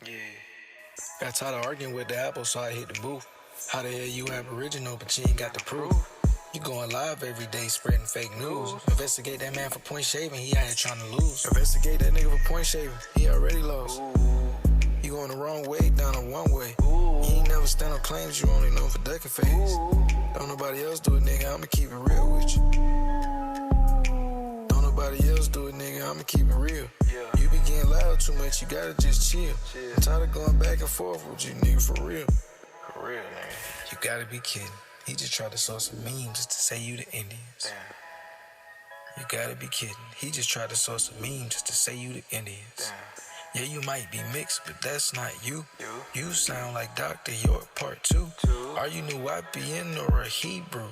Yeah. Got tired of arguing with the ABOS, so I hit the booth. How the hell you aboriginal, but you ain't got the proof? You going live every day spreading fake news. Investigate that man for point shaving, he out here trying to lose. Investigate that nigga for point shaving, he already lost. You going the wrong way, down a one way. You ain't never stand on claims, you only known for ducking face. Don't nobody else do it, nigga, I'ma keep it real with you. Don't nobody else do it, nigga, I'ma keep it real. You be getting loud too much, you gotta just chill. I'm tired of going back and forth with you, nigga, for real. For real, nigga. You gotta be kidding. He just tried to source some memes just to say you the Indians. Damn. You gotta be kidding. He just tried to source some memes just to say you the Indians. Damn. Yeah, you might be mixed, but that's not you. You sound like Dr. York Part 2. Are you New YPN or a Hebrew?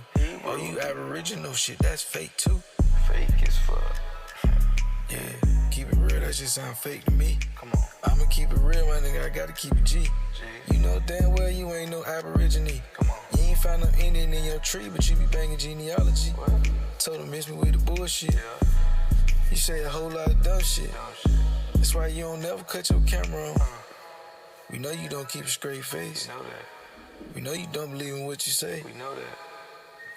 Or you Aboriginal shit, that's fake too. Fake as fuck. Yeah, keep it real, that just sound fake to me. Come on. I'ma keep it real, my nigga, I gotta keep it G. You know damn well you ain't no Aborigine. Come on. You ain't found no Indian in your tree, but you be banging genealogy. What? Told him miss me with the bullshit. Yeah. You say a whole lot of dumb shit. That's why you don't never cut your camera on. We know you don't keep a straight face. We know that. We know you don't believe in what you say. We know that.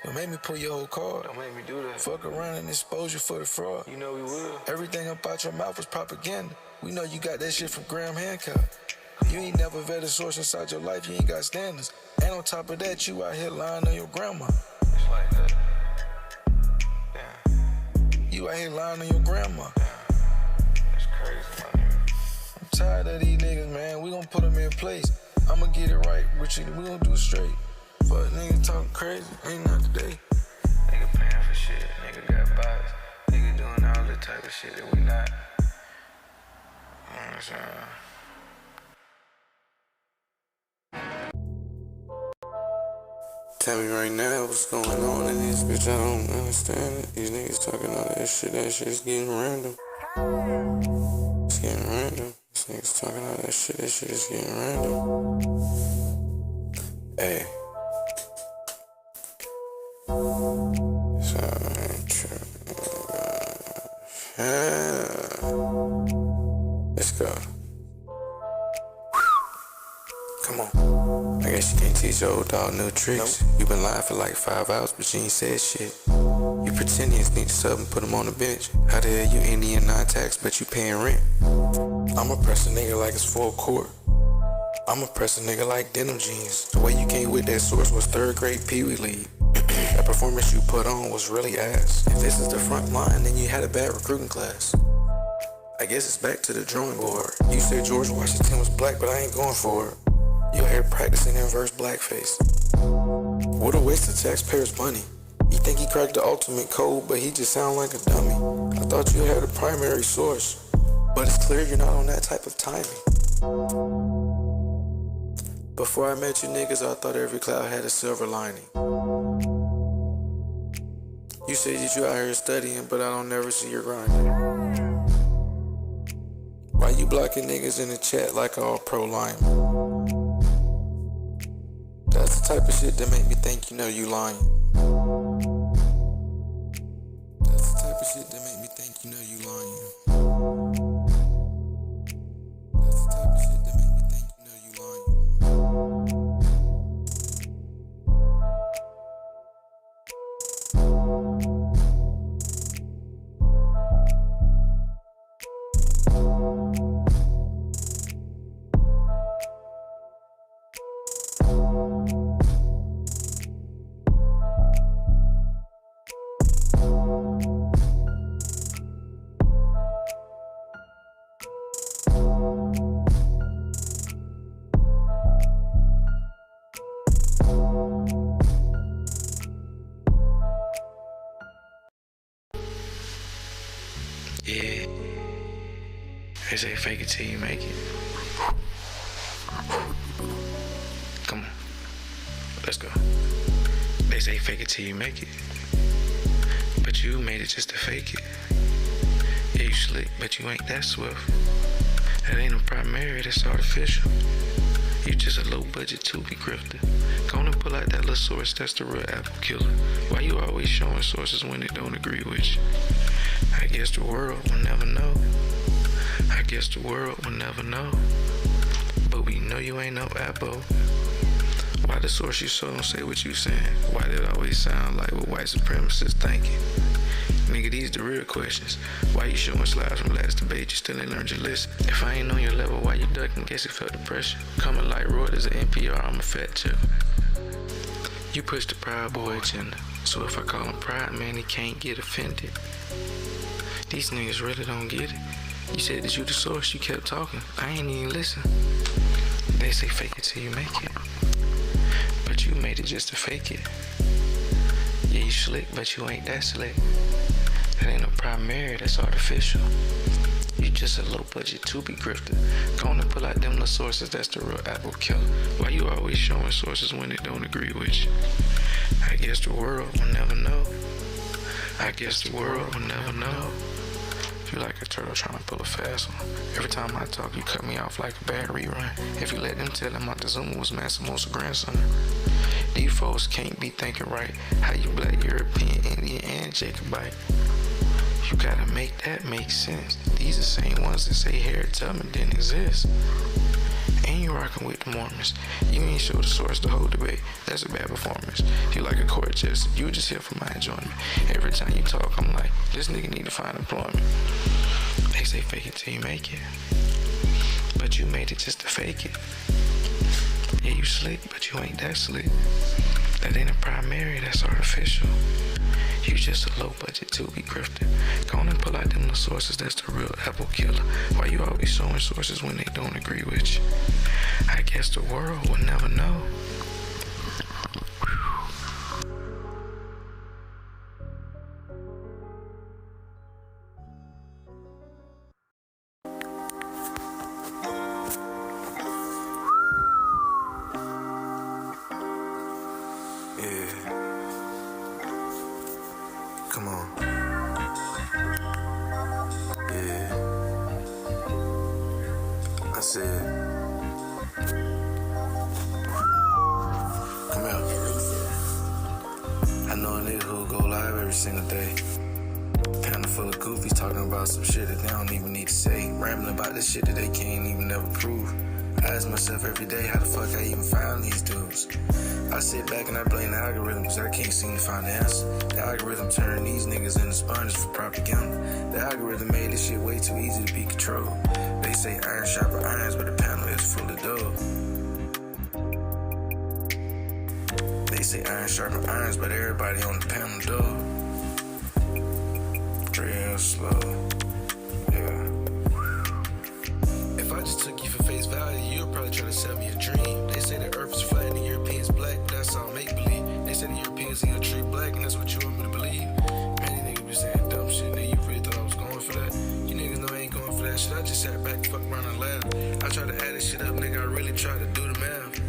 Don't make me pull your whole card. Don't make me do that. Fuck around and expose you for the fraud. You know we will. Everything up out your mouth was propaganda. We know you got that shit from Graham Hancock. You ain't never vetted a source inside your life, you ain't got standards. And on top of that, you out here lying on your grandma. It's like that. Damn. You out here lying on your grandma. That's crazy, my nigga. I'm tired of these niggas, man. We gon' put them in place. I'ma get it right, Richard. We gon' do it straight. But nigga talking crazy, ain't not today. Nigga paying for shit, nigga got bots. Nigga doing all the type of shit that we not. You know what I'm saying? Tell me right now what's going on in this bitch, I don't understand it. These niggas talking all that shit's getting random. It's getting random. These niggas talking all that shit is getting random. Hey. So I ain't true. Let's go. Come on. I guess you can't teach your old dog new tricks. Nope. You been lying for like 5 hours, but you ain't said shit. You Pretendians need to sub and put them on the bench. How the hell you Indian non-tax, but you paying rent? I'ma press a nigga like it's full court. I'ma press a nigga like denim jeans. The way you came with that source was 3rd grade Pee Wee League. That performance you put on was really ass. If this is the front line, then you had a bad recruiting class. I guess it's back to the drawing board. You said George Washington was black, but I ain't going for it. You out here practicing inverse blackface. What a waste of taxpayers' money. You think he cracked the ultimate code, but he just sound like a dummy. I thought you had a primary source, but it's clear you're not on that type of timing. Before I met you niggas, I thought every cloud had a silver lining. You say that you out here studying, but I don't never see your grinding. Why you blocking niggas in the chat like all pro linemen? That's the type of shit that make me think you know you lying. That's the type of shit that make me think you know you lying. That's the type of shit that make me think you know you lying. Yeah. They say fake it till you make it. Come on. Let's go. They say fake it till you make it. But you made it just to fake it. Yeah, you slick, but you ain't that swift. That ain't no primary, that's artificial. You just a low budget to-be grifter. Gonna pull out that little source, that's the real apple killer. Why you always showing sources when they don't agree with you? I guess the world will never know. I guess the world will never know. but you know you ain't no ABO. Why the source you so don't say what you saying? Why did it always sound like what white supremacists thinking? Nigga, these the real questions. Why you showing slides from last debate? You still ain't learned your list. If I ain't on your level, why you ducking? Guess you felt the pressure. Coming like Reuters or NPR, I'm a fat chip. You push the Proud Boy agenda. So if I call him Pride Man, he can't get offended. These niggas really don't get it. You said that you the source, you kept talking. I ain't even listen. They say fake it till you make it. But you made it just to fake it. Yeah, you slick, but you ain't that slick. That ain't no primary, that's artificial. You just a low budget to be grifted. Go on and pull out them little sources, that's the real apple killer. Why you always showing sources when they don't agree with you? I guess the world will never know. I guess the world will never know. You like a turtle trying to pull a fast one. Every time I talk, you cut me off like a bad rerun. If you let them tell them Montezuma was Massimo's grandson. These folks can't be thinking right. How you black, European, Indian, and Jacobite? You gotta make that make sense. These the same ones that say Harriet Tubman didn't exist. And you rocking with the Mormons. You ain't show the source the whole debate. That's a bad performance. You like a court jester. You just here for my enjoyment. Every time you talk, I'm like, this nigga need to find employment. They say fake it till you make it. But you made it just to fake it. Yeah, you slick, but you ain't that slick. That ain't a primary, that's artificial. You just a low budget to be grifted. Go on and pull out them little sources, that's the real apple killer. Why you always showing sources when they don't agree with you? I guess the world will never know. Come on. Yeah. I said, come here. I know a nigga who'll go live every single day. Panel full of goofies talking about some shit that they don't even need to say. Rambling about this shit that they can't even never prove. I ask myself every day, how the fuck I even found these dudes? I sit back and I blame the algorithm because I can't seem to find the answer. The algorithm turned these niggas into sponges for propaganda. The algorithm made this shit way too easy to be controlled. They say iron sharper irons, but the panel is full of dough. They say iron sharper irons, but everybody on the panel dough. Real slow. If I just took you for face value, you'll probably try to sell me a dream. They say the earth is flat and the Europeans black, but that's all make-believe. They say the Europeans in your tree black, and that's what you want me to believe. Man, these niggas be saying dumb shit, nigga, you really thought I was going for that? You niggas know I ain't going for that shit. I just sat back, fuck around and laughed. I tried to add this shit up, nigga, I really tried to do the math.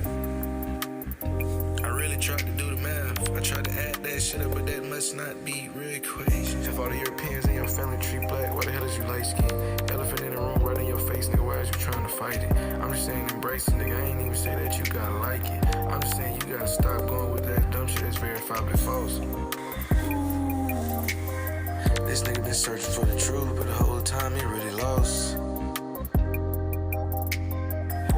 I really tried to do the math. I tried to add that shit up, but that must not be real equations. If all the Europeans in your family tree black, why the hell is you light-skinned? Elephant in the room right in your face, nigga, why is you trying to fight it? I'm just saying embrace it, nigga, I ain't even say that you gotta like it. I'm just saying you gotta stop going with that dumb shit that's verifiably false. This nigga been searching for the truth, but the whole time he really lost.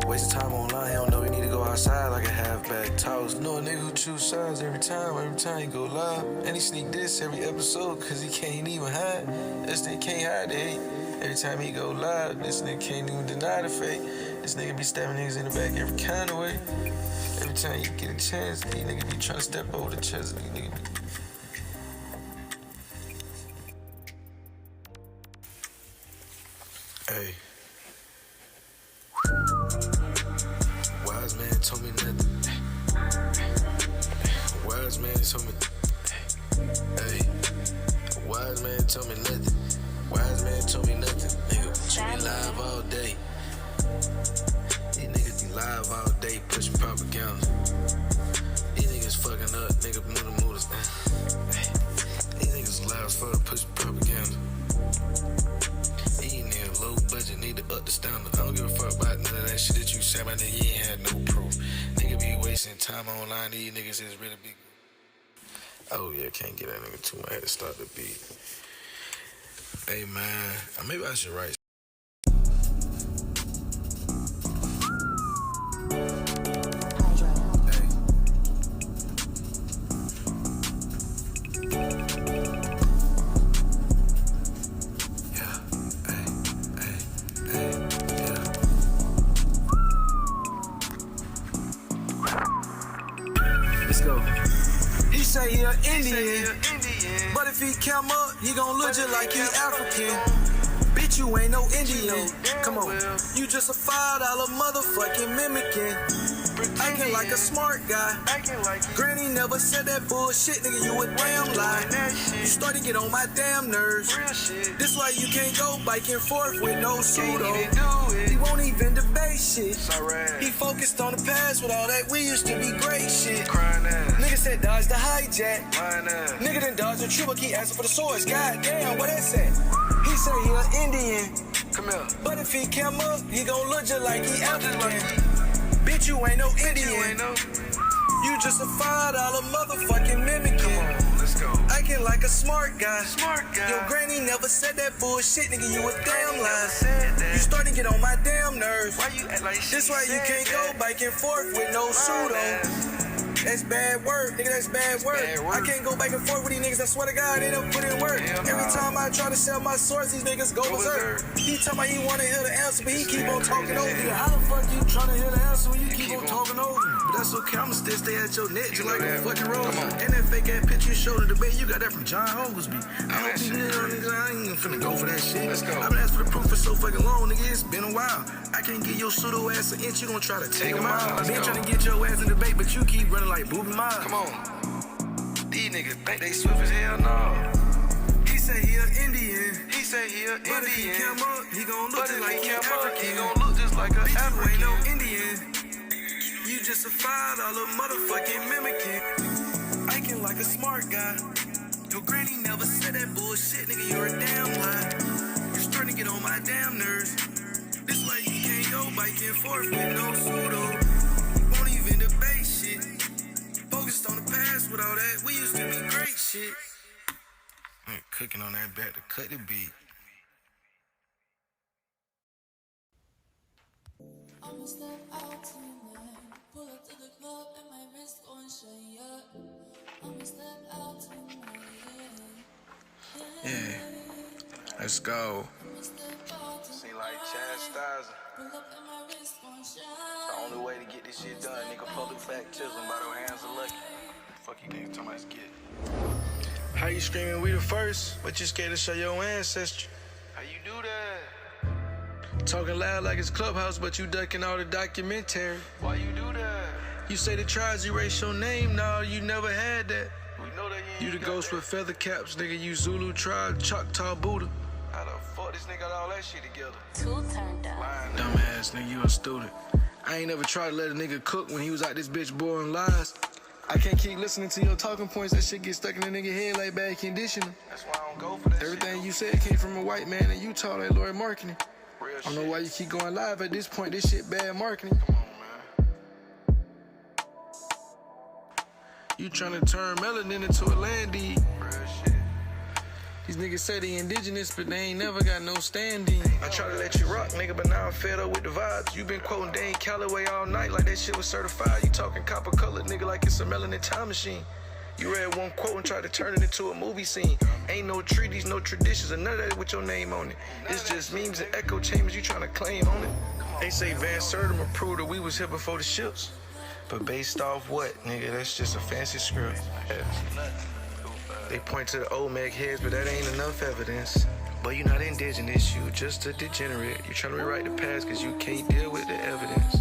Wasting time online, he don't know he need to go outside like a half-back toss. Know a nigga who choose sides every time he go live. And he sneak this every episode, cause he can't even hide. This nigga can't hide the hate. Every time he go live, this nigga can't even deny the fake. This nigga be stabbing niggas in the back every kind of way. Every time you get a chance, these niggas be trying to step over the chest. These niggas be... Hey. Wise man told me nothing. Wise man told me. Hey. Wise man told me nothing. Wise man told me nothing. Nigga, you be live all day. These niggas be live all day pushing propaganda. These niggas fucking up, nigga, mooders. These niggas live as fuck pushing propaganda. These niggas low budget, need to up the standard. I don't give a fuck about none of that shit that you say about that. You ain't had no proof. Nigga be wasting time online. These niggas is really big. Oh yeah, can't get that nigga too much. I had to start the beat. Hey man, maybe I should write. Indian. But if he come up, he gon' look just like he African. Bitch, you ain't no Indian. Come on, you just a $5 motherfucking mimicking. Acting like a smart guy. Granny never said that bullshit, nigga, you a damn lie. You starting to get on my damn nerves. This why you can't go back and forth with no pseudo. He won't even debate shit. He focused on the past with all that we used to be great shit. Nigga said dodge the hijack. Nigga done dodge the triple, keep asking for the swords. God damn, what that said? He said he an Indian. Come here. But if he come up, he gon' look just like he African. Bitch, you ain't no Indian. You just a $5 motherfucking mimicking. Come on, let's go. Acting like a smart guy. Your granny never said that bullshit, nigga, you a damn lie. You starting to get on my damn nerves. Why you act like this why you can't go back and forth with no pseudo. That's bad word, nigga, that's bad word. I can't go back and forth with these niggas, I swear to God, they never put in work. Every time I try to sell my source, these niggas go berserk. He tell me he wanna hear the answer, but he keep on talking over me. How the fuck you tryna hear the answer when you keep on talking over me? But that's okay, I'ma still stay at your neck just like a fucking rose. And that fake ass picture you showed in the debate, you got that from John Oglesby. I hope these niggas, I ain't even finna go for that shit. I've been asking for the proof for so fucking long, nigga, it's been a while. I can't get your pseudo ass an inch, you gon' try to take him out. I've been trying to get your ass in the debate, but you keep running like Booby Miles. Come on. These niggas think they swift as hell, no. He say he an Indian. But if he come up, he gon' look just like he African. He gon' look just like a African. You ain't no Indian. You just a $5 motherfucking mimicking. Acting like a smart guy. Your granny never said that bullshit, nigga, you're a damn lie. You're starting to get on my damn nerves. This way you can't go back and forth with no pseudo. Won't even debate shit. Focused on the past with all that, we used to be great shit. I'm cooking on that back to cut the beat. I'ma step out tonight, pull up to the club and my wrist gon' shine up. I'ma step out tonight. Yeah, let's go. Seem like chastising. Pull up and my wrist gon' shine. The only way to get this shit done, nigga, public baptism by the hands of lucky. Fuck you niggas talking about this kid. How you screaming we the first, but you scared to show your ancestry? How you do that? Talking loud like it's Clubhouse, but you ducking all the documentary. Why you do that? You say the tribes erase your name, nah, you never had that. We know that You the ghost with feather caps, nigga, you Zulu tribe, Choctaw Buddha. How the fuck this nigga got all that shit together? Tool turned up. Lying Dumbass nigga, you a student. I ain't never tried to let a nigga cook when he was out this bitch boring lies. I can't keep listening to your talking points, that shit get stuck in the nigga head like bad conditioner. That's why I don't go for that Everything shit. you said came from a white man in Utah, like Lord Marketing. Real I don't know shit. why you keep going live at this point, this shit bad marketing. Come on, man. You tryna turn melanin into a land deed. Real shit. These niggas say they indigenous, but they ain't never got no standing. I try to let you rock, nigga, but now I'm fed up with the vibes. You been quoting Dane Calloway all night like that shit was certified. You talking copper colored, nigga, like it's a melanin time machine. You read one quote and tried to turn it into a movie scene. Ain't no treaties, no traditions, and none of that with your name on it. It's just memes and echo chambers you trying to claim on it. They say Van Sertima proved that we was here before the ships. But based off what, nigga? That's just a fancy script. They point to the Omeg heads, but that ain't enough evidence. But you're not indigenous, you just a degenerate. You trying to rewrite the past cause you can't deal with the evidence.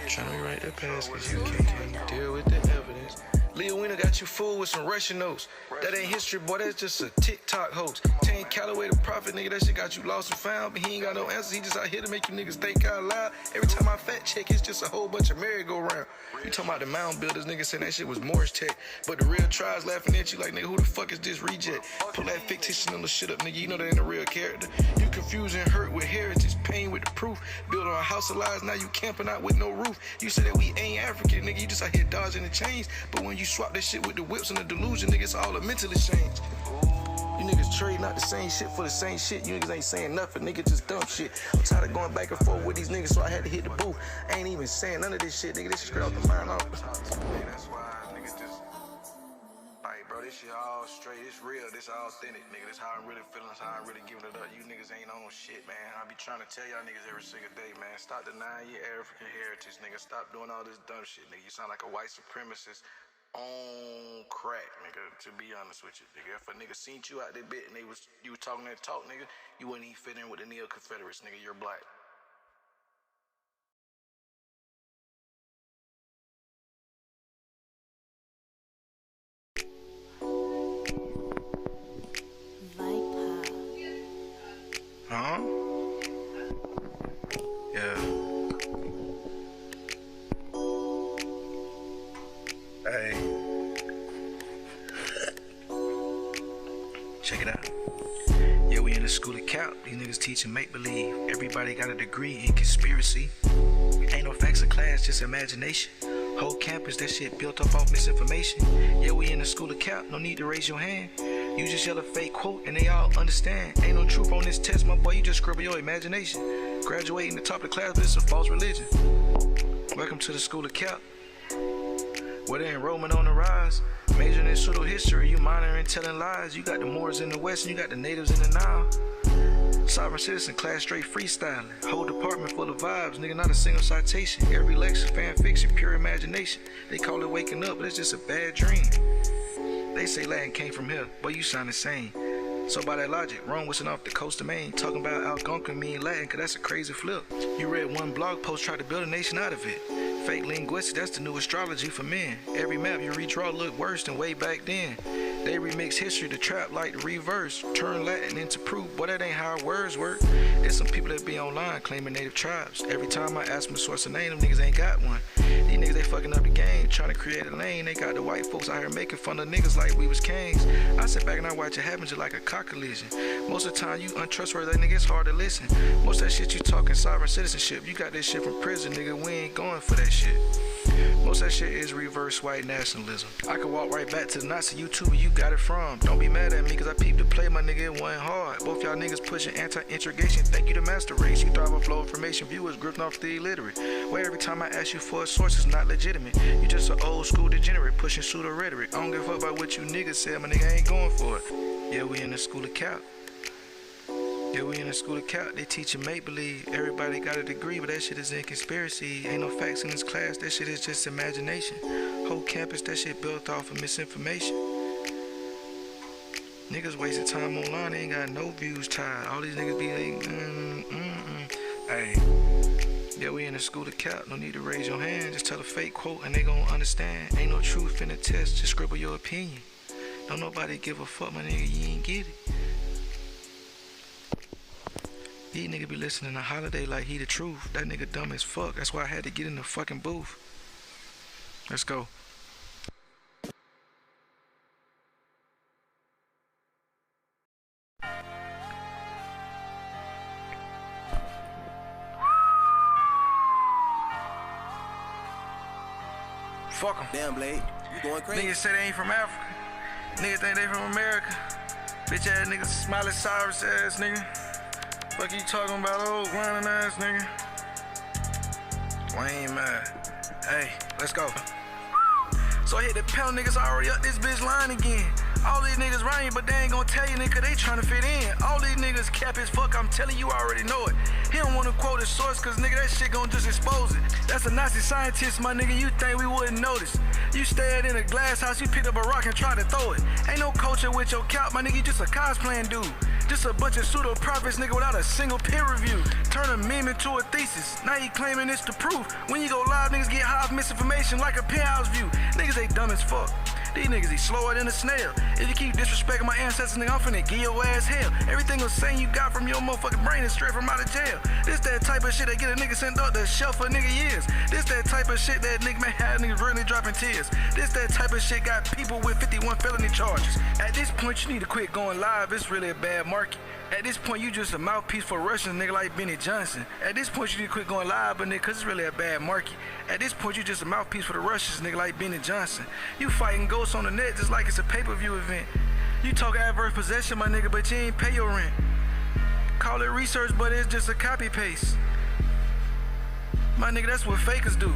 Trying to rewrite the past cause you can't deal with the evidence. Leo Wiener got you fooled with some Russian notes. That ain't history, boy, that's just a TikTok hoax. Tane Calloway the prophet, nigga, that shit got you lost and found. But he ain't got no answers, he just out here to make you niggas think out loud. Every time I fact check, it's just a whole bunch of merry-go-round. You talking about the mound builders, nigga saying that shit was Morris Tech. But the real tribes laughing at you like, nigga, who the fuck is this reject? Pull that fictional shit up, nigga, you know that ain't a real character. You confusing hurt with heritage, pain with the proof. Build on a house of lies, now you camping out with no roof. You say that we ain't African, nigga, you just out here dodging the chains. But when you swap that shit with the whips and the delusion, nigga, it's all a mental exchange. You niggas trade not the same shit for the same shit. You niggas ain't saying nothing, nigga, just dumb shit. I'm tired of going back and forth with these niggas, so I had to hit the booth. I ain't even saying none of this shit, nigga. This shit straight off the mind off. That's why niggas just like, bro, this shit all straight. It's real. This all authentic, nigga. This how I'm really feeling. This how I'm really giving it up. You niggas ain't on shit, man. I be trying to tell y'all niggas every single day, man. Stop denying your African heritage, nigga. Stop doing all this dumb shit, nigga. You sound like a white supremacist on crack, nigga, to be honest with you, nigga. If a nigga seen you out there bit and you was talking that talk, nigga, you wouldn't even fit in with the neo-Confederates, nigga. You're black. Huh? Yeah. Hey. Check it out. Yeah, we in the school of cap. These niggas teaching make-believe. Everybody got a degree in conspiracy. Ain't no facts in class, just imagination. Whole campus, that shit built up off misinformation. Yeah, we in the school of cap. No need to raise your hand. You just yell a fake quote and they all understand. Ain't no truth on this test, my boy, you just scribble your imagination. Graduating the top of the class, but it's a false religion. Welcome to the school of cap, where the enrollment on the rise. Majoring in pseudo-history, you minoring in telling lies. You got the Moors in the West and you got the natives in the Nile. Sovereign citizen, class straight freestyling. Whole department full of vibes, nigga, not a single citation. Every lecture, fan fiction, pure imagination. They call it waking up, but it's just a bad dream. They say Latin came from here, but you sound insane. So by that logic, Rome wasn't off the coast of Maine. Talking about Algonquin mean Latin, cause that's a crazy flip. You read one blog post, tried to build a nation out of it. Fake linguistics, that's the new astrology for men. Every map you redraw look worse than way back then. They remix history to trap like the reverse. Turn Latin into proof, boy, that ain't how words work. There's some people that be online claiming native tribes. Every time I ask them to source a name, them niggas ain't got one. These niggas, they fucking up the game, trying to create a lane. They got the white folks out here making fun of niggas like we was kings. I sit back and I watch it happen just like a car collision. Most of the time, you untrustworthy, nigga, it's hard to listen. Most of that shit you talking sovereign citizenship. You got this shit from prison, nigga, we ain't going for that shit. Most of that shit is reverse white nationalism. I could walk right back to the Nazi YouTuber you got it from. Don't be mad at me cause I peeped the play, my nigga, it wasn't hard. Both y'all niggas pushing anti-integration, thank you to master race. You thrive on flow information, viewers grifting off the illiterate. Where every time I ask you for a source, it's not legitimate. You just an old school degenerate, pushing pseudo-rhetoric. I don't give a fuck about what you niggas said, my nigga ain't going for it. Yeah, we in the school of cap. Yeah, we in the school of cap, they teaching make-believe. Everybody got a degree, but that shit is in conspiracy. Ain't no facts in this class, that shit is just imagination. Whole campus, that shit built off of misinformation. Niggas wasting time online, they ain't got no views tied. All these niggas be like, Hey, yeah, we in the school of cap, no need to raise your hand. Just tell a fake quote and they gon' understand. Ain't no truth in the test, just scribble your opinion. Don't nobody give a fuck, my nigga, you ain't get it. These niggas be listening to Holiday like he the truth. That nigga dumb as fuck. That's why I had to get in the fucking booth. Let's go. Fuck them. Damn, Blade, you going crazy? Niggas say they ain't from Africa. Niggas think they from America. Bitch ass niggas, Smiley Cyrus ass nigga. Fuck you talking about, old grinding ass nigga? Lame man. Hey, let's go. So I hit the pedal, niggas already up this bitch line again. All these niggas rhyme, but they ain't gonna tell you, nigga, they tryna fit in. All these niggas cap as fuck, I'm telling you, I already know it. He don't wanna quote his source, cause nigga, that shit gon' just expose it. That's a Nazi scientist, my nigga, you think we wouldn't notice. You stared in a glass house, you picked up a rock and tried to throw it. Ain't no culture with your cap, my nigga, you just a cosplaying dude. Just a bunch of pseudo-prophets, nigga, without a single peer review. Turn a meme into a thesis, now you claiming it's the proof. When you go live, niggas get high off misinformation like a penthouse view. Niggas, they dumb as fuck. These niggas, they slower than a snail. If you keep disrespecting my ancestors, nigga, I'm finna give your ass hell. Everything was saying you got from your motherfucking brain is straight from out of jail. This that type of shit that get a nigga sent up the shelf for nigga years. This that type of shit that nigga may have niggas really dropping tears. This that type of shit got people with 51 felony charges. At this point, you need to quit going live. It's really a bad market. At this point, you just a mouthpiece for Russians, nigga, like Benny Johnson. At this point, you need to quit going live, but nigga, cause it's really a bad market. At this point, you just a mouthpiece for the Russians, nigga, like Benny Johnson. You fighting ghosts on the net just like it's a pay-per-view event. You talk adverse possession, my nigga, but you ain't pay your rent. Call it research, but it's just a copy-paste. My nigga, that's what fakers do.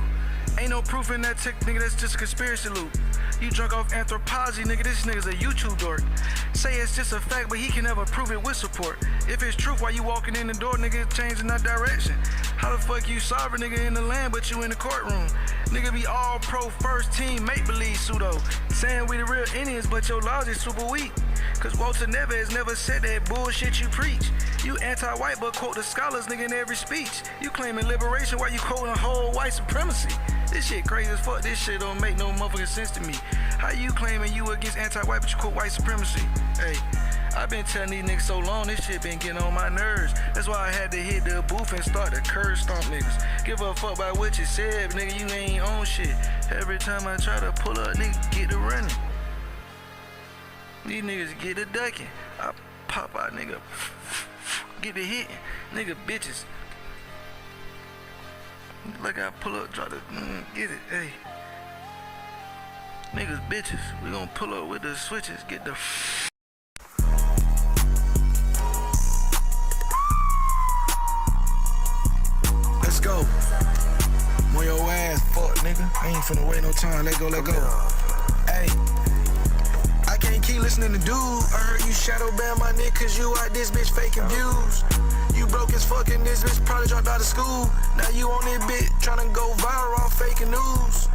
Ain't no proof in that tick, nigga, that's just a conspiracy loop. You drunk off anthropology, nigga, this nigga's a YouTube dork. Say it's just a fact, but he can never prove it with support. If it's truth, why you walking in the door, nigga, it's changing that direction. How the fuck you sovereign nigga in the land but you in the courtroom? Nigga be all pro first team, make-believe pseudo. Saying we the real Indians but your laws is super weak. Cause Walter Neves never said that bullshit you preach. You anti-white but quote the scholars nigga in every speech. You claiming liberation while you quoting whole white supremacy. This shit crazy as fuck, this shit don't make no motherfucking sense to me. How you claiming you against anti-white but you quote white supremacy? Hey, I've been telling these niggas so long, this shit been getting on my nerves. That's why I had to hit the booth and start the curse stomp niggas. Give a fuck about what you said, nigga, you ain't on shit. Every time I try to pull up, niggas get to running. These niggas get to ducking. I pop out, nigga, get to hitting. Nigga, bitches. Like I pull up, try to get it, hey. Niggas, bitches, we gon' pull up with the switches, get the Let's go. On your ass, fuck, nigga. I ain't finna wait no time, let go. Hey, I can't keep listening to dude. I heard you shadow ban my nigga cause you out this bitch faking views. You broke as fuck in this bitch, probably dropped out of school. Now you on this bitch, tryna go viral off faking news.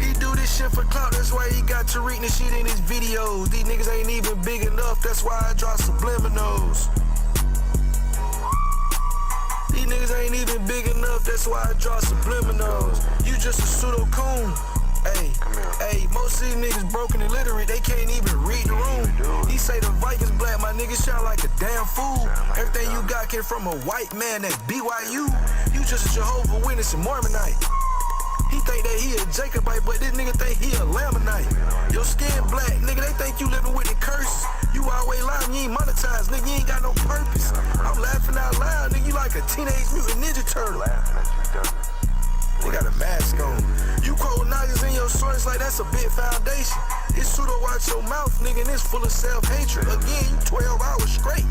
He do this shit for clout, that's why he got to reading this shit in his videos. These niggas ain't even big enough, that's why I drop subliminals. These niggas ain't even big enough, that's why I draw subliminals. You just a pseudo-coon. Hey, most of these niggas broken and illiterate, they can't even read the room. He say the Vikings black, my niggas sound like a damn fool. Everything you got came from a white man, that's BYU. You just a Jehovah's Witness and Mormonite. He think that he a Jacobite, but this nigga think he a Lamanite. Your skin black, nigga, they think you living with the curses. You always lying, you ain't monetized, nigga, you ain't got no purpose. I'm laughing out loud, nigga, you like a teenage mutant ninja turtle. They got a mask on. You quote niggas in your stories like that's a big foundation. It's pseudo watch your mouth, nigga, and it's full of self-hatred. Again, you 12 hours straight,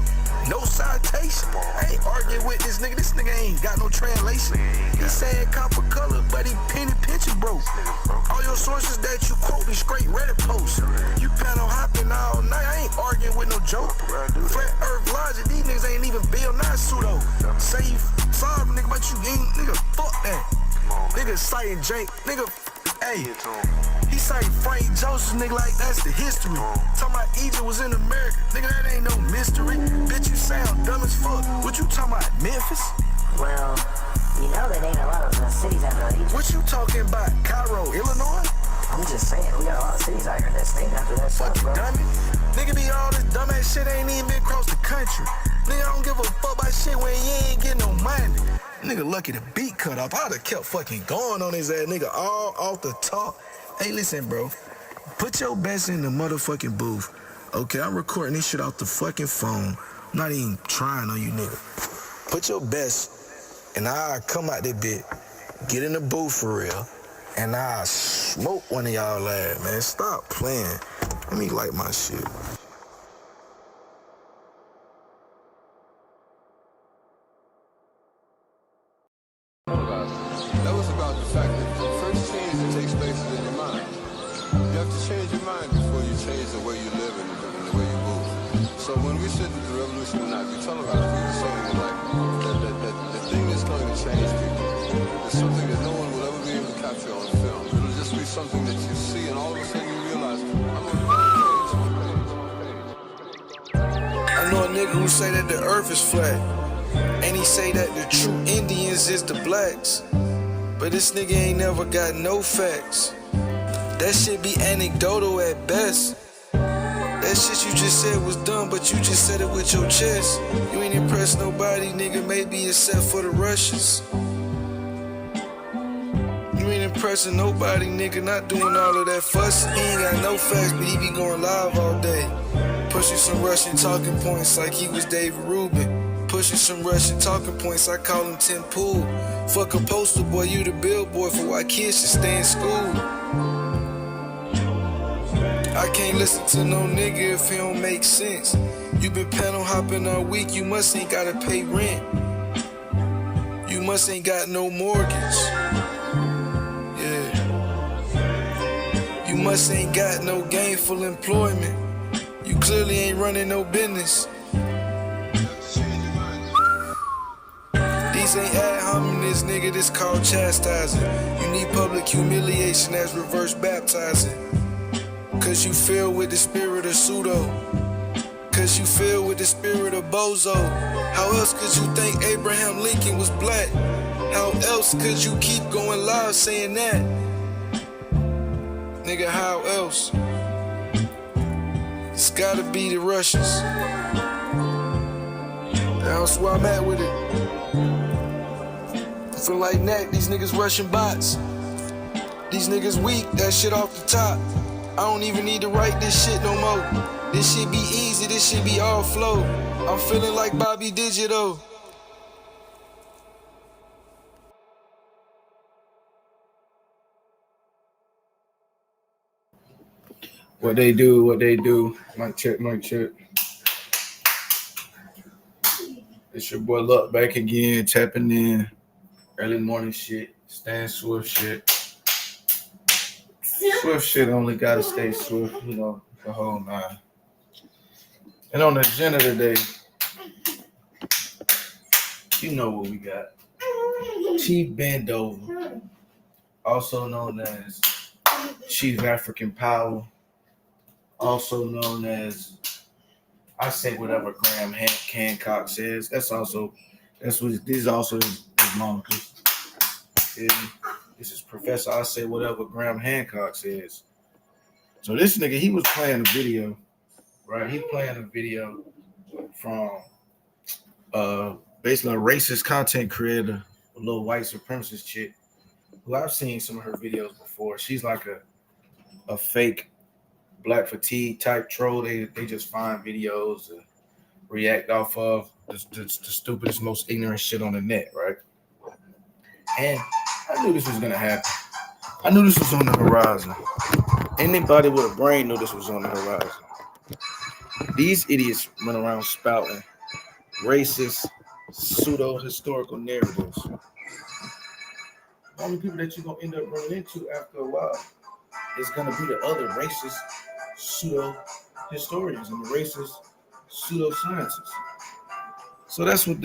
no citation. I ain't arguing with this nigga ain't got no translation. He saying copper color, but he penny pinching broke. All your sources that you quote be straight Reddit posts. You plan on hopping all night, I ain't arguing with no joke. Flat earth logic, these niggas ain't even Bill Nye pseudo. Say you sorry, nigga, but you ain't, nigga, fuck that. Nigga citing Jake, nigga, hey, he citing Frank Joseph, nigga, like that's the history. Talking about Egypt was in America, nigga, that ain't no mystery. Bitch, you sound dumb as fuck. What you talking about, Memphis? Well, you know that ain't a lot of cities out there. Egypt. What you talking about, Cairo, Illinois? I'm just saying, we got a lot of cities out here that's named after that stuff, bro. Dummy. Nigga be all this dumbass shit ain't even been across the country. Nigga, I don't give a fuck about shit when you ain't getting no money. Nigga lucky the beat cut off. I'd have kept fucking going on his ass, nigga, all off the top. Hey, listen, bro. Put your best in the motherfucking booth. Okay, I'm recording this shit off the fucking phone. I'm not even trying on you, nigga. Put your best, and I'll come out that bit, get in the booth for real, and I'll smoke one of y'all ass, man. Stop playing. Let me light my shit. That was about the fact that the first change that takes place is in your mind. You have to change your mind before you change the way you live and the way you move. So when we said that the revolution will not be televised, we were saying like that the thing that's going to change people is something that no one will ever be able to capture on film. It'll just be something that you see and all of a sudden you realize, I'm on the wrong page. I know a nigga who say that the earth is flat. And he say that the true Indians is the blacks. But this nigga ain't never got no facts. That shit be anecdotal at best. That shit you just said was dumb, but you just said it with your chest. You ain't impressed nobody, nigga, maybe except for the Russians. You ain't impressing nobody, nigga, not doing all of that fuss. He ain't got no facts, but he be going live all day. Pushing some Russian talking points like he was David Rubin. Pushing some Russian talking points, I call him Tim Pool. Fuck a poster boy, you the billboard for why kids should stay in school. I can't listen to no nigga if he don't make sense. You been panel hopping all week, you must ain't gotta pay rent. You must ain't got no mortgage. Yeah. You must ain't got no gainful employment. You clearly ain't running no business. These ain't ad hominem, this nigga, this called chastising. You need public humiliation as reverse baptizing. Cause you filled with the spirit of pseudo. Cause you filled with the spirit of bozo. How else could you think Abraham Lincoln was black? How else could you keep going live saying that? Nigga, how else? It's gotta be the Russians. That's where I'm at with it. I feel like neck, these niggas Russian bots. These niggas weak, that shit off the top. I don't even need to write this shit no more. This shit be easy, this shit be all flow. I'm feeling like Bobby Digital. What they do. Mic check. It's your boy Luck back again, tapping in. Early morning shit, Stan Swift shit. Swift shit only gotta stay swift, you know, the whole nine. And on the agenda today, you know what we got. Chief Bendover, also known as Chief African Power, also known as, I say whatever Graham Hancock says. This is also his moniker. This is Professor I say whatever Graham Hancock says. So this nigga, he was playing a video, right? He playing a video from basically a racist content creator, a little white supremacist chick, who I've seen some of her videos before. She's like a fake black fatigue type troll. They just find videos and react off of the stupidest, most ignorant shit on the net, right? And I knew this was gonna happen. I knew this was on the horizon. Anybody with a brain knew this was on the horizon. These idiots run around spouting racist, pseudo-historical narratives. The only people that you're gonna end up running into after a while is gonna be the other racist pseudo-historians and the racist pseudo-scientists. So that's what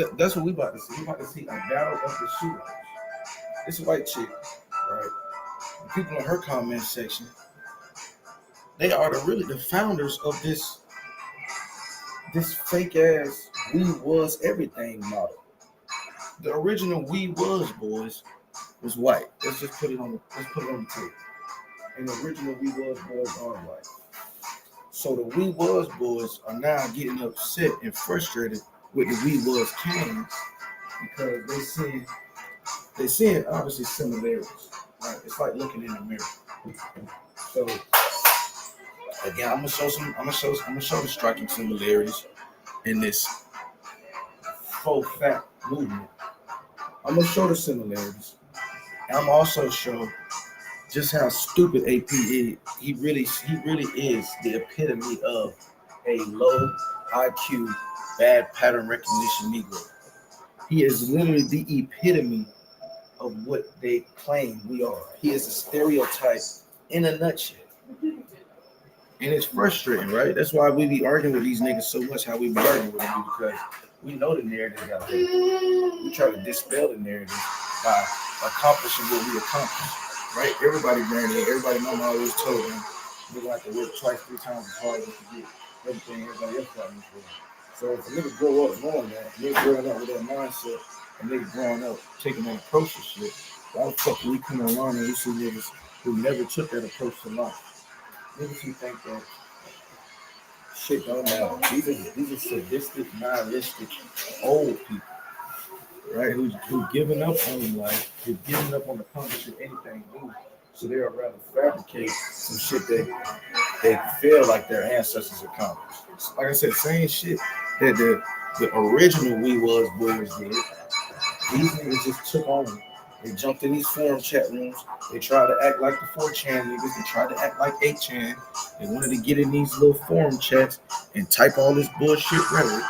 we about to see. We about to see a battle of the shooters. This white chick, right? The people in her comment section, they are really the founders of this fake ass "we was everything" model. The original "we was" boys was white. Let's put it on the table. And the original "we was" boys are white. So the "we was" boys are now getting upset and frustrated with the "we was" kings because they seeing obviously similarities. Right? It's like looking in the mirror. So again, I'm gonna show the striking similarities in this faux fact movement. I'm gonna show the similarities. And I'm also show just how stupid AP is. He really is the epitome of a low IQ, bad pattern recognition Negro. He is literally the epitome of what they claim we are. He is a stereotype in a nutshell. And it's frustrating, right? That's why we be arguing with these niggas so much, how we be arguing with them, because we know the narrative out there. We try to dispel the narrative by accomplishing what we accomplished, right? Everybody granted, everybody mama always told them they have to work twice, 3 times as hard just to get everything everybody else got in for. So if a nigga grow up knowing that, nigga growing up with that mindset, and nigga growing up taking that approach to shit, why the fuck do we come along and we see niggas who never took that approach to life? Niggas who think that shit don't matter. These are sadistic, nihilistic, old people, right? Who giving up on life, who giving up on accomplishing anything new. So they are rather fabricate some shit that they feel like their ancestors accomplished. Like I said, same shit that the original We Was boys did. These niggas just took on. They jumped in these forum chat rooms. They tried to act like the 4chan niggas. They tried to act like 8chan. They wanted to get in these little forum chats and type all this bullshit rhetoric,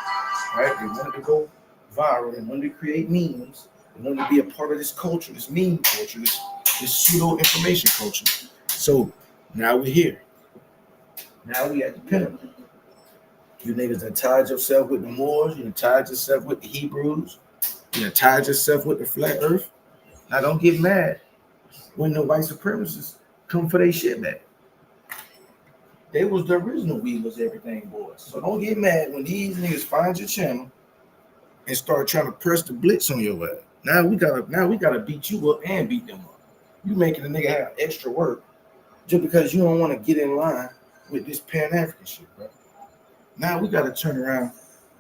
right? They wanted to go viral. They wanted to create memes. They wanted to be a part of this culture, this meme culture, this pseudo-information culture. So now we're here. Now we at the pinnacle. You niggas done tied yourself with the Moors. You done tied yourself with the Hebrews. You done tied yourself with the flat earth. Now don't get mad when the white supremacists come for their shit back. They was the original We Was Everything boys. So don't get mad when these niggas find your channel and start trying to press the blitz on your ass. Now we gotta beat you up and beat them up. You making a nigga have extra work just because you don't want to get in line with this Pan-African shit, bro. Now we gotta turn around,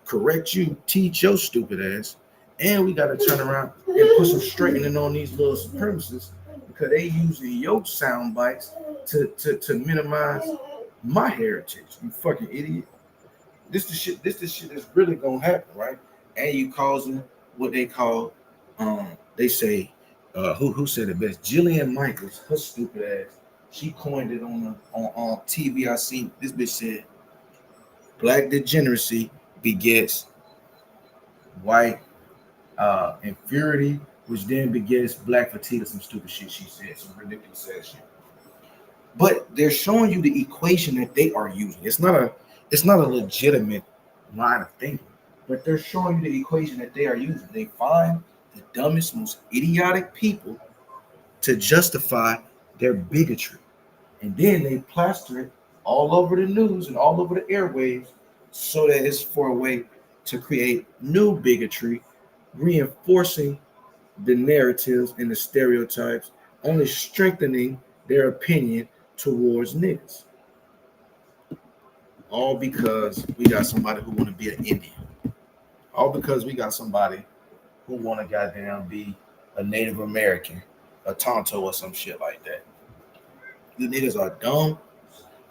correct you, teach your stupid ass, and we gotta turn around and put some straightening on these little supremacists because they using your sound bites to minimize my heritage. You fucking idiot. This the shit that's really gonna happen, right? And you causing what they call they say who said it best? Jillian Michaels, her stupid ass. She coined it on TV. I seen this bitch said black degeneracy begets white inferiority, which then begets black fatigue or some stupid shit she said, some ridiculous ass shit. But they're showing you the equation that they are using. It's not a legitimate line of thinking, but they're showing you the equation that they are using. They find the dumbest, most idiotic people to justify their bigotry. And then they plaster it all over the news and all over the airwaves so that it's for a way to create new bigotry, reinforcing the narratives and the stereotypes, only strengthening their opinion towards niggas. All because we got somebody who want to be an Indian. All because we got somebody who want to goddamn be a Native American, a Tonto or some shit like that. You niggas are dumb.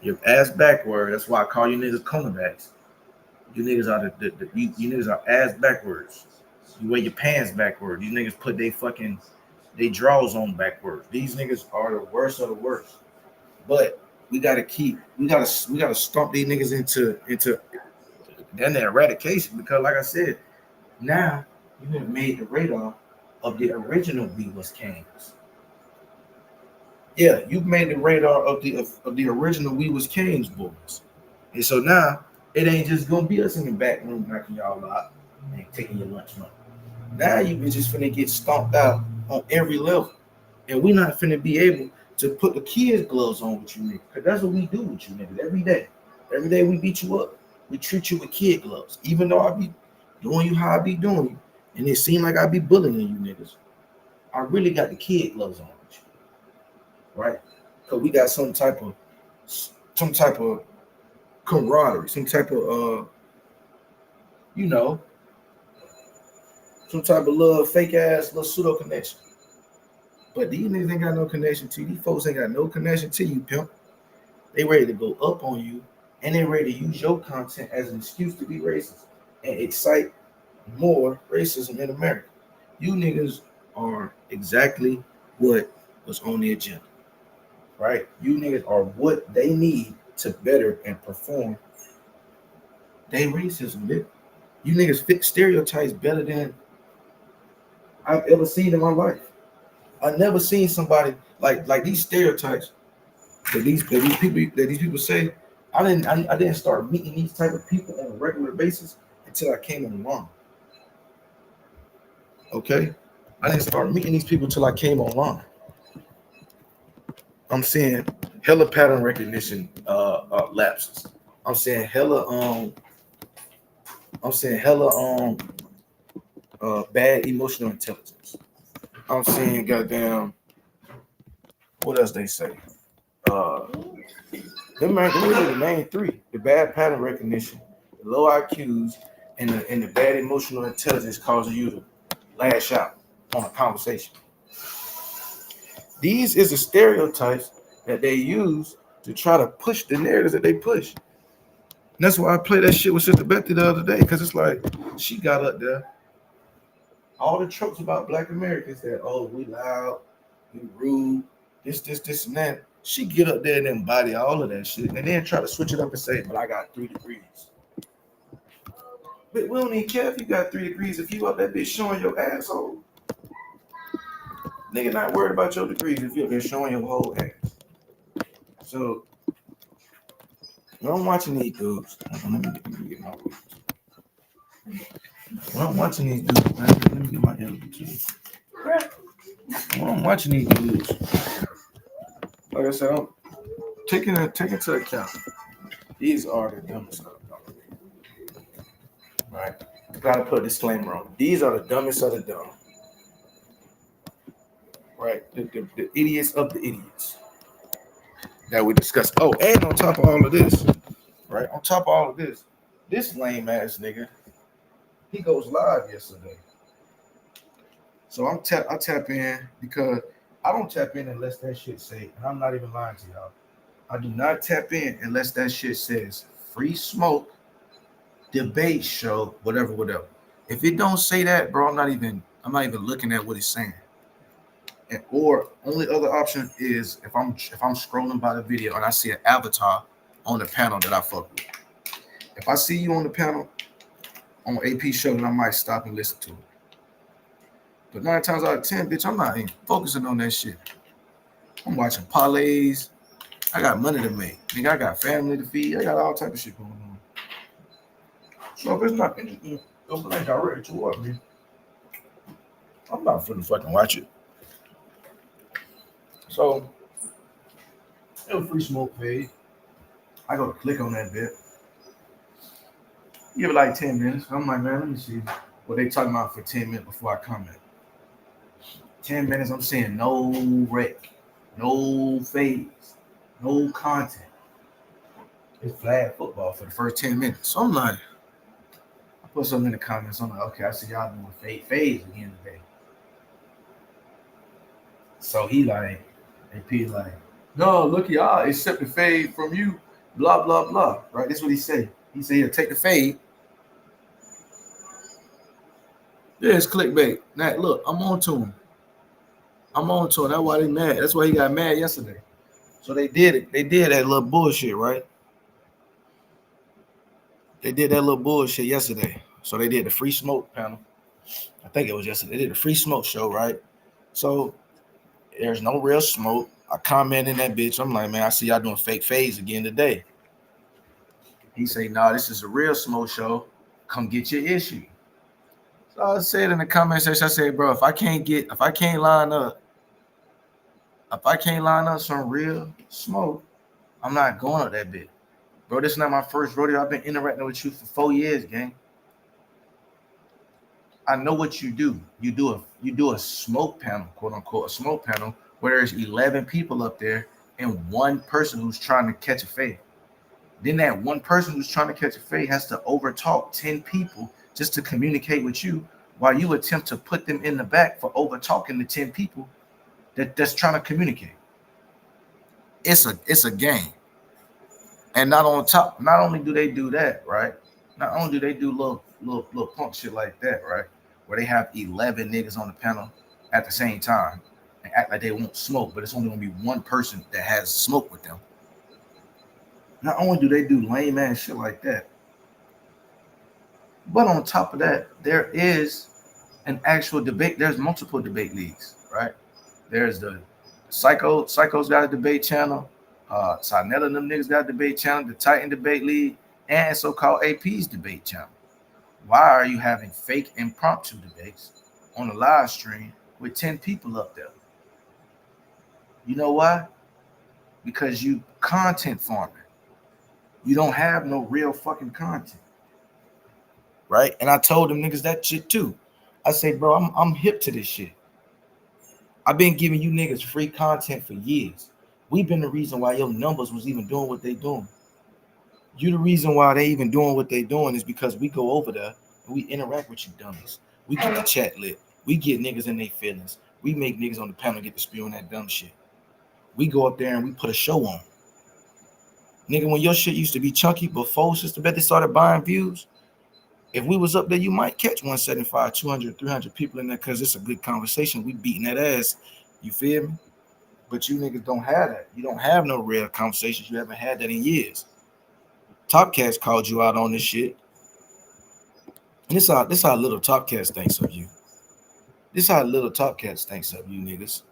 Your ass backward. That's why I call you niggas cornerbacks. You niggas are you niggas are ass backwards. You wear your pants backward. These niggas put they drawers on backwards. These niggas are the worst of the worst. But we gotta stomp these niggas into then the eradication, because like I said, now you have made the radar of the original We Was Kings. Yeah, you've made the radar of the original We Was Kings boys. And so now it ain't just gonna be us in the back room knocking y'all out and taking your lunch money. Now you bitches finna get stomped out on every level. And we're not finna be able to put the kids' gloves on with you niggas. Because that's what we do with you niggas every day. Every day we beat you up. We treat you with kid gloves. Even though I be doing you how I be doing you, and it seemed like I be bullying you niggas, I really got the kid gloves on with you. Right? Because we got some type of camaraderie, some type of some type of little fake ass little pseudo connection. But these niggas ain't got no connection to you. These folks ain't got no connection to you, pimp. They ready to go up on you, and they ready to use your content as an excuse to be racist and excite more racism in America. You niggas are exactly what was on the agenda, right? You niggas are what they need to better and perform their racism, bitch. You niggas fit stereotypes better than I've ever seen in my life. I've never seen somebody like these stereotypes that these people say. I didn't start meeting these type of people on a regular basis until I came online. Okay, I didn't start meeting these people until I came online. I'm seeing hella pattern recognition lapses. I'm seeing hella bad emotional intelligence. I'm seeing goddamn what else they say. Them are the main three: the bad pattern recognition, the low IQs, and the bad emotional intelligence causing you to lash out on a conversation. These is the stereotypes that they use to try to push the narratives that they push. And that's why I played that shit with Sister Betty the other day, because it's like she got up there. All the tropes about Black Americans that, oh, we loud, we rude, this, and that. She get up there and embody all of that shit and then try to switch it up and say, but I got 3 degrees. But we don't even care if you got 3 degrees if you up that bitch showing your asshole. Nigga not worried about your degrees if you're there showing your whole ass. So when I'm watching these dudes, let me get my words. When I'm watching these dudes, man. Let me get my edible too. I'm watching these dudes. Like I said, I'm taking into account. These are the dumbest of the dumb. Right? Gotta put a disclaimer on. These are the dumbest of the dumb. Right? The idiots of the idiots that we discussed. Oh, and on top of all of this, right? On top of all of this, this lame ass nigga, he goes live yesterday. So I tap in because I don't tap in unless that shit say, and I'm not even lying to y'all. I do not tap in unless that shit says free smoke, debate show, whatever. If it don't say that, bro, I'm not even looking at what it's saying. And or only other option is if I'm scrolling by the video and I see an avatar on the panel that I fuck with. If I see you on the panel on AP show, then I might stop and listen to it. But 9 times out of 10, bitch, I'm not even focusing on that shit. I'm watching parlays. I got money to make. Nigga, I got family to feed. I got all type of shit going on. So if it's not interesting, don't blame directly toward me. I'm not finna fucking watch it. So, it was free smoke page. I go to click on that bit. Give it like 10 minutes. I'm like, man, let me see what they talking about for 10 minutes before I comment. 10 minutes, I'm seeing no wreck, no fades, no content. It's flag football for the first 10 minutes. So I'm like, I put something in the comments. I'm like, okay, I see y'all doing fades again today. So he like, AP like, no, look y'all, accept the fade from you, blah, blah, blah. Right? That's what he said. He said, he'll take the fade. Yeah, it's clickbait. Now, look, I'm on to him. That's why they mad. That's why he got mad yesterday. So they did it. They did that little bullshit, right? They did that little bullshit yesterday. So they did the free smoke panel. I think it was yesterday. They did the free smoke show, right? So there's no real smoke. I comment in that bitch. I'm like, man, I see y'all doing fake fades again today. He say, nah, this is a real smoke show. Come get your issue. So I said in the comment section, I said, bro, if I can't line up some real smoke, I'm not going up that bit. Bro, this is not my first rodeo. I've been interacting with you for 4 years, gang. I know what you do. You do a smoke panel, quote unquote, a smoke panel where there's 11 people up there and one person who's trying to catch a fade. Then that one person who's trying to catch a fade has to overtalk 10 people just to communicate with you while you attempt to put them in the back for overtalking the 10 people that's trying to communicate. It's a game. And not only do they do that, right? Not only do they do little punk shit like that, right? Where they have 11 niggas on the panel at the same time and act like they won't smoke, but it's only gonna be one person that has smoke with them. Not only do they do lame ass shit like that, but on top of that, there is an actual debate. There's multiple debate leagues, right? There's the Psycho's got a debate channel. Sarnetta and them niggas got a debate channel, the Titan debate league, and so-called AP's debate channel. Why are you having fake impromptu debates on a live stream with 10 people up there? You know why? Because you content farming. You don't have no real fucking content. Right? And I told them niggas that shit too. I say, bro, I'm hip to this shit. I've been giving you niggas free content for years. We've been the reason why your numbers was even doing what they doing. You the reason why they even doing what they doing is because we go over there and we interact with you dummies. We get the chat lit. We get niggas in their feelings. We make niggas on the panel get to spewing that dumb shit. We go up there and we put a show on. Nigga, when your shit used to be chunky before Sister Betty started buying views, if we was up there, you might catch 175, 200, 300 people in there because it's a good conversation. We beating that ass. You feel me? But you niggas don't have that. You don't have no real conversations. You haven't had that in years. Top Cats called you out on this shit. And this how little Top Cats thinks of you. This how little Top Cats thinks of you niggas.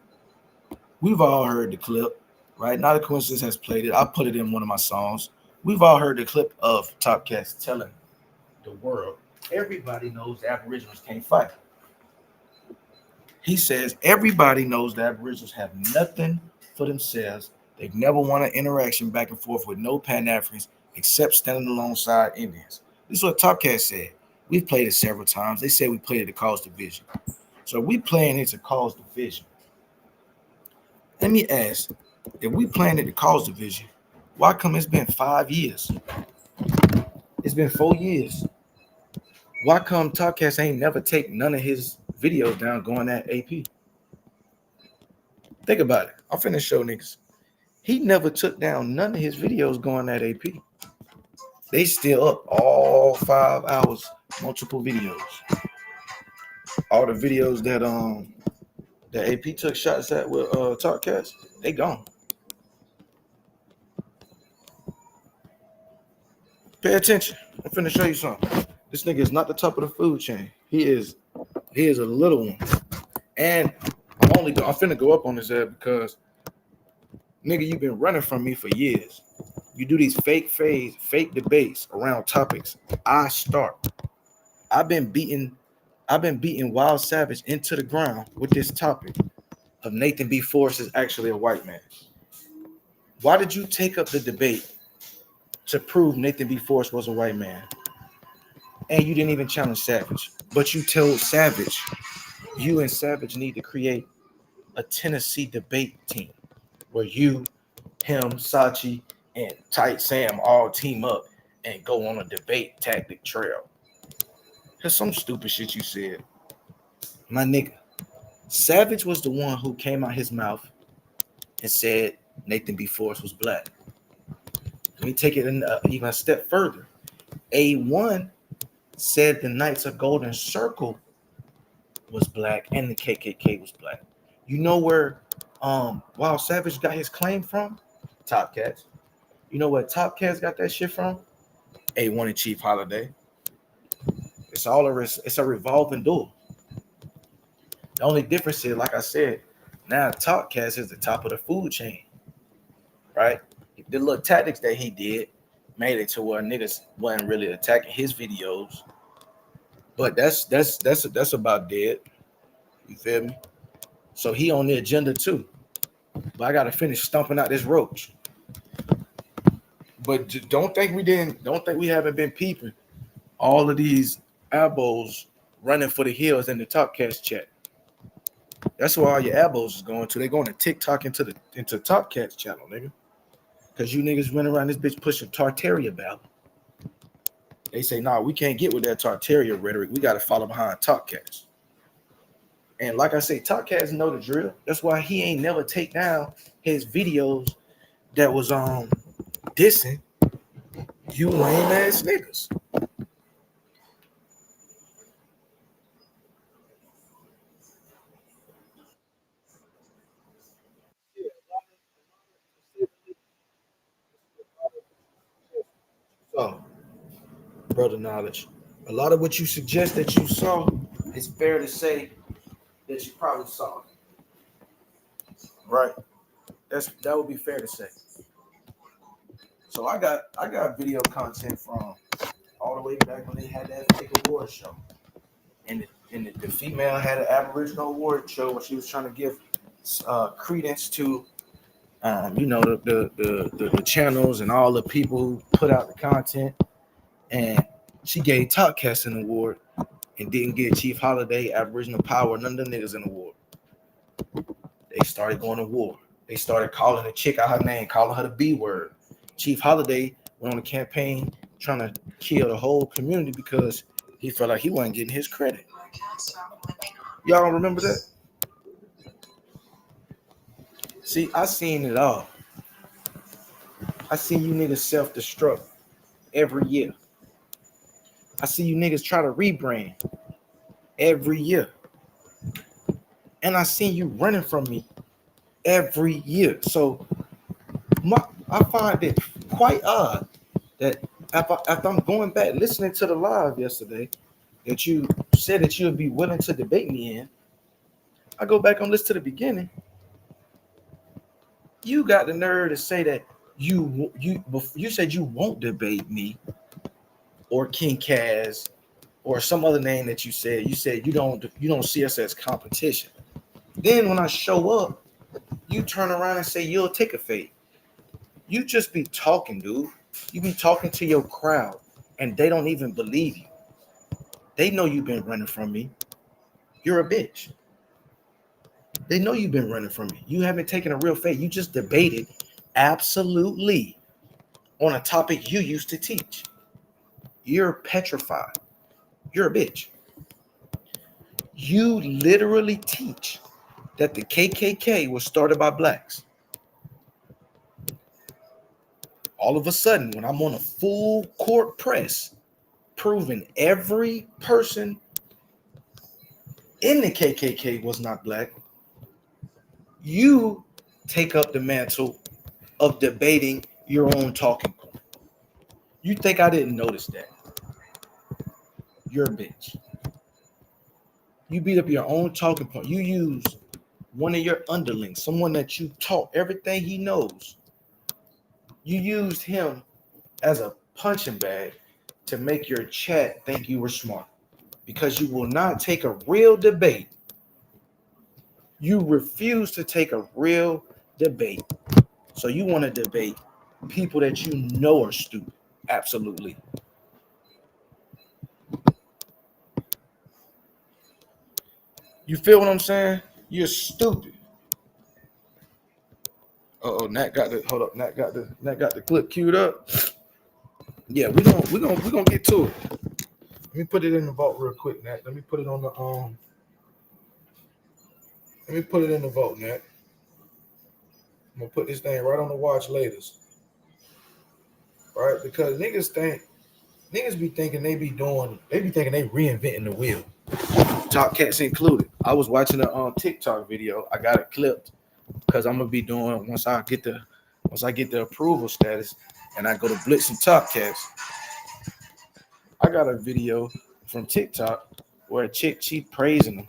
We've all heard the clip, right? Not a Coincidence has played it. I put it in one of my songs. We've all heard the clip of Top Cats telling the world, everybody knows the Aboriginals can't fight. He says everybody knows the Aboriginals have nothing for themselves. They've never won an interaction back and forth with no Pan-Africans except standing alongside Indians. This is what Top Cat said. We've played it several times. They said we played it to cause division. So we playing it to cause division. Let me ask, if we playing it to cause division, why come it's been 5 years? It's been 4 years. Why come Top Cat ain't never take none of his videos down going at AP? Think about it. I'm finna show niggas. He never took down none of his videos going at AP. They still up all 5 hours, multiple videos. All the videos that AP took shots at with Top Cats, they gone. Pay attention. I'm finna show you something. This nigga is not the top of the food chain. He is a little one. And I'm finna go up on his head because nigga, you've been running from me for years. You do these fake debates around topics. I've been beating Wild Savage into the ground with this topic of Nathan B. Forrest is actually a white man. Why did you take up the debate to prove Nathan B. Forrest was a white man? And you didn't even challenge Savage. But you told Savage, you and Savage need to create a Tennessee debate team where you, him, Sachi, and Tight Sam all team up and go on a debate tactic trail. There's some stupid shit you said. My nigga, Savage was the one who came out his mouth and said Nathan B. Forrest was black. Let me take it even a step further. A1 said the Knights of Golden Circle was black and the KKK was black. You know where Wild Savage got his claim from? Top Cats. You know where Top Cats got that shit from? A1 and Chief Holiday. It's a revolving door. The only difference is, like I said, now Top Cats is the top of the food chain, right? The little tactics that he did made it to where niggas wasn't really attacking his videos, but that's about dead. You feel me? So he on the agenda too. But I gotta finish stomping out this roach. But don't think we haven't been peeping all of these ABOS running for the hills in the Top Cats chat. That's where all your ABOS is going to. They're going to TikTok into Top Cats channel, nigga. Because you niggas run around this bitch pushing Tartaria battle. They say, nah, we can't get with that Tartaria rhetoric. We got to follow behind Top Cats. And like I say, Top Cats know the drill. That's why he ain't never take down his videos that was dissing you lame ass niggas. So, brother knowledge, a lot of what you suggest that you saw, it's fair to say that you probably saw it. Right? That would be fair to say. So I got video content from all the way back when they had that fake award show. And the female had an Aboriginal award show where she was trying to give credence to the channels and all the people who put out the content. And she gave Top Cats an award and didn't give Chief Holiday, Aboriginal Power, none of them niggas an award. They started going to war. They started calling the chick out her name, calling her the B word. Chief Holiday went on a campaign trying to kill the whole community because he felt like he wasn't getting his credit. Y'all don't remember that? See, I seen it all. I seen you niggas self-destruct every year. I see you niggas try to rebrand every year. And I seen you running from me every year. So I find it quite odd that after I'm going back listening to the live yesterday that you said that you would be willing to debate me in, I go back and listen to the beginning. You got the nerve to say that you said you won't debate me, or King Kaz or some other name that you said you don't see us as competition. Then when I show up, you turn around and say you'll take a fade. You just be talking, dude. You be talking to your crowd, and they don't even believe you. They know you've been running from me. You're a bitch. They know you've been running from me. You haven't taken a real fade. You just debated absolutely on a topic you used to teach. You're petrified. You're a bitch. You literally teach that the KKK was started by blacks. All of a sudden, when I'm on a full court press, proving every person in the KKK was not black, you take up the mantle of debating your own talking point. You think I didn't notice that? You're a bitch. You beat up your own talking point. You use one of your underlings, someone that you taught everything he knows. You used him as a punching bag to make your chat think you were smart, because you will not take a real debate. You refuse to take a real debate. So you want to debate people that you know are stupid. Absolutely. You feel what I'm saying? You're stupid. Oh, Nat got the hold up. Nat got the clip queued up. Yeah, we're gonna get to it. Let me put it in the vault real quick, Nat. Let me put it on the Let me put it in the vault, Nat. I'm gonna put this thing right on the watch latest. Right? Because niggas be thinking they be thinking they reinventing the wheel. Top cats included. I was watching a TikTok video. I got it clipped because I'm gonna be doing once I get the approval status and I go to Blitz and Top Cats. I got a video from TikTok where a chick, she praising them.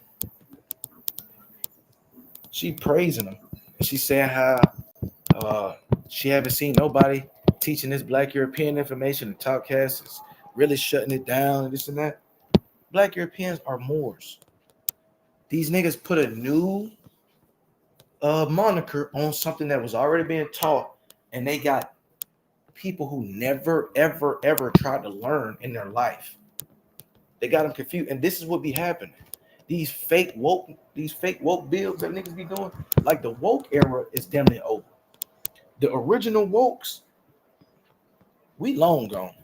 And she saying how she haven't seen nobody teaching this Black European information, and Top Cats is really shutting it down and this and that. Black Europeans are Moors. These niggas put a new moniker on something that was already being taught, and they got people who never, ever, ever tried to learn in their life. They got them confused, and this is what be happening. These fake woke builds that niggas be doing, like the woke era is damn near over. The original wokes, we long gone.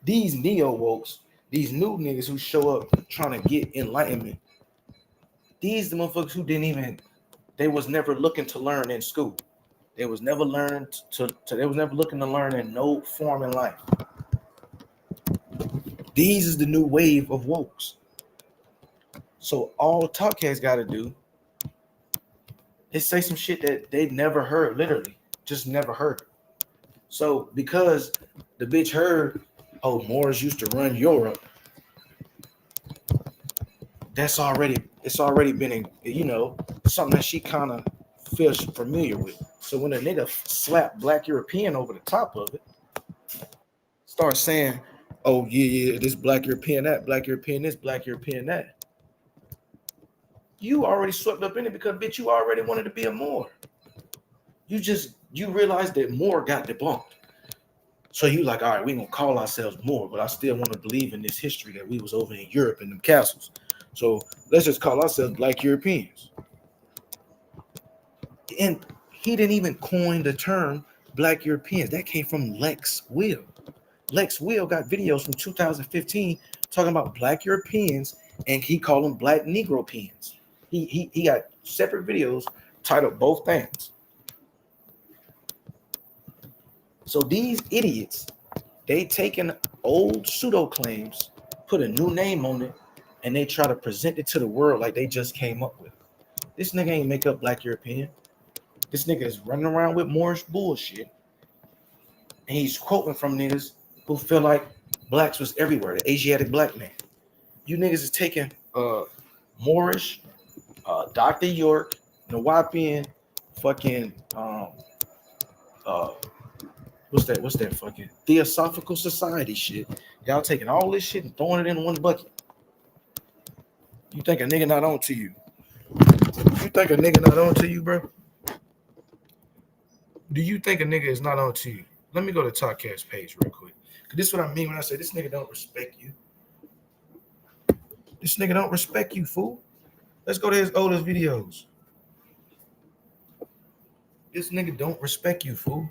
These neo wokes, these new niggas who show up trying to get enlightenment, these the motherfuckers who they was never looking to learn in school. They was never they was never looking to learn in no form in life. These is the new wave of wokes. So all Talk Cats got to do is say some shit that they've never heard, literally, just never heard. So because the bitch heard, oh, Moors used to run Europe, it's already been, something that she kind of feels familiar with. So when a nigga slap Black European over the top of it, start saying, oh, yeah, this Black European that, Black European this, Black European that. You already swept up in it because, bitch, you already wanted to be a Moor. You realized that Moor got debunked. So you like, all right, we ain't gonna call ourselves Moor, but I still want to believe in this history that we was over in Europe in them castles. So let's just call ourselves Black Europeans. And he didn't even coin the term Black Europeans. That came from Lex Will. Lex Will got videos from 2015 talking about Black Europeans, and he called them Black Negropeans. He got separate videos titled both things. So these idiots, they taking old pseudo claims, put a new name on it, and they try to present it to the world like they just came up with it. This nigga ain't make up Black European. This nigga is running around with Moorish bullshit. And he's quoting from niggas who feel like blacks was everywhere, the Asiatic black man. You niggas is taking Moorish, Dr. York, Nawapian, fucking what's that fucking Theosophical Society shit. Y'all taking all this shit and throwing it in one bucket. You think a nigga not on to you? You think a nigga not on to you, bro? Do you think a nigga is not on to you? Let me go to Talkcast page real quick. Cause this is what I mean when I say this nigga don't respect you. This nigga don't respect you, fool. Let's go to his oldest videos. This nigga don't respect you, fool.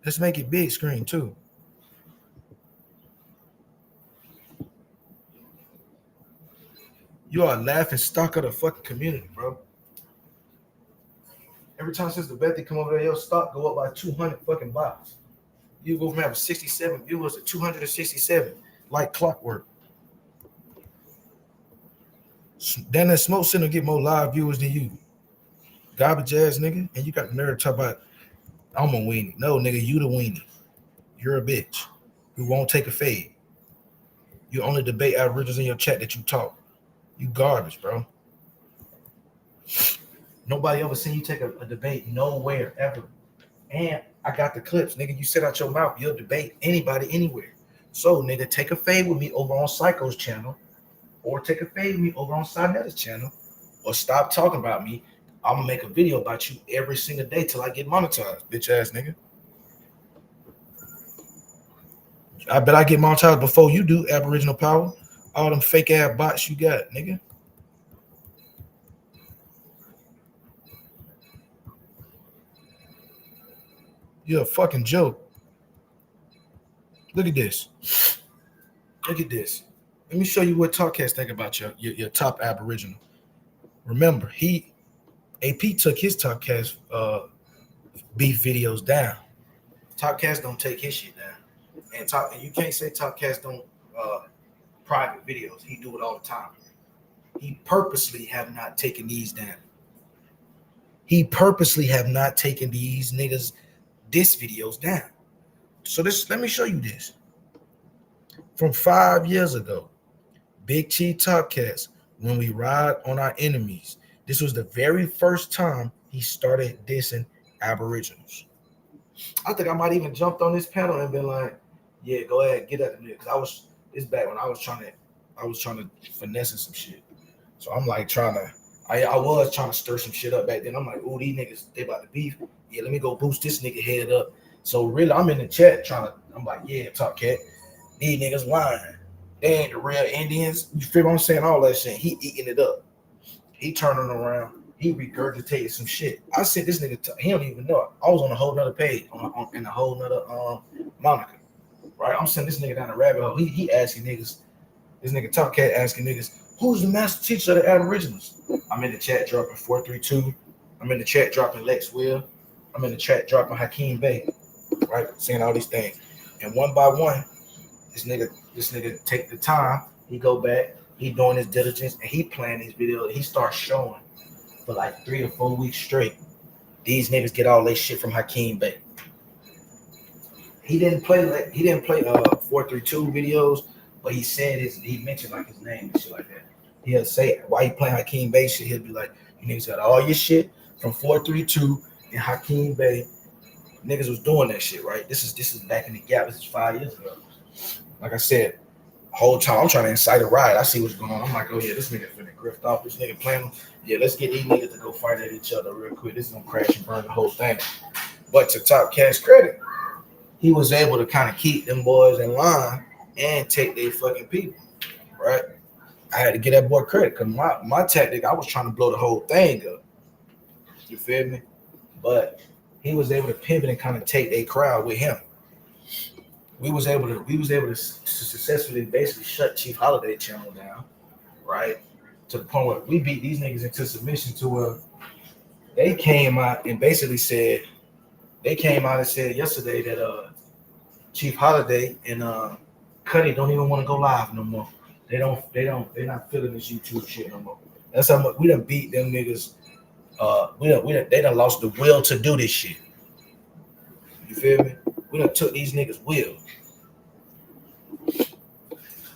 Let's make it big screen too. You are a laughing stock of the fucking community, bro. Every time since the bet they come over there, your stock go up by 200 fucking bots. You go from having 67 viewers to 267, like clockwork. Then that Smoke Center get more live viewers than you. Garbage ass nigga, and you got the nerve to talk about I'm a weenie. No, nigga, you the weenie. You're a bitch. You won't take a fade. You only debate Aboriginals in your chat that you talk. You garbage, bro. Nobody ever seen you take a debate nowhere ever. And I got the clips, nigga. You sit out your mouth, you'll debate anybody anywhere. So, nigga, take a fade with me over on Psycho's channel, or take a fade with me over on Sinetta's channel, or stop talking about me. I'm gonna make a video about you every single day till I get monetized, bitch ass nigga. I bet I get monetized before you do, Aboriginal Power. All them fake ass bots you got, nigga. You're a fucking joke. Look at this. Look at this. Let me show you what Talkcast think about your top Aboriginal. Remember, AP took his Talkcast beef videos down. Talkcast don't take his shit down. And you can't say Talkcast don't private videos. He do it all the time. He purposely have not taken these down. He purposely have not taken these niggas diss videos down. So let me show you this. From 5 years ago, Big Chief Talkcast, when we ride on our enemies, this was the very first time he started dissing Aboriginals. I think I might even jumped on this panel and been like, yeah, go ahead, get at the nigga. Cause it's back when I was trying to finesse some shit. So I'm like I was trying to stir some shit up back then. I'm like, oh, these niggas, they about to beef. Yeah, let me go boost this nigga head up. So really, I'm in the chat I'm like, yeah, Talkcat, these niggas lying. They ain't the real Indians. You feel what I'm saying? All that shit. He eating it up. He turning around. He regurgitated some shit. I said this nigga, he don't even know it. I was on a whole nother page, in a whole nother moniker. Right? I'm sending this nigga down the rabbit hole. He asking niggas, this nigga Talkcat asking niggas, who's the master teacher of the Aboriginals? I'm in the chat dropping 432. I'm in the chat dropping Lex Will. I'm in the chat dropping Hakeem Bey. Right? Saying all these things. And one by one, this nigga take the time. He go back. He doing his diligence. And he playing these videos. He starts showing for like 3 or 4 weeks straight. These niggas get all their shit from Hakeem Bey. He didn't play 432 videos, but he mentioned like his name and shit like that. He'll say why he playing Hakeem Bey shit. He'll be like, you niggas got all your shit from 432 and Hakeem Bey. Niggas was doing that shit, right? This is back in the gap. This is 5 years ago. Like I said, whole time I'm trying to incite a riot. I see what's going on. I'm like, oh yeah, this nigga finna grift off. This nigga playing. Yeah, let's get these niggas to go fight at each other real quick. This is gonna crash and burn the whole thing. But to Talkcast credit, he was able to kind of keep them boys in line and take their fucking people, right? I had to get that boy credit because my tactic, I was trying to blow the whole thing up. You feel me? But he was able to pivot and kind of take a crowd with him. We was able to successfully basically shut Chief Holiday channel down, right? To the point where we beat these niggas into submission to where they came out and basically said yesterday that Chief Holiday and Cuddy don't even want to go live no more. They're not feeling this YouTube shit no more. That's how much we done beat them niggas. They done lost the will to do this shit. You feel me? We done took these niggas will.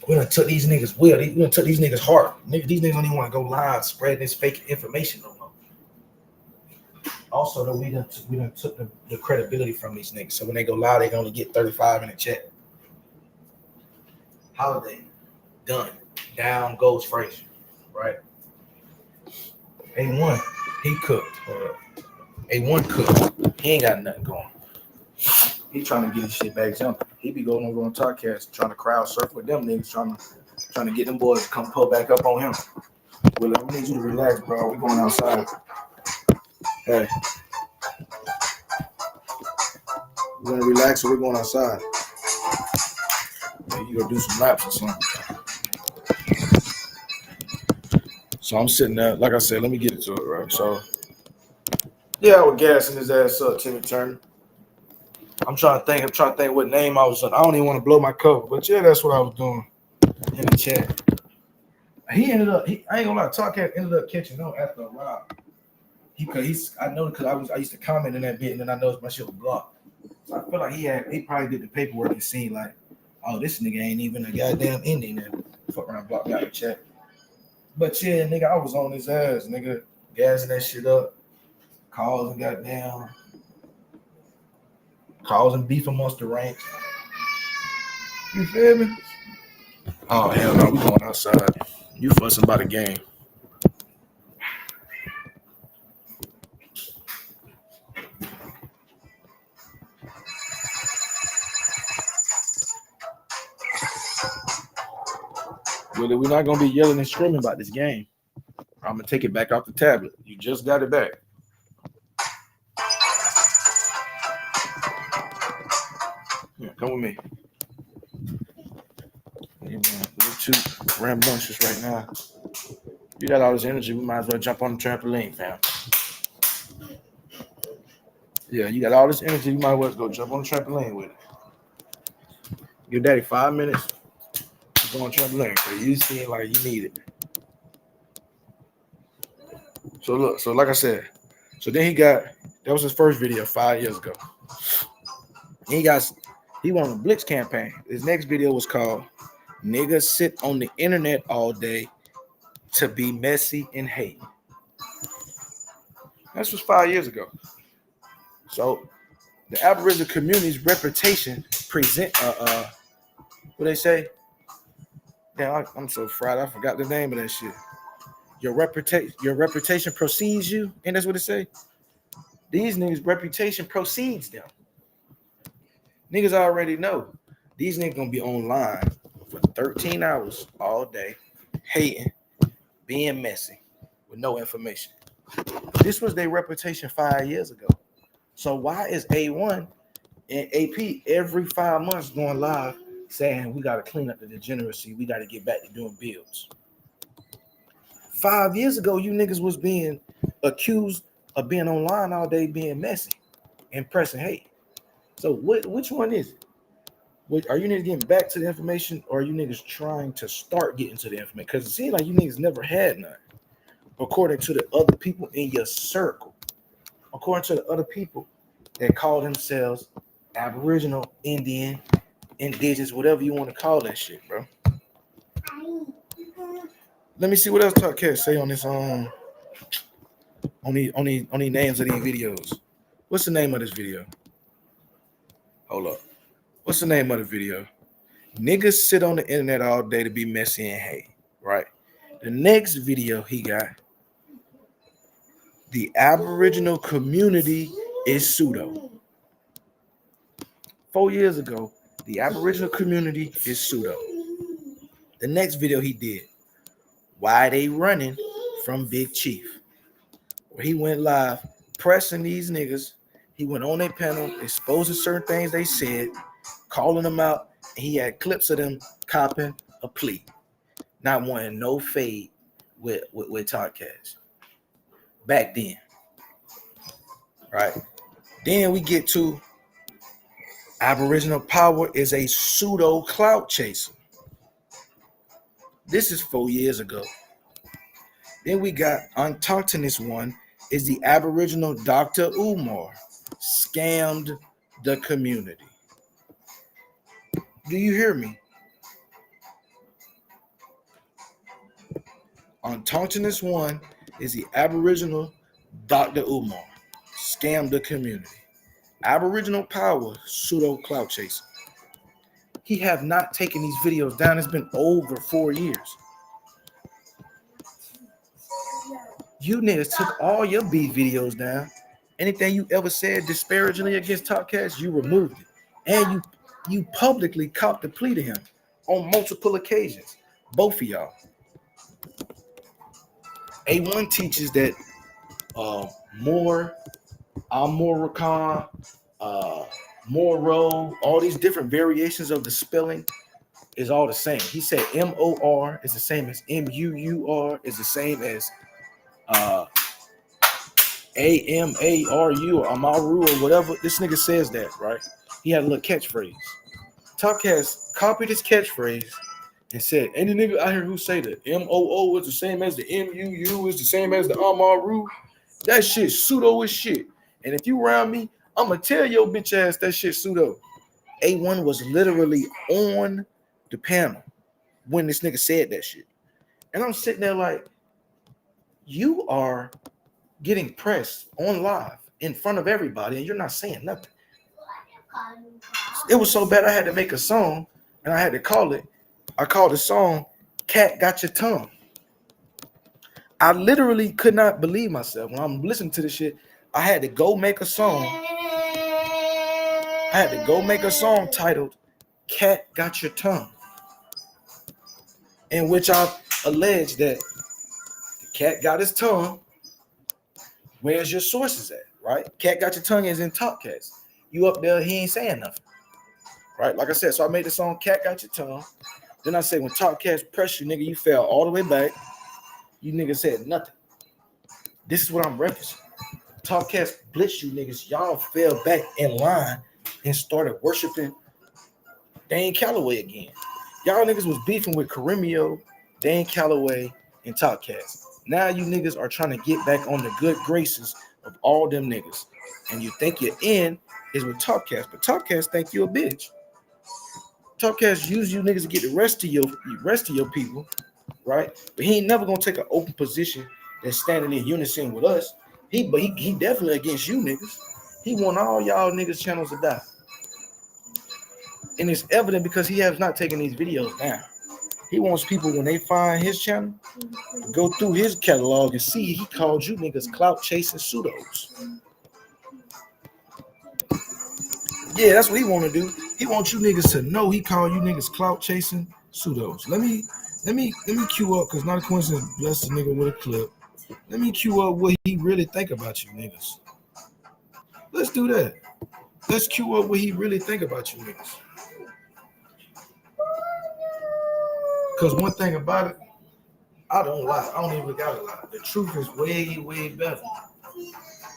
We done took these niggas will. We done took these niggas heart. These niggas don't even want to go live spreading this fake information no more. also that we done took the credibility from these niggas. So when they go live, they can only get 35 in the chat. Holiday, done. Down goes Frazier, right? A1, he cooked. A1 cooked. He ain't got nothing going. He trying to get his shit back jumping. He be going over on Talkcast trying to crowd surf with them niggas, trying to get them boys to come pull back up on him. Well, we need you to relax, bro. We going outside. Hey. We're gonna relax or we're going outside. Yeah, you gonna do some laps or something. So I'm sitting there, like I said, let me get into it, right? So yeah, I was gassing his ass up, Timmy Turner. I'm trying to think what name I was on. I don't even want to blow my cover, but yeah, that's what I was doing in the chat. He ended up, I ain't gonna lie, Talkcast ended up catching on after a while. I know because I used to comment in that bit, and then I noticed my shit was blocked. So I feel like he probably did the paperwork and seen like, oh, this nigga ain't even a goddamn Indian and fuck around, block me out the chat. But yeah, nigga, I was on his ass, nigga, gassing that shit up, causing beef amongst the ranks. You feel me? Oh hell no, we going outside. You fussing about the game. Really, we're not gonna be yelling and screaming about this game. I'm gonna take it back off the tablet. You just got it back. Yeah, come with me. Hey, man, we're too rambunctious right now. You got all this energy, we might as well jump on the trampoline, fam. Yeah, you got all this energy, you might as well go jump on the trampoline with it. Give daddy 5 minutes to go on the trampoline, because you seem like you need it. So look, so like I said, so then that was his first video 5 years ago. He won a Blitz campaign. His next video was called Niggas Sit on the Internet All Day to Be Messy and Hate. That was 5 years ago. So the Aboriginal community's reputation present what they say? Damn, I'm so fried. I forgot the name of that shit. Your reputation precedes you, and that's what it say. These niggas' reputation precedes them. Niggas already know these niggas gonna be online for 13 hours all day, hating, being messy, with no information. This was their reputation 5 years ago. So why is A1 and AP every 5 months going live saying we got to clean up the degeneracy, we got to get back to doing builds? 5 years ago, you niggas was being accused of being online all day, being messy and pressing hate. So which one is it? Are you niggas getting back to the information, or are you niggas trying to start getting to the information? Because it seems like you niggas never had none, according to the other people in your circle. According to the other people that call themselves Aboriginal, Indian, Indigenous, whatever you want to call that shit, bro. Let me see what else Talkcast say on this on these names of these videos. What's the name of this video? Hold up. What's the name of the video? Niggas sit on the internet all day to be messy and hate, right? The next video he got, the Aboriginal community is pseudo. 4 years ago, the Aboriginal community is pseudo. The next video he did, why they running from Big Chief, where he went live pressing these niggas. He went on their panel, exposing certain things they said, calling them out, and he had clips of them copping a plea, not wanting no fade with Talkcast. Back then, right? Then we get to Aboriginal power is a pseudo clout chaser. This is 4 years ago. Then we got Untaughtiness one is the Aboriginal Dr. Umar scammed the community. Do you hear me? Untaughtiness one is the Aboriginal Dr. Umar scam the community. Aboriginal power, pseudo clout chasing. He have not taken these videos down. It's been over 4 years. You niggas took all your beef videos down. Anything you ever said disparagingly against Top Cats, you removed it. And you publicly copped the plea to him on multiple occasions. Both of y'all. A1 teaches that more, Amorican, Moro, all these different variations of the spelling is all the same. He said M-O-R is the same as M-U-U-R, is the same as A-M-A-R-U or Amaru or whatever. This nigga says that, right? He had a little catchphrase. Top Cats copied his catchphrase and said, any nigga out here who say that M-O-O is the same as the M-U-U is the same as the Amaru, that shit pseudo as shit. And if you around me, I'm going to tell your bitch ass that shit pseudo. A1 was literally on the panel when this nigga said that shit. And I'm sitting there like, you are getting pressed on live in front of everybody and you're not saying nothing. It was so bad I had to make a song and I had to call it. I called the song Cat Got Your Tongue. I literally could not believe myself. When I'm listening to this shit, I had to go make a song. I had to go make a song titled Cat Got Your Tongue, in which I alleged that the cat got his tongue. Where's your sources at, right? Cat Got Your Tongue is in Top Cats. You up there, he ain't saying nothing, right? Like I said, so I made the song Cat Got Your Tongue. Then I said, when Top Cats press you, nigga, you fell all the way back. You niggas said nothing. This is what I'm referencing. Top Cats blitzed you niggas. Y'all fell back in line and started worshiping Dane Calloway again. Y'all niggas was beefing with Carimio, Dane Calloway, and Top Cats. Now you niggas are trying to get back on the good graces of all them niggas. And you think your end is with Top Cats, but Top Cats think you a bitch. Top Cats use you niggas to get the rest of your people, right? But he ain't never gonna take an open position that's standing in unison with us. He definitely against you niggas. He want all y'all niggas channels to die. And it's evident because he has not taken these videos down. He wants people, when they find his channel, go through his catalog and see he called you niggas clout chasing pseudos. Yeah, that's what he want to do. He wants you niggas to know he called you niggas clout chasing pseudos. Let me cue up, because not a coincidence, bless the nigga with a clip. Let me cue up what he really think about you niggas. Let's do that. Let's cue up what he really think about you niggas. Because one thing about it, I don't lie. I don't even gotta lie. The truth is way, way better.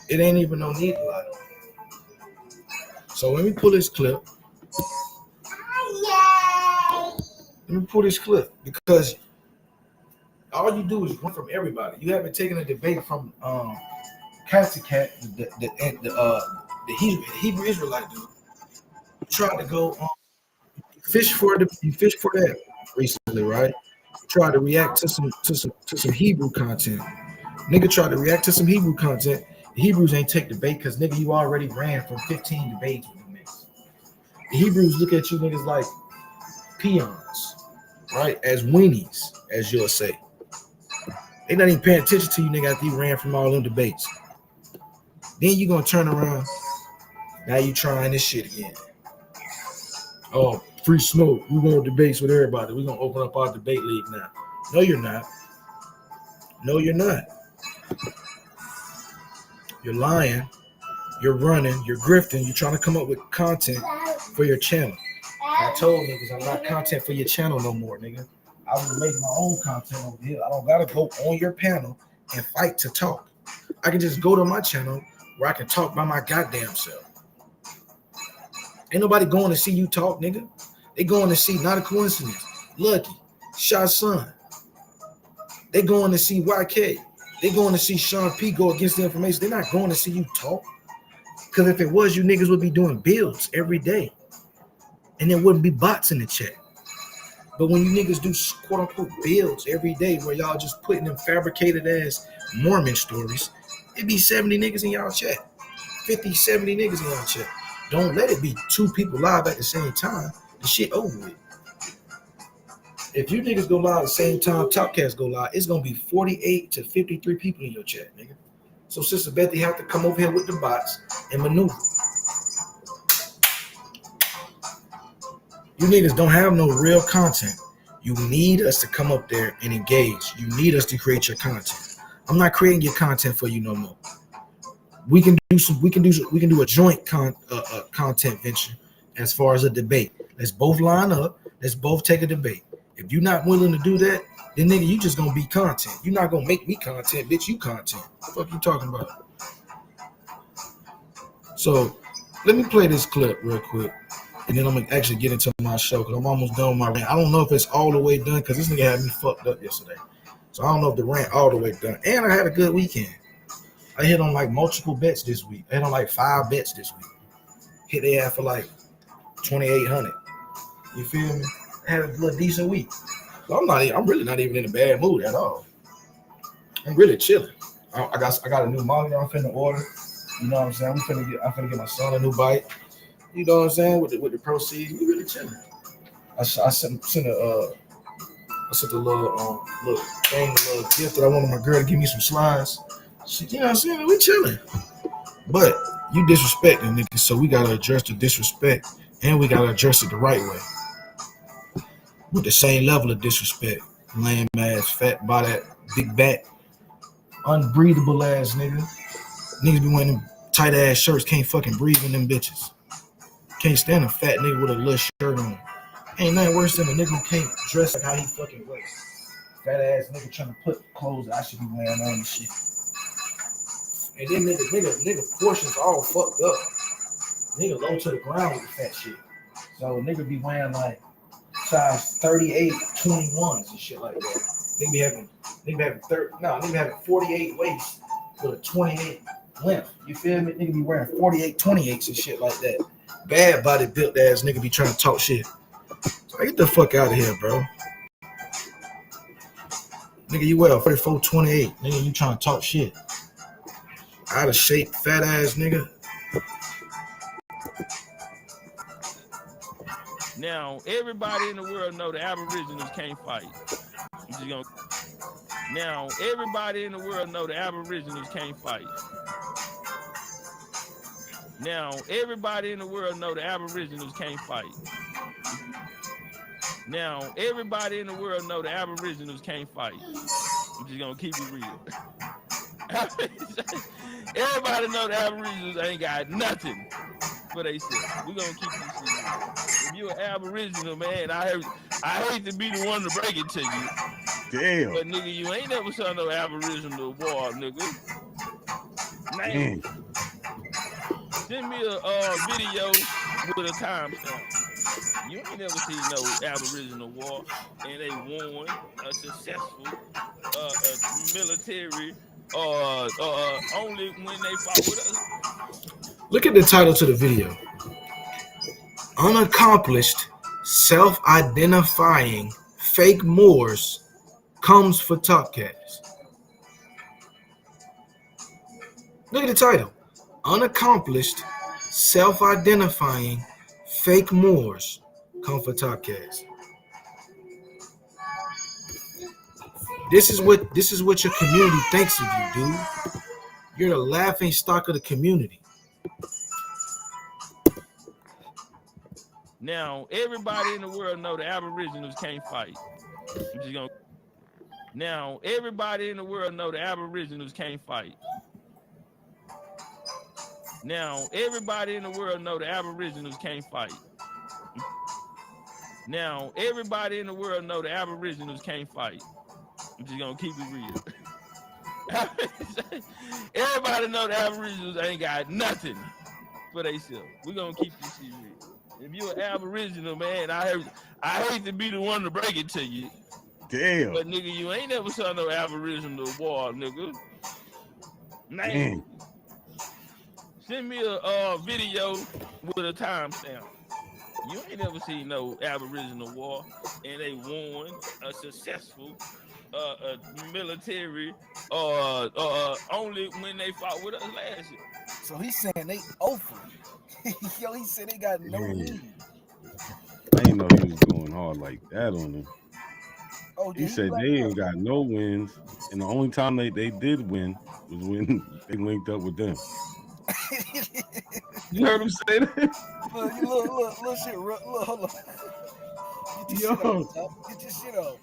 It ain't even no need to lie. So let me pull this clip. Let me pull this clip, because all you do is run from everybody. You haven't taken a debate from Cat, the Hebrew Israelite dude. Tried to go fish for that recently, right? Tried to react to some Hebrew content. Nigga tried to react to some Hebrew content. The Hebrews ain't take debate because nigga, you already ran from 15 debates with them niggas. The Hebrews look at you niggas like peons, right? As weenies, as you'll say. They not even paying attention to you nigga after you ran from all them debates. Then you gonna turn around. Now you trying this shit again. Oh, free smoke. We want debates with everybody. We're gonna open up our debate league now. No, you're not. No, you're not. You're lying. You're running. You're grifting. You're trying to come up with content for your channel. I told niggas I'm not content for your channel no more, nigga. I will make my own content over here. I don't gotta go on your panel and fight to talk. I can just go to my channel where I can talk by my goddamn self. Ain't nobody going to see you talk, nigga. They going to see, not a coincidence, Lucky, Shot Son. They going to see YK. They going to see Sean P go against the information. They're not going to see you talk. Because if it was, you niggas would be doing builds every day. And there wouldn't be bots in the chat. But when you niggas do quote unquote builds every day where y'all just putting them fabricated ass Mormon stories, it'd be 70 niggas in y'all chat. 50, 70 niggas in your chat. Don't let it be 2 people live at the same time. The shit over with. If you niggas go live at the same time, Topcats go live, it's gonna be 48 to 53 people in your chat, nigga. So Sister Bethy have to come over here with the bots and maneuver. You niggas don't have no real content. You need us to come up there and engage. You need us to create your content. I'm not creating your content for you no more. We can do a joint content venture as far as a debate. Let's both line up. Let's both take a debate. If you're not willing to do that, then nigga, you just gonna be content. You're not gonna make me content, bitch. You content. What the fuck you talking about? So let me play this clip real quick, and then I'm gonna actually get into my show because I'm almost done with my rant. I don't know if it's all the way done because this nigga had me fucked up yesterday. So I don't know if the rant all the way done. And I had a good weekend. I hit on like multiple bets this week. I hit on like 5 bets this week. Hit their ass for like 2,800. You feel me? I had a little decent week. So I'm really not even in a bad mood at all. I'm really chilling. I got a new monitor I'm finna order. You know what I'm saying? I'm finna get my son a new bike. You know what I'm saying? With the proceeds, we really chilling. I sent a little thing, a little gift that I wanted my girl to give me some slides. She, you know what I'm saying? We chilling. But you disrespecting niggas, so we gotta address the disrespect and we gotta address it the right way. With the same level of disrespect. Lame ass, fat body, big back, unbreathable ass nigga. Niggas be wearing them tight ass shirts, can't fucking breathe in them bitches. Can't stand a fat nigga with a little shirt on. Ain't nothing worse than a nigga who can't dress like how he fucking wears. Fat ass nigga trying to put clothes that I should be wearing on and shit. And then nigga portions all fucked up. Nigga low to the ground with the fat shit. So nigga be wearing like size 38, 21s and shit like that. Nigga be having 48 waist with a 28 length. You feel me? Nigga be wearing 48, 28s and shit like that. Bad body built ass nigga be trying to talk shit. So get the fuck out of here, bro. Nigga, you wear 44, 28. Nigga, you trying to talk shit. Out of shape, fat ass nigga. Now, everybody in the world know the Aboriginals can't fight. Now, everybody in the world know the Aboriginals can't fight. Now, everybody in the world know the Aboriginals can't fight. Now, everybody in the world know the Aboriginals can't fight. I'm just gonna keep it real. Everybody know the Aboriginals ain't got nothing for themselves. We're gonna keep this shit real. If you're an Aboriginal, man, I hate to be the one to break it to you. Damn. But nigga, you ain't never saw no Aboriginal war, nigga. Man. Send me a video with a timestamp. You ain't never seen no Aboriginal war, and they won a successful military only when they fought with us. Look at the title to the video. Unaccomplished, self-identifying fake Moors comes for Topcats. Look at the title. Unaccomplished, self-identifying fake Moors come for Topcats. This is what your community thinks of you, dude. You're the laughing stock of the community. Now, everybody in the world know the Aboriginals can't fight. Now, everybody in the world know the Aboriginals can't fight. Now, everybody in the world know the Aboriginals can't fight. Now, everybody in the world know the Aboriginals can't fight. I'm just gonna keep it real. Everybody know the Aboriginals ain't got nothing for themselves. We're gonna keep this shit real. If you're an Aboriginal, man, I hate to be the one to break it to you. Damn. But nigga, you ain't never saw no Aboriginal war, nigga. Man. Send me a video with a timestamp. You ain't never seen no Aboriginal war, and they won a successful military only when they fought with us last year. So he's saying they over. Yo, he said they got no Man, lead. I didn't know he was going hard like that on them. Oh, He did he said black they out? ain't got no wins, and the only time they did win was when they linked up with them. You heard him say that? Look, shit, look, hold on. Get your shit Yo, off, Top. Get your shit off.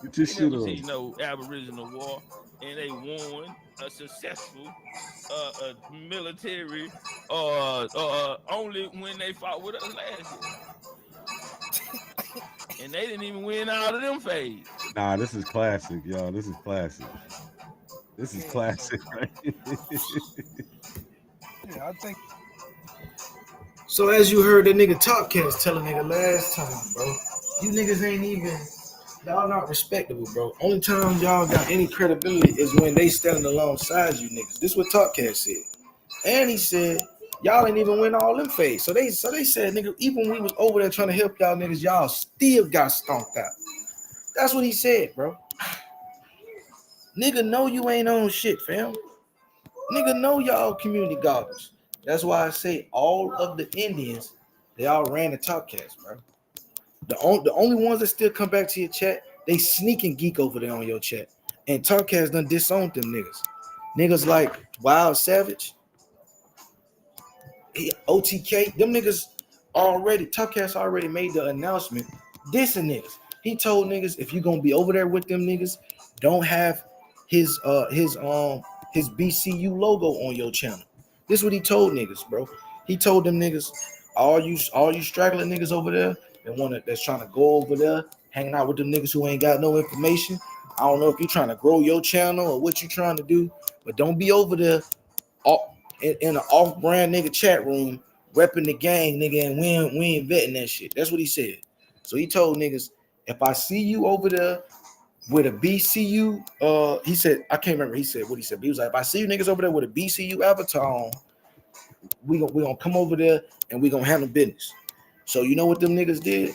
get your They shit never on. seen no Aboriginal war, and they won a successful military only when they fought with us last year. And they didn't even win out of them phase. Nah, this is classic, y'all. This is classic. This is Yeah, classic, right? yeah, I think. So as you heard that nigga Top Cats tell a nigga last time, bro, you niggas ain't even, y'all not respectable, bro. Only time y'all got any credibility is when they standing alongside you niggas. This is what Top Cat said. And he said, y'all ain't even win all them phase. So they said, nigga, even when we was over there trying to help y'all niggas, y'all still got stomped out. That's what he said, bro. Nigga know you ain't on shit, fam. Nigga know y'all community garbage. That's why I say all of the Indians, they all ran the Top Cats, bro. The only ones that still come back to your chat, they sneak and geek over there on your chat. And Top Cats done disowned them niggas. Niggas like Wild Savage, OTK, them niggas already, Top Cats already made the announcement dissing niggas. He told niggas, if you gonna be over there with them niggas, don't have his BCU logo on your channel. This is what he told niggas, bro. He told them niggas, all you straggling niggas over there that's trying to go over there, hanging out with them niggas who ain't got no information. I don't know if you're trying to grow your channel or what you trying to do, but don't be over there in an off-brand nigga chat room repping the gang, nigga, and we ain't vetting that shit. That's what he said. So he told niggas, if I see you over there with a BCU, he said, I can't remember he said what he said, but he was like, if I see you niggas over there with a BCU avatar on, we gonna come over there and we gonna handle business. So you know what them niggas did?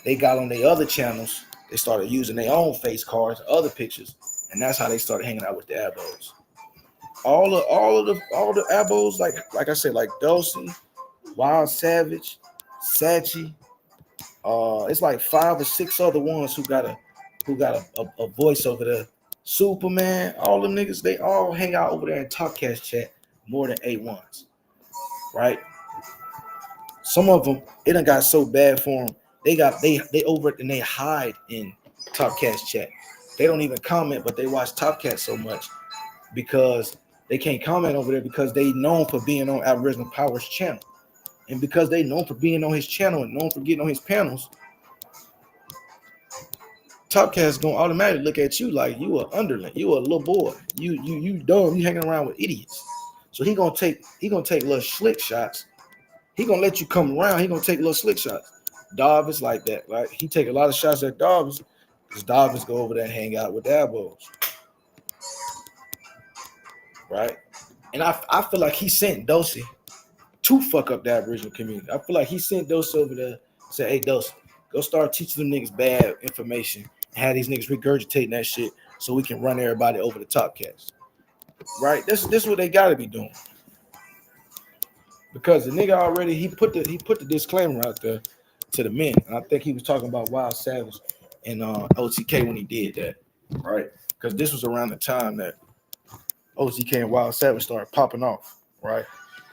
They got on their other channels, they started using their own face cards, other pictures, and that's how they started hanging out with the ABOS. All the ABOS, like I said, like Dulcie, Wild Savage, Sachi, it's like 5 or 6 other ones who got a voice over there. Superman, all them niggas, they all hang out over there in Top Cast chat more than A1s, right? Some of them, it done got so bad for them. They over it and they hide in Top Cast chat. They don't even comment, but they watch Top Cat so much because they can't comment over there because they known for being on Aboriginal Power's channel. And because they known for being on his channel and known for getting on his panels, Top Cat's gonna automatically look at you like you a underling, you a little boy, you dumb, you hanging around with idiots. So he gonna take little slick shots. He gonna let you come around. He gonna take little slick shots. Darvis like that, right? He take a lot of shots at Darvis because Darvis go over there and hang out with the ABOS, right? And I feel like he sent Dosey to fuck up the Aboriginal community. I feel like he sent Dosey over there, say, hey Dosey, go start teaching them niggas bad information and have these niggas regurgitating that shit so we can run everybody over the Top Cats. Right? This is what they gotta be doing. Because the nigga already he put the disclaimer out there to the men. And I think he was talking about Wild Savage and OTK when he did that, right? Because this was around the time that OTK and Wild Savage started popping off, right?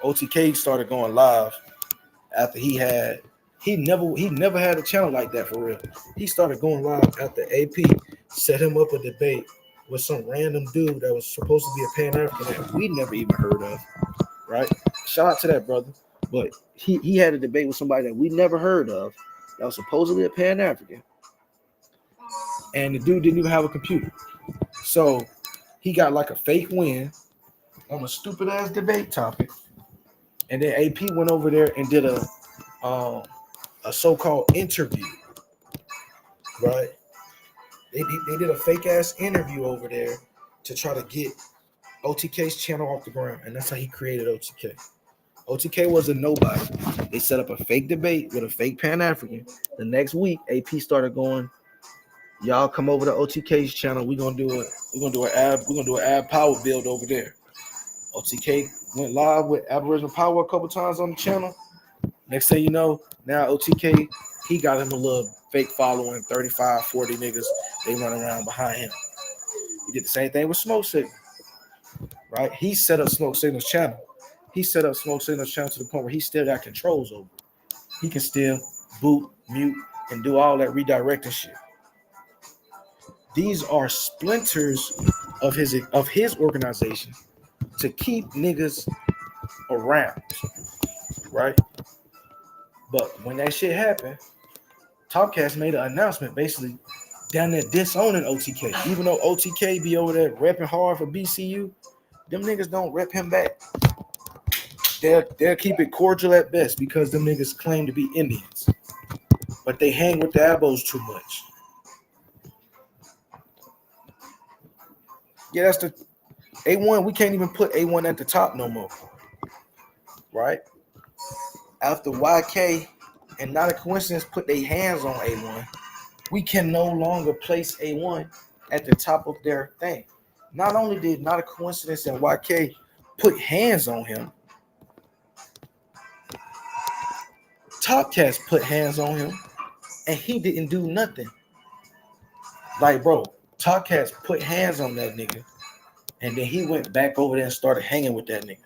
OTK started going live after he never had a channel like that for real. He started going live after AP set him up a debate with some random dude that was supposed to be a Pan-African that we never even heard of, right? Shout out to that brother. But he had a debate with somebody that we never heard of that was supposedly a Pan-African. And the dude didn't even have a computer. So he got like a fake win on a stupid ass debate topic. And then AP went over there and did a so-called interview, right? They did a fake ass interview over there to try to get OTK's channel off the ground, and that's how he created OTK. OTK was a nobody. They set up a fake debate with a fake Pan-African. The next week, AP started going, y'all come over to OTK's channel. We're gonna do an ab power build over there. OTK went live with Aboriginal Power a couple times on the channel. Next thing you know, now OTK, he got him a little fake following, 35, 40 niggas. They run around behind him. He did the same thing with Smoke Signal, right? He set up Smoke Signal's channel. He set up Smoke Signal's channel to the point where he still got controls over it. He can still boot, mute, and do all that redirecting shit. These are splinters of his organization to keep niggas around, right? But when that shit happened, Topcast made an announcement basically down there disowning OTK. Even though OTK be over there repping hard for BCU, them niggas don't rep him back. They'll keep it cordial at best because them niggas claim to be Indians. But they hang with the ABOS too much. Yeah, that's the A1. We can't even put A1 at the top no more. Right? After YK and Not a Coincidence put their hands on A1, we can no longer place A1 at the top of their thing. Not only did Not a Coincidence and YK put hands on him, Topcast put hands on him, and he didn't do nothing. Like, bro, Topcast put hands on that nigga, and then he went back over there and started hanging with that nigga.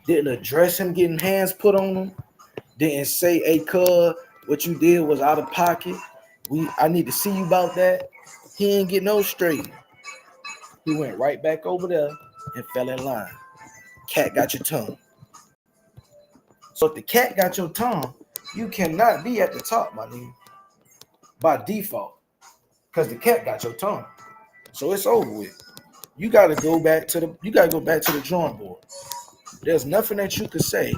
Didn't address him getting hands put on him. Didn't say, hey, cuz, what you did was out of pocket. I need to see you about that. He ain't get no straight. He went right back over there and fell in line. Cat got your tongue. So if the cat got your tongue, you cannot be at the top, my nigga, by default, because the cat got your tongue. So it's over with. You gotta go back to the drawing board. There's nothing that you could say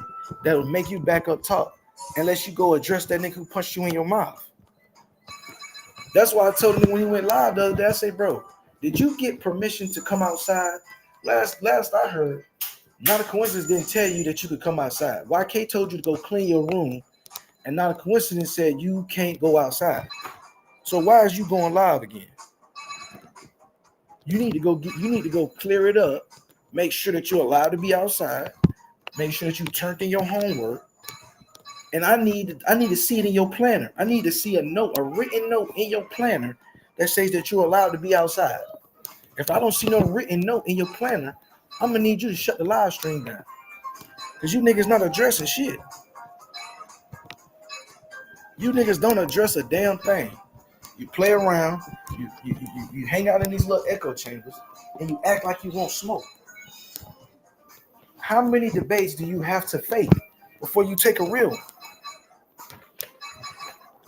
that will make you back up top unless you go address that nigga who punched you in your mouth. That's why I told him when he went live the other day, I say, bro, did you get permission to come outside? Last I heard, Not a Coincidence didn't tell you that you could come outside. YK told you to go clean your room, and Not a Coincidence said you can't go outside. So why is you going live again? You need to go clear it up. Make sure that you're allowed to be outside. Make sure that you turned in your homework. And I need to see it in your planner. I need to see a written note in your planner that says that you're allowed to be outside. If I don't see no written note in your planner, I'm gonna need you to shut the live stream down. Because you niggas not addressing shit. You niggas don't address a damn thing. You play around, you hang out in these little echo chambers, and you act like you won't smoke. How many debates do you have to fake before you take a real one?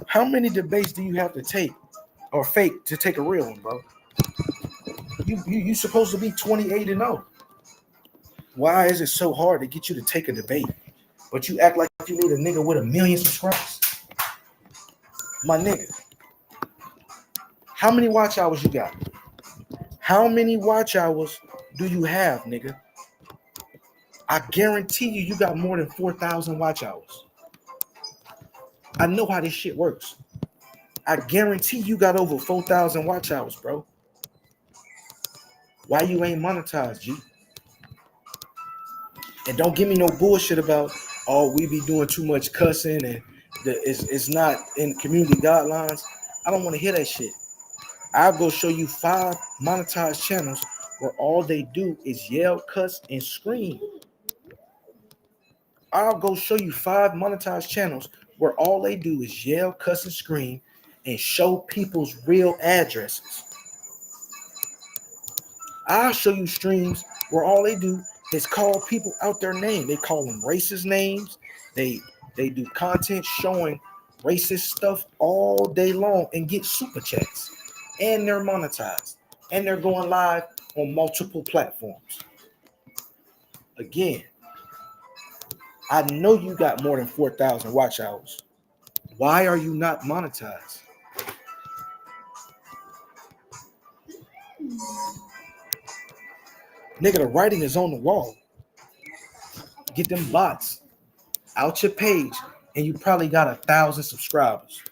How many debates do you have to take or fake to take a real one, bro? You supposed to be 28-0. Why is it so hard to get you to take a debate, but you act like you need a nigga with 1 million subscribers? My nigga, how many watch hours you got? How many watch hours do you have, nigga? I guarantee you got more than 4,000 watch hours. I know how this shit works. I guarantee you got over 4,000 watch hours, bro. Why you ain't monetized, G? And don't give me no bullshit about, oh, we be doing too much cussing and it's not in community guidelines. I don't want to hear that shit. I'll go show you 5 monetized channels where all they do is yell, cuss, and scream. I'll go show you 5 monetized channels where all they do is yell, cuss, and scream and show people's real addresses. I'll show you streams where all they do is call people out their name. They call them racist names. They do content showing racist stuff all day long and get super chats. And they're monetized. And they're going live on multiple platforms. Again, I know you got more than 4,000 watch hours. Why are you not monetized? Nigga, the writing is on the wall. Get them bots out your page, and you probably got 1,000 subscribers.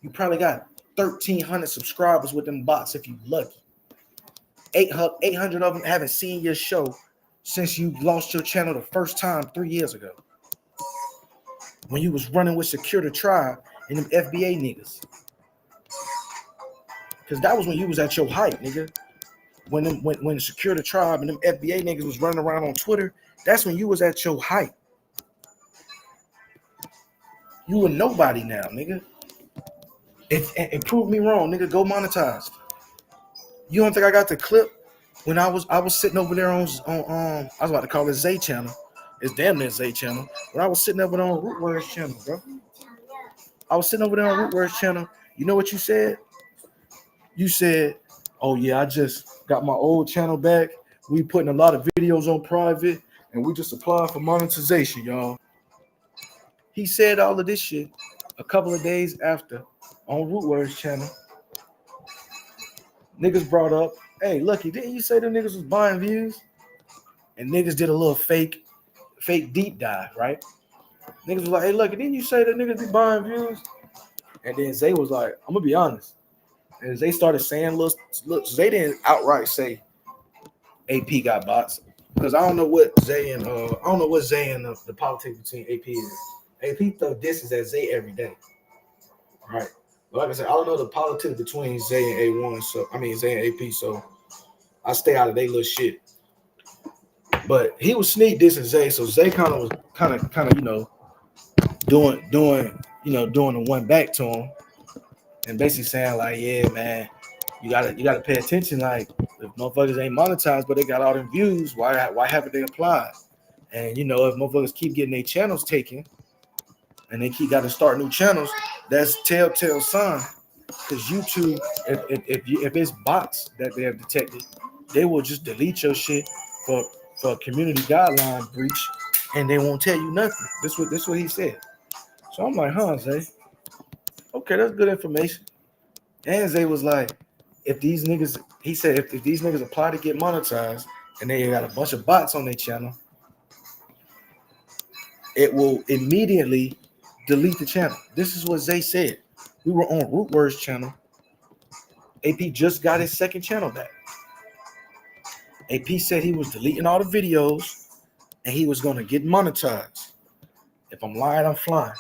You probably got 1,300 subscribers with them bots if you lucky. 800 of them haven't seen your show since you lost your channel the first time 3 years ago. When you was running with Secure the Tribe and them FBA niggas. Because that was when you was at your height, nigga. When Secure the Tribe and them FBA niggas was running around on Twitter, that's when you was at your height. You a nobody now, nigga. And prove me wrong, nigga. Go monetize. You don't think I got the clip when I was sitting over there on I was about to call it Zay channel. It's damn near Zay channel. When I was sitting over there on Root Words channel, bro. I was sitting over there on Root Words channel. You know what you said? You said, "Oh yeah, I just got my old channel back. We putting a lot of videos on private, and we just applied for monetization, y'all." He said all of this shit a couple of days after on Root Words channel. Niggas brought up, "Hey, Lucky, didn't you say them niggas was buying views?" And niggas did a little fake deep dive, right? Niggas was like, "Hey, Lucky, didn't you say that niggas be buying views?" And then Zay was like, "I'm gonna be honest." And Zay started saying, look, Zay didn't outright say AP got bots, because I don't know what Zay and the politics between AP is. AP throw disses at Zay every day, right? But like I said, I don't know the politics between Zay and A1, so I mean Zay and AP, so I stay out of their little shit. But he was sneak dissing Zay, so Zay kind of you know doing the one back to him, and basically saying like, "Yeah, man, you gotta pay attention. Like, if motherfuckers ain't monetized, but they got all them views, why haven't they applied? And you know, if motherfuckers keep getting their channels taken, and they keep got to start new channels, that's telltale sign. Because YouTube, if it's bots that they have detected, they will just delete your shit for community guideline breach, and they won't tell you nothing." This what he said. So I'm like, "Huh, Zay? Okay, that's good information." And Zay was like, "If these niggas," he said, if these niggas apply to get monetized and they got a bunch of bots on their channel, it will immediately delete the channel. This is what Zay said. We were on Root Words channel. AP just got his second channel back. AP said he was deleting all the videos and he was going to get monetized. If I'm lying, I'm flying.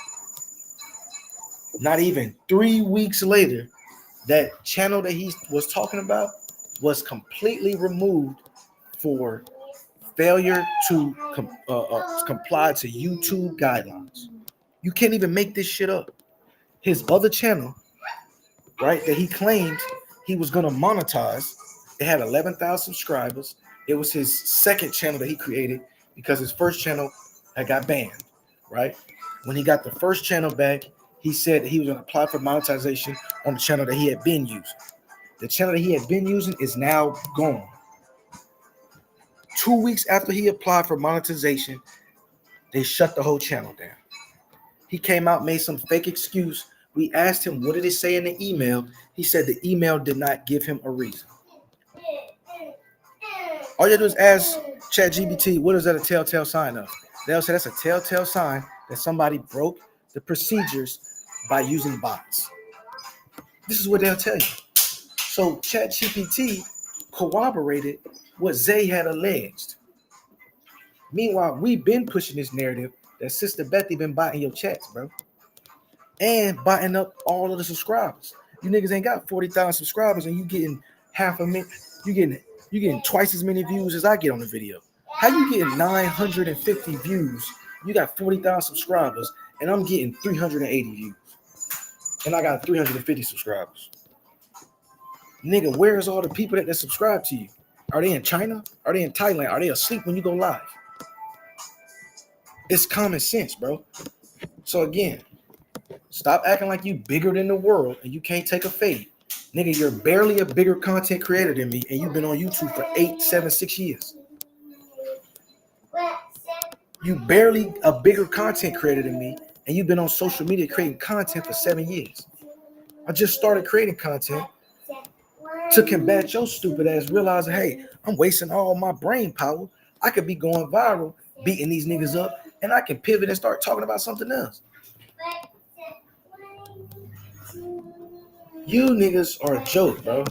Not even 3 weeks later, that channel that he was talking about was completely removed for failure to comply to YouTube guidelines. You can't even make this shit up. His other channel, right, that he claimed he was going to monetize, it had 11,000 subscribers. It was his second channel that he created because his first channel had got banned, right? When he got the first channel back, he said that he was going to apply for monetization on the channel that he had been using. The channel that he had been using is now gone. 2 weeks after he applied for monetization, they shut the whole channel down. He came out, made some fake excuse. We asked him, what did it say in the email? He said the email did not give him a reason. All you do is ask ChatGPT, what is that a telltale sign of? They'll say that's a telltale sign that somebody broke the procedures by using bots. This is what they'll tell you. So ChatGPT corroborated what Zay had alleged. Meanwhile, we've been pushing this narrative that Sister Bethy been biting your chats, bro. And biting up all of the subscribers. You niggas ain't got 40,000 subscribers and you getting half a minute. You getting twice as many views as I get on the video. How you getting 950 views? You got 40,000 subscribers and I'm getting 380 views. And I got 350 subscribers. Nigga, where's all the people that subscribe to you? Are they in China? Are they in Thailand? Are they asleep when you go live? It's common sense, bro. So again, stop acting like you bigger than the world and you can't take a fade. Nigga, you're barely a bigger content creator than me and you've been on YouTube for 8, 7, 6 years. You barely a bigger content creator than me and you've been on social media creating content for 7 years. I just started creating content to combat your stupid ass, realizing, hey, I'm wasting all my brain power. I could be going viral, beating these niggas up, and I can pivot and start talking about something else. You niggas are a joke, bro.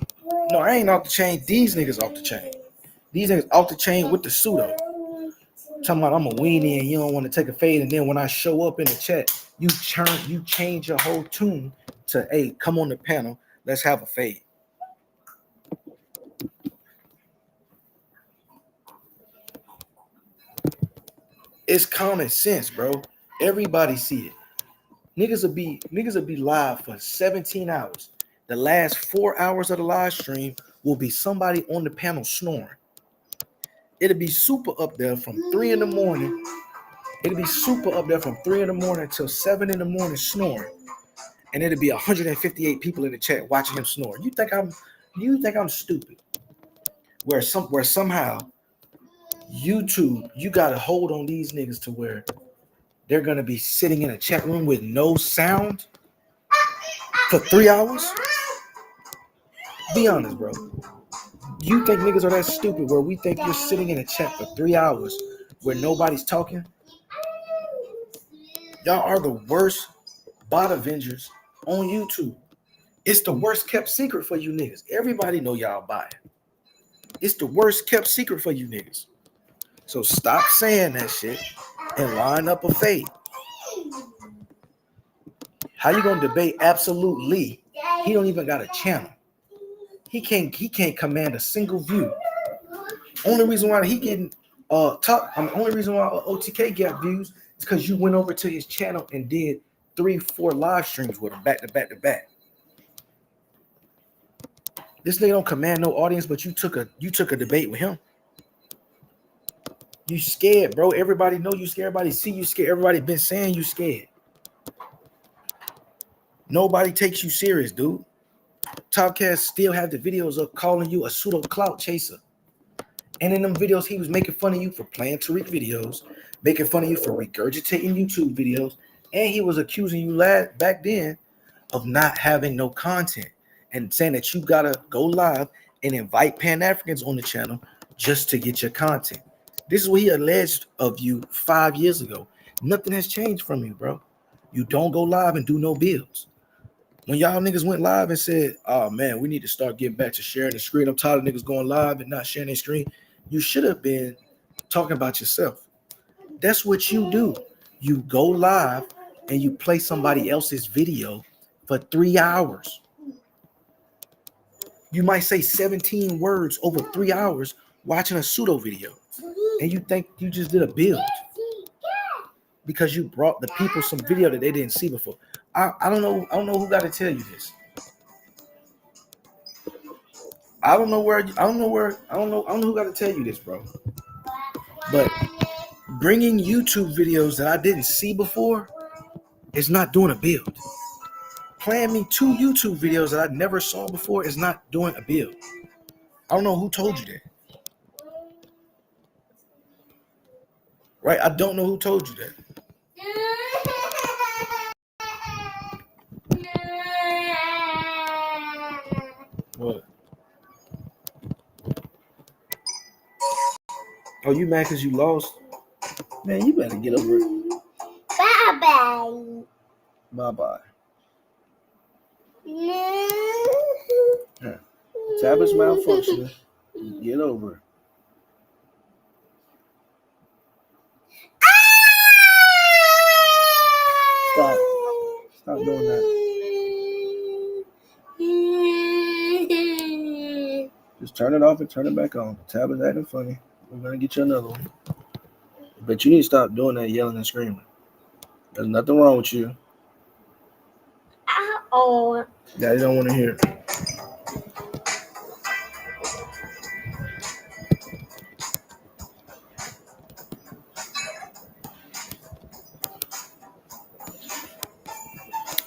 No, I ain't off the chain. These niggas off the chain. These niggas off the chain with the pseudo. Talking about I'm a weenie and you don't want to take a fade, and then when I show up in the chat, you change your whole tune to, hey, come on the panel, let's have a fade. It's common sense, bro. Everybody see it. Niggas will be live for 17 hours. The last 4 hours of the live stream will be somebody on the panel snoring. It'll be super up there from 3 in the morning. It'll be super up there from 3 in the morning till 7 in the morning snoring. And it'll be 158 people in the chat watching him snore. You think I'm stupid? Where somehow YouTube, you gotta hold on these niggas to where they're gonna be sitting in a chat room with no sound for 3 hours? Be honest, bro. You think niggas are that stupid where we think you're sitting in a chat for 3 hours where nobody's talking? Y'all are the worst bot avengers on YouTube. It's the worst kept secret for you niggas. Everybody know y'all buy it. It's the worst kept secret for you niggas. So stop saying that shit and line up a fade. How you gonna debate Absolutely? He don't even got a channel. He can't command a single view. Only reason why he getting only reason why OTK got views is because you went over to his channel and did 3-4 live streams with him back to back. This nigga don't command no audience, but you took a debate with him. You scared, bro. Everybody know you scared. Everybody see you scared. Everybody been saying you scared. Nobody takes you serious, dude. Topcast still have the videos up calling you a pseudo clout chaser. And in them videos, he was making fun of you for playing Tariq videos, making fun of you for regurgitating YouTube videos, and he was accusing you back then of not having no content and saying that you gotta go live and invite Pan-Africans on the channel just to get your content. This is what he alleged of you 5 years ago. Nothing has changed from you, bro. You don't go live and do no builds. When y'all niggas went live and said, oh man, we need to start getting back to sharing the screen. I'm tired of niggas going live and not sharing their screen. You should have been talking about yourself. That's what you do. You go live and you play somebody else's video for 3 hours. You might say 17 words over 3 hours watching a pseudo video. And you think you just did a build because you brought the people some video that they didn't see before. I don't know who got to tell you this. I don't know who got to tell you this, bro. But bringing YouTube videos that I didn't see before is not doing a build. Playing me 2 YouTube videos that I never saw before is not doing a build. I don't know who told you that. Right? I don't know who told you that. What? Oh, you mad because you lost? Man, you better get over it. Bye-bye. Bye-bye. Tablet's malfunctioning. Get over it. Stop doing that. Just turn it off and turn it back on. Tablet's acting funny. We're gonna get you another one. But you need to stop doing that yelling and screaming. There's nothing wrong with you. Oh. Daddy don't want to hear it.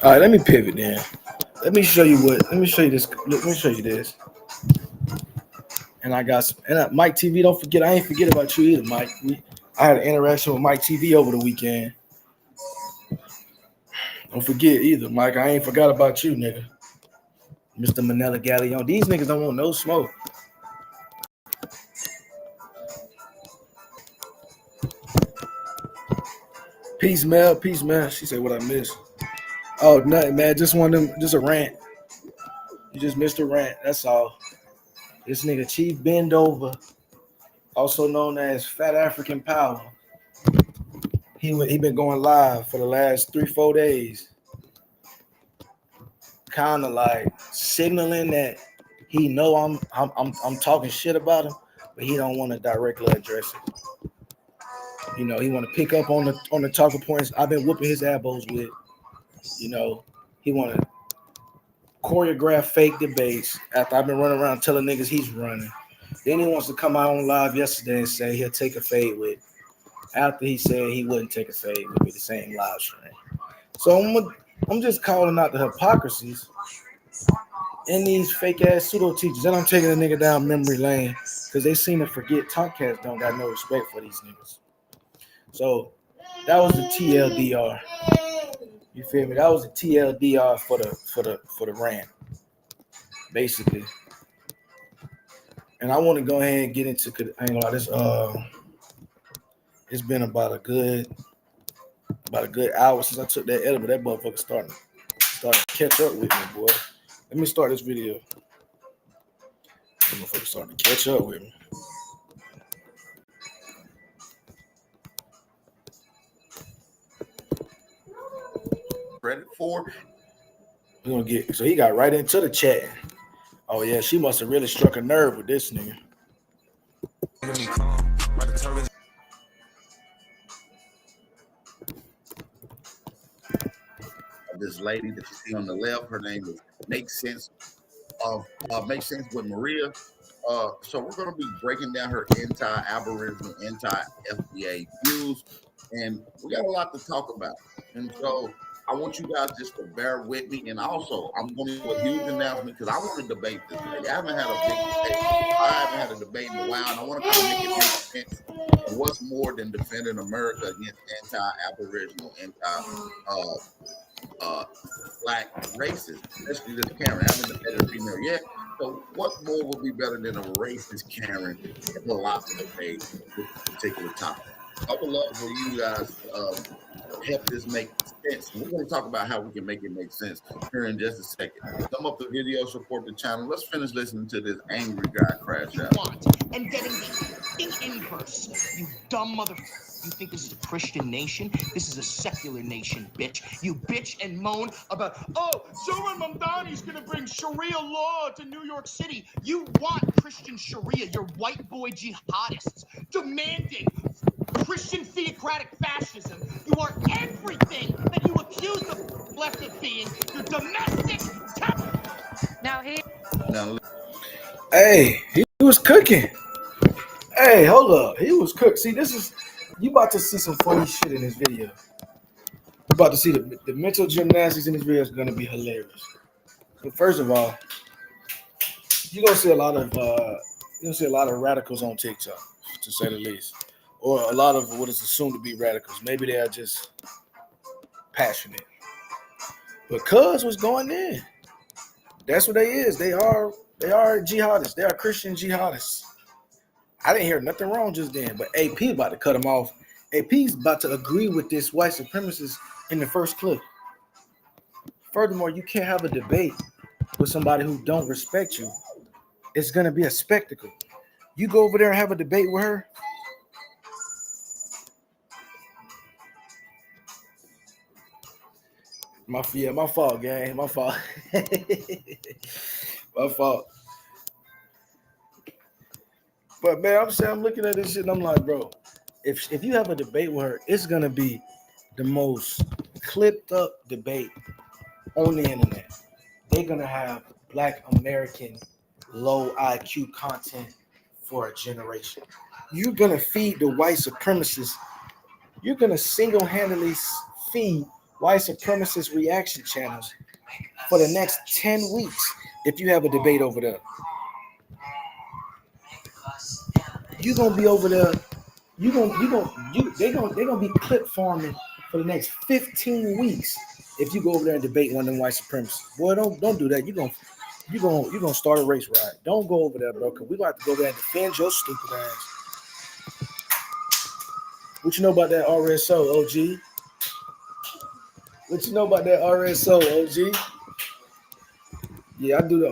All right, let me pivot then. Let me show you this. And I got some, and Mike TV, don't forget, I ain't forget about you either, Mike. I had an interaction with Mike TV over the weekend. Don't forget either, Mike. I ain't forgot about you, nigga. Mr. Manila Galleon. These niggas don't want no smoke. Peace, Mel. Peace, man. She said what I missed. Oh, nothing, man. Just a rant. You just missed a rant. That's all. This nigga Chief Bendover, also known as Fat African Power. He been going live for the last 3-4 days, kind of like signaling that he know I'm talking shit about him, but he don't want to directly address it. You know, he want to pick up on the talking points I've been whooping his ABOS with. You know, he want to choreograph fake debates after I've been running around telling niggas he's running. Then he wants to come out on live yesterday and say he'll take a fade with. After he said he wouldn't take a fade with me the same live stream. So I'm just calling out the hypocrisies in these fake ass pseudo teachers. And I'm taking a nigga down memory lane because they seem to forget Tomcats don't got no respect for these niggas. So that was the TLDR. You feel me? That was the TLDR for the rant, basically. And I want to go ahead and get into this. It's been about a good hour since I took that edible. That motherfucker starting to catch up with me, boy. Let me start this video. That motherfucker starting to catch up with me. Credit for. We're gonna get so he got right into the chat. Oh yeah, she must have really struck a nerve with this nigga. This lady that you see on the left, her name is Makes Sense with Maria. So we're going to be breaking down her anti-Aboriginal, anti-FBA views, and we got a lot to talk about. And so I want you guys just to bear with me. And also, I'm going to do a huge announcement because I want to debate this lady. I haven't had a big debate. I haven't had a debate in a while, and I want to kind of make it make sense of what's more than defending America against anti-Aboriginal, black racists, especially this Karen. I haven't debated a female yet. So what more would be better than a racist Karen in a lot to debate this particular topic? I would love for you guys to help this make sense. We're going to talk about how we can make it make sense here in just a second. Thumb up the video, support the channel. Let's finish listening to this angry guy crash out. And getting the inverse, you dumb motherfucker. You think this is a Christian nation? This is a secular nation, bitch. You bitch and moan about, oh, Zoran Mamdani's gonna bring Sharia law to New York City. You want Christian Sharia, you're white boy jihadists demanding Christian theocratic fascism. You are everything that you accuse the left of being. You're domestic Hey, he was cooking. Hey, hold up. He was cooked. See, you about to see some funny shit in this video. You about to see the mental gymnastics in this video is going to be hilarious. So first of all, you're gonna see a lot of radicals on TikTok, to say the least, or a lot of what is assumed to be radicals. Maybe they are just passionate. But cuz was going in. That's what they is. They are jihadists. They are Christian jihadists. I didn't hear nothing wrong just then, but AP about to cut him off. AP's about to agree with this white supremacist in the first clip. Furthermore, you can't have a debate with somebody who don't respect you. It's going to be a spectacle. You go over there and have a debate with her. My fault, gang. My fault. My fault. But man, I'm looking at this shit and I'm like, bro, if you have a debate with her, it's gonna be the most clipped up debate on the internet. They're gonna have Black American low IQ content for a generation. You're gonna feed the white supremacists. You're gonna single-handedly feed white supremacist reaction channels for the next 10 weeks if you have a debate over there. You're gonna be over there. They're gonna be clip farming for the next 15 weeks if you go over there and debate one of them white supremacists. Boy, don't do that. You're gonna start a race riot. Don't go over there, bro, because we about to go there and defend your stupid ass. What you know about that RSO, OG? What you know about that RSO, OG? Yeah, I do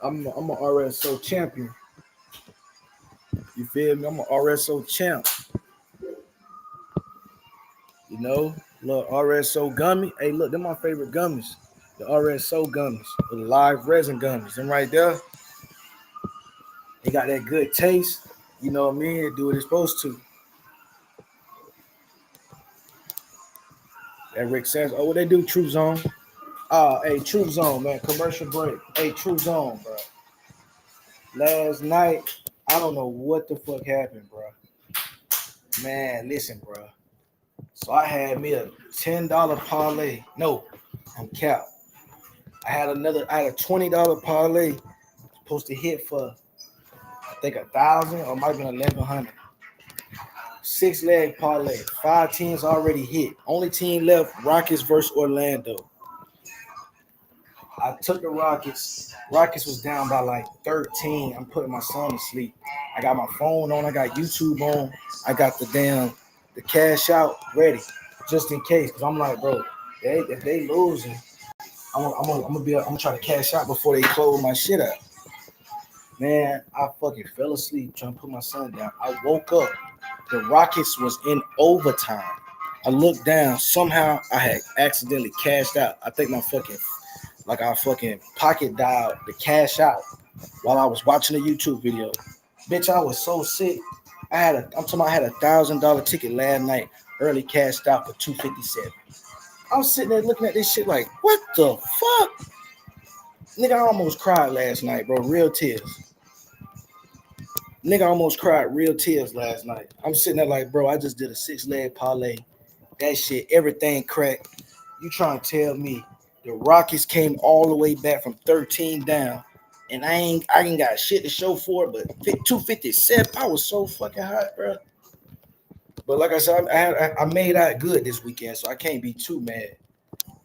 I'm an RSO champion. You feel me? I'm an RSO champ. You know, look, RSO gummy. Hey, look, they're my favorite gummies. The RSO gummies, the live resin gummies. Them right there. They got that good taste. You know what I mean? They do what it's supposed to. That Rick says, oh, what they do, True Zone? Hey, True Zone, man. Commercial break. Hey, True Zone, bro. Last night, I don't know what the fuck happened, bro. Man, listen, bro. So I had me a $10 parlay. No, I'm cap. I had a $20 parlay supposed to hit for I think 1,000 or might have been 1,100. 6-leg parlay. 5 teams already hit. Only team left, Rockets versus Orlando. I took the Rockets. Rockets was down by like 13. I'm putting my son to sleep. I got my phone on. I got YouTube on. I got the cash out ready just in case. Cause I'm like, bro, if they losing, I'm gonna try to cash out before they close my shit out. Man, I fucking fell asleep trying to put my son down. I woke up. The Rockets was in overtime. I looked down. Somehow I had accidentally cashed out. I think I fucking pocket dialed the cash out while I was watching a YouTube video. Bitch, I was so sick. I had a $1,000 ticket last night, early cashed out for $257. I was sitting there looking at this shit like, what the fuck? Nigga, I almost cried last night, bro. Real tears. Nigga almost cried real tears last night. I'm sitting there like, bro, I just did a 6-leg parlay. That shit, everything cracked. You trying to tell me the Rockets came all the way back from 13 down, and I ain't got shit to show for it, but 257. I was so fucking hot, bro. But like I said, I made out good this weekend, so I can't be too mad.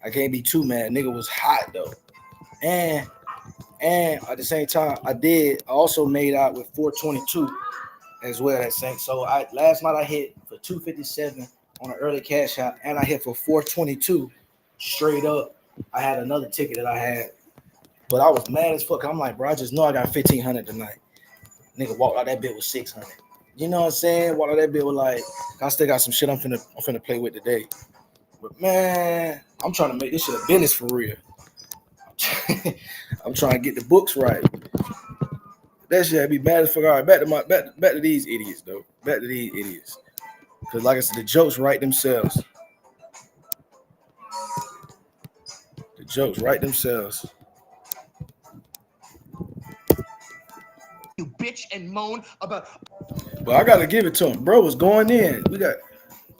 Nigga was hot though, and at the same time, I also made out with 422 as well. That same. So last night I hit for 257 on an early cash out, and I hit for 422 straight up. I had another ticket that I had, but I was mad as fuck. I'm like, bro, I just know I got 1,500 tonight. Nigga walked out that bit with 600. You know what I'm saying? Walked out that bit with like, I still got some shit I'm finna play with today. But man, I'm trying to make this shit a business for real. I'm trying to get the books right. That shit I'd be mad as fuck. All right, back to these idiots though. Back to these idiots. Cause like I said, the jokes write themselves. The jokes write themselves. You bitch and moan about. But I gotta give it to him. Bro was going in.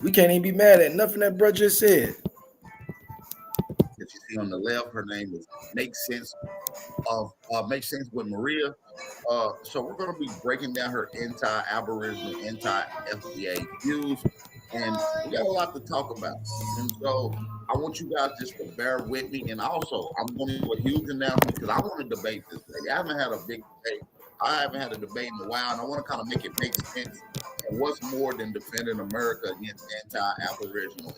We can't even be mad at nothing that bro just said. That you see on the left, her name is Makes Sense with Maria. So we're going to be breaking down her anti-Aboriginal, anti-FBA views, and we got a lot to talk about. And so I want you guys just to bear with me. And also, I'm going to do a huge announcement because I want to debate this. I haven't had a big debate. I haven't had a debate in a while, and I want to kind of make it make sense. And what's more than defending America against anti-Aboriginal,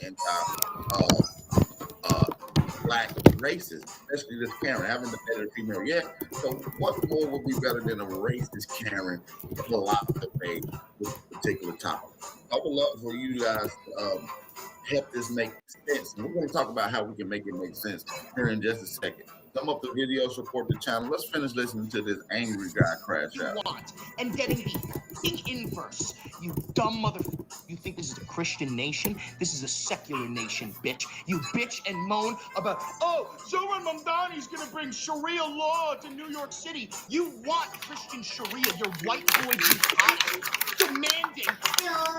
black racists, especially this Karen. I haven't debated a female yet. So what more would be better than a racist Karen to allow to debate this particular topic? I would love for you guys to help this make sense. And we're going to talk about how we can make it make sense here in just a second. Thumb up the video, support the channel. Let's finish listening to this angry guy crash out. And getting the inverse. You dumb motherfucker. You think this is a Christian nation? This is a secular nation, bitch. You bitch and moan about, oh, Zoran Mamdani's gonna bring Sharia law to New York City. You want Christian Sharia, your white boy jihad, demanding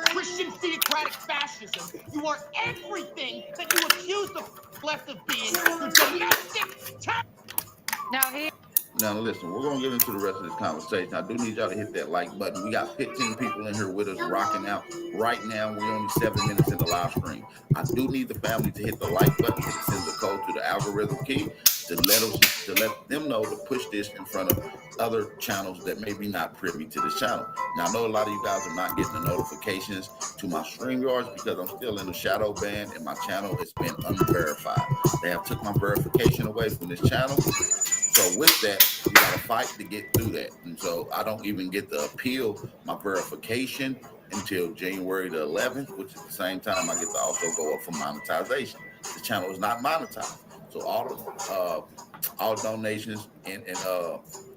Christian theocratic fascism. You are everything that you accuse the left of being. You're domestic terror. Now listen, we're gonna get into the rest of this conversation. I do need y'all to hit that like button. We got 15 people in here with us rocking out right now. We're only 7 minutes in the live stream. I do need the family to hit the like button to send the code to the algorithm key to let them know to push this in front of other channels that may be not privy to this channel. Now I know a lot of you guys are not getting the notifications to my StreamYards because I'm still in the shadow ban and my channel has been unverified. They have took my verification away from this channel. So with that, we got to fight to get through that. And so I don't even get to appeal my verification until January the 11th, which is the same time I get to also go up for monetization. The channel is not monetized. So all donations and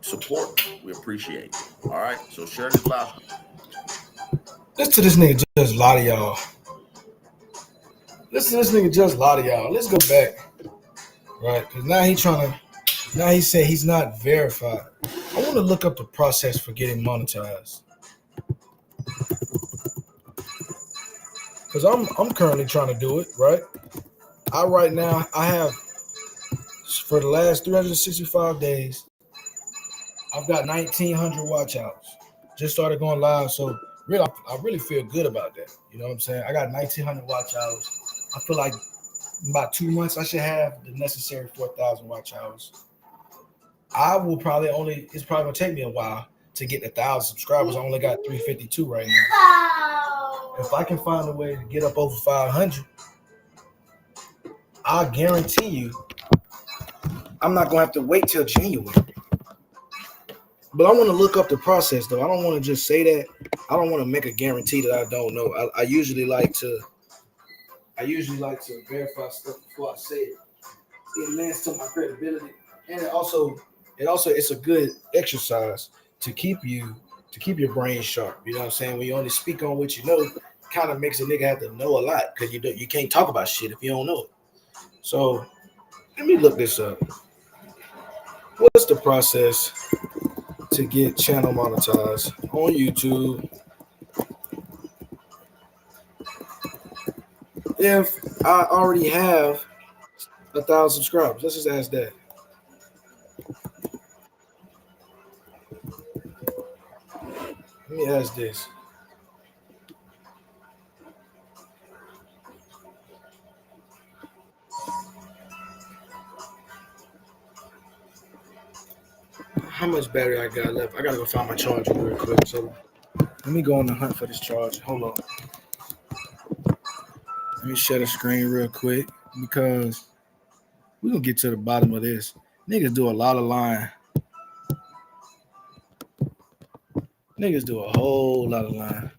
support, we appreciate it. All right. So share this live stream. Listen to this nigga just lie to y'all. Listen to this nigga just lie to y'all. Let's go back. Right? Because now he said he's not verified. I want to look up the process for getting monetized. Because I'm currently trying to do it, right? I have, for the last 365 days, I've got 1,900 watch outs. Just started going live, so really, I really feel good about that. You know what I'm saying? I got 1,900 watch hours. I feel like in about 2 months, I should have the necessary 4,000 watch hours. It's probably gonna take me a while to get 1,000 subscribers. I only got 352 right now. If I can find a way to get up over 500, I guarantee you, I'm not gonna have to wait till January. But I want to look up the process, though. I don't want to just say that. I don't want to make a guarantee that I don't know. I usually like to verify stuff before I say it. It lends to my credibility, and it's a good exercise to keep your brain sharp. You know what I'm saying? When you only speak on what you know, it kind of makes a nigga have to know a lot because you can't talk about shit if you don't know it. So let me look this up. What's the process to get channel monetized on YouTube if I already have 1,000 subscribers? Let's just ask that. Let me ask this. How much battery I got left? I gotta go find my charger real quick. So let me go on the hunt for this charger. Hold on. Let me share the screen real quick because we're gonna get to the bottom of this. Niggas do a lot of lying. Niggas do a whole lot of lying.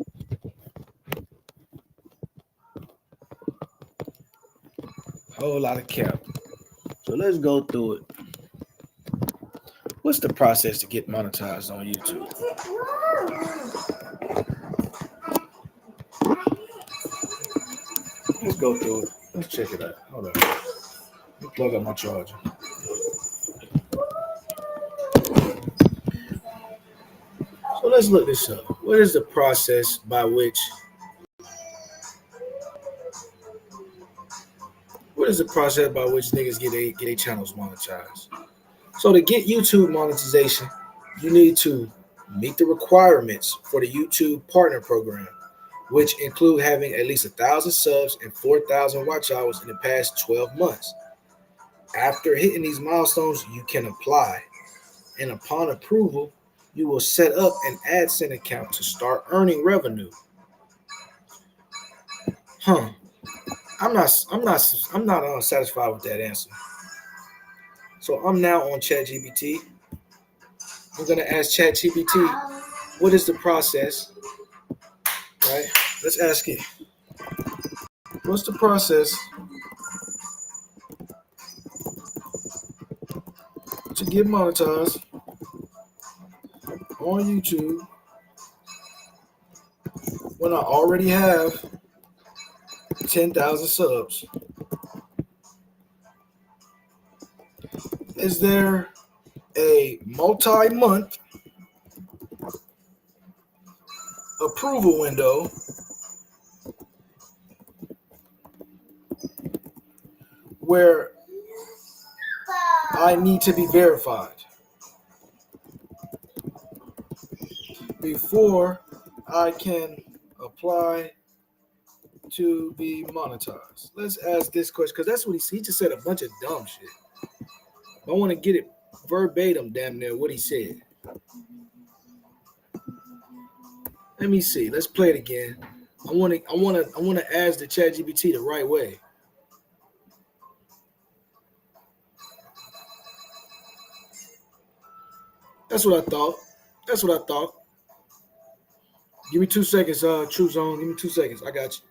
Whole lot of cap. So let's go through it. What's the process to get monetized on YouTube? Let's go through it. Let's check it out. Hold on. Let me plug up my charger. So let's look this up. What is the process by which niggas get their channels monetized? So to get YouTube monetization, you need to meet the requirements for the YouTube Partner Program, which include having at least 1,000 subs and 4,000 watch hours in the past 12 months. After hitting these milestones, you can apply, and upon approval, you will set up an AdSense account to start earning revenue. I'm not satisfied with that answer. So I'm now on ChatGPT. I'm gonna ask ChatGPT, what is the process? Right? Let's ask it. What's the process to get monetized on YouTube when I already have 10,000 subs? Is there a multi-month approval window where I need to be verified before I can apply to be monetized? Let's ask this question because that's what he just said a bunch of dumb shit. I want to get it verbatim, damn near what he said. Let me see. Let's play it again. I want to ask the ChatGPT the right way. That's what I thought. That's what I thought. Give me 2 seconds, True Zone. Give me 2 seconds. I got you.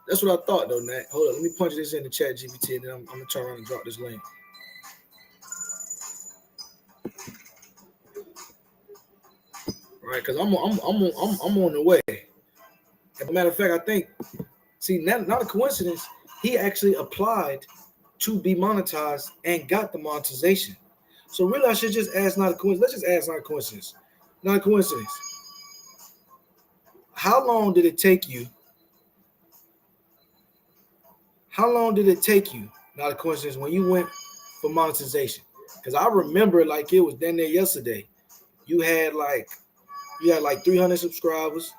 That's what I thought, though, Nat. Hold on. Let me punch this in the chat GPT, and then I'm going to turn around and drop this link. All right, because I'm on the way. As a matter of fact, I think, see, not a coincidence, he actually applied to be monetized and got the monetization. So really, I should just ask not a coincidence. Let's just ask not a coincidence. Not a coincidence. How long did it take you? How long did it take you? Not a coincidence when you went for monetization. Because I remember like it was down there yesterday. You had like 300 subscribers.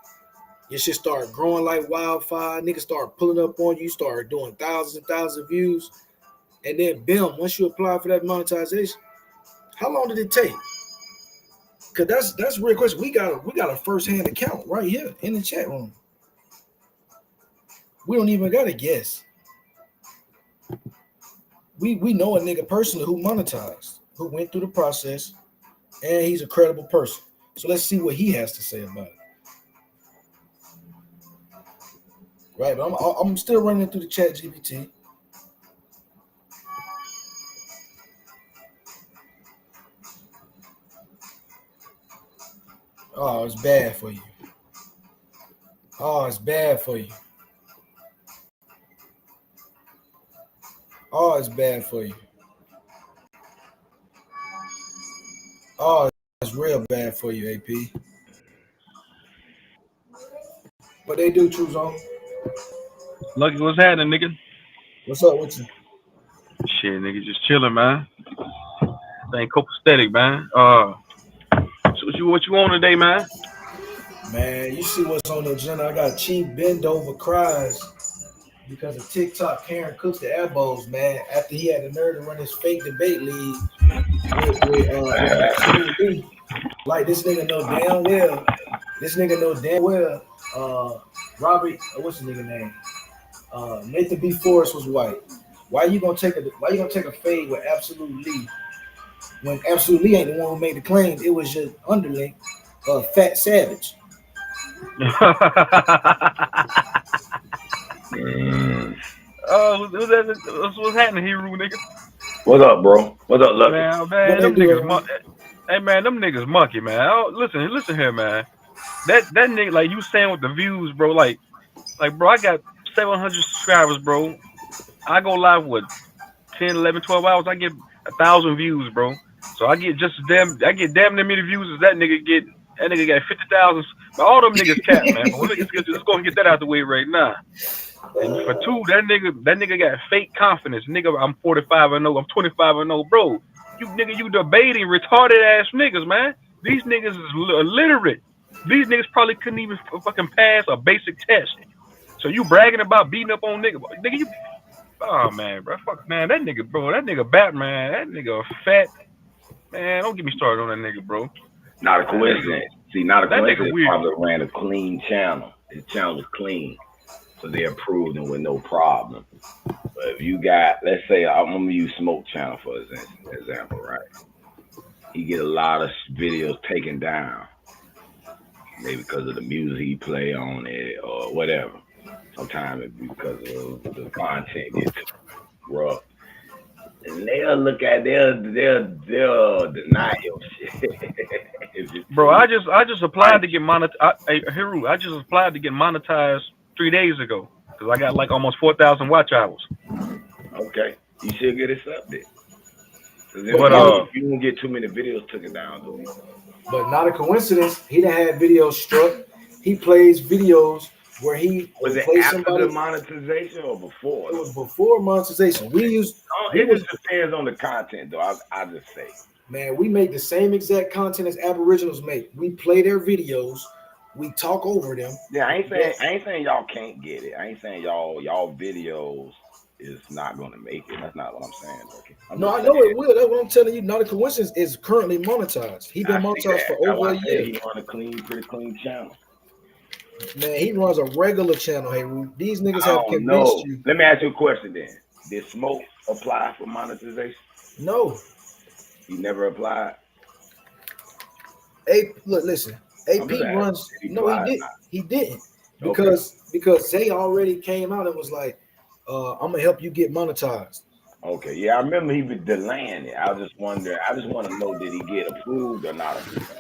Your shit started growing like wildfire. Niggas started pulling up on you. You started doing thousands and thousands of views. And then, bam, once you apply for that monetization, how long did it take? Because that's a real question. We got a first-hand account right here in the chat room. We don't even got to guess. We know a nigga personally who monetized, who went through the process, and he's a credible person. So let's see what he has to say about it. Right, but I'm still running through the chat GPT. Oh, it's bad for you. Oh, it's bad for you. Oh, it's bad for you. Oh, it's real bad for you, AP. But they do, True Zone. Lucky, what's happening, nigga? What's up with you? Shit, nigga, just chilling, man. Ain't copacetic, man. So what you on today, man? Man, you see what's on the agenda. I got Chief bend over cries because of TikTok Karen Cooks the ABOS, man, after he had the nerve to run his fake debate league with absolutely. Like this nigga know damn well. Robert, what's his nigga name? Nathan B. Forrest was white. Why you gonna take a fade with Absolute Lee when Absolute Lee ain't the one who made the claim? It was your underling, Fat Savage. What's happening here, nigga? What's up, bro? What's up, Lucky? Man, them niggas, hey man, them niggas monkey, man. Oh, listen here, man. That nigga, like you saying with the views, bro. Like, bro, I got 700 subscribers, bro. I go live with 10, 11, 12 hours. I get 1,000 views, bro. So I get damn near many views as that nigga get. That nigga got 50,000. But all them niggas cap, man. But let's go and get that out the way right now. And for two, that nigga got fake confidence. Nigga, I'm 45 and 0. I'm 25 and 0, bro. You debating retarded ass niggas, man. These niggas is illiterate. These niggas probably couldn't even fucking pass a basic test. So you bragging about beating up on nigga, you. Oh man, bro, fuck, man, that nigga Batman, that nigga fat, man. Don't get me started on that nigga, bro. Not a coincidence. See, not a coincidence. Probably ran a clean channel. His channel was clean, so they approved him with no problem. But if you got, let's say, I'm gonna use Smoke Channel for example, right? He get a lot of videos taken down, maybe because of the music he play on it or whatever. Sometimes it's because of the content gets rough. And they'll deny your shit. Bro, I just applied to get monetized. Heru, I just applied to get monetized 3 days ago because I got like almost 4,000 watch hours. Okay, you should get it up there. But you won't get too many videos taken down, though. But not a coincidence. He done had videos struck. He plays videos where he was it after the monetization or before? It was before monetization. It just depends on the content, though. I just say, man, we make the same exact content as Aboriginals make. We play their videos, we talk over them. Yeah, I ain't saying y'all can't get it. I ain't saying y'all videos is not gonna make it. That's not what I'm saying. Okay? I know it will. That's what I'm telling you. Not a coincidence. Is currently monetized. He been monetized for over a year. He on a pretty clean channel. Man, he runs a regular channel. Hey, these niggas have convinced you. Let me ask you a question then. Did Smoke apply for monetization? No. He never applied? Look, listen. AP runs. No, he did. He didn't because Zay already came out and was like, "I'm gonna help you get monetized." Okay, yeah, I remember he was delaying it. I just wonder. I just want to know, did he get approved or not approved?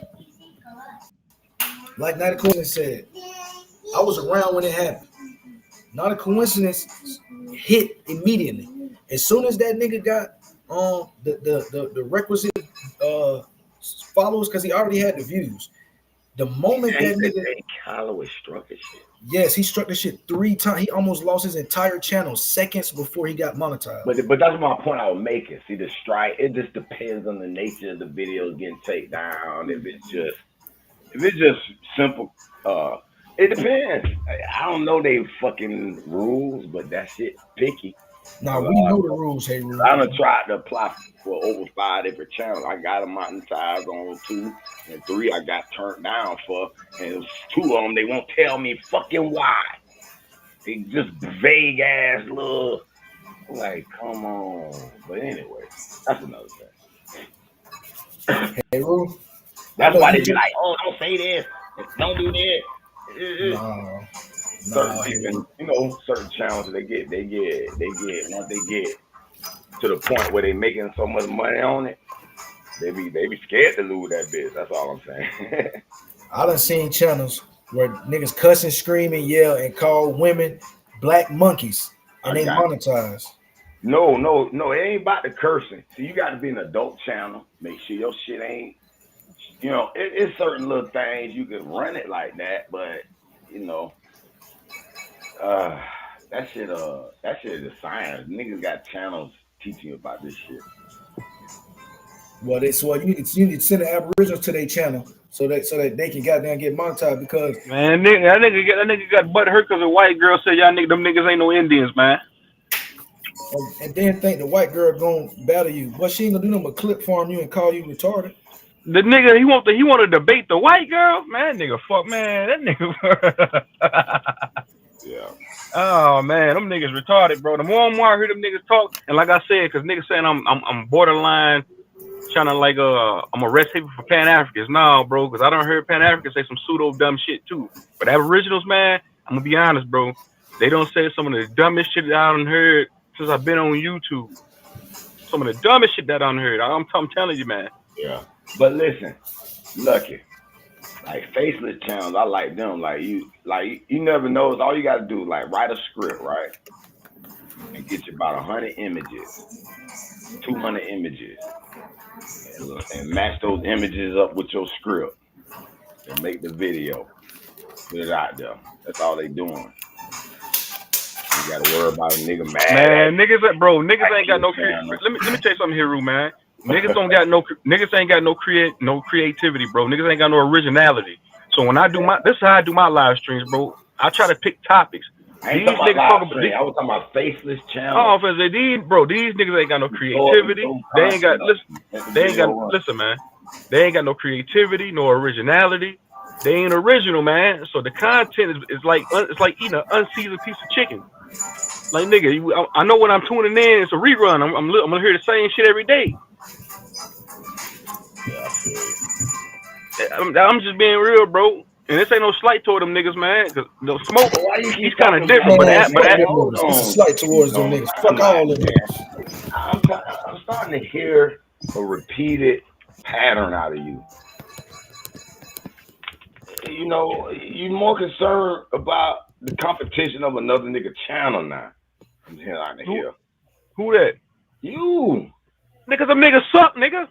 Like Not a Coincidence said, I was around when it happened. Not a Coincidence hit immediately. As soon as that nigga got the requisite followers, because he already had the views. The moment that nigga Calloway struck his shit. Yes, he struck the shit 3 times. He almost lost his entire channel seconds before he got monetized. But that's my point I was making. See, the strike, it just depends on the nature of the videos getting taken down. If it's just simple, it depends. I don't know they fucking rules, but that shit picky. Now we know the rules, hey rules. I done tried to apply for over 5 different channels. I got them monetized on 2, and 3 I got turned down for, and it was 2 of them. They won't tell me fucking why. They just vague ass little, like, come on. But anyway, that's another thing. Hey Rule. That's why they be like, oh, don't say this, don't do this. Certain people, certain challenges they get once they get to the point where they making so much money on it, they be scared to lose that bitch. That's all I'm saying. I done seen channels where niggas cuss and scream and yell and call women black monkeys and they monetize. No, it ain't about the cursing. See, you got to be an adult channel. Make sure your shit ain't, it's certain little things you can run it like that, but that shit is a science. Niggas got channels teaching you about this shit. Well, you need to send the Aboriginals to their channel so that they can goddamn get monetized because man, that nigga got butt hurt because a white girl said them niggas ain't no Indians, man. And then think the white girl gonna battle you. What she ain't gonna do nothing but clip farm you and call you retarded. The nigga he want to debate the white girl, man. That nigga fuck, man. That nigga. Yeah. Oh man, them niggas retarded, bro. The more and more I hear them niggas talk, and like I said, because niggas saying I'm borderline trying to like I'm a rest haven for Pan Africans. No, bro, because I don't hear Pan Africans say some pseudo dumb shit too. But Aboriginals, man, I'm gonna be honest, bro. They don't say some of the dumbest shit that I done heard since I've been on YouTube. Some of the dumbest shit that I done heard. I'm telling you, man. Yeah. But listen, Lucky, like faceless channels, I like them. Like you never know. All you gotta do, like write a script, right? And get you about 100 images, 200 images, and match those images up with your script and make the video. Put it out there. That's all they doing. You gotta worry about a nigga mad. Man, niggas ain't got no creativity. Let me tell you something here, Rue, man. Niggas ain't got no creativity, bro. Niggas ain't got no originality. So when I do this is how I do my live streams, bro. I try to pick topics. I was talking about faceless channels. Oh, these niggas ain't got no creativity. They ain't got listen, man. They ain't got no creativity, no originality. They ain't original, man. So the content is like it's like eating an unseasoned piece of chicken. Like nigga, I know when I'm tuning in, it's a rerun. I'm gonna hear the same shit every day. I'm just being real, bro. And this ain't no slight toward them niggas, man. Cause the smoke, he's kind of different. It's a slight towards them niggas. Fuck all of them. I'm starting to hear a repeated pattern out of you. You're more concerned about the competition of another nigga channel now. I'm here. Who that? You. Niggas, them niggas suck, nigga.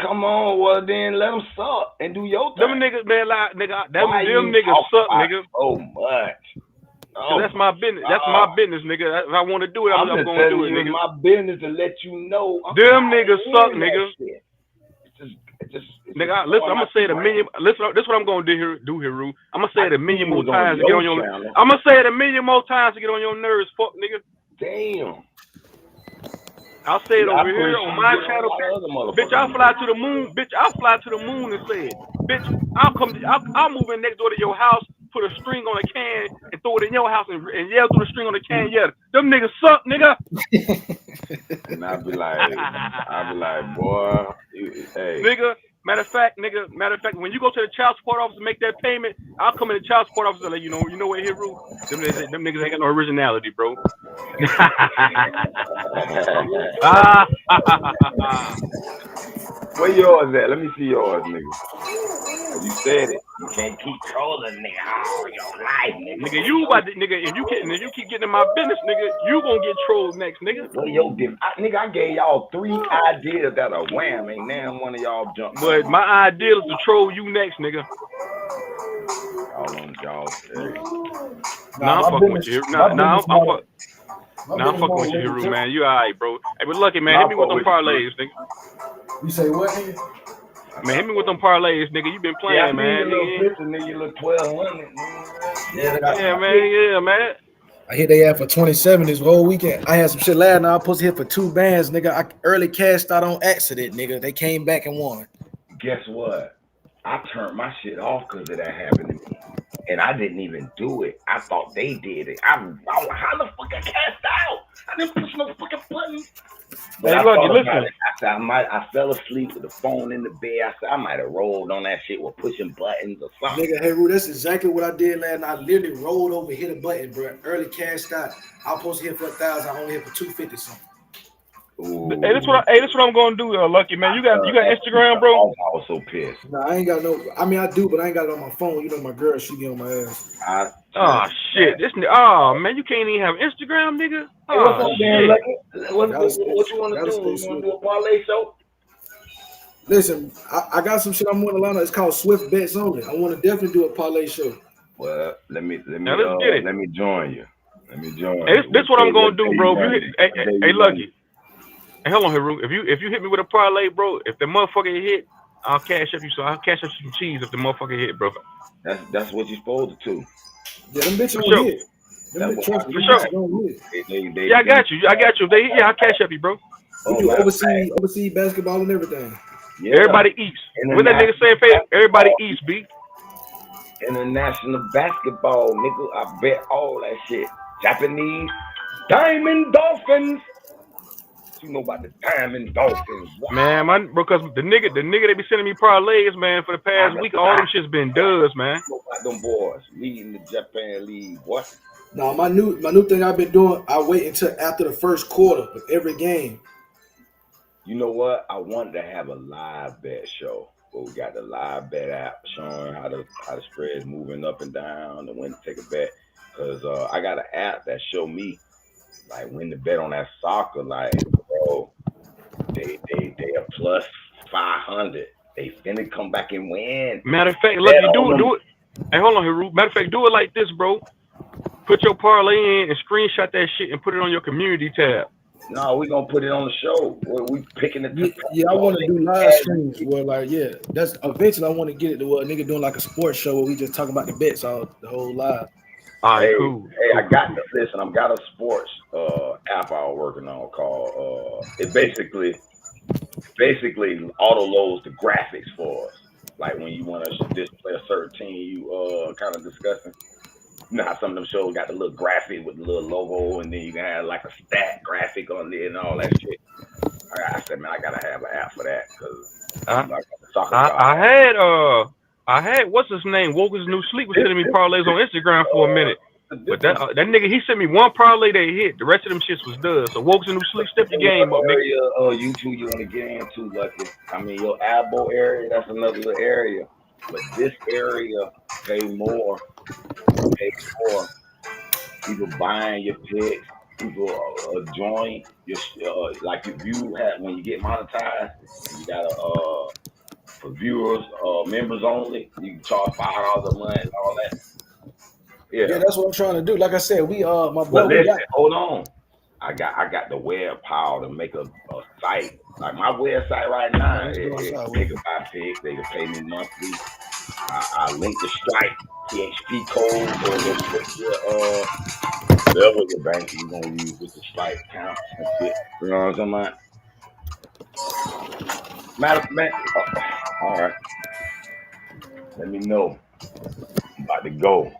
Come on, well then let them suck and do your thing. Them niggas, man, like nigga, them niggas suck, nigga. So much. That's my business. That's my business, nigga. If I want to do it, I'm gonna do it, nigga. My business to let you know. Them niggas suck, nigga. Nigga, listen, I'm gonna say it a million. Listen, this is what I'm gonna do here, Rue. I'm gonna say it a million more times to get on your. I'm gonna say it a million more times to get on your nerves, fuck, nigga. Damn. I'll say it over here on my channel, bitch. I'll fly to the moon, bitch. I'll fly to the moon and say it, bitch. I'll move in next door to your house, put a string on a can, and throw it in your house and yell through the string on the can. Yeah, them niggas suck, nigga. And I'll be like, boy, hey, nigga, Matter of fact, when you go to the child support office and make that payment, I'll come in the child support office and let you know what here, Rue? Them niggas ain't got no originality, bro. Where yours at? Let me see yours, nigga. You said it. You can't keep trolling, nigga, all your life, nigga. Nigga, you about to, nigga, if you keep getting in my business, nigga, you gonna get trolled next, nigga. Well, nigga, I gave y'all 3 ideas that are wham. Ain't now one of y'all jump. But my idea is to troll you next, nigga. Y'all. Nah, I'm fucking with you. I'm fucking with you, Hero, man. You alright, bro. Hey, but lucky, man. Hit me with them parlays, nigga. You say what, nigga? Man, hit me with them parlays, nigga. You been playing, man. Nigga, you look 1,200. Yeah, man. I hit they ad for 27 this whole weekend. I had some shit last night. I was supposed to hit for 2 bands, nigga. I early cashed out on accident, nigga. They came back and won. Guess what? I turned my shit off because of that happened to me. And I didn't even do it. I thought they did it. I how the fuck I cashed out? I didn't push no fucking button. But hey, Lucky, listen. I fell asleep with the phone in the bed. I said I might have rolled on that shit with pushing buttons or something. Nigga, hey, Roo, that's exactly what I did last night. I literally rolled over, hit a button, bro. Early cashed out. I was supposed to hit for 1,000. I only hit for 250 something. Hey, that's what I'm gonna do, Lucky, man. You got Instagram, bro? I was so pissed. Nah, I ain't got no. I mean, I do, but I ain't got it on my phone. You know, my girl, she get on my ass. Oh shit! Man, you can't even have Instagram, nigga. Oh shit! What you want to do? You want to do a parlay show? Listen, I got some shit I'm going to line up. It's called Swift Bets Only. I want to definitely do a parlay show. Well, let me join you. Hey, this what I'm gonna do, bro. Hey, Lucky. Hey, hold on, Haru. If you hit me with a parlay, bro, if the motherfucker hit, I'll cash up you. So I'll cash up some cheese if the motherfucker hit, bro. That's what you're supposed to do. Yeah, them bitches don't hit. For sure. Yeah, I got you. If they hit, I'll cash up you, bro. We do overseas basketball and everything. Yeah. Everybody eats. What that nigga saying, Faye? Everybody eats, B. International basketball, nigga. I bet all that shit. Japanese Diamond Dolphins. You know about the Diamond Dolphins, man, because the nigga they be sending me parlays, man, for the past week. All them shit's been dubs, man. You know about them boys leading the Japan League, what? No, my new thing I've been doing. I wait until after the first quarter of every game. You know what? I wanted to have a live bet show, but we got the live bet app showing how the spread's moving up and down and when to take a bet. Cause I got an app that show me like when to bet on that soccer, like. Bro, they are plus 500. They finna come back and win. Matter of fact, look, you do it. Hey, hold on here, Rube. Matter of fact, do it like this, bro. Put your parlay in and screenshot that shit and put it on your community tab. No, we gonna put it on the show. We picking it. Yeah, I want to do live streams. Well, like, yeah, that's eventually I want to get it to where a nigga doing like a sports show where we just talk about the bets all the whole live. All right, cool. Hey, I got I've got a sports app I was working on called it basically auto loads the graphics for us. Like when you want to display a certain team you kind of discussing. You know how some of them shows got the little graphic with the little logo and then you can have like a stat graphic on there and all that shit. I said, man, I gotta have an app for that because I had what's his name? Woke's New Sleep was sending me parlays on Instagram for a minute. But that nigga, he sent me one parlay that hit. The rest of them shits was done. So Woke's New Sleep, step your game up, nigga. You two, you want to get into, Lucky. I mean, your ABOS area, that's another little area. But this area pay more. People buying your picks. People join your like if you have when you get monetized, you gotta for viewers, members only, you can charge $5 a month and all that. Yeah, that's what I'm trying to do. Like I said, we my boy. But listen, hold on. I got the web power to make a site. Like my website right now, they can buy picks, they can pay me monthly. I link the Stripe PHP code or whatever the bank you gonna use with the Stripe account and shit. You know what I'm talking about? All right. Let me know. I'm about to go.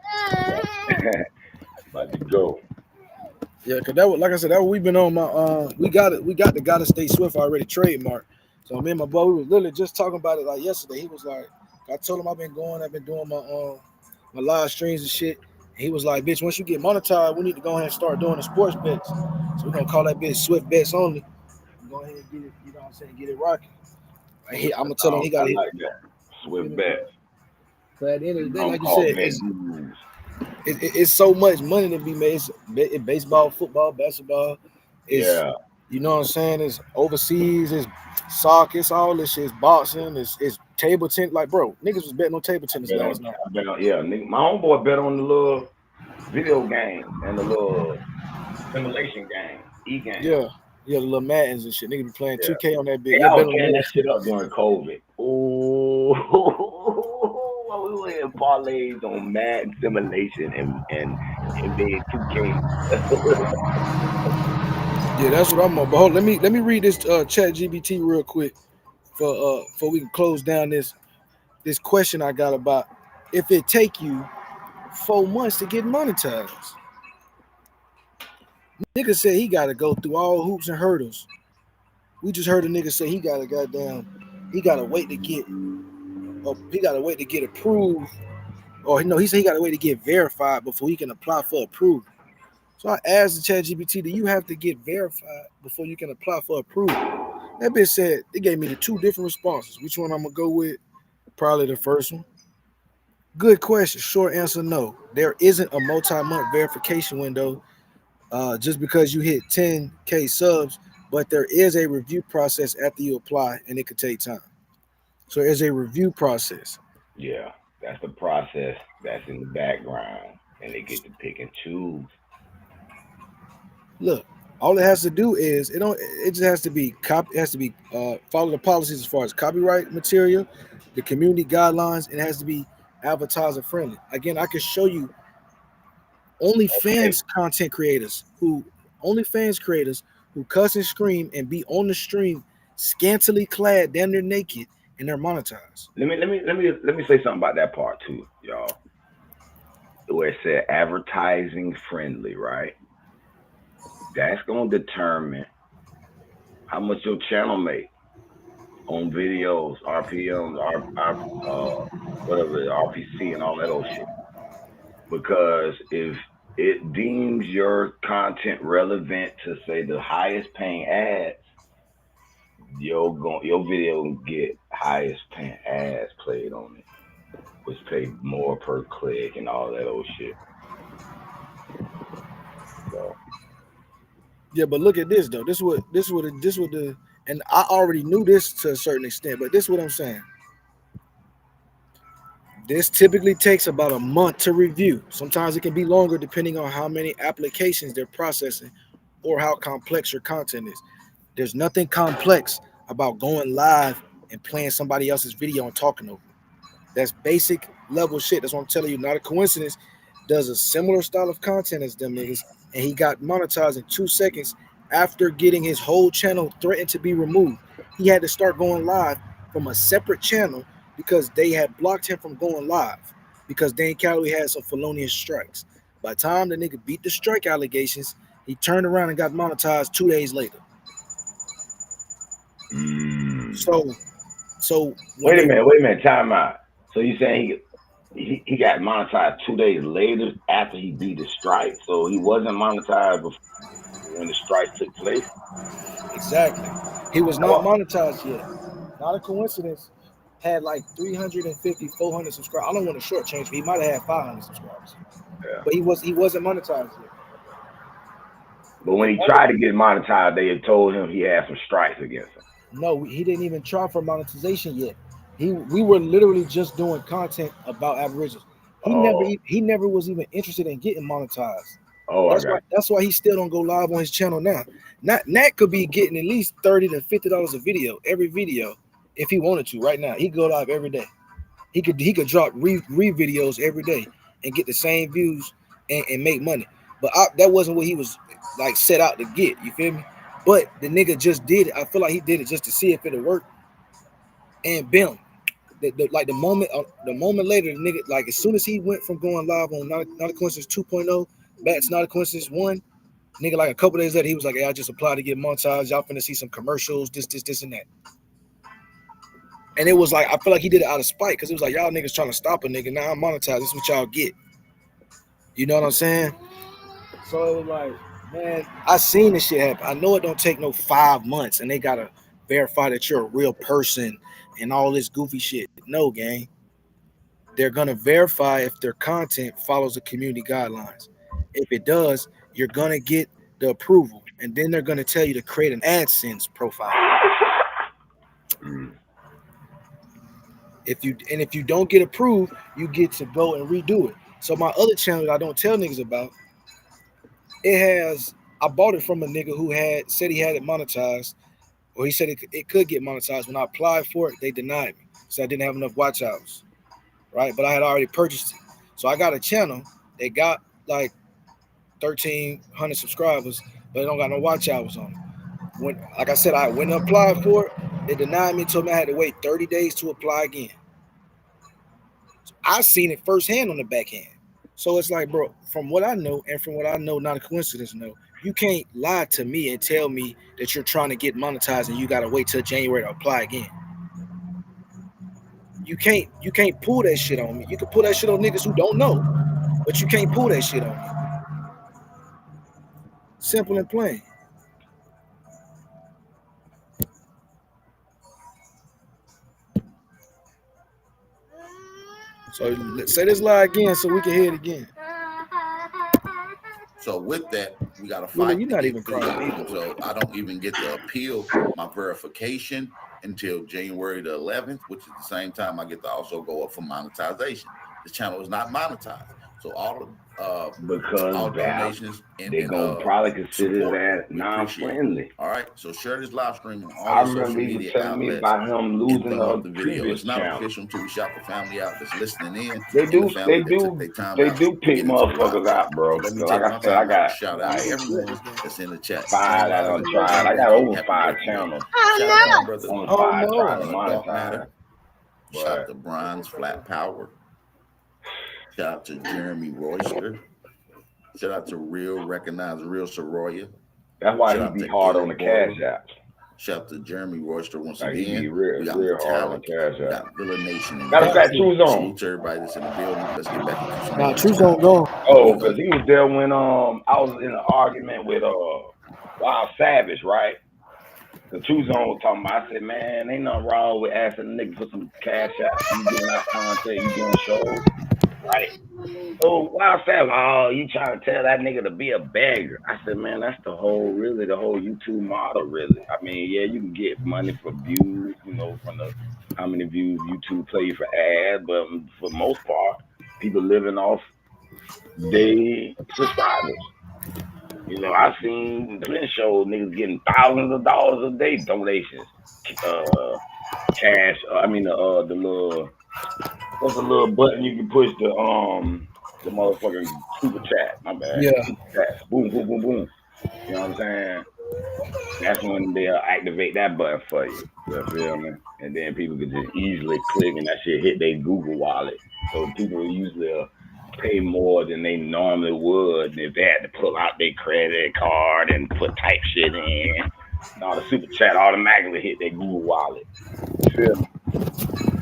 Yeah, cause that was, like I said, that we've been on my we got the Gotta Stay Swift already trademarked. So me and my boy, we was literally just talking about it like yesterday. He was like, I told him I've been doing my live streams and shit. And he was like, bitch, once you get monetized, we need to go ahead and start doing the sports bets. So we're gonna call that bitch Swift Bets Only. Go ahead and get it, you know what I'm saying, get it rocking. I'm gonna tell him he I gotta hit. like that. Swift bets. But at the end of the day, Don't like you call said, bet gurus. it's so much money to be made. It's baseball, football, basketball. It's you know what I'm saying. It's overseas. It's soccer. It's all this shit. It's boxing. It's table tennis. Like bro, niggas was betting on table tennis last night. Nigga, my homeboy bet on the little video games and the little simulation game, e-game. Yeah, the little Maddens and shit. Niggas be playing 2K on that bitch. Hey, Yeah, I bet was on paying that. that shit up during COVID. Oh, we were in parlays on Madden simulation and NBA 2K. Yeah, that's what I'm on. But hold, let me read this chat GBT real quick for we can close down this question I got about if it take you 4 months to get monetized. Nigga said he gotta go through all hoops and hurdles. We just heard a nigga say he gotta wait to get approved, or no, he said he gotta wait to get verified before he can apply for approval. So I asked the chat GPT, do you have to get verified before you can apply for approval? That bitch said, they gave me the two different responses. Which one I'm gonna go with? Probably the first one. Good question. Short answer, no. There isn't a multi-month verification window just because you hit 10K subs, but there is a review process after you apply, and it could take time. So there's a review process. Yeah, that's the process that's in the background, and they get to pick and choose. Look, all it has to do is it just has to be follow the policies as far as copyright material, the community guidelines, and it has to be advertiser friendly. Again, I can show you OnlyFans content creators who cuss and scream and be on the stream scantily clad, damn near naked, and they're monetized. Let me say something about that part too, y'all. Where it said advertising friendly, right? That's gonna determine how much your channel make on videos, RPMs, whatever, RPC, and all that old shit. Because if it deems your content relevant to say the highest paying ads, your video will get highest paying ads played on it, which pay more per click and all that old shit. So yeah, but look at this though. And I already knew this to a certain extent, but this is what I'm saying. This typically takes about a month to review. Sometimes it can be longer depending on how many applications they're processing or how complex your content is. There's nothing complex about going live and playing somebody else's video and talking over it. That's basic level shit. That's what I'm telling you. Not a coincidence. Does a similar style of content as them niggas, and he got monetized in 2 seconds after getting his whole channel threatened to be removed. He had to start going live from a separate channel because they had blocked him from going live because Dan Calloway had some felonious strikes. By the time the nigga beat the strike allegations, he turned around and got monetized 2 days later. So wait a minute, time out. So you saying he got monetized 2 days later after he beat the strike, so he wasn't monetized before when the strike took place? Exactly. He was not monetized yet. Not a coincidence. Had like 350, 400 subscribers. I don't want to shortchange, but he might have had 500 subscribers. Yeah. But he wasn't monetized yet. But when he tried to get monetized, they had told him he had some strikes against him. No, he didn't even try for monetization yet. We were literally just doing content about Aboriginals. He never was even interested in getting monetized. That's why he still don't go live on his channel now. Nat could be getting at least $30 to $50 a video, every video, if he wanted to right now. He could go live every day. He could drop re videos every day and get the same views and make money. But that wasn't what he was like set out to get. You feel me? But the nigga just did it. I feel like he did it just to see if it'll work. And bam, the moment later, the nigga, like as soon as he went from going live on Not a Coincidence 2.0 back to Not a Coincidence 1, nigga, like a couple days later, he was like, hey, I just applied to get monetized. Y'all finna see some commercials, this, and that. And it was like, I feel like he did it out of spite because it was like, y'all niggas trying to stop a nigga. Now I'm monetized. This is what y'all get. You know what I'm saying? So it was like, man, I seen this shit happen. I know it don't take no 5 months and they got to verify that you're a real person and all this goofy shit. No, gang. They're going to verify if their content follows the community guidelines. If it does, you're going to get the approval. And then they're going to tell you to create an AdSense profile. If you don't get approved, you get to go and redo it. So my other channel that I don't tell niggas about, I bought it from a nigga who said he had it monetized, or he said it could get monetized. When I applied for it, they denied me. So I didn't have enough watch hours, right? But I had already purchased it. So I got a channel that got like 1,300 subscribers, but it don't got no watch hours on it. Like I said, I went and applied for it. They denied me, told me I had to wait 30 days to apply again. So I seen it firsthand on the back end. So it's like, bro, from what I know, and from what I know, not a coincidence, no, you can't lie to me and tell me that you're trying to get monetized and you gotta wait till January to apply again. You can't pull that shit on me. You can pull that shit on niggas who don't know, but you can't pull that shit on me. Simple and plain. So let's say this lie again so we can hear it again. So with that, we got to fight. You're not even crying. So I don't even get to appeal my verification until January the 11th, which is the same time I get to also go up for monetization. The channel is not monetized. So all donations they're gonna probably consider that non-friendly. All right, so share this live stream on all I the social remember he was media telling me outlets. about him losing the video. previous It's not channel. official until we shout the family out that's listening in. They do pick into motherfuckers out, bro. Let me Like I said, I got shout out everyone that's in the chat. 5 that I tried. I got over 5 channels. Shout out my brother. Only 5 trying to Dark monetize. Matter. Shout out to Bronze Flat Power. Shout out to Jeremy Royster. Shout out to Real Recognized Real Soroya. That's why he be hard on the cash app. Shout out to Jeremy Royster once like again. He be real hard on the cash app. Got Villa Nation. Matter of fact, True Zone. Salute to everybody that's in the building. Let's get back into some. Nah, True Zone go. Oh, because he was there when I was in an argument with Wild Savage, right? The True Zone was talking about. I said, man, ain't nothing wrong with asking a nigga for some cash out. You getting out content, you doing shows, right? Oh, Wild Savage, you trying to tell that nigga to be a beggar? I said, man, that's the whole YouTube model, really. I mean, yeah, you can get money for views, from the how many views YouTube play for ads, but for the most part, people living off their subscribers. I seen plenty shows niggas getting thousands of dollars a day donations, cash. The little what's the little button you can push the motherfucking super chat. My bad. Yeah. Super chat. Boom, boom, boom, boom. You know what I'm saying? That's when they'll activate that button for you. You feel me? And then people can just easily click and that shit hit their Google wallet. So people usually pay more than they normally would if they had to pull out their credit card and put type shit in. No, the super chat automatically hit their Google wallet. You feel me?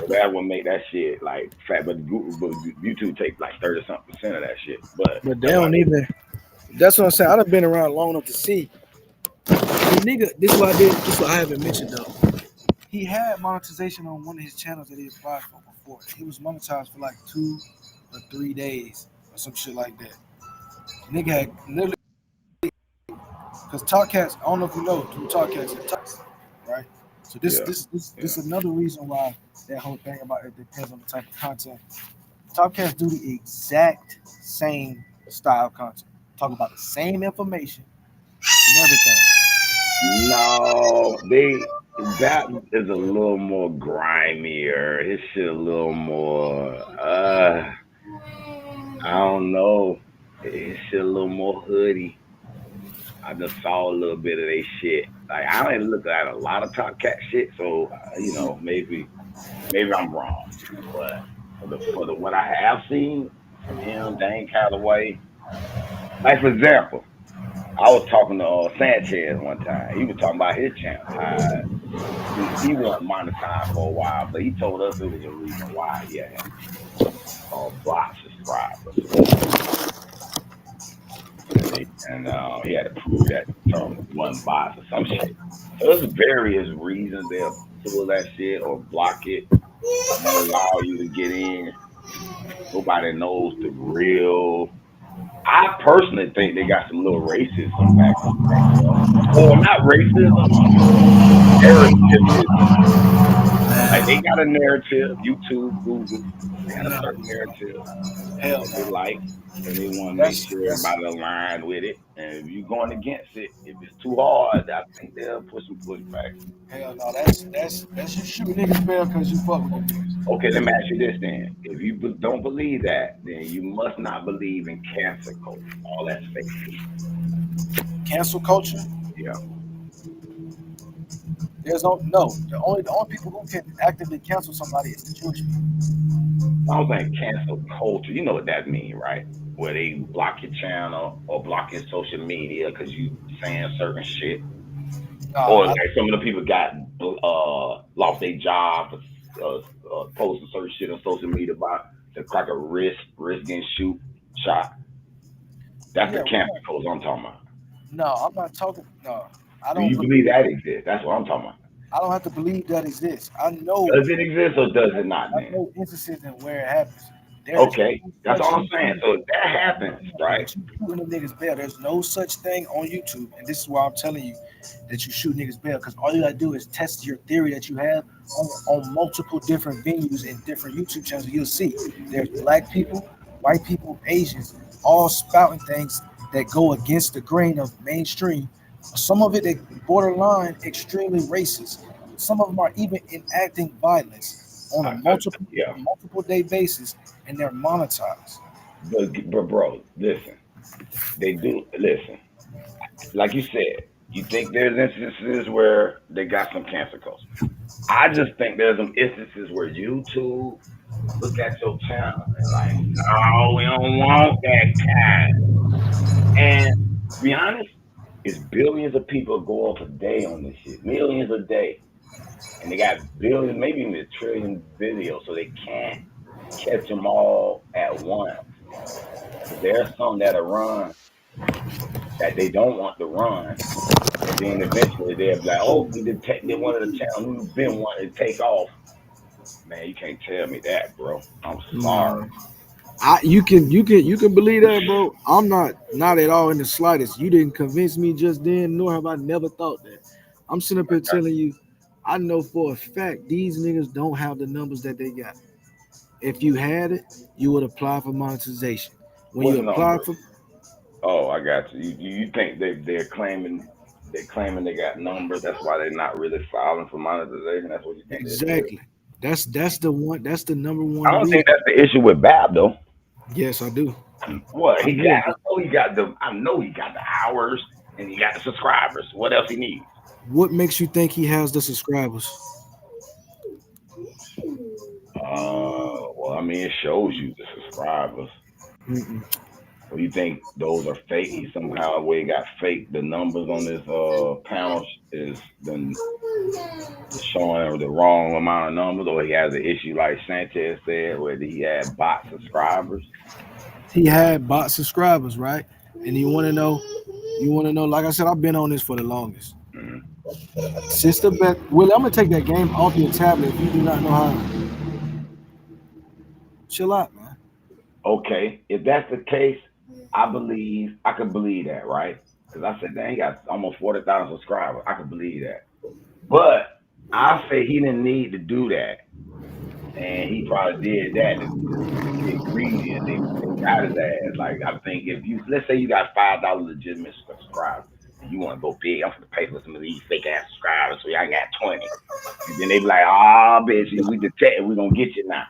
So that would make that shit like fat, but YouTube take like 30-something% of that shit. But they don't even. That's what I'm saying. I've been around long enough to see. The nigga, this is what I did. This is what I haven't mentioned though. He had monetization on one of his channels that he applied for before. He was monetized for like 2 or 3 days or some shit like that. Nigga had literally, because Talkcats, I don't know if you know, Talkcats, right? So this is another reason why that whole thing about it depends on the type of content. Talkcats do the exact same style of content. Talk about the same information and everything. No, that is a little more grimier. His shit a little more I don't know. His shit a little more hoodie. I just saw a little bit of their shit. Like I don't look at a lot of Talkcat shit, so maybe I'm wrong. But for what I have seen from him, Dane Calloway, like for example, I was talking to Sanchez one time. He was talking about his channel, how He wasn't monetized for a while, but he told us it was a reason why he had block subscribers. He had to prove that term wasn't bots or some shit. So there's various reasons they'll pull that shit or block it, won't allow you to get in. Nobody knows the real. I personally think they got some little racism back there. Or not racism, narrativism. Like they got a narrative, YouTube, Google, they got a certain narrative that they like, and they want to make sure everybody aligned with it. And if you're going against it, if it's too hard, I think they'll put some pushback. Hell no, that's you shoot niggas bell because you fuck with them niggas. Okay, let me ask you this then. If you don't believe that, then you must not believe in cancel culture. All that's fake shit. Cancel culture? Yeah. There's no. The only people who can actively cancel somebody is the Jewish people. I don't think cancel culture. You know what that means, right? Where they block your channel or block your social media because you saying certain shit. Or like some of the people got lost their job for posting certain shit on social media about to crack a risk getting shot. That's the cancel culture I'm talking about. No, I'm not talking. No, I Do don't. you believe that exists? That's what I'm talking about. I don't have to believe that exists. I know. Does it exist or does it not? I know instances and where it happens. Okay, that's all I'm saying. So if that happens, right? Shooting them niggas bail. There's no such thing on YouTube, and this is why I'm telling you that you shoot niggas bail, because all you gotta do is test your theory that you have on multiple different venues and different YouTube channels. You'll see there's black people, white people, Asians, all spouting things that go against the grain of mainstream. Some of it they borderline extremely racist. Some of them are even enacting violence on a multiple day basis, and they're monetized. But bro, listen, they do listen. Like you said, you think there's instances where they got some cancel culture. I just think there's some instances where YouTube look at your channel and like, no, we don't want that kind. And to be honest, it's billions of people go up a day on this shit, millions a day. And they got billions, maybe even a trillion videos, so they can't catch them all at once. Because there's some that'll run that they don't want to run, and then eventually they'll be like, "Oh, we detected one of the channels we've been wanting to take off." Man, you can't tell me that, bro. I'm sorry. You can believe that, bro. I'm not at all in the slightest. You didn't convince me just then, nor have I never thought that. I'm sitting up here telling you, I know for a fact these niggas don't have the numbers that they got. If you had it, you would apply for monetization. When you apply for, oh, I got you. You think they're claiming they got numbers? That's why they're not really filing for monetization. That's what you think? Exactly. That's the one. That's the number one. I don't think that's the issue with Bab though. Yes, I do. What he got? I know he got the hours and he got the subscribers. What else he needs? What makes you think he has the subscribers? Well, I mean, it shows you the subscribers. So you think those are fake? He somehow way got fake. The numbers on this panel is then showing the wrong amount of numbers, or he has an issue like Sanchez said, where he had bot subscribers. He had bot subscribers, right? And you want to know? Like I said, I've been on this for the longest. Sister Beth, Willie, I'm gonna take that game off your tablet if you do not know how. Chill out, man. Okay, if that's the case, I could believe that, right? Because I said, dang, he got almost 40,000 subscribers. I could believe that. But I say he didn't need to do that. And he probably did that to get greedy, and they got his ass. Like, I think let's say you got 5,000 legitimate subscribers, and you want to go big, I'm going to pay for some of these fake ass subscribers, so y'all got 20. And then they be like, bitch, we detected, we're going to get you now.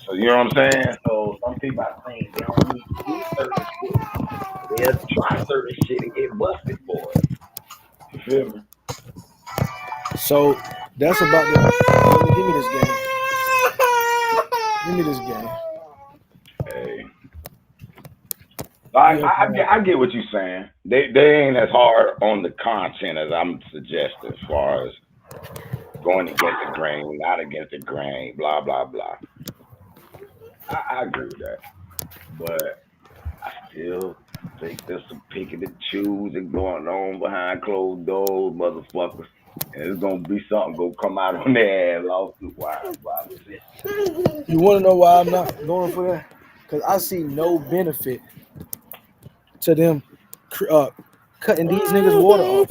So you know what I'm saying? So some people, I think, they don't need to do certain shit. They'll try certain shit and get busted for it. You feel me? So that's about the. Give me this game. Give me this game. Hey. I get what you're saying. They ain't as hard on the content as I'm suggesting as far as going against the grain, not against the grain, blah blah blah. I agree with that, but I still think there's some picking and choosing going on behind closed doors, motherfuckers. And it's gonna be something gonna come out on their ass lawsuit wise. You want to know why I'm not going for that? Because I see no benefit to them cutting these niggas water off.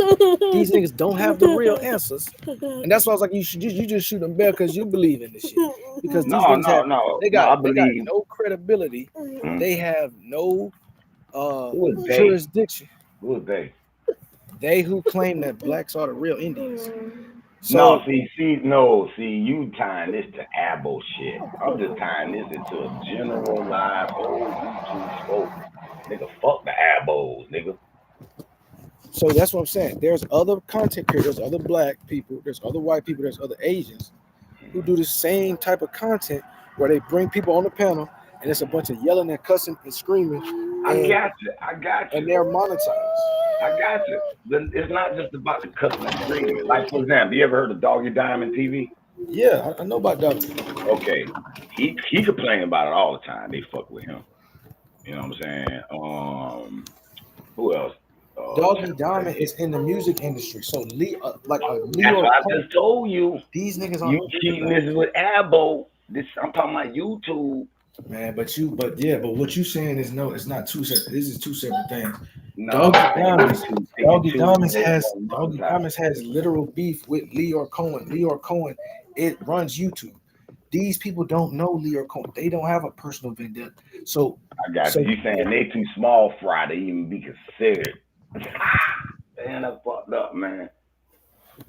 These niggas don't have the real answers, and that's why I was like, you just shoot them bare because you believe in this shit. Because these niggas they got no credibility. Mm-hmm. They have no jurisdiction. Who is they? They who claim that blacks are the real Indians. So, see, you tying this to ABOS shit. I'm just tying this into a generalized whole YouTube scope. Nigga, fuck the ABOS, nigga. So that's what I'm saying. There's other content creators, there's other black people, there's other white people, there's other Asians who do the same type of content where they bring people on the panel and it's a bunch of yelling and cussing and screaming. I got you. And they're monetized. I got you. It's not just about the cussing and screaming. Like, for example, you ever heard of Doggy Diamond TV? Yeah, I know about Doggy. Okay. He complains about it all the time. They fuck with him. You know what I'm saying? Who else? Doggy Diamond is in the music industry. So, That's what I just told you. These niggas you cheating this with ABOS. I'm talking about YouTube. Man, but what you saying is no, it's not two separate. This is two separate things. No, Doggy Diamonds has literal beef with Leor Cohen. Leor Cohen, it runs YouTube. These people don't know Leor Cohen. They don't have a personal vendetta. So I got you. You saying they too small fry to even be considered. Man, that's fucked up, man.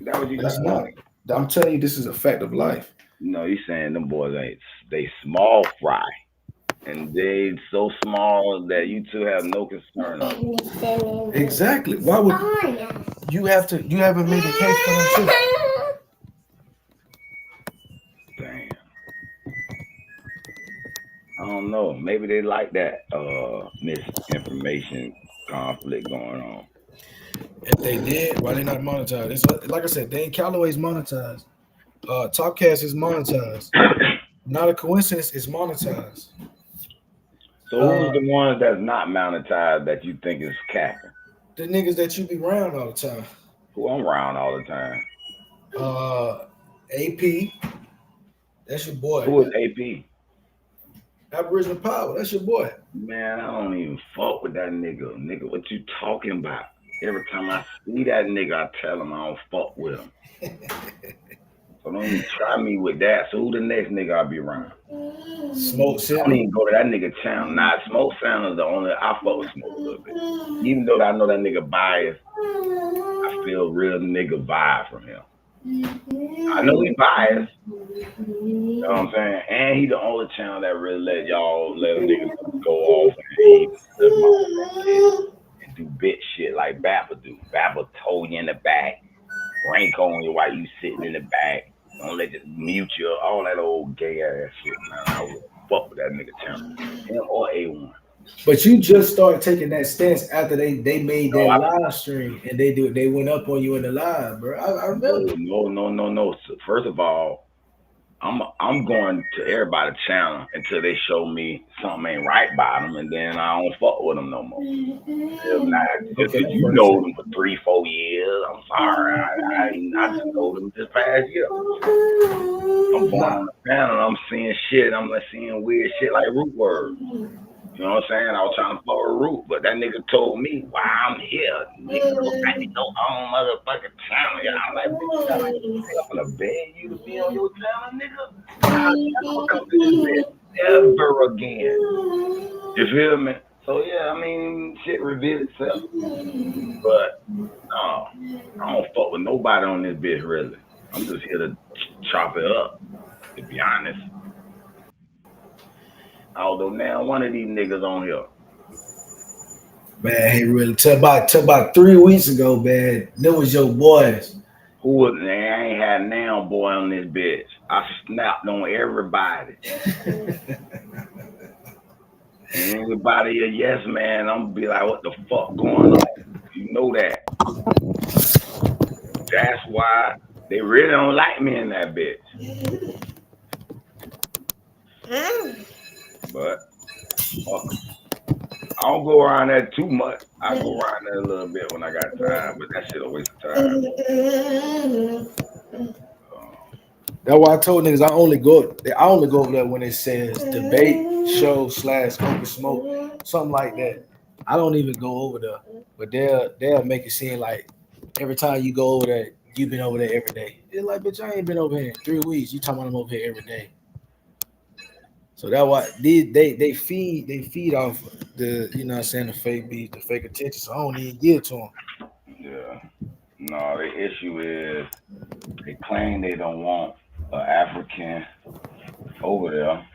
That what you That's not. I'm telling you, this is a fact of life. No, you saying them boys they small fry. And they so small that you two have no concern of. Exactly. Why would you haven't made a case for them too? Damn. I don't know. Maybe they like that misinformation conflict going on. If they did, why they not monetized? It's like I said, Dane Calloway's monetized. Topcast is monetized. Not a coincidence, it's monetized. So who's the ones that's not monetized that you think is capping? The niggas that you be around all the time. Who I'm around all the time? AP. That's your boy. Who is AP? Aboriginal Power. That's your boy. Man, I don't even fuck with that nigga. Nigga, what you talking about? Every time I see that nigga, I tell him I don't fuck with him. So don't even try me with that. So who the next nigga I'll be around? Smoke I don't even go to that nigga channel. Nah, Smoke Sound is the only I fuck with Smoke a little bit. Even though I know that nigga biased, I feel real nigga vibe from him. I know he biased. You know what I'm saying? And he the only channel that really let a nigga go off and do bitch shit like Bappa do. Bappa told you in the back, rank on you while you sitting in the back. Don't let it mute you, all that old gay ass shit, man. I would fuck with that nigga channel. Him or A1. But you just started taking that stance after they made their live stream and they went up on you in the live, bro. I remember. No. So first of all, I'm going to everybody's channel until they show me something ain't right by them, and then I don't fuck with them no more. If you know them for 3-4 years, I'm sorry. I just know them this past year. I'm going on the panel, I'm seeing shit. I'm like seeing weird shit like root words. You know what I'm saying? I was trying to follow Root, but that nigga told me, "Why I'm here, nigga, no own motherfucking channel." Yeah, I'm like, "Bitch, I'm gonna beg you to be on your channel, nigga. I'm never come to this bitch ever again." You feel me? So yeah, I mean, shit revealed itself. But no, I don't fuck with nobody on this bitch really. I'm just here to chop it up, to be honest. Although now one of these niggas on here. Man, hey, really, till about 3 weeks ago, man, them was your boys. Who was, I ain't had now boy on this bitch. I snapped on everybody. And anybody a yes man, I'm gonna be like, what the fuck going on? You know that. That's why They really don't like me in that bitch. But fuck 'em. I don't go around there too much. I go around there a little bit when I got time, but that shit a waste of time. That's why I told niggas I only go over there when it says debate show / open smoke, something like that. I don't even go over there, but they'll make it seem like every time you go over there, you've been over there every day. It's like, bitch, I ain't been over here in 3 weeks. You talking about I'm over here every day. So that's why they feed off the, you know what I'm saying, the fake beef, the fake attention. So I don't even give it to them. Yeah. No, the issue is they claim they don't want an African over there,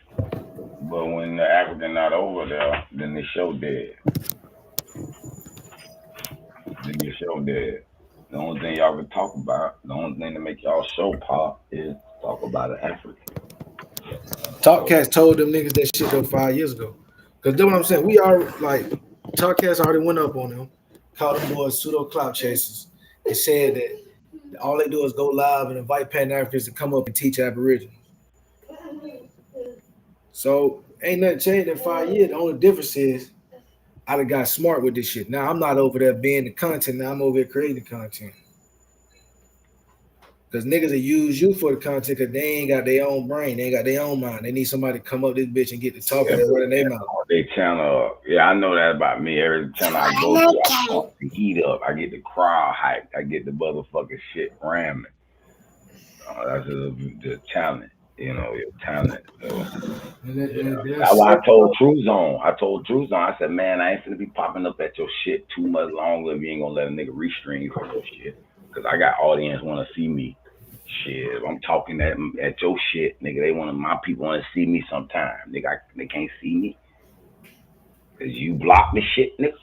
but when the African not over there, then the show dead. Then your show dead. The only thing y'all can talk about, the only thing to make y'all show pop is talk about an African. Top Cats told them niggas that shit though 5 years ago. Cause that's what I'm saying. We are like Top Cats already went up on them, called them boys pseudo clout chasers. They said that all they do is go live and invite Pan Africans to come up and teach Aboriginals. So ain't nothing changed in 5 years. The only difference is I done got smart with this shit. Now I'm not over there being the content. Now I'm over here creating content. Because niggas will use you for the content because they ain't got their own brain. They ain't got their own mind. They need somebody to come up this bitch and get to talking and running their mouth. They channel, I know that about me. Every time I go to, I pump the heat up. I get the crowd hyped. I get the motherfucking shit ramming. That's the talent, your talent. So, that's why I told Truzone. I said, man, I ain't finna be popping up at your shit too much longer if you ain't gonna let a nigga restream for your shit. Cause I got audience want to see me. Shit, if I'm talking at your shit, nigga, my people want to see me sometime. Nigga, they can't see me. Cause you block me shit, nigga.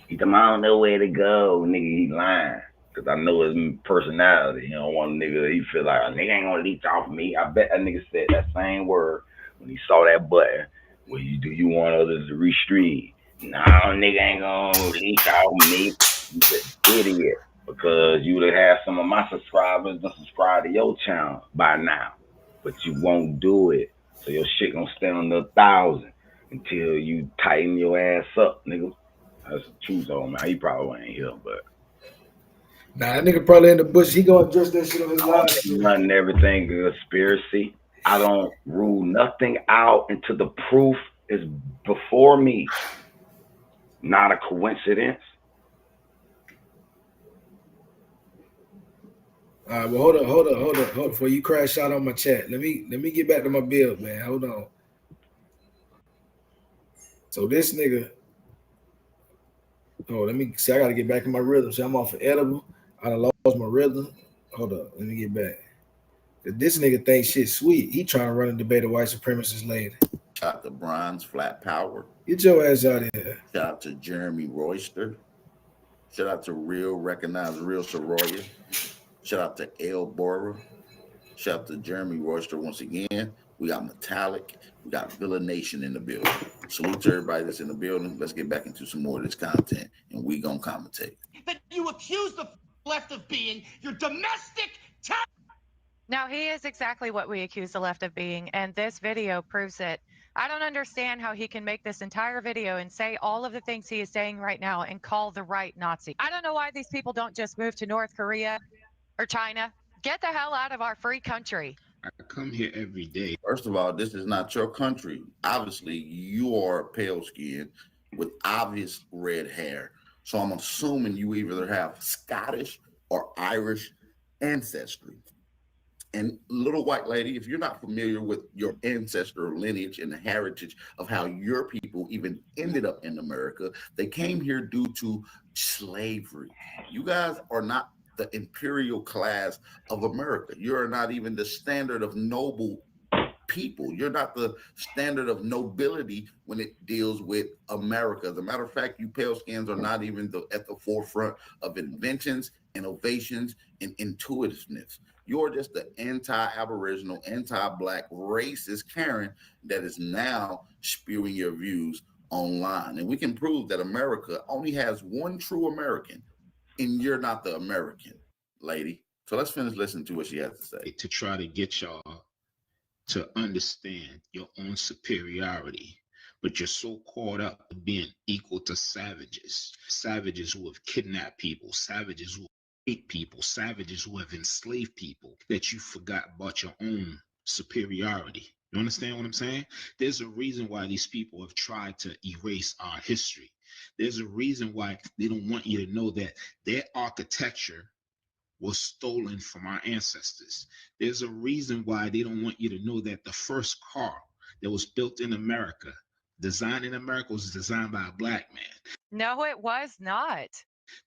He tell me I don't know where to go, nigga, he lying. Cause I know his personality. You don't want a nigga that he feel like a nigga ain't gonna leech off of me. I bet that nigga said that same word when he saw that button. Well, you want others to restream? No, nigga ain't gonna leech off of me. He's an idiot. Because you would have had some of my subscribers that subscribe to your channel by now. But you won't do it. So your shit gonna stand on the 1,000 until you tighten your ass up, nigga. That's the truth on man. He probably ain't here, but nah, that nigga probably in the bush. He gonna address that shit on his live. Nothing, everything conspiracy. I don't rule nothing out until the proof is before me. Not a coincidence. All right, well, hold up. Before you crash out on my chat, let me get back to my build, man. Hold on. So this nigga, let me see. I gotta get back in my rhythm. So I'm off of edible. I done lost my rhythm. Hold up, let me get back. This nigga thinks shit sweet. He trying to run a debate of white supremacists later. Shout out to Bronze Flat Power. Get your ass out of here. Shout out to Jeremy Royster. Shout out to Real Recognized Real Soroya. Shout out to El Bora. Shout out to Jeremy Royster once again. We got Metallic. We got Villa Nation in the building. Salute to everybody that's in the building. Let's get back into some more of this content, and we gonna commentate. That you accuse the left of being your domestic terror. Now, he is exactly what we accuse the left of being, and this video proves it. I don't understand how he can make this entire video and say all of the things he is saying right now and call the right Nazi. I don't know why these people don't just move to North Korea or China. Get the hell out of our free country. I come here every day. First of all, this is not your country. Obviously, you are pale skinned with obvious red hair. So I'm assuming you either have Scottish or Irish ancestry. And little white lady, if you're not familiar with your ancestral lineage and the heritage of how your people even ended up in America, they came here due to slavery. You guys are not the imperial class of America. You're not even the standard of noble people. You're not the standard of nobility when it deals with America. As a matter of fact, you pale skins are not even at the forefront of inventions, innovations, and intuitiveness. You're just the anti-Aboriginal, anti-Black, racist Karen that is now spewing your views online. And we can prove that America only has one true American, and you're not the American, lady. So let's finish listening to what she has to say. To try to get y'all to understand your own superiority, but you're so caught up in being equal to savages who have kidnapped people, savages who hate people, savages who have enslaved people, that you forgot about your own superiority. You understand what I'm saying? There's a reason why these people have tried to erase our history. There's a reason why they don't want you to know that their architecture was stolen from our ancestors. There's a reason why they don't want you to know that the first car that was built in America, designed in America, was designed by a black man. No, it was not.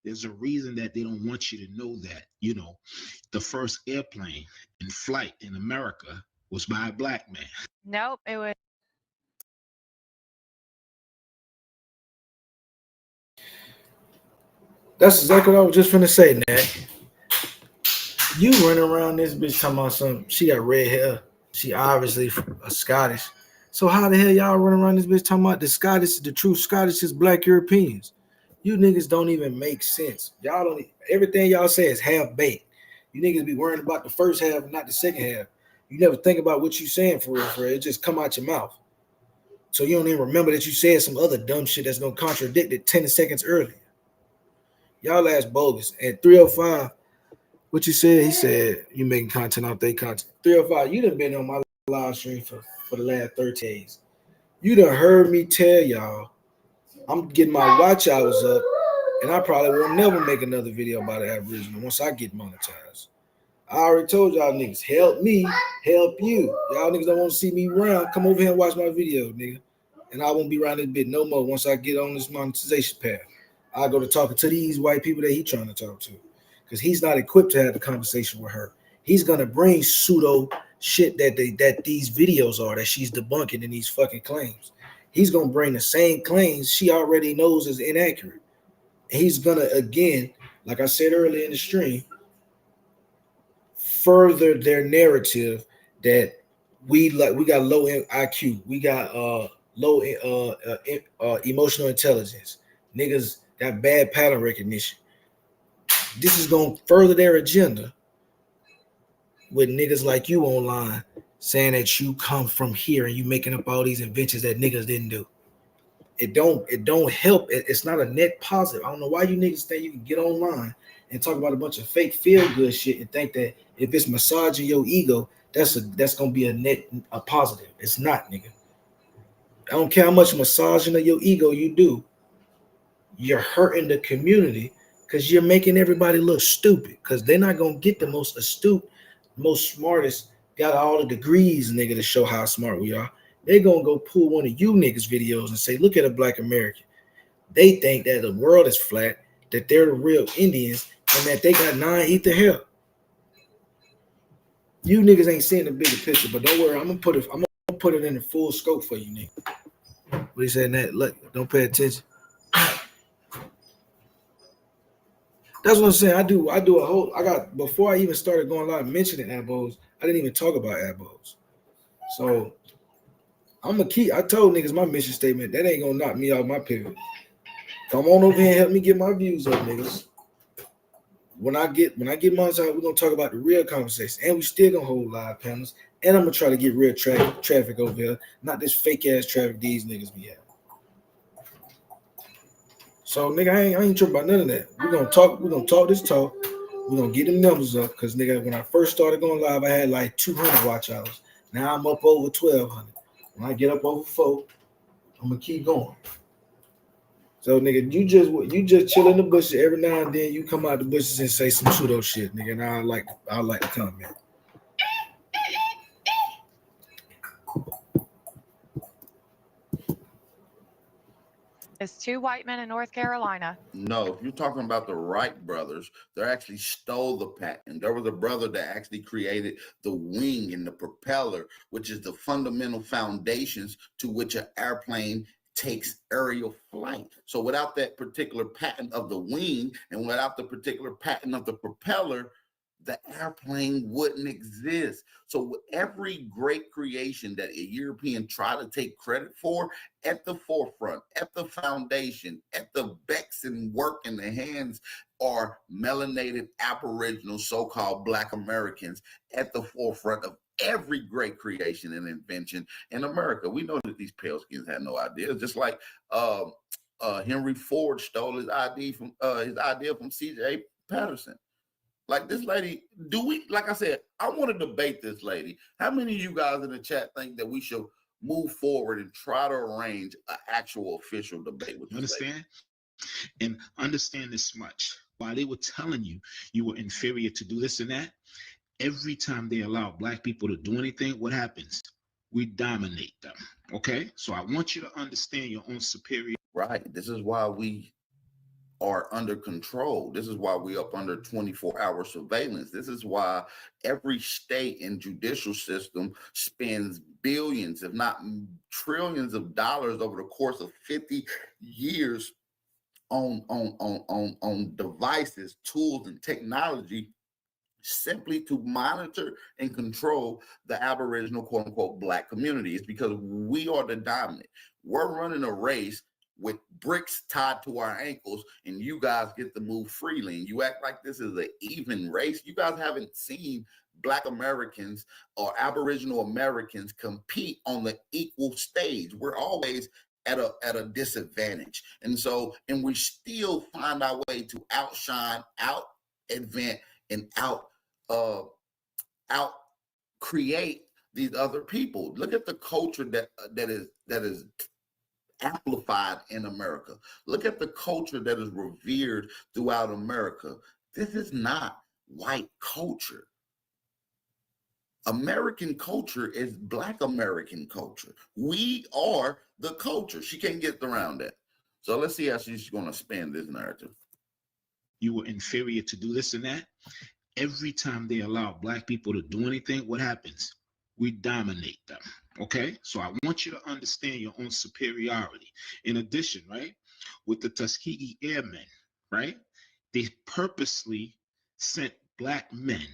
There's a reason that they don't want you to know that, you know, the first airplane in flight in America was by a black man. Nope, it was. That's exactly what I was just finna say, Nat. You running around this bitch talking about something. She got red hair. She obviously a Scottish. So how the hell y'all running around this bitch talking about the Scottish, the true Scottish is black Europeans? You niggas don't even make sense. Y'all don't. Everything y'all say is half baked. You niggas be worrying about the first half, not the second half. You never think about what you saying for real, for real. It just come out your mouth. So you don't even remember that you said some other dumb shit that's gonna contradict it 10 seconds earlier. Y'all ass bogus. At 305. What you said? He said you making content off their content. 305, you done been on my live stream for the last 30 days. You done heard me tell y'all I'm getting my watch hours up, and I probably will never make another video about the Aboriginal once I get monetized. I already told y'all niggas, help me, help you. Y'all niggas don't want to see me around. Come over here and watch my video, nigga. And I won't be around this bit no more once I get on this monetization path. I go to talking to these white people that he trying to talk to. Because he's not equipped to have a conversation with her. He's gonna bring pseudo shit that these videos are that she's debunking in these fucking claims. He's gonna bring the same claims she already knows is inaccurate. He's gonna again, like I said earlier in the stream, further their narrative that we got low IQ, we got low emotional intelligence. Niggas got bad pattern recognition. This is going to further their agenda with niggas like you online saying that you come from here and you making up all these inventions that niggas didn't do. It don't help. It's not a net positive. I don't know why you niggas think you can get online and talk about a bunch of fake feel good shit and think that if it's massaging your ego, that's gonna be a positive. It's not, nigga. I don't care how much massaging of your ego you do. You're hurting the community because you're making everybody look stupid because they're not going to get the most astute, most smartest, got all the degrees, nigga, to show how smart we are. They're going to go pull one of you niggas' videos and say, look at a black American. They think that the world is flat, that they're the real Indians, and that they got 9 ether hair. You niggas ain't seeing the bigger picture, but don't worry, I'm gonna put it in the full scope for you, nigga. What he said, that? Look, don't pay attention. That's what I'm saying. I do a whole. Before I even started going live mentioning ABOS, I didn't even talk about ABOS. So I'm gonna keep. I told niggas my mission statement. That ain't gonna knock me off my pivot. Come on over here and help me get my views up, niggas. When I get monetized, we're gonna talk about the real conversation, and we still gonna hold live panels. And I'm gonna try to get real traffic over here, not this fake ass traffic these niggas be having. So nigga, I ain't tripping about none of that. We're gonna talk this talk. We're gonna get them numbers up because nigga, when I first started going live, I had like 200 watch hours. Now I'm up over 1,200. When I get up over 4, I'm gonna keep going. So nigga, you just chill in the bushes every now and then. You come out the bushes and say some pseudo shit, nigga. And I like to comment. It's 2 white men in North Carolina. No, if you're talking about the Wright brothers, they actually stole the patent. There was a brother that actually created the wing and the propeller, which is the fundamental foundations to which an airplane takes aerial flight. So without that particular patent of the wing and without the particular patent of the propeller, the airplane wouldn't exist. So every great creation that a European tried to take credit for, at the forefront, at the foundation, at the becks and work in the hands are melanated Aboriginal so-called Black Americans at the forefront of every great creation and invention in America. We know that these pale skins had no idea, just like Henry Ford stole his idea from C.J. Patterson. Like this lady, like I said, I want to debate this lady. How many of you guys in the chat think that we should move forward and try to arrange an actual official debate with this lady? And understand this much. While they were telling you you were inferior to do this and that, every time they allow Black people to do anything, what happens? We dominate them. Okay? So I want you to understand your own superior. Right. This is why we are under control. This is why we up under 24-hour surveillance. This is why every state and judicial system spends billions, if not trillions of dollars over the course of 50 years on devices, tools, and technology simply to monitor and control the Aboriginal, quote unquote, Black community. It's because we are the dominant. We're running a race with bricks tied to our ankles, and you guys get to move freely. And you act like this is an even race. You guys haven't seen Black Americans or Aboriginal Americans compete on the equal stage. We're always at a disadvantage. And we still find our way to outshine, out-advent, and out create these other people. Look at the culture that is amplified in America. Look at the culture that is revered throughout America. This is not white culture. American culture is Black American culture. We are the culture. She can't get around that. So let's see how she's going to spin this narrative. You were inferior to do this and that. Every time they allow Black people to do anything, what happens? We dominate them. Okay? So I want you to understand your own superiority. In addition, right, with the Tuskegee Airmen, right, they purposely sent Black men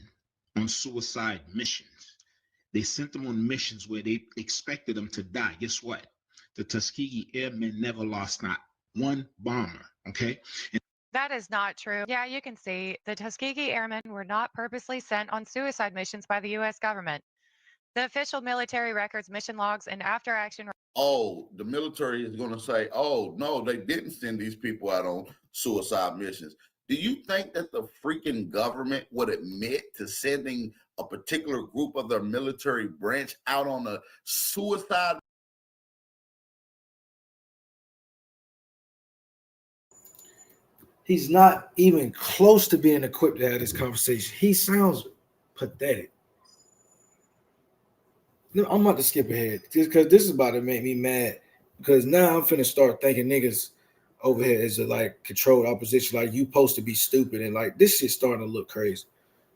on suicide missions. They sent them on missions where they expected them to die. Guess what? The Tuskegee Airmen never lost not one bomber. Okay? That is not true. Yeah, you can see the Tuskegee Airmen were not purposely sent on suicide missions by the U.S. government. The official military records, mission logs, and after action. Oh, the military is going to say, oh, no, they didn't send these people out on suicide missions. Do you think that the freaking government would admit to sending a particular group of their military branch out on a suicide? He's not even close to being equipped to have this conversation. He sounds pathetic. I'm about to skip ahead just because this is about to make me mad. Because now I'm finna start thinking niggas over here is a like controlled opposition. Like you supposed to be stupid and like this shit's starting to look crazy.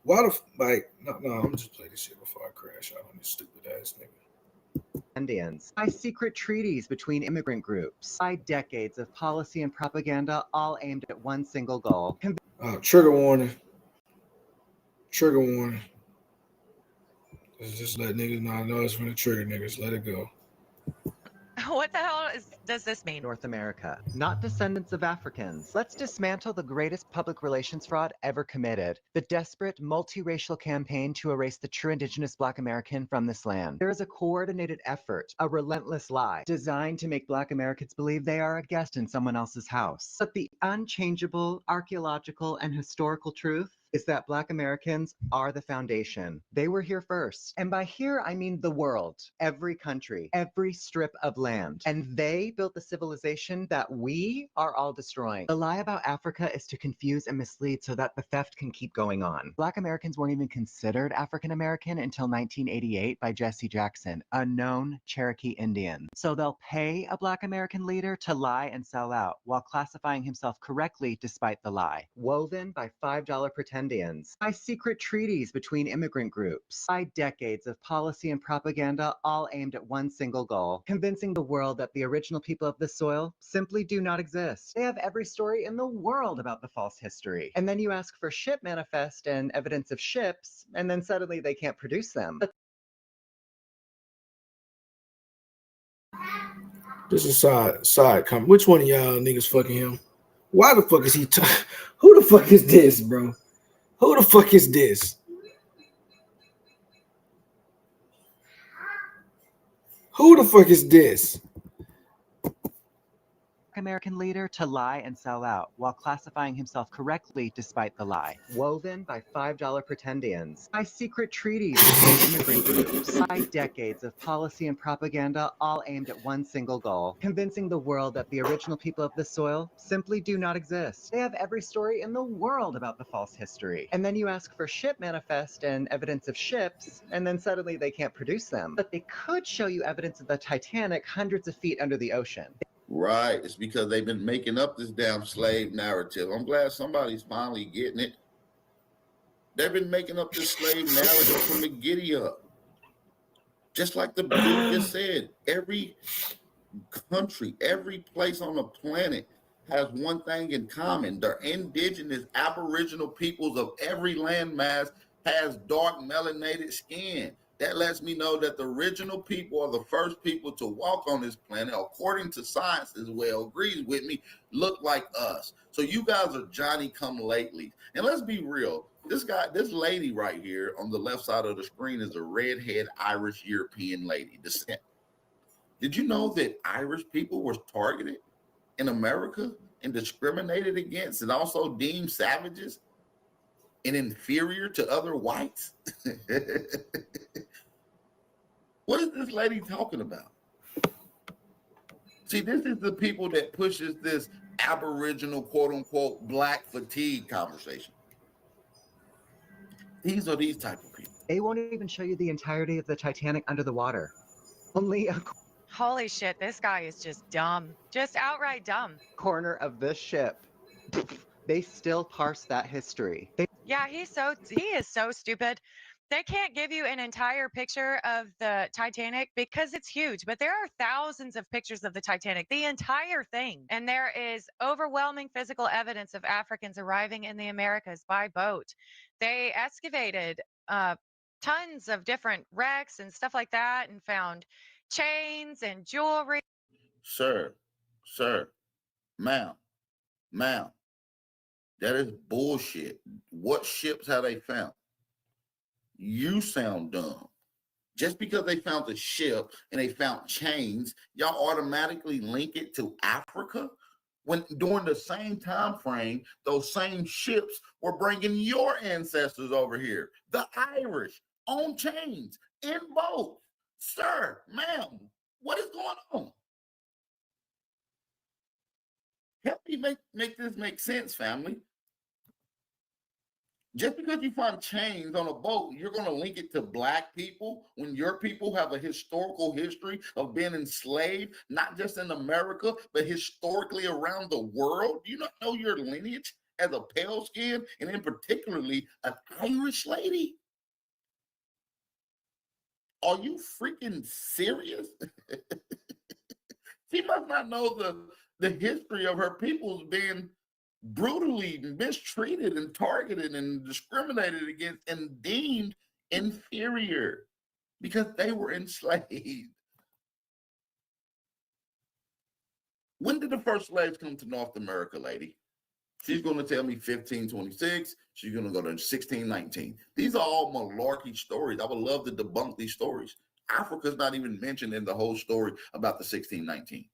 Why the like? No, I'm just play this shit before I crash out on this stupid ass nigga. Indians, by secret treaties between immigrant groups, by decades of policy and propaganda, all aimed at one single goal. Trigger warning. Trigger warning. Just let niggas know. I know it's from the trigger niggas. Let it go. What the hell does this mean? North America, not descendants of Africans. Let's dismantle the greatest public relations fraud ever committed. The desperate, multiracial campaign to erase the true indigenous Black American from this land. There is a coordinated effort, a relentless lie, designed to make Black Americans believe they are a guest in someone else's house. But the unchangeable archaeological and historical truth is that Black Americans are the foundation. They were here first. And by here, I mean the world, every country, every strip of land. And they built the civilization that we are all destroying. The lie about Africa is to confuse and mislead so that the theft can keep going on. Black Americans weren't even considered African American until 1988 by Jesse Jackson, a known Cherokee Indian. So they'll pay a Black American leader to lie and sell out while classifying himself correctly despite the lie. Woven by $5 Pretendians, by secret treaties between immigrant groups, by decades of policy and propaganda, all aimed at one single goal, convincing the world that the original people of this soil simply do not exist. They have every story in the world about the false history. And then you ask for ship manifest and evidence of ships, and then suddenly they can't produce them. This is side comment. Which one of y'all niggas fucking him? Why the fuck is he? Who the fuck is this, bro? Who the fuck is this? Who the fuck is this? American leader to lie and sell out while classifying himself correctly despite the lie. Woven by $5 Pretendians, by secret treaties with immigrant groups, by decades of policy and propaganda all aimed at one single goal, convincing the world that the original people of the soil simply do not exist. They have every story in the world about the false history. And then you ask for ship manifest and evidence of ships, and then suddenly they can't produce them. But they could show you evidence of the Titanic hundreds of feet under the ocean. Right. It's because they've been making up this damn slave narrative. I'm glad somebody's finally getting it. They've been making up this slave narrative from the giddy up. Just like the dude just said, every country, every place on the planet has one thing in common. The indigenous aboriginal peoples of every landmass has dark melanated skin. That lets me know that the original people are the first people to walk on this planet, according to science as well, agrees with me, look like us. So you guys are Johnny come lately. And let's be real. This lady right here on the left side of the screen is a redhead Irish European lady, descent. Did you know that Irish people were targeted in America and discriminated against and also deemed savages and inferior to other whites? What is this lady talking about? See, this is the people that pushes this aboriginal, quote unquote, black fatigue conversation. These are these type of people. They won't even show you the entirety of the Titanic under the water. Only a Holy shit, this guy is just dumb. Just outright dumb. corner of the ship. They still parse that history. Yeah, he is so stupid. They can't give you an entire picture of the Titanic because it's huge, but there are thousands of pictures of the Titanic, the entire thing. And there is overwhelming physical evidence of Africans arriving in the Americas by boat. They excavated tons of different wrecks and stuff like that and found chains and jewelry. Sir, ma'am, that is bullshit. What ships have they found? You sound dumb. Just because they found the ship and they found chains, y'all automatically link it to Africa? When during the same time frame, those same ships were bringing your ancestors over here, the Irish, on chains, in boats. Sir, ma'am, what is going on? Help me make this make sense, family. Just because you find chains on a boat, you're going to link it to black people when your people have a historical history of being enslaved, not just in America, but historically around the world. Do you not know your lineage as a pale skin and in particularly an Irish lady? Are you freaking serious? She must not know the history of her peoples being brutally mistreated and targeted and discriminated against and deemed inferior because they were enslaved. When did the first slaves come to North America, lady? She's going to tell me 1526. She's going to go to 1619. These are all malarkey stories. I would love to debunk these stories. Africa's not even mentioned in the whole story about the 1619.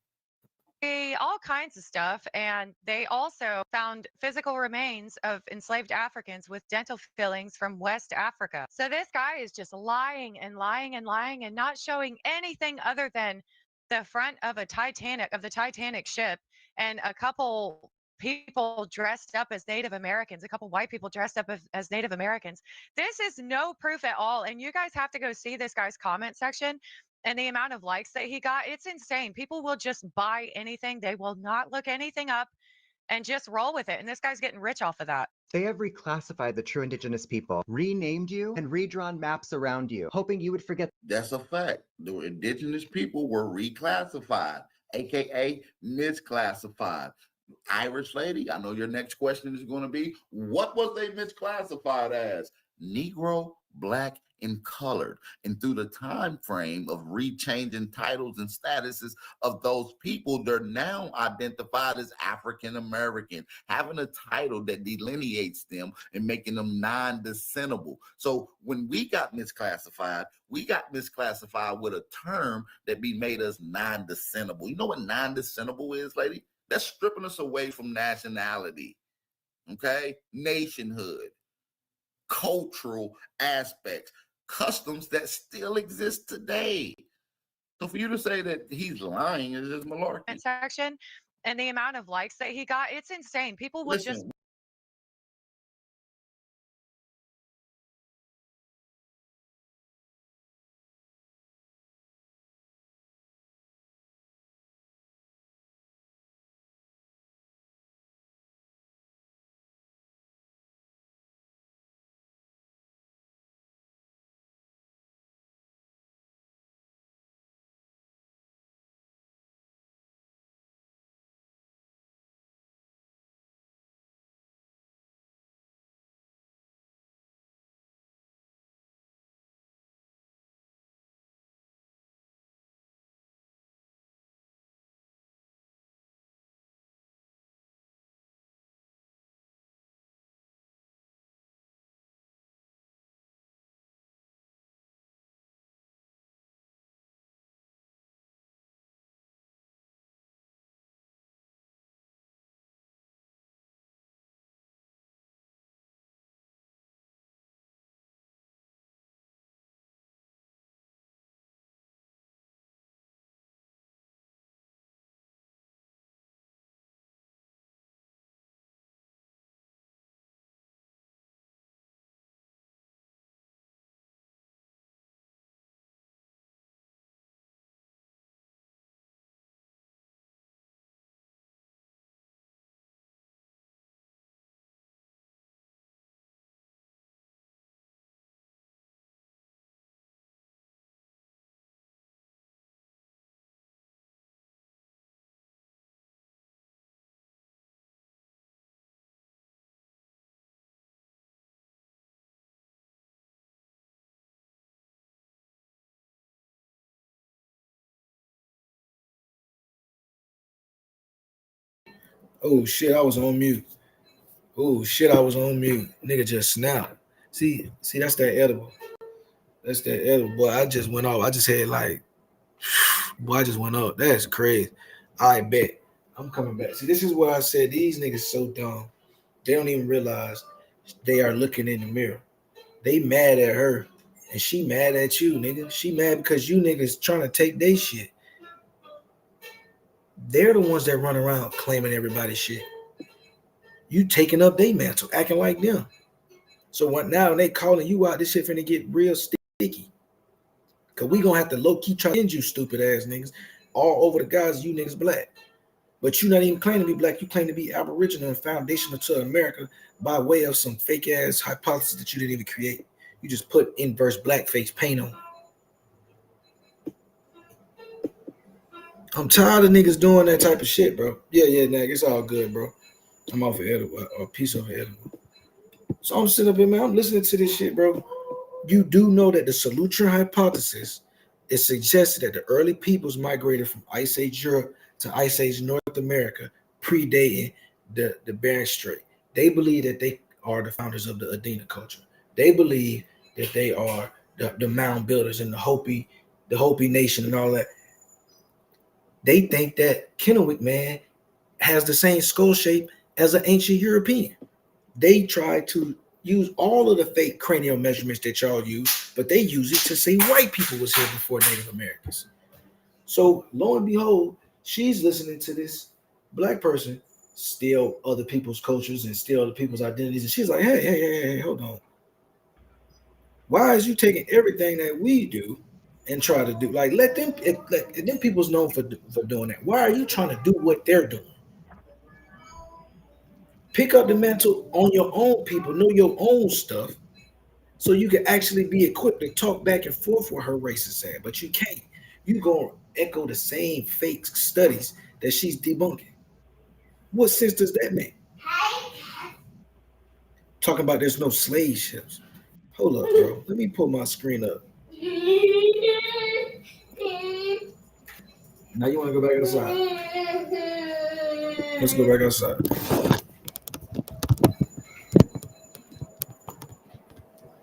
All kinds of stuff, and they also found physical remains of enslaved Africans with dental fillings from West Africa. So this guy is just lying and lying and lying and not showing anything other than the front of the Titanic ship and a couple people dressed up as Native Americans, a couple white people dressed up as Native Americans. This is no proof at all, and you guys have to go see this guy's comment section. And the amount of likes that he got, it's insane. People will just buy anything. They will not look anything up and just roll with it. And this guy's getting rich off of that. They have reclassified the true indigenous people, renamed you, and redrawn maps around you, hoping you would forget. That's a fact. The indigenous people were reclassified, aka misclassified. Irish lady, I know your next question is going to be, what was they misclassified as? Negro Black and colored. And through the time frame of rechanging titles and statuses of those people, they're now identified as African American, having a title that delineates them and making them non-descendable. So when we got misclassified with a term that made us non-descendable. You know what non-descendable is, lady? That's stripping us away from nationality, okay? Nationhood, cultural aspects, customs that still exist today. So for you to say that he's lying is just malarkey. Section and the amount of likes that he got, it's insane. People would just Listen, Oh shit, I was on mute. Oh shit, I was on mute. Nigga just snapped. See, that's that edible. That's that edible. Boy, I just went off. I just had like, boy, I just went up. That's crazy. I bet. I'm coming back. See, this is what I said. These niggas so dumb. They don't even realize they are looking in the mirror. They mad at her, and she mad at you, nigga. She mad because you niggas trying to take their shit. They're the ones that run around claiming everybody's shit. You taking up their mantle, acting like them. So what now they calling you out, this shit finna get real sticky. Cause we gonna have to low-key try to end you stupid ass niggas all over the guys you niggas black. But you not even claiming to be black, you claim to be aboriginal and foundational to America by way of some fake ass hypothesis that you didn't even create. You just put inverse blackface paint on. I'm tired of niggas doing that type of shit, bro. Yeah, nigga, it's all good, bro. I'm off of edible, a piece of edible. So I'm sitting up here, man. I'm listening to this shit, bro. You do know that the Salutran hypothesis is suggested that the early peoples migrated from Ice Age Europe to Ice Age North America, predating the Bering Strait. They believe that they are the founders of the Adena culture. They believe that they are the mound builders and the Hopi Nation and all that. They think that Kennewick man has the same skull shape as an ancient European. They try to use all of the fake cranial measurements that y'all use, but they use it to say white people was here before Native Americans. So lo and behold, she's listening to this black person steal other people's cultures and steal other people's identities, and she's like, hey, hold on. Why is you taking everything that we do and try to do like let them people's known for doing that? Why are you trying to do what they're doing? Pick up the mantle on your own people, know your own stuff, so you can actually be equipped to talk back and forth with her racist ass. But you can't. You gonna echo the same fake studies that she's debunking. What sense does that make? Talking about there's no slave ships. Hold up, bro. Let me pull my screen up. Now you want to go back outside? Let's go back outside.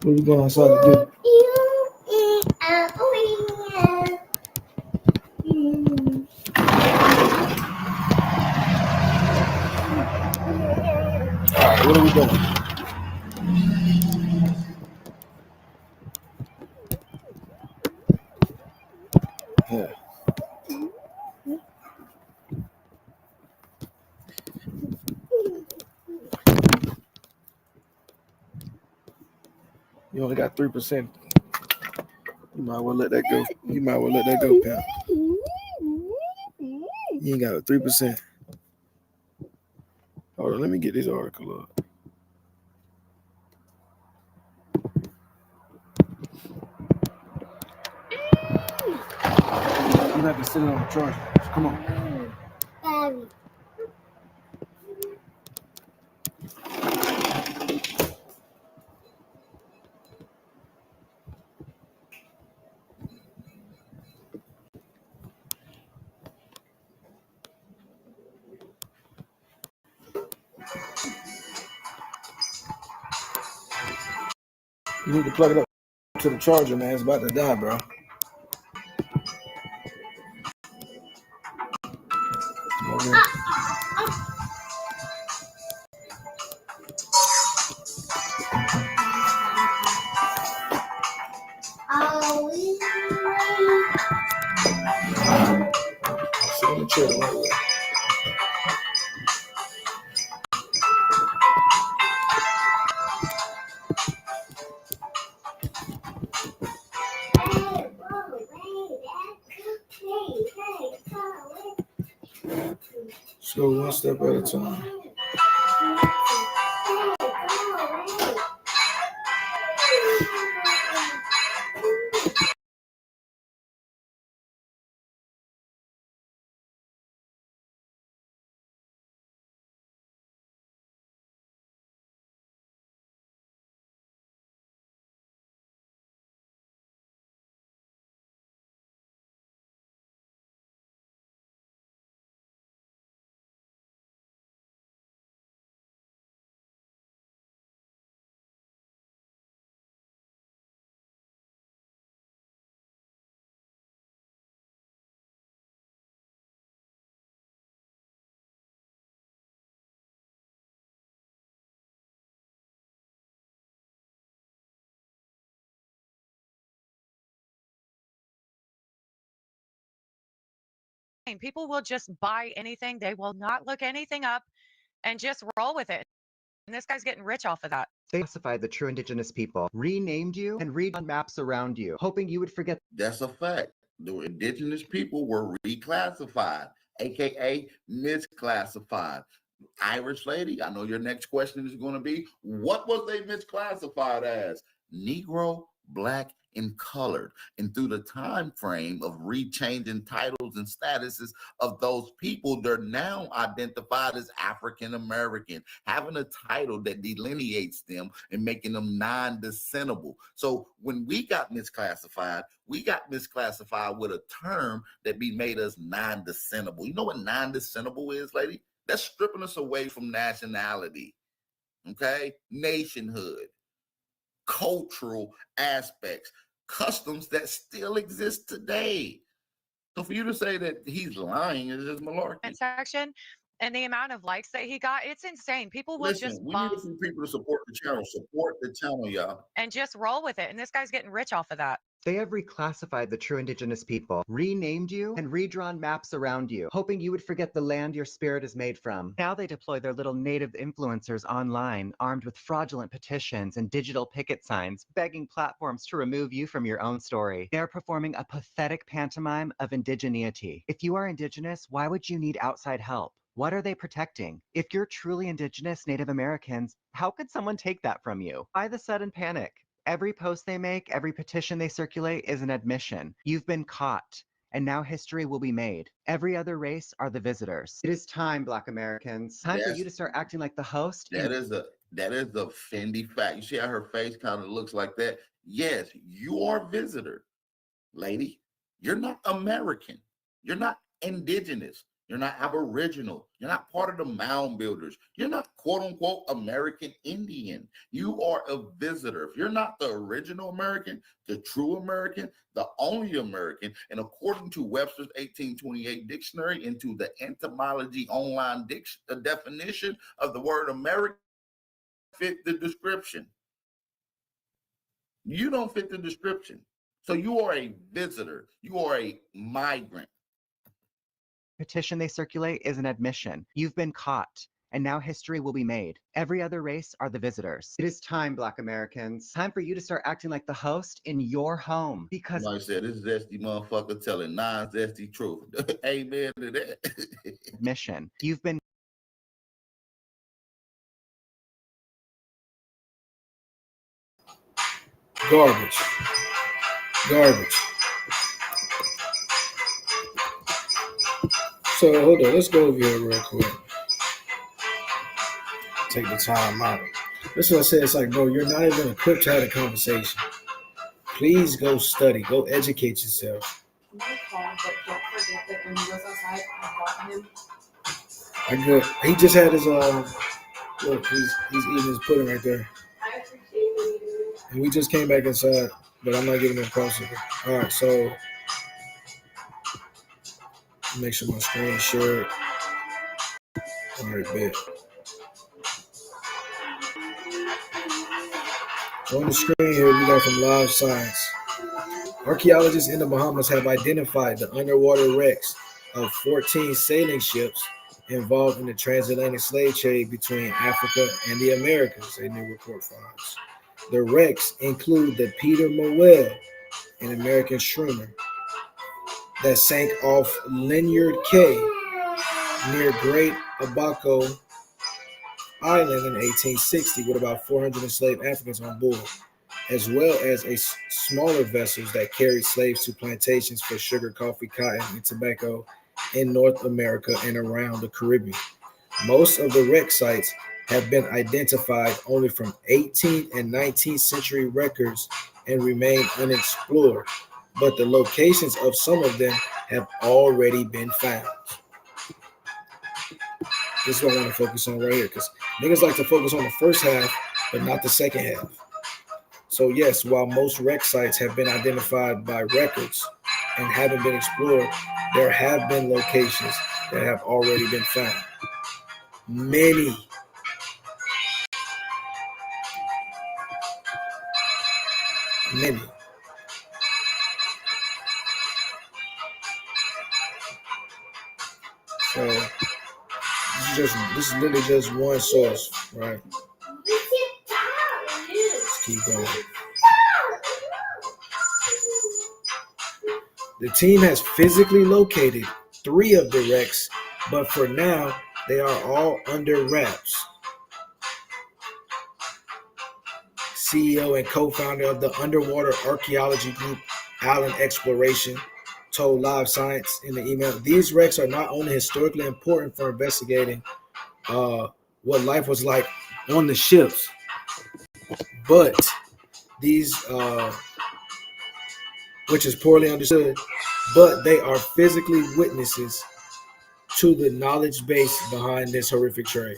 What are we going outside to do? All right, what are we doing? Yeah. You only got 3%. You might well let that go. You might well let that go, pal. You ain't got a 3%. Hold on, let me get this article up. You have to sit it on the charger. Come on. You need to plug it up to the charger, man. It's about to die, bro. Okay. Sit on the chair right away. So one step at a time. People will just buy anything. They will not look anything up and just roll with it. And this guy's getting rich off of that. They classified the true indigenous people, renamed you, and redrawn maps around you, hoping you would forget. That's a fact. The indigenous people were reclassified, aka misclassified. Irish lady, I know your next question is going to be, what was they misclassified as? Negro, Black, and colored. And through the time frame of rechanging titles and statuses of those people, they're now identified as African American, having a title that delineates them and making them non-descendable. So when we got misclassified with a term that made us non-descendable. You know what non-descendable is, lady? That's stripping us away from nationality, okay? Nationhood, cultural aspects, customs that still exist today. So for you to say that he's lying is just malarkey. Section and the amount of likes that he got, it's insane. People will Listen, just we need a few people to support the channel. Support the channel, y'all. and just roll with it. And this guy's getting rich off of that. They have reclassified the true indigenous people, renamed you, and redrawn maps around you, hoping you would forget the land your spirit is made from. Now they deploy their little native influencers online, armed with fraudulent petitions and digital picket signs, begging platforms to remove you from your own story. They're performing a pathetic pantomime of indigeneity. If you are indigenous, why would you need outside help? What are they protecting? If you're truly indigenous Native Americans, how could someone take that from you? Why the sudden panic? Every post they make, every petition they circulate is an admission. You've been caught, and now history will be made. Every other race are the visitors. It is time, Black Americans. Time for you to start acting like the host. That is That is the Fendi fact. You see how her face kind of looks like that? Yes, you are a visitor, lady. You're not American. You're not indigenous. You're not Aboriginal. You're not part of the mound builders. You're not quote unquote American Indian. You are a visitor. If you're not the original American, the true American, the only American, and according to Webster's 1828 dictionary, into the etymology online definition of the word American, fit the description. You don't fit the description. So you are a visitor. You are a migrant. Petition they circulate is an admission. You've been caught, and now history will be made. Every other race are the visitors. It is time, Black Americans. Time for you to start acting like the host in your home. Because, like I said, this is zesty motherfucker telling non-zesty truth. Amen to that. admission. You've been Garbage. So hold on, let's go over here real quick. Take the time out. This is what I said. It's like, bro, you're not even equipped to have a conversation. Please go study. Go educate yourself. But don't forget that when he goes outside, I bought him. I good. He just had his look, he's eating his pudding right there. I appreciate you. And we just came back inside, but I'm not giving him a popsicle. All right, so make sure my screen shared. All right, bet. So on the screen here, we got from Live Science. Archaeologists in the Bahamas have identified the underwater wrecks of 14 sailing ships involved in the transatlantic slave trade between Africa and the Americas, a new report finds. The wrecks include the Peter Mowell, an American schooner, that sank off Lynyard Cay near Great Abaco Island in 1860 with about 400 enslaved Africans on board, as well as smaller vessels that carried slaves to plantations for sugar, coffee, cotton, and tobacco in North America and around the Caribbean. Most of the wreck sites have been identified only from 18th and 19th century records and remain unexplored, but the locations of some of them have already been found. This is what I want to focus on right here, because niggas like to focus on the first half, but not the second half. So yes, while most wreck sites have been identified by records and haven't been explored, there have been locations that have already been found. Many. So this is literally just one source, right? Let's keep going. The team has physically located 3 of the wrecks, but for now, they are all under wraps. CEO and co-founder of the underwater archaeology group, Allen Exploration, told Live Science in the email, these wrecks are not only historically important for investigating what life was like on the ships, but these, which is poorly understood, but they are physically witnesses to the knowledge base behind this horrific trade.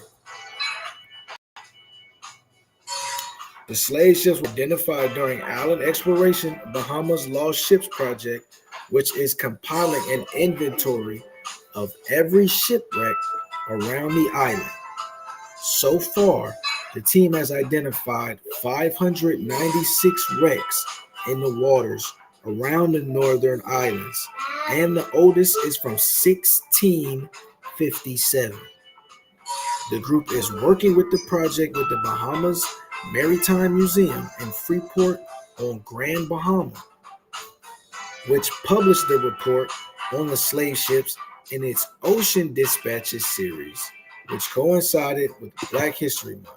The slave ships were identified during Allen Exploration Bahamas Lost Ships Project, which is compiling an inventory of every shipwreck around the island. So far, the team has identified 596 wrecks in the waters around the northern islands, and the oldest is from 1657. The group is working with the project with the Bahamas Maritime Museum in Freeport on Grand Bahama, which published the report on the slave ships in its Ocean Dispatches series, which coincided with Black History Month.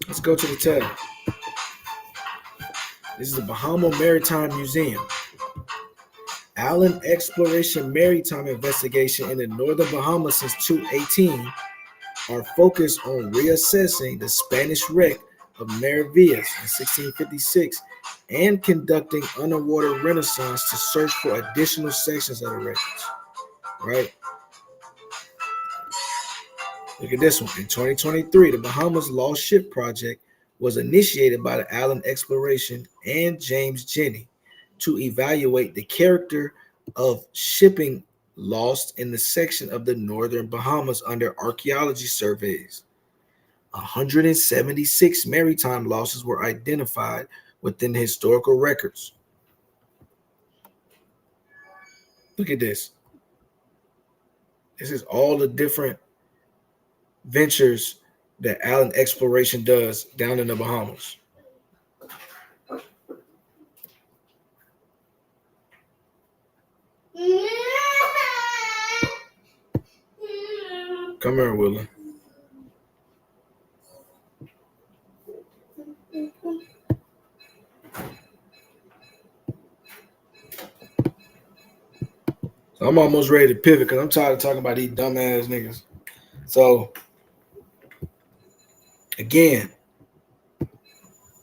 Let's go to the tab. This is the Bahama Maritime Museum. Allen Exploration Maritime Investigation in the Northern Bahamas since 2018 are focused on reassessing the Spanish wreck of Maravillas in 1656 and conducting underwater renaissance to search for additional sections of the wreckage. Right? Look at this one. In 2023, the Bahamas Lost Ship Project was initiated by the Allen Exploration and James Jenney to evaluate the character of shipping lost in the section of the northern Bahamas under archaeology surveys. 176 maritime losses were identified within the historical records. Look at this. This is all the different ventures that Allen Exploration does down in the Bahamas. Come here, Willa. So I'm almost ready to pivot because I'm tired of talking about these dumbass niggas. So, again,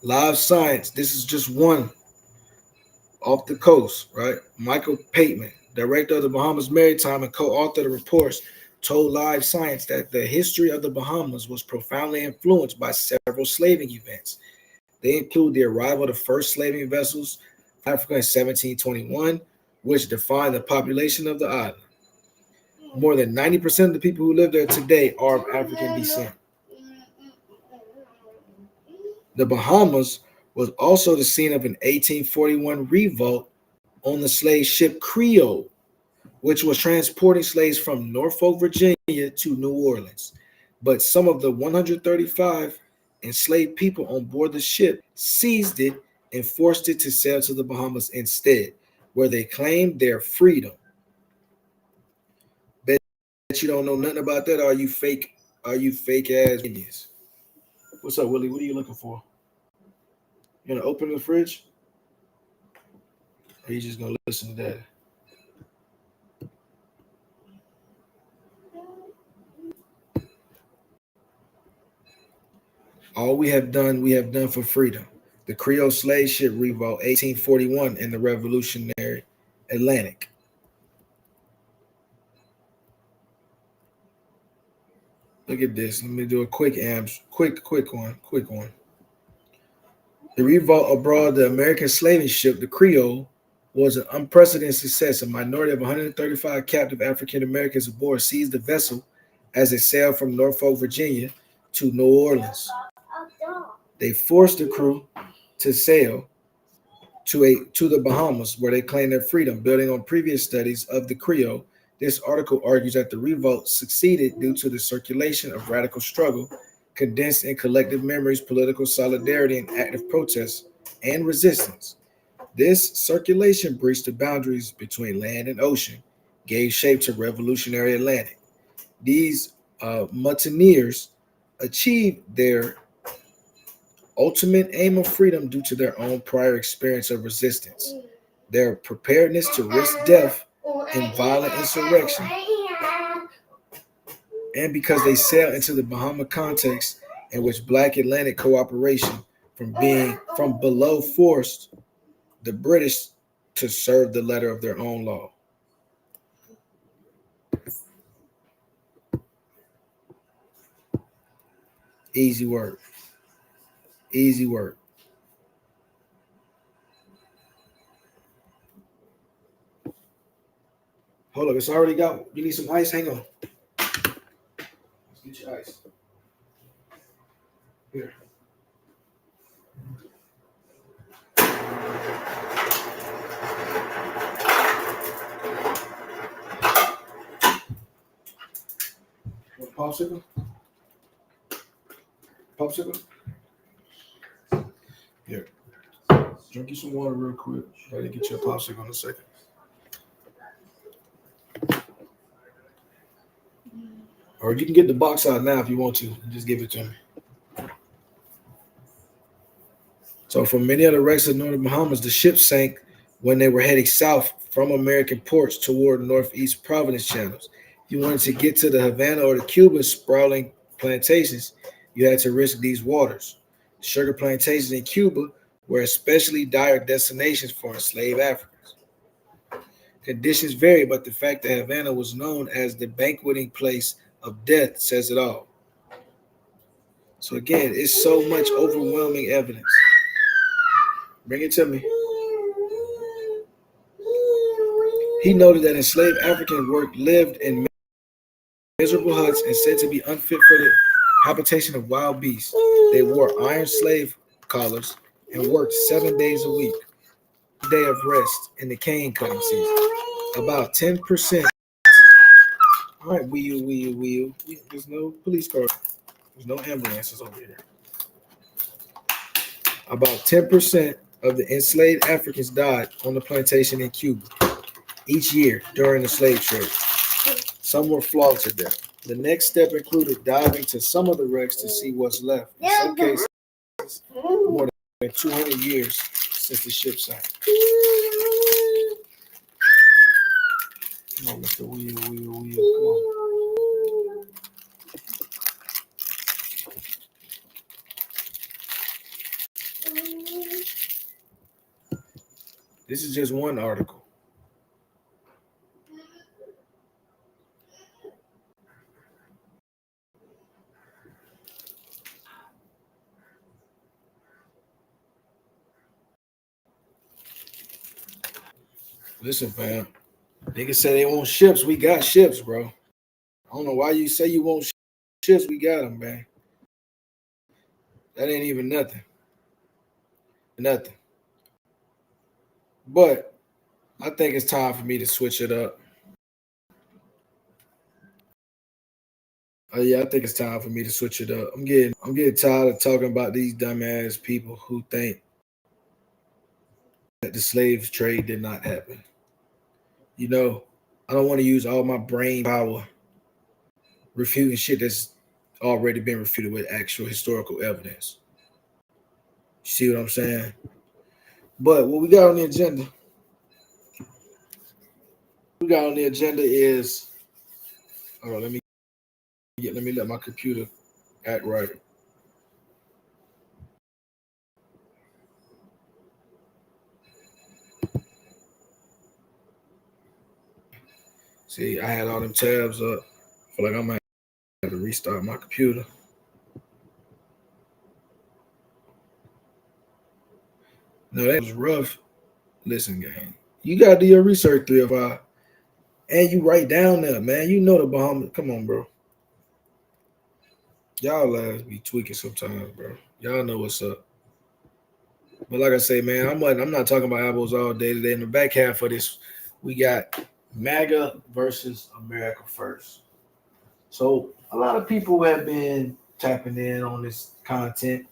live science. This is just one off the coast, right? Michael Pateman, director of the Bahamas Maritime and co-author of the reports, told Live Science that the history of the Bahamas was profoundly influenced by several slaving events. They include the arrival of the first slaving vessels from Africa in 1721, which defined the population of the island. More than 90% of the people who live there today are of African descent. The Bahamas was also the scene of an 1841 revolt on the slave ship Creole, which was transporting slaves from Norfolk, Virginia to New Orleans. But some of the 135 enslaved people on board the ship seized it and forced it to sail to the Bahamas instead, where they claimed their freedom. Bet you don't know nothing about that. Are you fake ass Indians? What's up, Willie? What are you looking for? You gonna open the fridge? Or are you just gonna listen to that? All we have done for freedom. The Creole slave ship revolt, 1841, in the Revolutionary Atlantic. Look at this. Let me do a quick one. The revolt abroad, the American slaving ship, the Creole, was an unprecedented success. A minority of 135 captive African Americans aboard seized the vessel as it sailed from Norfolk, Virginia to New Orleans. They forced the crew to sail to the Bahamas, where they claimed their freedom. Building on previous studies of the Creole, this article argues that the revolt succeeded due to the circulation of radical struggle, condensed in collective memories, political solidarity, and active protest and resistance. This circulation breached the boundaries between land and ocean, gave shape to revolutionary Atlantic. These mutineers achieved their ultimate aim of freedom due to their own prior experience of resistance, their preparedness to risk death in violent insurrection, and because they sailed into the Bahama context in which Black Atlantic cooperation from below forced the British to serve the letter of their own law. Easy work. Easy work. Hold up, it's already got. You need some ice? Hang on. Let's get your ice. Here. Popsicle? Popsicle? Here. Drink you some water real quick. I gotta get you a popsicle in a second. Or you can get the box out now if you want to. Just give it to me. So for many of the wrecks of northern Bahamas, the ship sank when they were heading south from American ports toward northeast Providence channels. If you wanted to get to the Havana or the Cuban sprawling plantations, you had to risk these waters. Sugar plantations in Cuba were especially dire destinations for enslaved Africans. Conditions vary, but the fact that Havana was known as the banqueting place of death says it all. So again, it's so much overwhelming evidence. Bring it to me. He noted that enslaved African lived in miserable huts and said to be unfit for the habitation of wild beasts. They wore iron slave collars and worked 7 days a week, day of rest in the cane cutting season. About 10%. All right, wheel. There's no police car. There's no ambulances over here. About 10% of the enslaved Africans died on the plantation in Cuba each year during the slave trade. Some were flogged to death. The next step included diving to some of the wrecks to see what's left. In some cases, more than 200 years since the ship sank. Come on, Mr. Wheel. Come on. This is just one article. Listen, fam. Niggas say they want ships. We got ships, bro. I don't know why you say you want ships. We got them, man. That ain't even nothing. Nothing. But I think it's time for me to switch it up. Yeah, I think it's time for me to switch it up. I'm getting tired of talking about these dumbass people who think that the slave trade did not happen. You know, I don't want to use all my brain power refuting shit that's already been refuted with actual historical evidence. You see what I'm saying? But what we got on the agenda? Is hold on, let me let my computer act right. See, I had all them tabs up. I feel like I might have to restart my computer. No, that was rough. Listen, gang, you gotta do your research 305. And you write down there, man. You know the Bahamas. Come on, bro. Y'all lads be tweaking sometimes, bro. Y'all know what's up. But like I say, man, I'm not talking about ABOS all day today. In the back half of this, we got MAGA versus America First. So a lot of people have been tapping in on this content.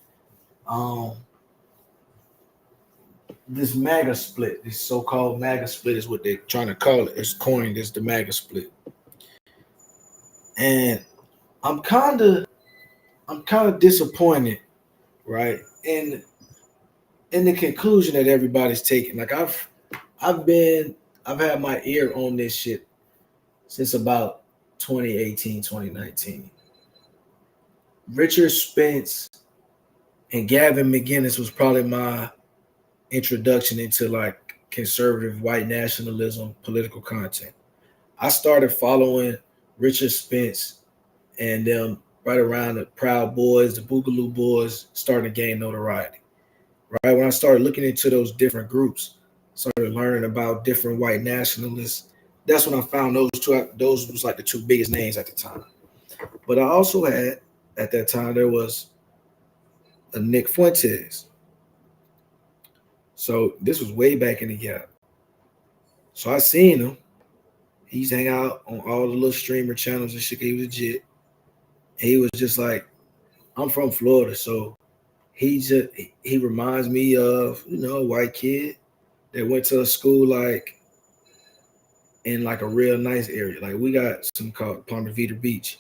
This MAGA split, this so-called MAGA split is what they're trying to call it. It's coined as the MAGA split. And I'm kind of disappointed, right? In the conclusion that everybody's taking. Like I've had my ear on this shit since about 2018, 2019. Richard Spence and Gavin McInnes was probably my introduction into like conservative white nationalism political content. I started following Richard Spence and them right around the Proud Boys, the Boogaloo Boys starting to gain notoriety. Right when I started looking into those different groups, started learning about different white nationalists. That's when I found those two. Those was like the two biggest names at the time. But I also had at that time there was a Nick Fuentes. So this was way back in the gap. So I seen him. He's hang out on all the little streamer channels and shit. He was legit. He was just like, I'm from Florida, so he reminds me of, a white kid that went to a school like in like a real nice area. Like we got some called Ponte Vedra Beach.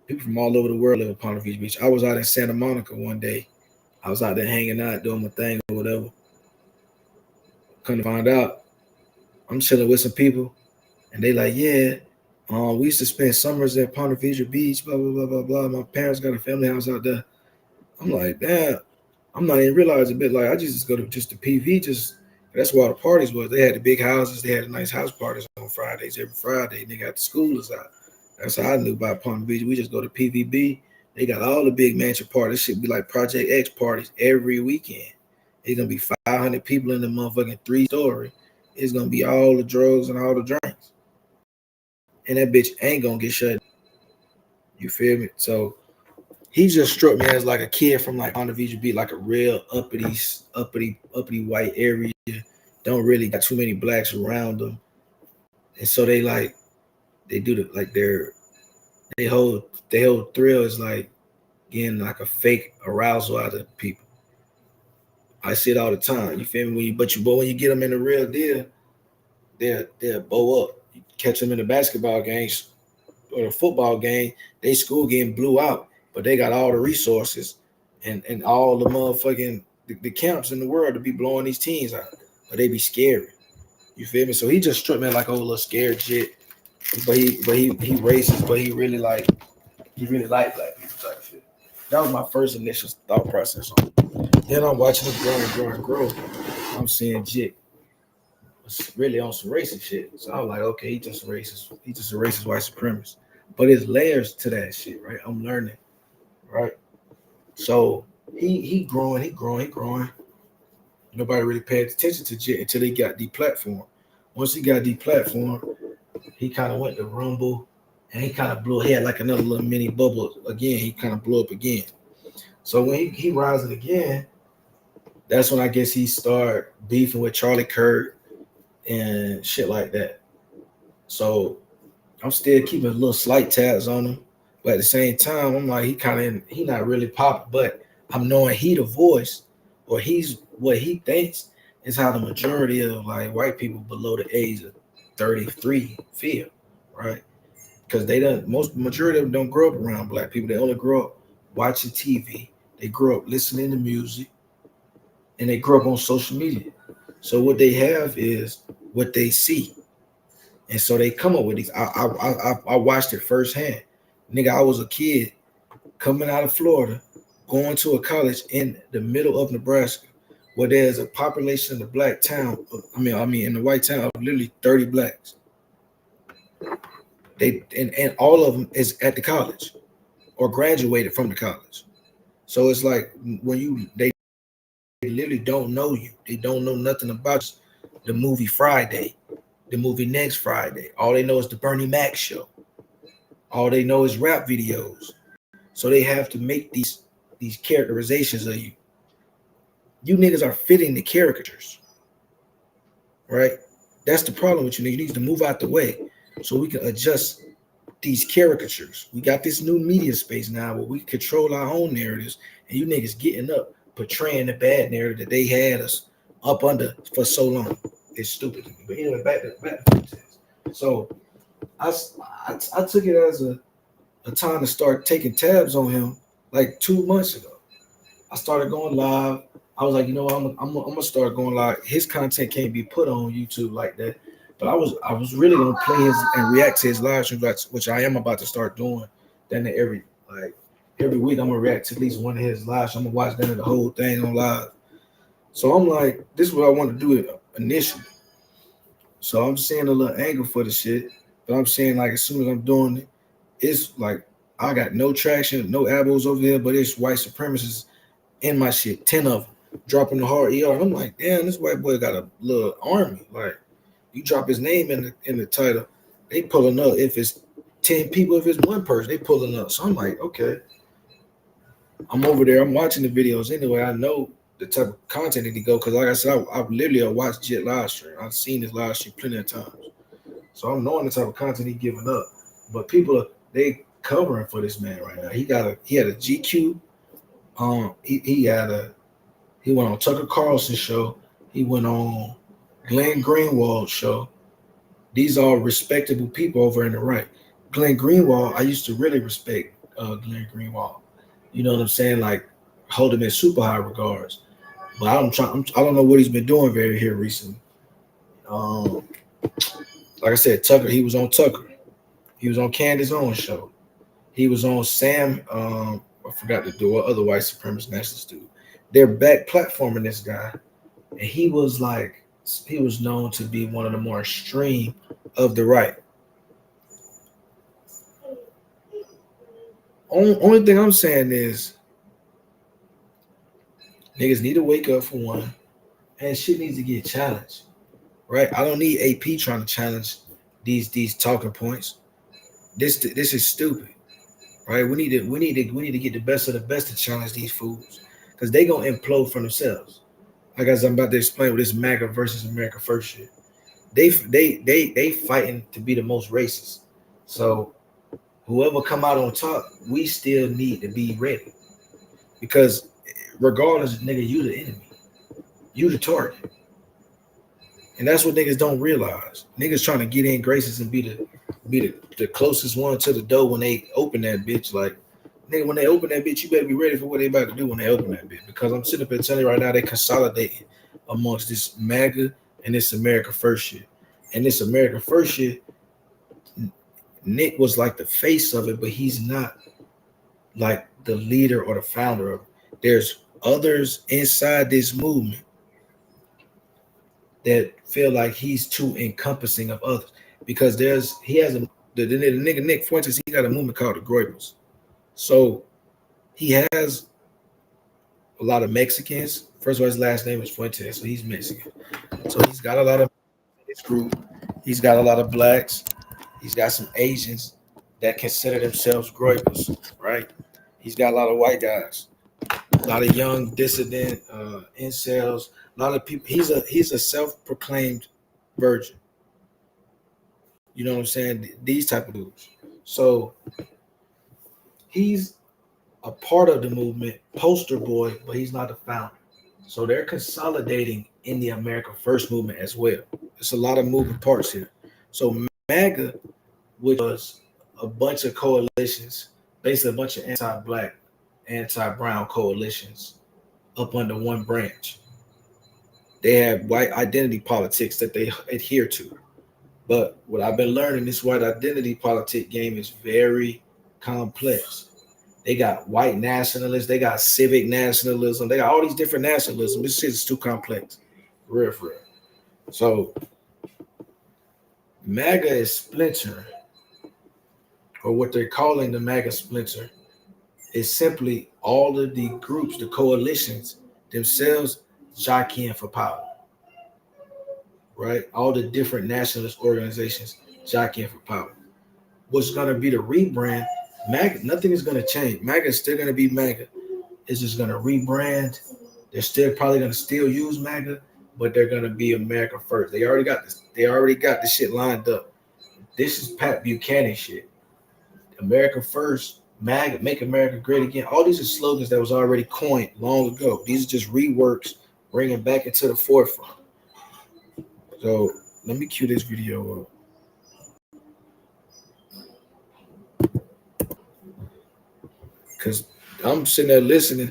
People from all over the world live in Ponte Vedra Beach. I was out in Santa Monica one day I was out there hanging out, doing my thing or whatever. Couldn't find out, I'm chilling with some people, and they like, yeah, we used to spend summers at Ponte Vedra Beach, blah, blah, blah, blah, blah. My parents got a family house out there. I'm like, damn, I'm not even realizing a bit. Like, I just go to just the PV, that's where all the parties was. They had the big houses. They had the nice house parties on Fridays, every Friday. They got the schoolers out. That's how I knew about Ponte Vedra. We just go to PVB. They got all the big mansion parties. This should be like Project X parties every weekend. It's going to be 500 people in the motherfucking 3-story. It's going to be all the drugs and all the drinks. And that bitch ain't going to get shut. You feel me? So he just struck me as like a kid from like Ponte Vedra Beach, like a real uppity white area. Don't really got too many blacks around them. And so they do the like they whole thrill is like getting like a fake arousal out of people. I see it all the time. You feel me? But when you get them in the real deal, they'll bow up. You catch them in the basketball games or the football game, they school getting blew out, but they got all the resources and all the motherfucking the camps in the world to be blowing these teams out, but they be scary. You feel me? So he just struck me like a little scared shit, but he racist, but he really like black people type shit. That was my first initial thought process on it. Then I'm watching him grow. I'm seeing Jit was really on some racist shit. So I'm like, okay, he just a racist. He just a racist white supremacist. But there's layers to that shit, right? I'm learning, right? So he growing. Nobody really paid attention to Jit until he got deplatformed. Once he got deplatformed, he kind of went to Rumble, and he kind of blew. He had like another little mini bubble again. He kind of blew up again. So when he rising again, that's when I guess he started beefing with Charlie Kirk and shit like that. So I'm still keeping a little slight tabs on him, but at the same time, I'm like, he not really popping, but I'm knowing he the voice, or he's what he thinks is how the majority of like white people below the age of 33 feel, right? Because majority of them don't grow up around black people. They only grow up watching TV. They grow up listening to music, and they grow up on social media. So what they have is what they see. And so they come up with these. I watched it firsthand. Nigga, I was a kid coming out of Florida, going to a college in the middle of Nebraska, where there's a population in the black town. I mean in the white town of literally 30 blacks. And all of them is at the college or graduated from the college. So it's like when they literally don't know you. They don't know nothing about the movie Friday, the movie Next Friday. All they know is the Bernie Mac show. All they know is rap videos. So they have to make these characterizations of you. You niggas are fitting the caricatures, right? That's the problem with you niggas. You need to move out the way so we can adjust these caricatures. We got this new media space now where we control our own narratives, and you niggas getting up portraying the bad narrative that they had us up under for so long. It's stupid. But anyway, back to Pretendians. So I took it as a time to start taking tabs on him like 2 months ago. I started going live. I was like, you know what, I'm gonna start going live. His content can't be put on YouTube like that. But I was really gonna play his and react to his live streams, which I am about to start doing. Then every week I'm gonna react to at least one of his lives. I'm gonna watch the whole thing on live. So I'm like, this is what I want to do initially. So I'm seeing a little angle for the shit, but I'm saying like as soon as I'm doing it, it's like I got no traction, no ABOS over here, but it's white supremacists in my shit, 10 of them dropping the hard ER. And I'm like, damn, this white boy got a little army. Like, you drop his name in the title, they pulling up. If it's 10 people, if it's one person, they pulling up. So I'm like, okay. I'm over there. I'm watching the videos anyway. I know the type of content that he go because, like I said, I've literally watched Jet live stream. I've seen his live stream plenty of times. So I'm knowing the type of content he giving up. But people, they covering for this man right now. He had a GQ. He went on Tucker Carlson's show. He went on Glenn Greenwald's show. These are respectable people over in the right. Glenn Greenwald, I used to really respect Glenn Greenwald. You know what I'm saying? Like hold him in super high regards. But I don't know what he's been doing very here recently. Like I said, Tucker, he was on Tucker. He was on Candace Owens' show. He was on Sam. I forgot to do what other white supremacist nationalists do. They're back platforming this guy, and he was known to be one of the more extreme of the right. Only thing I'm saying is niggas need to wake up for one, and shit needs to get challenged, right? I don't need AP trying to challenge these talking points. This is stupid, right? We need to get the best of the best to challenge these fools because they gonna implode for themselves. Like as I'm about to explain with this MAGA versus America First shit, they fighting to be the most racist. So whoever come out on top, we still need to be ready because regardless, nigga, you the enemy, you the target, and that's what niggas don't realize. Niggas trying to get in graces and be the closest one to the door when they open that bitch. Like, nigga, when they open that bitch, you better be ready for what they about to do when they open that bitch. Because I'm sitting up here telling you right now, they consolidating amongst this MAGA and this America First shit. And this America First shit, Nick was like the face of it, but he's not like the leader or the founder of it. There's others inside this movement that feel like he's too encompassing of others because the nigga Nick Fuentes, he got a movement called the Groybles. So he has a lot of Mexicans. First of all, his last name is Fuentes, so he's Mexican. So he's got a lot of his group. He's got a lot of blacks. He's got some Asians that consider themselves Groybles, right? He's got a lot of white guys, a lot of young dissident incels. A lot of people. He's a self-proclaimed virgin. You know what I'm saying? These type of dudes. So he's a part of the movement, poster boy, but he's not the founder. So they're consolidating in the America First movement as well. There's a lot of moving parts here. So MAGA, which was a bunch of coalitions, basically a bunch of anti-black, anti-brown coalitions up under one branch. They have white identity politics that they adhere to. But what I've been learning, this white identity politic game is very complex. They got white nationalists, they got civic nationalism, they got all these different nationalism. This shit is too complex. For real. So MAGA is splinter, or what they're calling the MAGA splinter, is simply all of the groups, the coalitions themselves jockeying for power. Right? All the different nationalist organizations jockeying for power. What's going to be the rebrand? MAGA, nothing is going to change. MAGA is still going to be MAGA. It's just going to rebrand. They're still probably going to still use MAGA, but they're going to be America First. They already got this. They already got the shit lined up. This is Pat Buchanan shit. America First, MAGA, Make America Great Again. All these are slogans that was already coined long ago. These are just reworks, bringing back into the forefront. So let me cue this video up. Because I'm sitting there listening.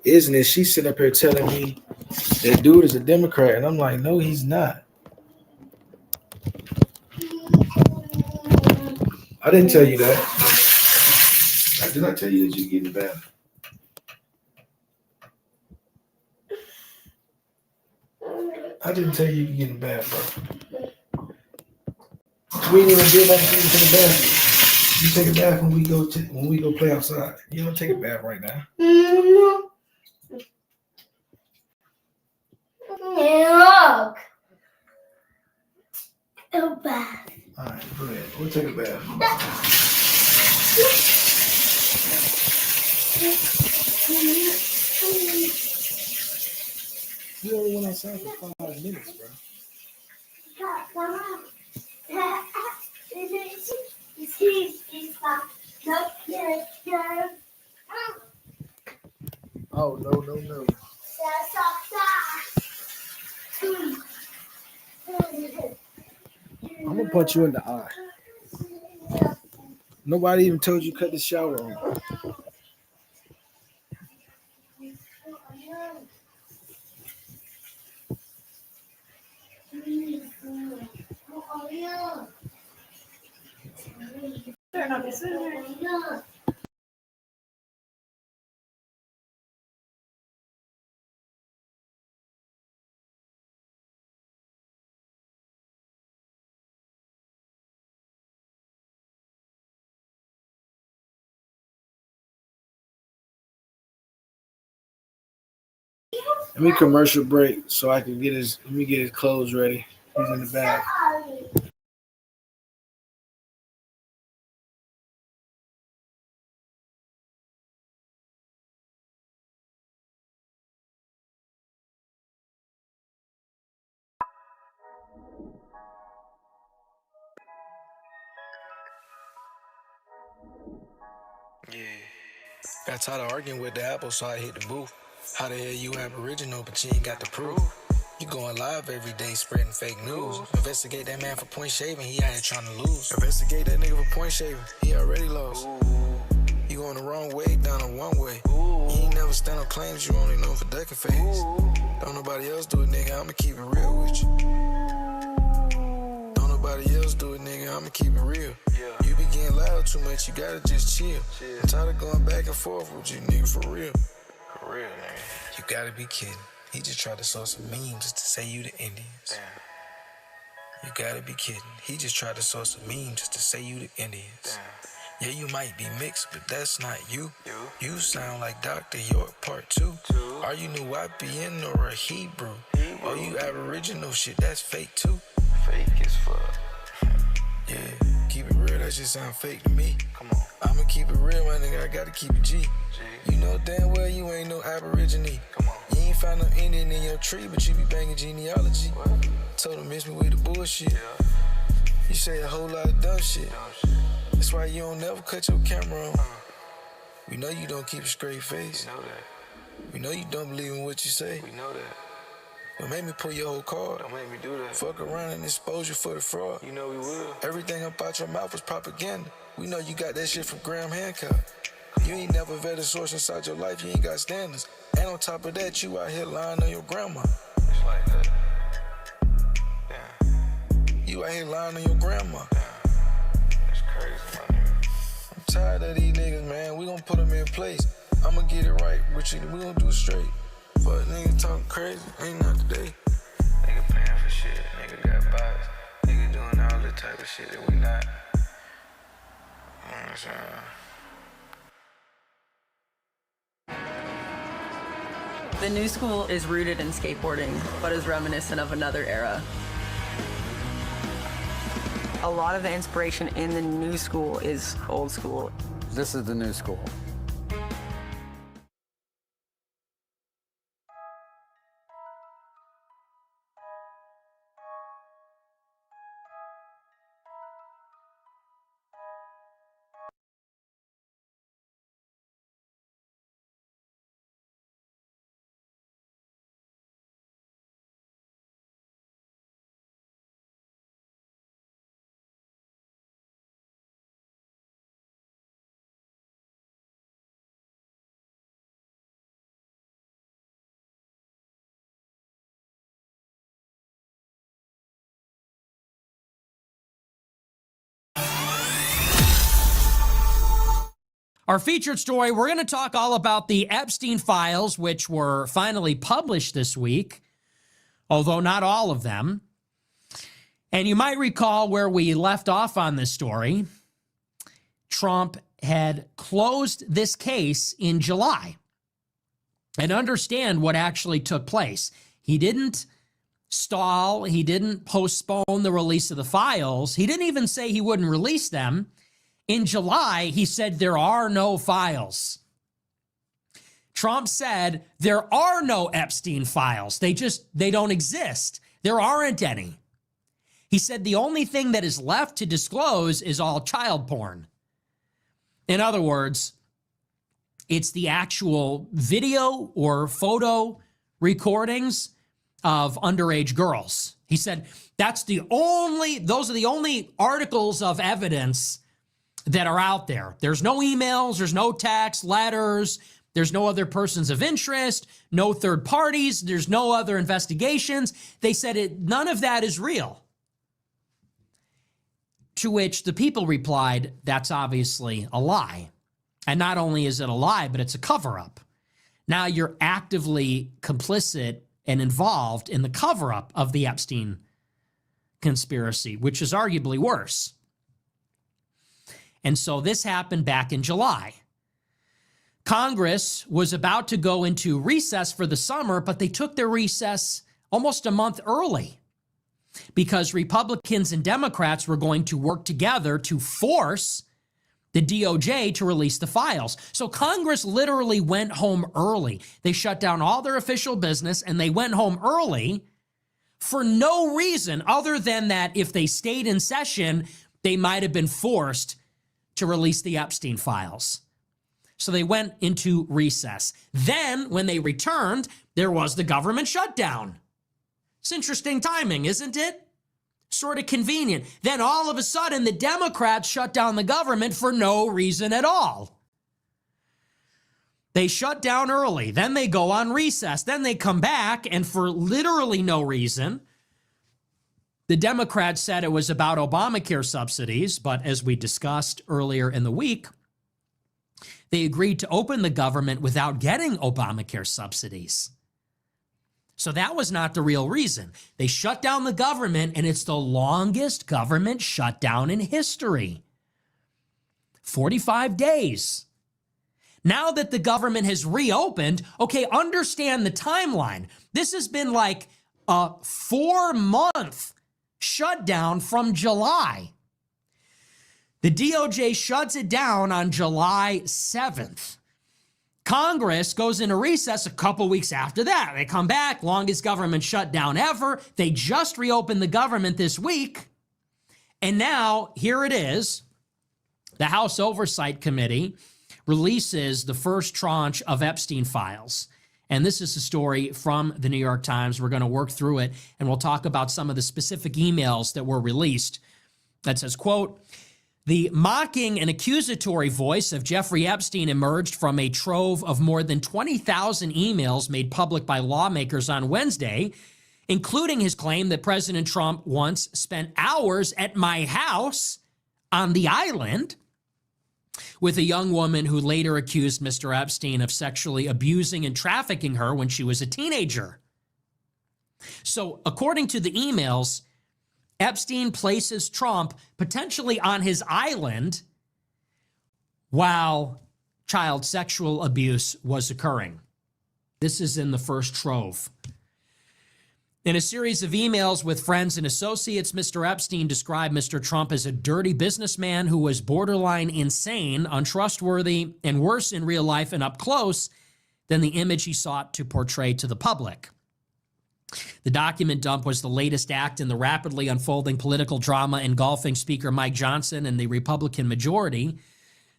Isn't it? She's sitting up here telling me that dude is a Democrat. And I'm like, no, he's not. I didn't tell you that. Did I tell you that you get in the bath? I didn't tell you get in the bath, bro. We didn't even do nothing for you to take a bath. You take a bath when we go play outside. You don't take a bath right now. Look. A bath. All right, go ahead. We'll take a bath. You only went outside for 5 minutes, bro. Oh, no. I'm gonna punch you in the eye. Nobody even told you cut the shower on. Better not be sitting there. Let me commercial break so I can get let me get his clothes ready. He's in the bag. Yeah. Got tired of arguing with the apple, so I hit the booth. How the hell you aboriginal, but you ain't got the proof? You going live every day spreading fake news. Investigate that man for point shaving, he out here trying to lose. Investigate that nigga for point shaving, he already lost. You going the wrong way, down a one way. You ain't never stand on claims, you only know for ducking phase. Don't nobody else do it, nigga, I'ma keep it real with you. Don't nobody else do it, nigga, I'ma keep it real. You be getting loud too much, you gotta just chill. I'm tired of going back and forth with you, nigga, for real. For real, nigga. You gotta be kidding. He just tried to sow some memes just to say you the Indians. Damn. You gotta be kidding. He just tried to sow some memes just to say you the Indians. Damn. Yeah, you might be mixed, but that's not you. You sound like Dr. York Part 2. Are you New YPN or a Hebrew? Or you Aboriginal shit, that's fake too. Fake as fuck. Yeah, keep it real, that shit sound fake to me. Come on. I'ma keep it real, my nigga, I gotta keep it G. You know damn well you ain't no Aborigine. Come on. You ain't find no Indian in your tree, but you be banging genealogy. What? Told him miss me with the bullshit. Yeah. You say a whole lot of dumb shit. That's why you don't never cut your camera on. We know you don't keep a straight face. We know that. We know you don't believe in what you say. We know that. Don't make me pull your whole card. Don't make me do that. Fuck around and expose you for the fraud. You know we will. Everything up out your mouth was propaganda. We know you got that shit from Graham Hancock. You ain't never vetted a source inside your life. You ain't got standards. And on top of that, you out here lying on your grandma. It's like that. Damn. You out here lying on your grandma. Damn. That's crazy, my nigga. I'm tired of these niggas, man. We gonna put them in place. I'ma get it right with you. We gonna do it straight. But nigga talking crazy, ain't not today. Nigga paying for shit, nigga got bias. Nigga doing all that type of shit that we not. You know what I'm saying? The new school is rooted in skateboarding, but is reminiscent of another era. A lot of the inspiration in the new school is old school. This is the new school. Our featured story, we're going to talk all about the Epstein files, which were finally published this week, although not all of them. And you might recall where we left off on this story. Trump had closed this case in July. And understand what actually took place. He didn't stall. He didn't postpone the release of the files. He didn't even say he wouldn't release them. In July, he said there are no files. Trump said there are no Epstein files. They don't exist. There aren't any. He said the only thing that is left to disclose is all child porn. In other words, it's the actual video or photo recordings of underage girls. He said those are the only articles of evidence that are out there. There's no emails, there's no texts, letters, There's no other persons of interest, no third parties, there's no other investigations. They said none of that is real. To which the people replied, that's obviously a lie. And not only is it a lie, but it's a cover-up. Now you're actively complicit and involved in the cover-up of the Epstein conspiracy, which is arguably worse. And so this happened back in July. Congress was about to go into recess for the summer, but they took their recess almost a month early because Republicans and Democrats were going to work together to force the DOJ to release the files. So Congress literally went home early. They shut down all their official business and they went home early for no reason other than that if they stayed in session, they might have been forced to release the Epstein files. So they went into recess. Then when they returned, there was the government shutdown. It's interesting timing, isn't it? Sort of convenient. Then all of a sudden, the Democrats shut down the government for no reason at all. They shut down early. Then they go on recess. Then they come back, and for literally no reason, the Democrats said it was about Obamacare subsidies, but as we discussed earlier in the week, they agreed to open the government without getting Obamacare subsidies. So that was not the real reason. They shut down the government, and it's the longest government shutdown in history. 45 days. Now that the government has reopened, okay, understand the timeline. This has been like a 4-month shutdown from July. The DOJ shuts it down on July 7th. Congress goes into recess a couple weeks after that. They come back, longest government shutdown ever. They just reopened the government this week. And now, here it is. The House Oversight Committee releases the first tranche of Epstein files. And this is a story from the New York Times. We're going to work through it, and we'll talk about some of the specific emails that were released. That says, quote, the mocking and accusatory voice of Jeffrey Epstein emerged from a trove of more than 20,000 emails made public by lawmakers on Wednesday, including his claim that President Trump once spent hours at my house on the island with a young woman who later accused Mr. Epstein of sexually abusing and trafficking her when she was a teenager. So, according to the emails, Epstein places Trump potentially on his island while child sexual abuse was occurring. This is in the first trove. In a series of emails with friends and associates, Mr. Epstein described Mr. Trump as a dirty businessman who was borderline insane, untrustworthy, and worse in real life and up close than the image he sought to portray to the public. The document dump was the latest act in the rapidly unfolding political drama engulfing Speaker Mike Johnson and the Republican majority.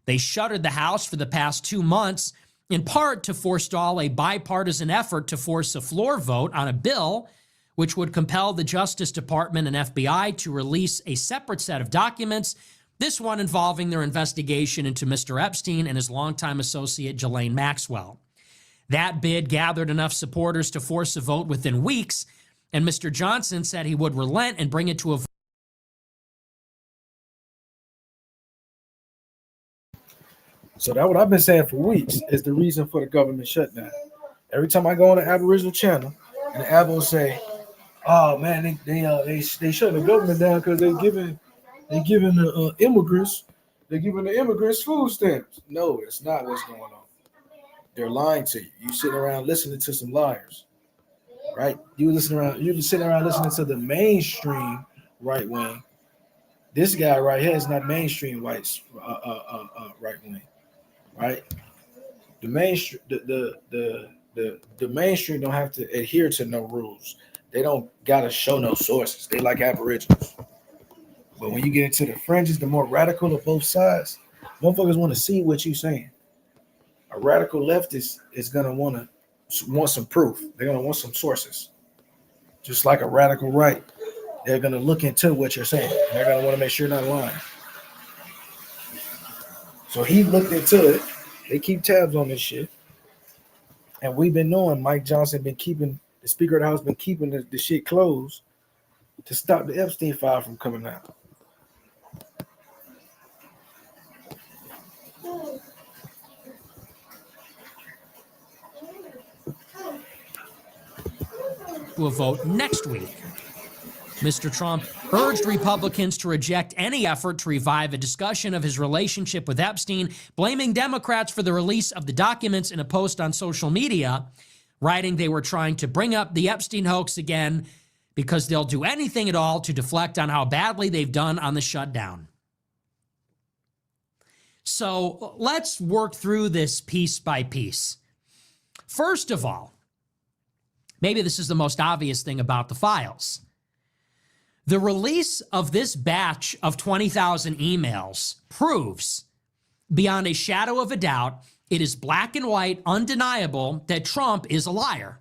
They shuttered the House for the past 2 months, in part to forestall a bipartisan effort to force a floor vote on a bill which would compel the Justice Department and FBI to release a separate set of documents, this one involving their investigation into Mr. Epstein and his longtime associate, Ghislaine Maxwell. That bid gathered enough supporters to force a vote within weeks, and Mr. Johnson said he would relent and bring it to a vote. So that's what I've been saying for weeks is the reason for the government shutdown. Every time I go on the Aboriginal channel and the ABOS say, "Oh man, they shutting the government down because they're giving the immigrants food stamps." No, it's not what's going on. They're lying to you. You sitting around listening to some liars, right? You're just sitting around listening to the mainstream right wing. This guy right here is not mainstream right wing, right? The mainstream, the mainstream don't have to adhere to no rules. They don't gotta show no sources. They like Aboriginals. But when you get into the fringes, the more radical of both sides, motherfuckers want to see what you're saying. A radical leftist is gonna want some proof. They're gonna want some sources. Just like a radical right, they're gonna look into what you're saying. They're gonna want to make sure you're not lying. So he looked into it. They keep tabs on this shit. And we've been knowing Mike Johnson been keeping, the Speaker of the House been keeping the shit closed to stop the Epstein file from coming out. Will vote next week. Mr. Trump urged Republicans to reject any effort to revive a discussion of his relationship with Epstein, blaming Democrats for the release of the documents in a post on social media, writing they were trying to bring up the Epstein hoax again because they'll do anything at all to deflect on how badly they've done on the shutdown. So let's work through this piece by piece. First of all, maybe this is the most obvious thing about the files. The release of this batch of 20,000 emails proves, beyond a shadow of a doubt, it is black and white, undeniable, that Trump is a liar.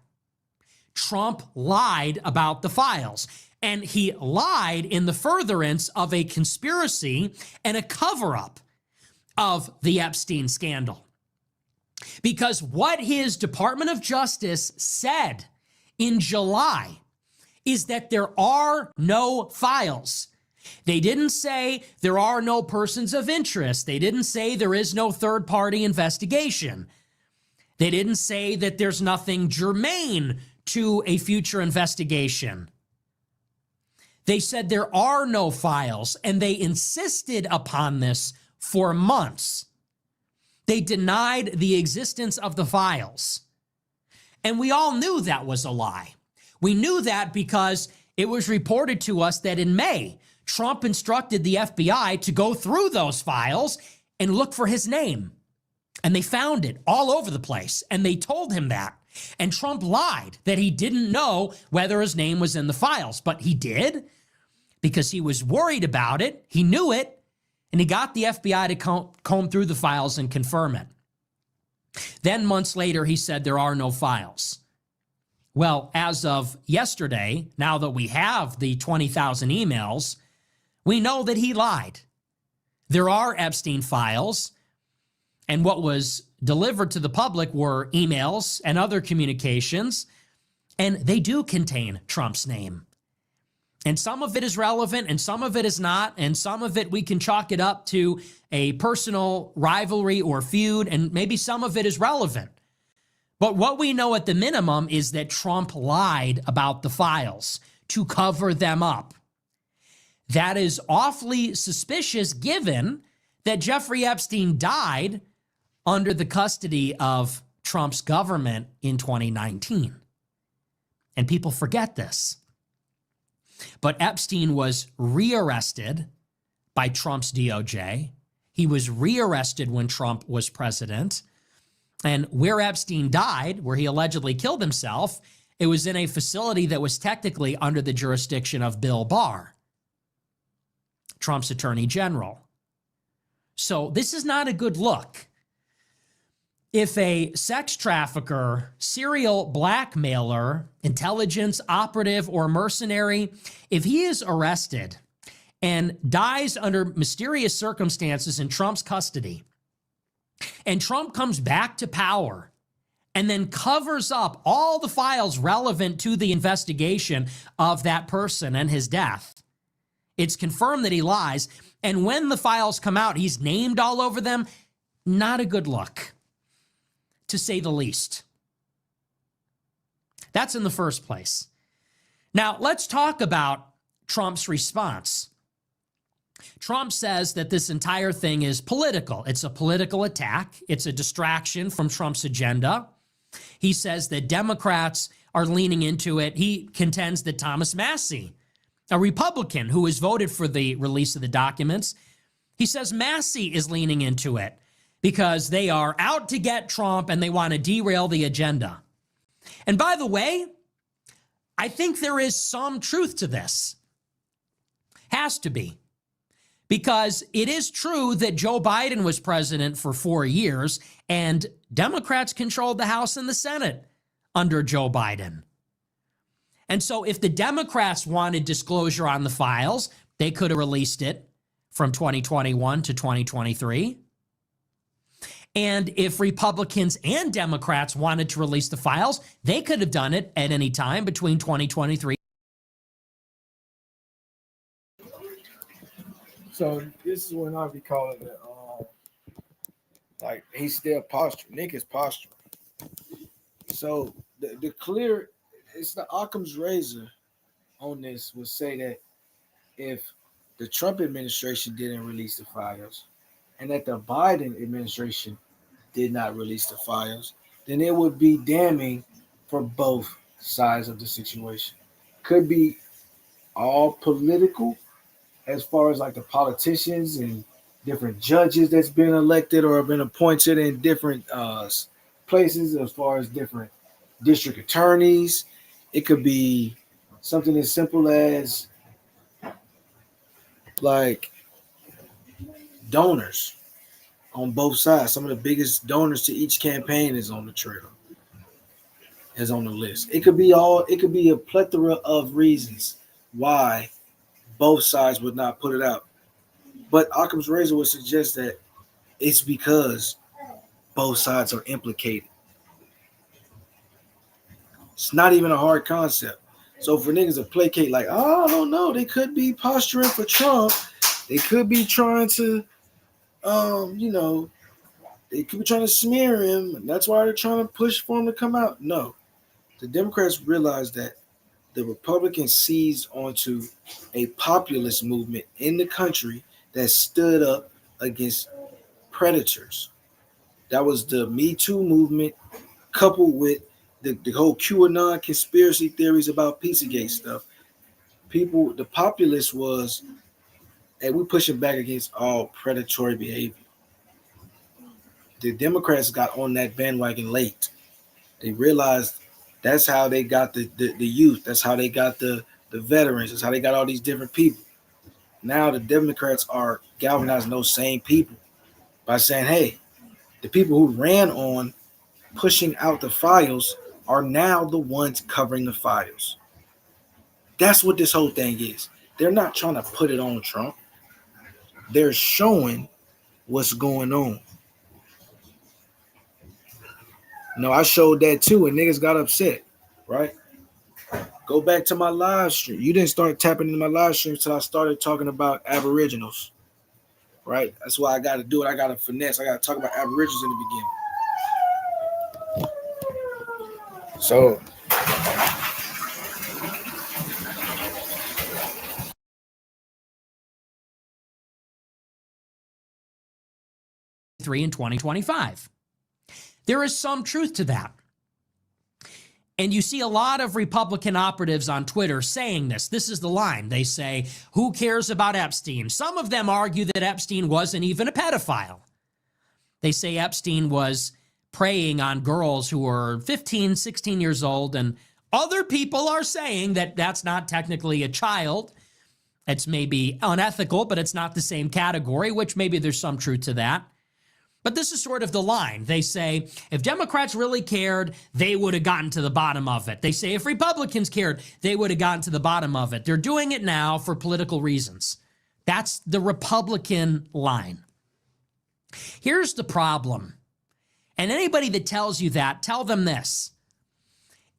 Trump lied about the files, and he lied in the furtherance of a conspiracy and a cover-up of the Epstein scandal. Because what his Department of Justice said in July is that there are no files. They didn't say there are no persons of interest. They didn't say there is no third-party investigation. They didn't say that there's nothing germane to a future investigation. They said there are no files, and they insisted upon this for months. They denied the existence of the files. And we all knew that was a lie. We knew that because it was reported to us that in May, Trump instructed the FBI to go through those files and look for his name. And they found it all over the place. And they told him that. And Trump lied that he didn't know whether his name was in the files. But he did, because he was worried about it. He knew it. And he got the FBI to comb through the files and confirm it. Then months later, he said there are no files. Well, as of yesterday, now that we have the 20,000 emails, we know that he lied. There are Epstein files, and what was delivered to the public were emails and other communications, and they do contain Trump's name. And some of it is relevant, and some of it is not, and some of it we can chalk it up to a personal rivalry or feud, and maybe some of it is relevant. But what we know at the minimum is that Trump lied about the files to cover them up. That is awfully suspicious given that Jeffrey Epstein died under the custody of Trump's government in 2019. And people forget this. But Epstein was rearrested by Trump's DOJ. He was rearrested when Trump was president. And where Epstein died, where he allegedly killed himself, it was in a facility that was technically under the jurisdiction of Bill Barr, Trump's attorney general. So this is not a good look. If a sex trafficker, serial blackmailer, intelligence operative, or mercenary, if he is arrested and dies under mysterious circumstances in Trump's custody, and Trump comes back to power and then covers up all the files relevant to the investigation of that person and his death, it's confirmed that he lies. And when the files come out, he's named all over them. Not a good look, to say the least. That's in the first place. Now, let's talk about Trump's response. Trump says that this entire thing is political. It's a political attack. It's a distraction from Trump's agenda. He says that Democrats are leaning into it. He contends that Thomas Massie, a Republican who has voted for the release of the documents, he says Massie is leaning into it because they are out to get Trump and they want to derail the agenda. And by the way, I think there is some truth to this. Has to be. Because it is true that Joe Biden was president for 4 years and Democrats controlled the House and the Senate under Joe Biden. And so if the Democrats wanted disclosure on the files, they could have released it from 2021 to 2023. And if Republicans and Democrats wanted to release the files, they could have done it at any time between 2023. So this is when I be calling it, like he's still posturing. Nick is posturing. So the clear, it's the Occam's razor on this would say that if the Trump administration didn't release the files and that the Biden administration did not release the files, then it would be damning for both sides of the situation. Could be all political as far as like the politicians and different judges that's been elected or been appointed in different places, as far as different district attorneys. It could be something as simple as like donors on both sides. Some of the biggest donors to each campaign is on the trail, is on the list. It could be a plethora of reasons why both sides would not put it out. But Occam's razor would suggest that it's because both sides are implicated. It's not even a hard concept. So for niggas to placate like, oh, I don't know, they could be posturing for Trump. They could be trying to, they could be trying to smear him. And that's why they're trying to push for him to come out. No. The Democrats realized that the Republicans seized onto a populist movement in the country that stood up against predators. That was the Me Too movement, coupled with the whole QAnon conspiracy theories about Pizzagate stuff. The populace was, hey, we're pushing back against all predatory behavior. The Democrats got on that bandwagon late. They realized that's how they got the youth. That's how they got the veterans. That's how they got all these different people. Now the Democrats are galvanizing those same people by saying, hey, the people who ran on pushing out the files are now the ones covering the files. That's what this whole thing is. They're not trying to put it on Trump. They're showing what's going on. No, I showed that too, and niggas got upset, right? Go back to my live stream. You didn't start tapping into my live stream until I started talking about Aboriginals, right? That's why I got to do it. I got to finesse. I got to talk about Aboriginals in the beginning. So, in 2025. There is some truth to that. And you see a lot of Republican operatives on Twitter saying this. This is the line. They say, who cares about Epstein? Some of them argue that Epstein wasn't even a pedophile. They say Epstein was preying on girls who were 15, 16 years old, and other people are saying that that's not technically a child. It's maybe unethical, but it's not the same category, which maybe there's some truth to that. But this is sort of the line. They say, if Democrats really cared, they would have gotten to the bottom of it. They say, if Republicans cared, they would have gotten to the bottom of it. They're doing it now for political reasons. That's the Republican line. Here's the problem. And anybody that tells you that, tell them this.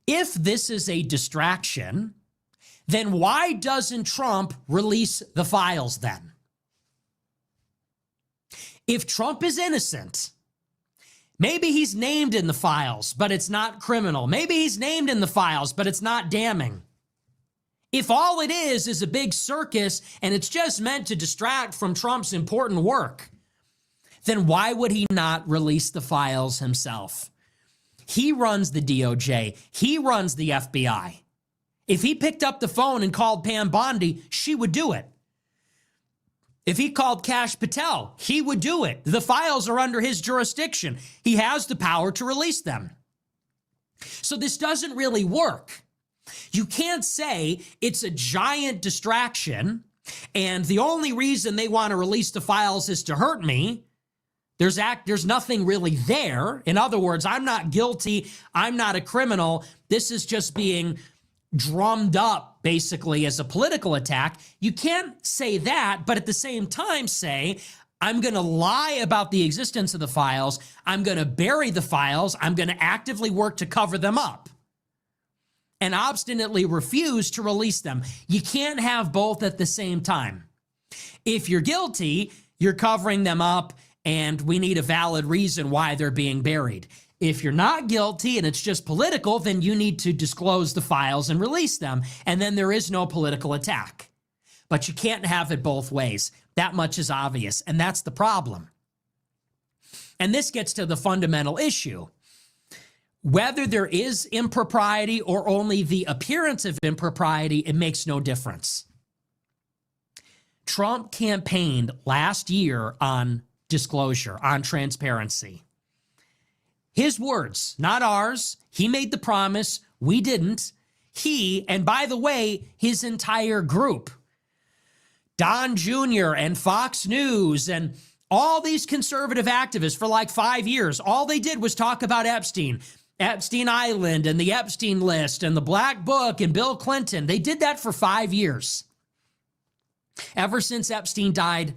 If this is a distraction, then why doesn't Trump release the files then? If Trump is innocent, maybe he's named in the files, but it's not criminal. Maybe he's named in the files, but it's not damning. If all it is a big circus and it's just meant to distract from Trump's important work, then why would he not release the files himself? He runs the DOJ. He runs the FBI. If he picked up the phone and called Pam Bondi, she would do it. If he called Kash Patel, he would do it. The files are under his jurisdiction. He has the power to release them. So this doesn't really work. You can't say it's a giant distraction and the only reason they want to release the files is to hurt me. There's nothing really there. In other words, I'm not guilty. I'm not a criminal. This is just being drummed up basically as a political attack. You can't say that, but at the same time say, I'm going to lie about the existence of the files. I'm going to bury the files. I'm going to actively work to cover them up and obstinately refuse to release them. You can't have both at the same time. If you're guilty, you're covering them up, and we need a valid reason why they're being buried. If you're not guilty and it's just political, then you need to disclose the files and release them, and then there is no political attack. But you can't have it both ways. That much is obvious, and that's the problem. And this gets to the fundamental issue. Whether there is impropriety or only the appearance of impropriety, it makes no difference. Trump campaigned last year on disclosure, on transparency. His words, not ours. He made the promise. We didn't. He, and by the way, his entire group, Don Jr. and Fox News and all these conservative activists for like 5 years, all they did was talk about Epstein Island and the Epstein list and the Black Book and Bill Clinton. They did that for 5 years. Ever since Epstein died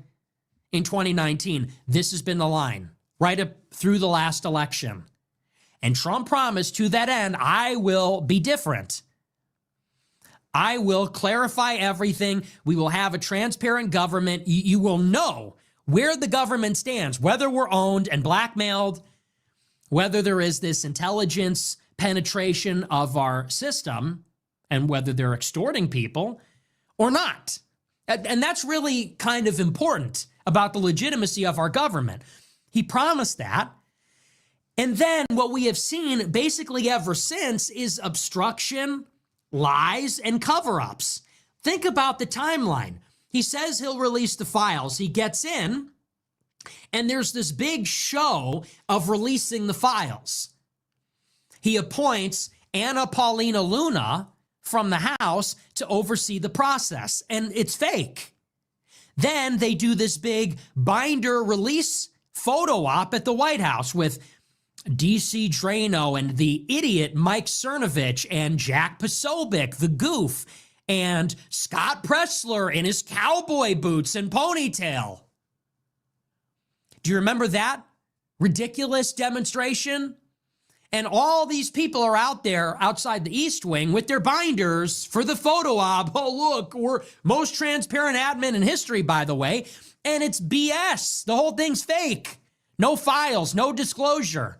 in 2019, this has been the line right up through the last election. And Trump promised to that end, I will be different. I will clarify everything. We will have a transparent government. You will know where the government stands, whether we're owned and blackmailed, whether there is this intelligence penetration of our system, and whether they're extorting people or not. And that's really kind of important about the legitimacy of our government. He promised that. And then what we have seen basically ever since is obstruction, lies, and cover-ups. Think about the timeline. He says he'll release the files. He gets in, and there's this big show of releasing the files. He appoints Anna Paulina Luna from the House to oversee the process, and it's fake. Then they do this big binder release photo op at the White House with DC Drano and the idiot Mike Cernovich and Jack Posobiec, the goof, and Scott Pressler in his cowboy boots and ponytail. Do you remember that ridiculous demonstration? And all these people are out there outside the East Wing with their binders for the photo op. Oh, look, we're most transparent admin in history, by the way. And it's BS. The whole thing's fake. No files, no disclosure.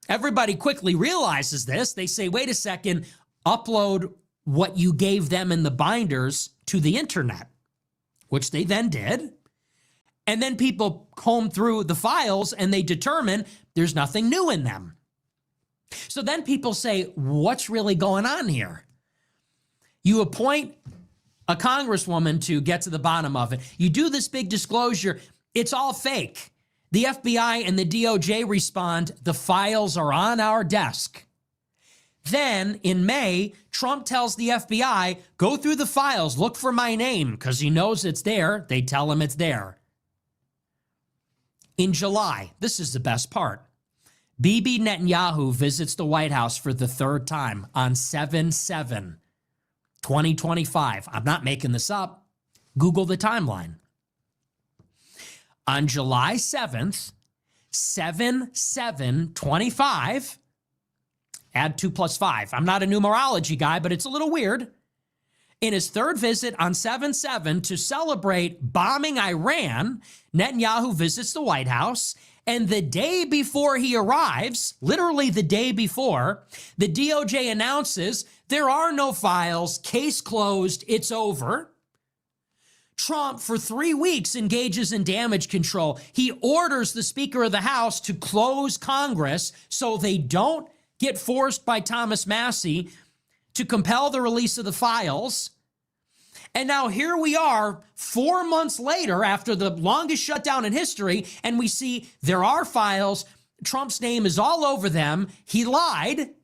Everybody quickly realizes this. They say, wait a second, upload what you gave them in the binders to the internet, which they then did. And then people comb through the files and they determine there's nothing new in them. So then people say, what's really going on here? You appoint a congresswoman to get to the bottom of it. You do this big disclosure. It's all fake. The FBI and the DOJ respond, the files are on our desk. Then in May, Trump tells the FBI, go through the files, look for my name, because he knows it's there. They tell him it's there. In July, this is the best part, Bibi Netanyahu visits the White House for the third time on 7/7/2025. I'm not making this up. Google the timeline. On July 7th, 7/7/25, add 2 + 5. I'm not a numerology guy, but it's a little weird. In his third visit on 7/7 to celebrate bombing Iran, Netanyahu visits the White House, and the day before he arrives, literally the day before, the DOJ announces there are no files, case closed, it's over. Trump, for 3 weeks, engages in damage control. He orders the Speaker of the House to close Congress so they don't get forced by Thomas Massie to compel the release of the files. And now here we are 4 months later after the longest shutdown in history, and we see there are files. Trump's name is all over them. He lied.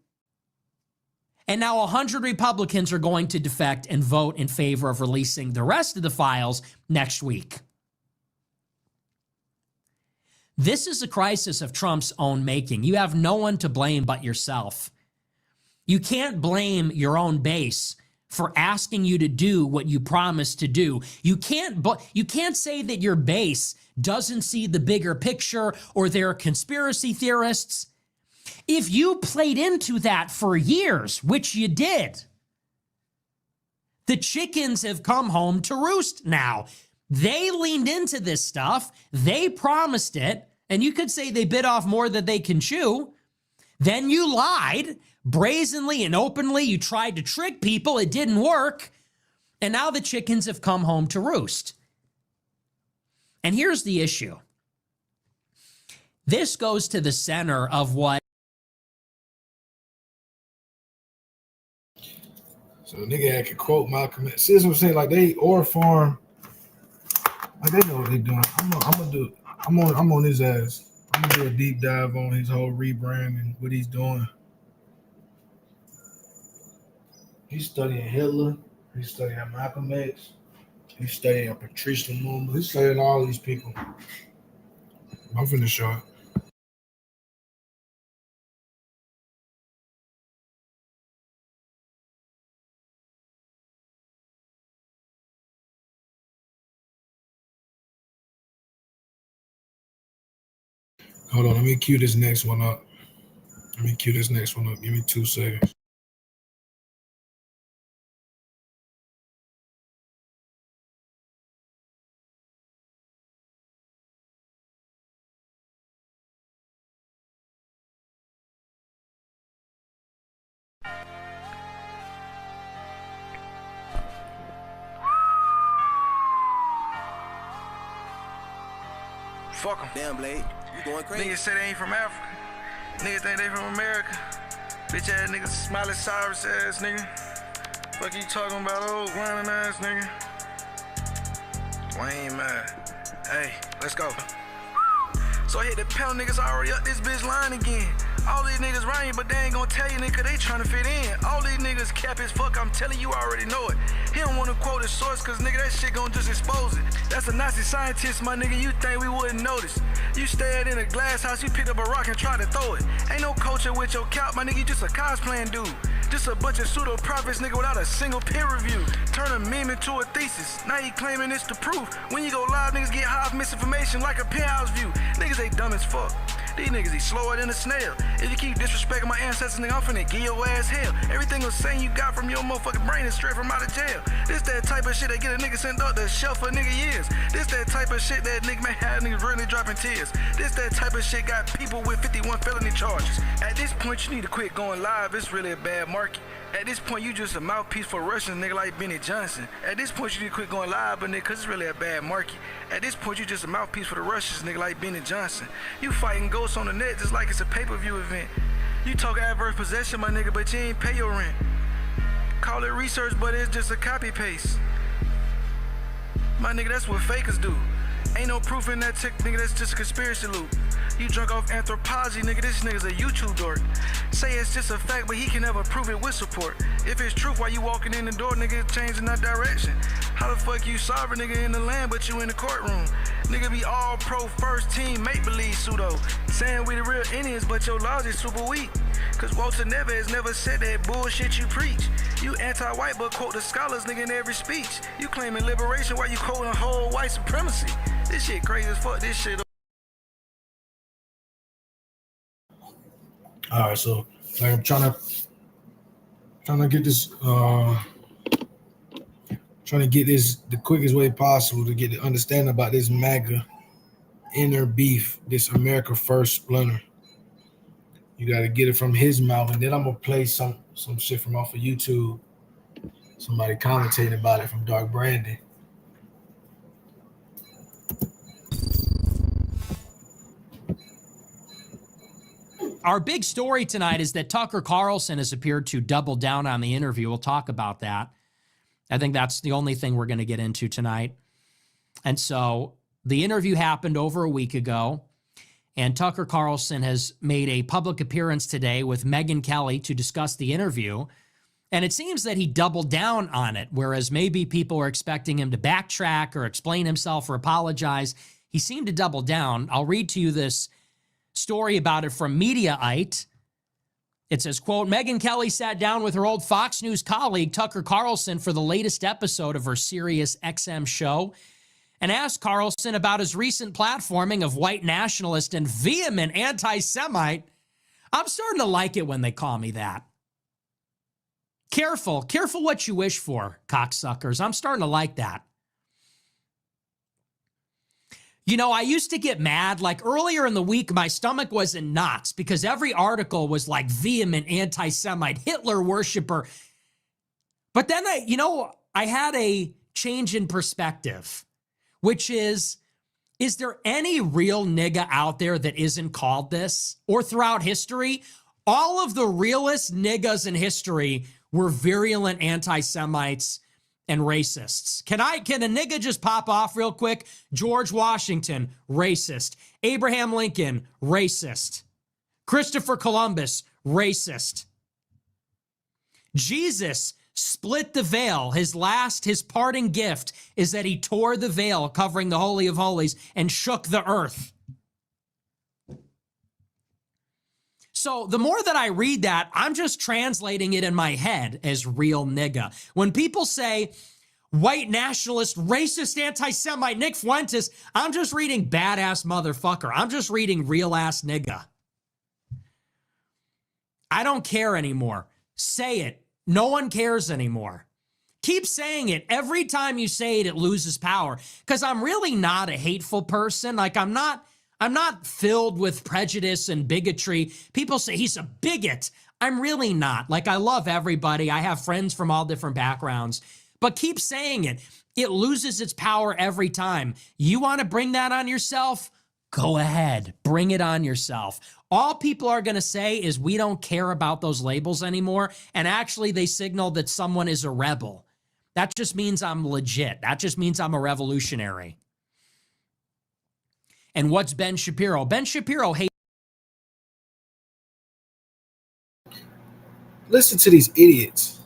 And now 100 Republicans are going to defect and vote in favor of releasing the rest of the files next week. This is a crisis of Trump's own making. You have no one to blame but yourself. You can't blame your own base for asking you to do what you promised to do. You can't say that your base doesn't see the bigger picture or they're conspiracy theorists. If you played into that for years, which you did, the chickens have come home to roost now. They leaned into this stuff. They promised it. And you could say they bit off more than they can chew. Then you lied brazenly and openly. You tried to trick people. It didn't work. And now the chickens have come home to roost. And here's the issue. This goes to the center of what. So a nigga had to quote Malcolm X. See what I'm saying? Like they or farm. Like they know what they doing. I'm on his ass. I'm gonna do a deep dive on his whole rebranding, what he's doing. He's studying Hitler. He's studying Malcolm X. He's studying Patricia Lumumba. He's studying all these people. I'm finna show it. Hold on, let me cue this next one up. Give me 2 seconds. Fuck them. Damn, Blade. You going crazy. Niggas say they ain't from Africa. Niggas think they from America. Bitch ass niggas, Smiley Cyrus ass nigga. Fuck you talking about, old grinding ass nigga. Lame man. Hey, let's go. So I hit the pound niggas already up this bitch line again. All these niggas rain, but they ain't gonna tell you nigga they tryna fit in. All these niggas cap as fuck, I'm telling you, I already know it. He don't wanna quote his source, cause nigga that shit gon' just expose it. That's a Nazi scientist, my nigga, you think we wouldn't notice. You stayed in a glass house, you picked up a rock and tried to throw it. Ain't no culture with your cap, my nigga, you just a cosplaying dude. Just a bunch of pseudo-prophets, nigga, without a single peer review. Turn a meme into a thesis, now you claiming it's the proof. When you go live, niggas get high off misinformation like a penthouse view. Niggas they dumb as fuck. These niggas, they slower than a snail. If you keep disrespecting my ancestors, nigga, I'm finna give your ass hell. Everything was saying you got from your motherfucking brain is straight from out of jail. This that type of shit that get a nigga sent up the shelf for nigga years. This that type of shit that nigga may have niggas really dropping tears. This that type of shit got people with 51 felony charges. At this point, you need to quit going live. It's really a bad market. At this point, you just a mouthpiece for Russians, nigga, like Benny Johnson. At this point, you need to quit going live, but nigga, cause it's really a bad market. At this point, you just a mouthpiece for the Russians, nigga, like Benny Johnson. You fighting ghosts on the net just like it's a pay-per-view event. You talk adverse possession, my nigga, but you ain't pay your rent. Call it research, but it's just a copy-paste. My nigga, that's what fakers do. Ain't no proof in that tick, nigga, that's just a conspiracy loop. You drunk off anthropology, nigga, this nigga's a YouTube dork. Say it's just a fact, but he can never prove it with support. If it's truth, why you walking in the door, nigga, it's changing that direction. How the fuck you sovereign, nigga, in the land, but you in the courtroom? Nigga be all pro first team, make-believe pseudo. Saying we the real Indians, but your logic super weak. Cause Walter Neves never said that bullshit you preach. You anti-white, but quote the scholars, nigga, in every speech. You claiming liberation while you quoting a whole white supremacy. This shit crazy as fuck, this shit. All right, so like I'm trying to get this the quickest way possible to get the understanding about this MAGA inner beef, this America First splinter. You got to get it from his mouth, and then I'm gonna play some shit from off of YouTube. Somebody commentating about it from Dark Brandy. Our big story tonight is that Tucker Carlson has appeared to double down on the interview. We'll talk about that. I think that's the only thing we're going to get into tonight. And so the interview happened over a week ago, and Tucker Carlson has made a public appearance today with Megyn Kelly to discuss the interview. And it seems that he doubled down on it, whereas maybe people are expecting him to backtrack or explain himself or apologize. He seemed to double down. I'll read to you this story about it from Mediaite. It says, quote, Megyn Kelly sat down with her old Fox News colleague, Tucker Carlson, for the latest episode of her Sirius XM show and asked Carlson about his recent platforming of white nationalist and vehement anti-Semite. I'm starting to like it when they call me that. Careful what you wish for, cocksuckers. I'm starting to like that. You know, I used to get mad, like earlier in the week, my stomach was in knots because every article was like vehement anti-Semite, Hitler worshiper. But then I had a change in perspective, which is there any real nigga out there that isn't called this? Or throughout history, all of the realest niggas in history were virulent anti-Semites and racists. Can a nigga just pop off real quick? George Washington, racist. Abraham Lincoln, racist. Christopher Columbus, racist. Jesus split the veil. His parting gift is that he tore the veil covering the Holy of Holies and shook the earth. So the more that I read that, I'm just translating it in my head as real nigga. When people say white nationalist, racist, anti-Semite, Nick Fuentes, I'm just reading badass motherfucker. I'm just reading real ass nigga. I don't care anymore. Say it. No one cares anymore. Keep saying it. Every time you say it, it loses power. Because I'm really not a hateful person. Like I'm not filled with prejudice and bigotry. People say he's a bigot. I'm really not. Like, I love everybody. I have friends from all different backgrounds. But keep saying it. It loses its power every time. You want to bring that on yourself? Go ahead. Bring it on yourself. All people are going to say is we don't care about those labels anymore. And actually, they signal that someone is a rebel. That just means I'm legit. That just means I'm a revolutionary. And what's Ben Shapiro? Ben Shapiro hates. Listen to these idiots,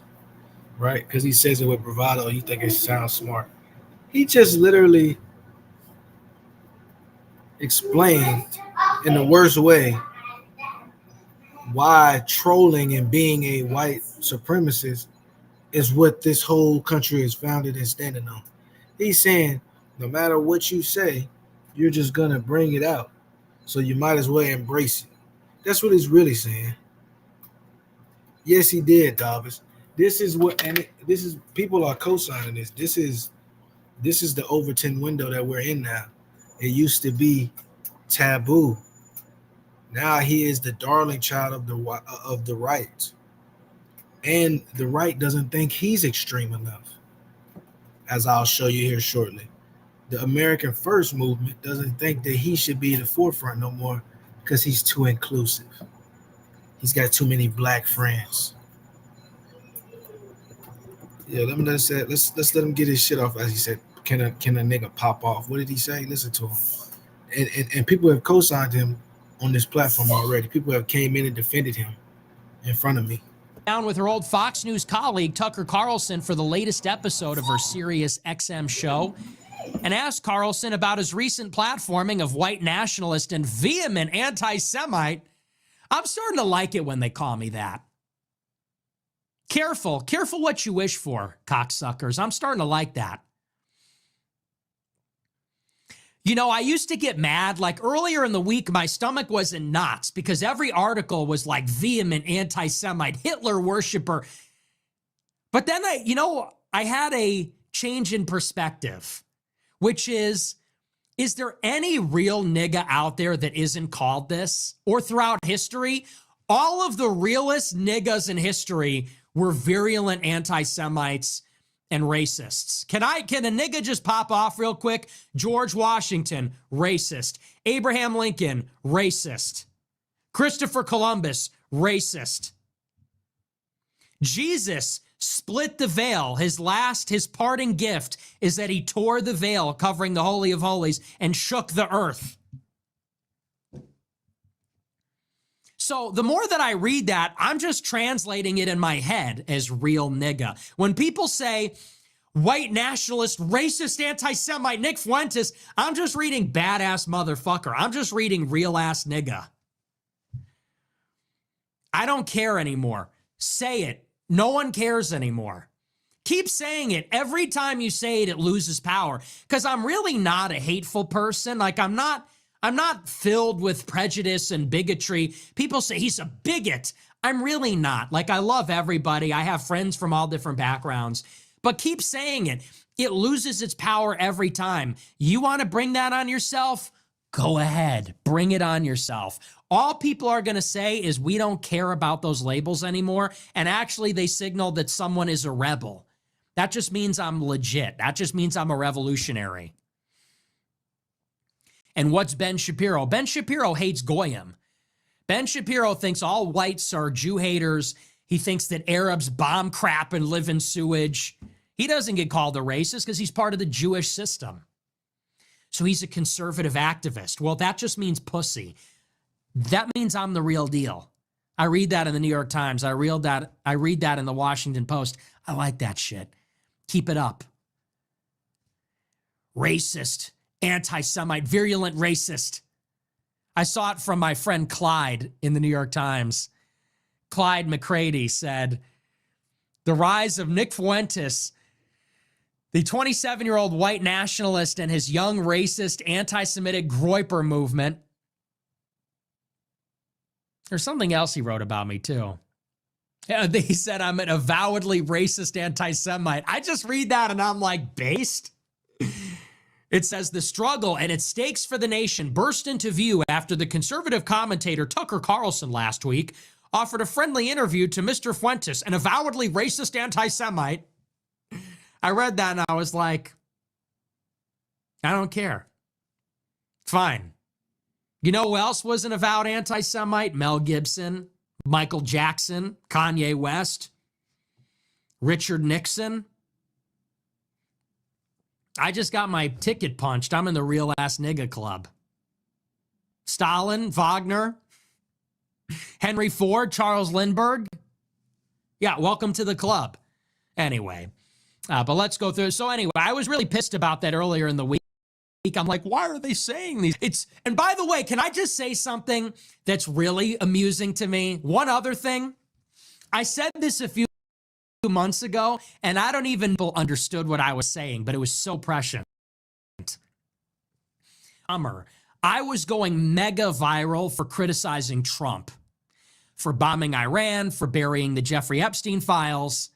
right? Because he says it with bravado. You think it sounds smart. He just literally explained in the worst way why trolling and being a white supremacist is what this whole country is founded and standing on. He's saying no matter what you say, you're just going to bring it out. So you might as well embrace it. That's what he's really saying. Yes, he did, Davis. This is what, and this is, people are co-signing this. This is the Overton window that we're in now. It used to be taboo. Now he is the darling child of the right. And the right doesn't think he's extreme enough, as I'll show you here shortly. The American First movement doesn't think that he should be the forefront no more because he's too inclusive. He's got too many black friends. Yeah, let's let him get his shit off. As he said, can a nigga pop off? What did he say? Listen to him. And people have co-signed him on this platform already. People have came in and defended him in front of me. Down with her old Fox News colleague, Tucker Carlson, for the latest episode of her Sirius XM show and asked Carlson about his recent platforming of white nationalist and vehement anti-Semite. I'm starting to like it when they call me that. Careful what you wish for, cocksuckers. I'm starting to like that. You know, I used to get mad, like earlier in the week, my stomach was in knots because every article was like vehement anti-Semite, Hitler worshiper. But then I had a change in perspective, which is there any real nigga out there that isn't called this? Or throughout history, all of the realest niggas in history were virulent anti-Semites and racists. Can a nigga just pop off real quick? George Washington, racist. Abraham Lincoln, racist. Christopher Columbus, racist. Jesus split the veil. His parting gift is that he tore the veil covering the Holy of Holies and shook the earth. So the more that I read that, I'm just translating it in my head as real nigga. When people say white nationalist, racist, anti-Semite, Nick Fuentes, I'm just reading badass motherfucker. I'm just reading real ass nigga. I don't care anymore. Say it. No one cares anymore. Keep saying it. Every time you say it, it loses power. Because I'm really not a hateful person. Like, I'm not filled with prejudice and bigotry. People say he's a bigot. I'm really not. Like, I love everybody. I have friends from all different backgrounds. But keep saying it. It loses its power every time. You want to bring that on yourself? Go ahead. Bring it on yourself. All people are going to say is we don't care about those labels anymore. And actually, they signal that someone is a rebel. That just means I'm legit. That just means I'm a revolutionary. And what's Ben Shapiro? Ben Shapiro hates Goyim. Ben Shapiro thinks all whites are Jew haters. He thinks that Arabs bomb crap and live in sewage. He doesn't get called a racist because he's part of the Jewish system. So he's a conservative activist. Well, that just means pussy. That means I'm the real deal. I read that in the New York Times. I read that in the Washington Post. I like that shit. Keep it up. Racist, anti-Semite, virulent racist. I saw it from my friend Clyde in the New York Times. Clyde McCready said, the rise of Nick Fuentes, the 27-year-old white nationalist, and his young racist anti-Semitic Groyper movement. There's something else he wrote about me too. He said I'm an avowedly racist anti-Semite. I just read that and I'm like, based? It says the struggle and its stakes for the nation burst into view after the conservative commentator Tucker Carlson last week offered a friendly interview to Mr. Fuentes, an avowedly racist anti-Semite. I read that and I was like, I don't care. Fine. You know who else was an avowed anti-Semite? Mel Gibson, Michael Jackson, Kanye West, Richard Nixon. I just got my ticket punched. I'm in the real ass nigga club. Stalin, Wagner, Henry Ford, Charles Lindbergh. Yeah, welcome to the club. Anyway, but let's go through. So anyway, I was really pissed about that earlier in the week. I'm like, why are they saying these? And by the way, can I just say something that's really amusing to me? One other thing. I said this a few months ago, and I don't even understood what I was saying, but it was so prescient. I was going mega viral for criticizing Trump, for bombing Iran, for burying the Jeffrey Epstein files.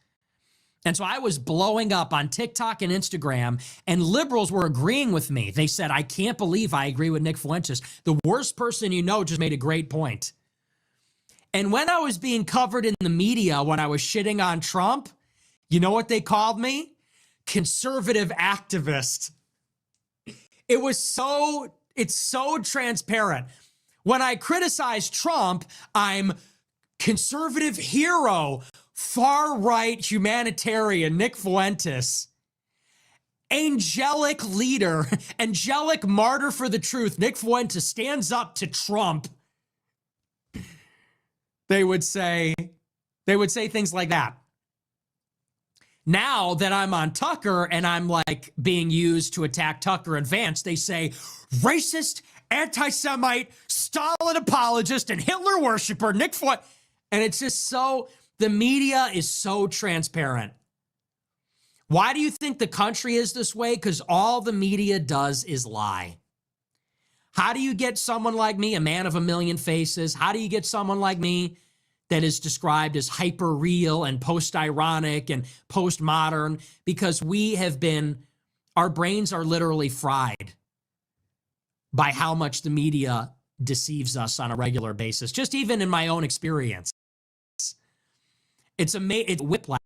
And so I was blowing up on TikTok and Instagram, and liberals were agreeing with me. They said, I can't believe I agree with Nick Fuentes. The worst person you know just made a great point. And when I was being covered in the media, when I was shitting on Trump, you know what they called me? Conservative activist. It's so transparent. When I criticize Trump, I'm conservative hero, far-right humanitarian Nick Fuentes, angelic leader, angelic martyr for the truth, Nick Fuentes stands up to Trump. They would say things like that. Now that I'm on Tucker and I'm like being used to attack Tucker and Vance, they say racist, anti-Semite, Stalin apologist, and Hitler worshiper, Nick Fuentes. And it's just so, the media is so transparent. Why do you think the country is this way? Because all the media does is lie. How do you get someone like me, a man of a million faces? How do you get someone like me that is described as hyper-real and post-ironic and post-modern? Because our brains are literally fried by how much the media deceives us on a regular basis, just even in my own experience. It's whiplash.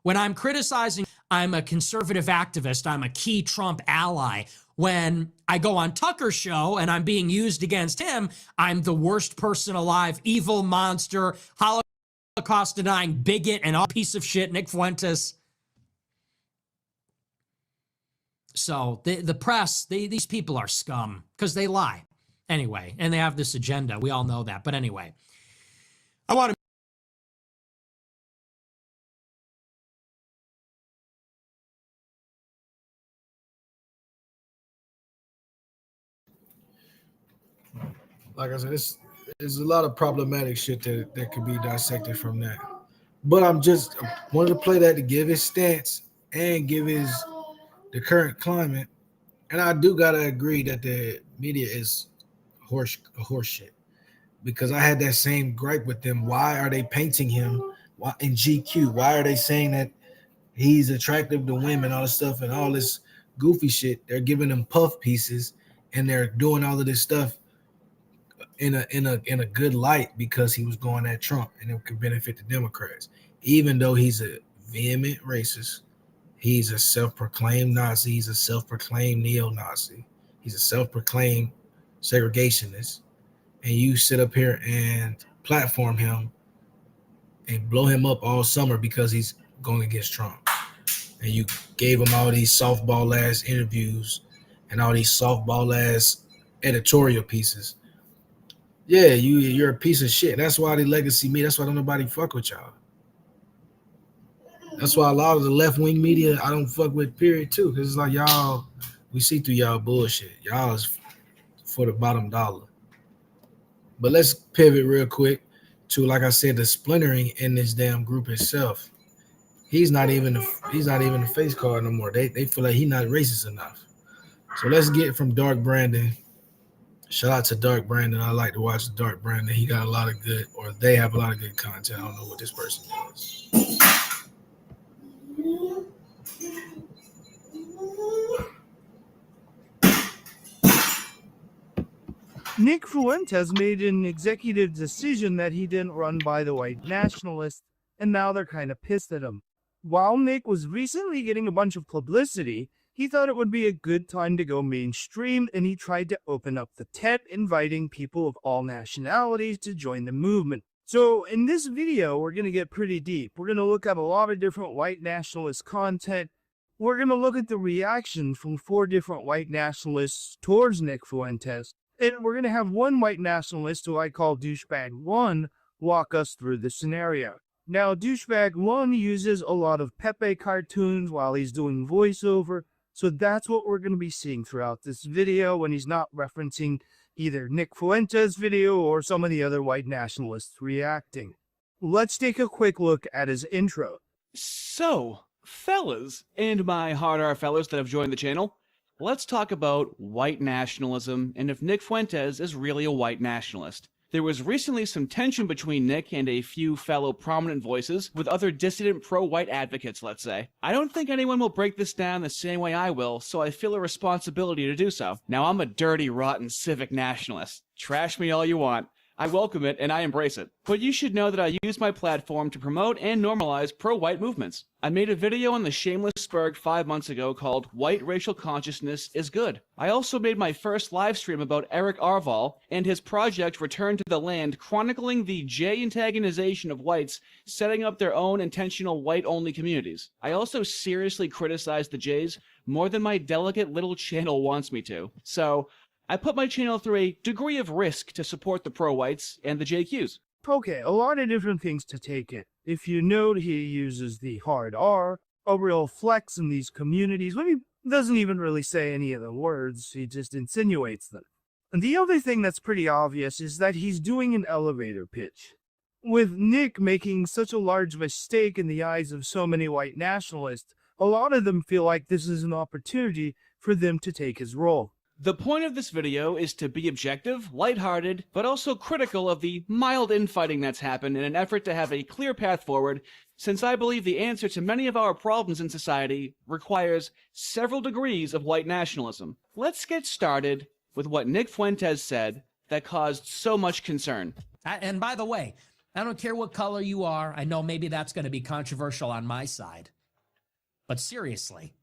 When I'm criticizing, I'm a conservative activist, I'm a key Trump ally. When I go on Tucker's show and I'm being used against him, I'm the worst person alive, evil monster, Holocaust-denying bigot, and all piece of shit, Nick Fuentes. So the press, these people are scum because they lie. Anyway, and they have this agenda. We all know that. But anyway, I want to like I said, There's a lot of problematic shit that could be dissected from that. But I'm just wanted to play that to give his stance and give the current climate. And I do gotta agree that the media is horse shit. Because I had that same gripe with them. Why are they painting him in GQ? Why are they saying that he's attractive to women, all this stuff and all this goofy shit? They're giving him puff pieces and they're doing all of this stuff in a good light because he was going at Trump and it could benefit the Democrats. Even though he's a vehement racist, he's a self-proclaimed Nazi, he's a self-proclaimed neo-Nazi, he's a self-proclaimed segregationist, and you sit up here and platform him and blow him up all summer because he's going against Trump. And you gave him all these softball ass interviews and all these softball ass editorial pieces. Yeah, you're a piece of shit. That's why the legacy me. That's why don't nobody fuck with y'all. That's why a lot of the left-wing media I don't fuck with, period, too. Because it's like y'all, we see through y'all bullshit. Y'all is for the bottom dollar. But let's pivot real quick to, like I said, the splintering in this damn group itself. He's not even the face card no more. They feel like he's not racist enough. So let's get from Dark Brandon. Shout out to Dark Brandon. I like to watch Dark Brandon. He got a lot of good, or they have a lot of good content. I don't know what this person does. Nick Fuentes made an executive decision that he didn't run by the white nationalists, and now they're kind of pissed at him. While Nick was recently getting a bunch of publicity, he thought it would be a good time to go mainstream, and he tried to open up the tent, inviting people of all nationalities to join the movement. So in this video, we're going to get pretty deep. We're going to look at a lot of different white nationalist content. We're going to look at the reaction from 4 different white nationalists towards Nick Fuentes. And we're going to have one white nationalist, who I call Douchebag 1, walk us through the scenario. Now, Douchebag 1 uses a lot of Pepe cartoons while he's doing voiceover, so that's what we're going to be seeing throughout this video when he's not referencing either Nick Fuentes' video or some of the other white nationalists reacting. Let's take a quick look at his intro. So, fellas, and my hard R fellas that have joined the channel, let's talk about white nationalism and if Nick Fuentes is really a white nationalist. There was recently some tension between Nick and a few fellow prominent voices with other dissident pro-white advocates, let's say. I don't think anyone will break this down the same way I will, so I feel a responsibility to do so. Now, I'm a dirty, rotten civic nationalist. Trash me all you want. I welcome it and I embrace it. But you should know that I use my platform to promote and normalize pro-white movements. I made a video on the Shameless Spurg 5 months ago called White Racial Consciousness is Good. I also made my first live stream about Eric Arval and his project Return to the Land, chronicling the J-antagonization of whites setting up their own intentional white-only communities. I also seriously criticized the Jays more than my delicate little channel wants me to. So, I put my channel through a degree of risk to support the pro-whites and the JQs. Okay, a lot of different things to take in. If you note, he uses the hard R, a real flex in these communities, when he doesn't even really say any of the words, he just insinuates them. And the other thing that's pretty obvious is that he's doing an elevator pitch. With Nick making such a large mistake in the eyes of so many white nationalists, a lot of them feel like this is an opportunity for them to take his role. The point of this video is to be objective, lighthearted, but also critical of the mild infighting that's happened in an effort to have a clear path forward, since I believe the answer to many of our problems in society requires several degrees of white nationalism. Let's get started with what Nick Fuentes said that caused so much concern. And by the way, I don't care what color you are. I know maybe that's going to be controversial on my side. But seriously,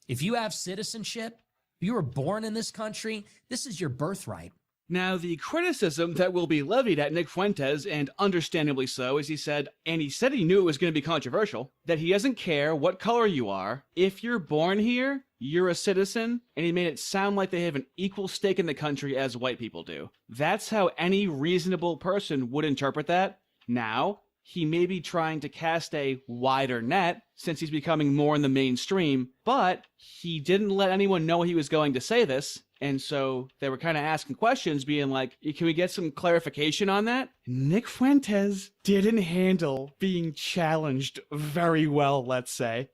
if you have citizenship, if you were born in this country, this is your birthright. Now, the criticism that will be levied at Nick Fuentes, and understandably so, as he said he knew it was going to be controversial, that he doesn't care what color you are. If you're born here, you're a citizen, and he made it sound like they have an equal stake in the country as white people do. That's how any reasonable person would interpret that. Now, he may be trying to cast a wider net since he's becoming more in the mainstream, but he didn't let anyone know he was going to say this. And so they were kind of asking questions, being like, can we get some clarification on that? Nick Fuentes didn't handle being challenged very well, let's say.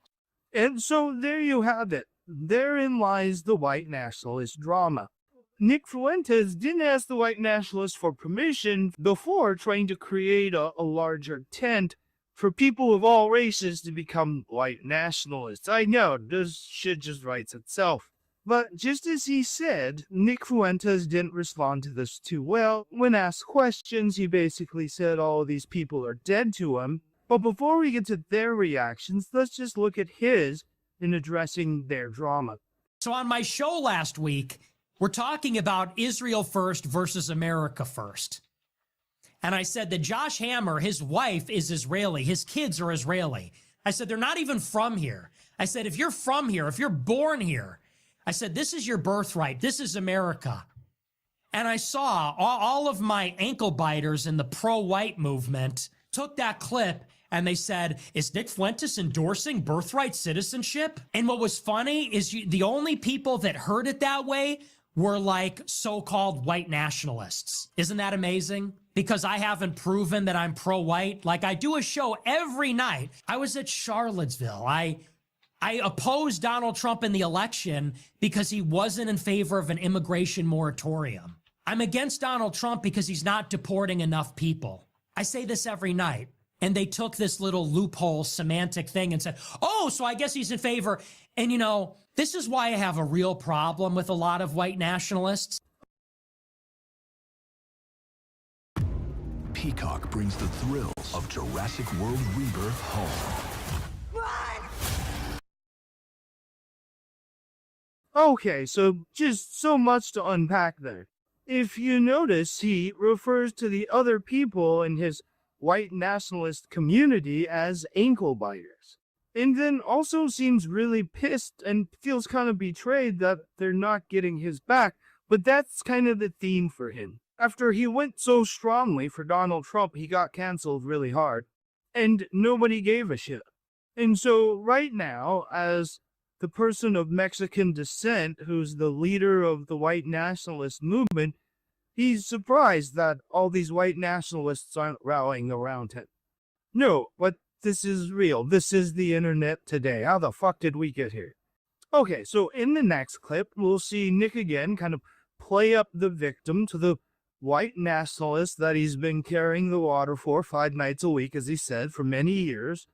And so there you have it. Therein lies the white nationalist drama. Nick Fuentes didn't ask the white nationalists for permission before trying to create a larger tent for people of all races to become white nationalists. I know, this shit just writes itself. But just as he said, Nick Fuentes didn't respond to this too well. When asked questions, he basically said all of these people are dead to him. But before we get to their reactions, let's just look at his in addressing their drama. So on my show last week, we're talking about Israel first versus America first. And I said that Josh Hammer, his wife is Israeli. His kids are Israeli. I said, they're not even from here. I said, if you're from here, if you're born here, I said, this is your birthright. This is America. And I saw all of my ankle biters in the pro-white movement took that clip and they said, is Nick Fuentes endorsing birthright citizenship? And what was funny is the only people that heard it that way were like so-called white nationalists. Isn't that amazing? Because I haven't proven that I'm pro-white. Like, I do a show every night. I was at Charlottesville. I opposed Donald Trump in the election because he wasn't in favor of an immigration moratorium. I'm against Donald Trump because he's not deporting enough people. I say this every night. And they took this little loophole semantic thing and said, oh, so I guess he's in favor. And you know, this is why I have a real problem with a lot of white nationalists. Peacock brings the thrill of Jurassic World Rebirth home. Okay, so just so much to unpack there. If you notice, he refers to the other people in his white nationalist community as ankle biters. And then also seems really pissed and feels kind of betrayed that they're not getting his back, but that's kind of the theme for him. After he went so strongly for Donald Trump, he got canceled really hard, and nobody gave a shit. And so right now, as the person of Mexican descent who's the leader of the white nationalist movement, he's surprised that all these white nationalists aren't rallying around him. No, but this is real. This is the internet today. How the fuck did we get here? Okay, so in the next clip, we'll see Nick again kind of play up the victim to the white nationalist that he's been carrying the water for 5 nights a week, as he said, for many years,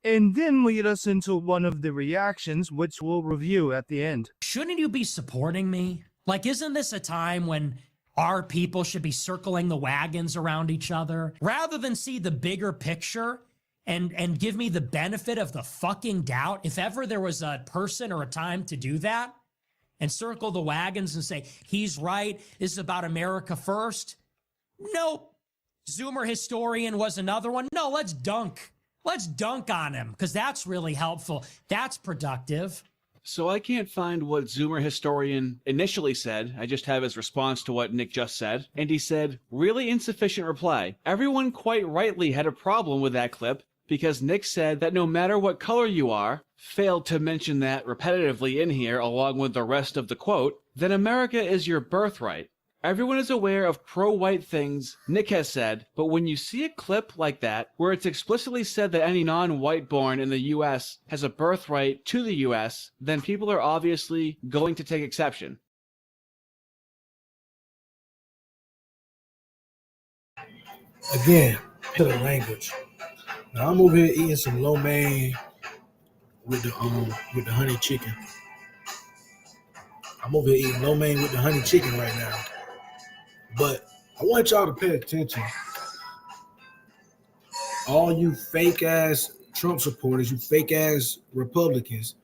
and then lead us into one of the reactions, which we'll review at the end. Shouldn't you be supporting me? Like, isn't this a time when our people should be circling the wagons around each other rather than see the bigger picture and give me the benefit of the fucking doubt? If ever there was a person or a time to do that and circle the wagons and say, he's right, this is about America first. Nope. Zoomer historian was another one. No, let's dunk. Let's dunk on him because that's really helpful. That's productive. So I can't find what Zoomer historian initially said. I just have his response to what Nick just said. And he said, really insufficient reply. Everyone quite rightly had a problem with that clip because Nick said that no matter what color you are, failed to mention that repetitively in here along with the rest of the quote, then America is your birthright. Everyone is aware of pro-white things Nick has said, but when you see a clip like that, where it's explicitly said that any non-white born in the US has a birthright to the US, then people are obviously going to take exception. Again, pillar language. Now I'm over here eating some lo mein with the honey chicken. I'm over here eating lo mein with the honey chicken right now. But I want y'all to pay attention. All you fake ass Trump supporters, you fake ass Republicans,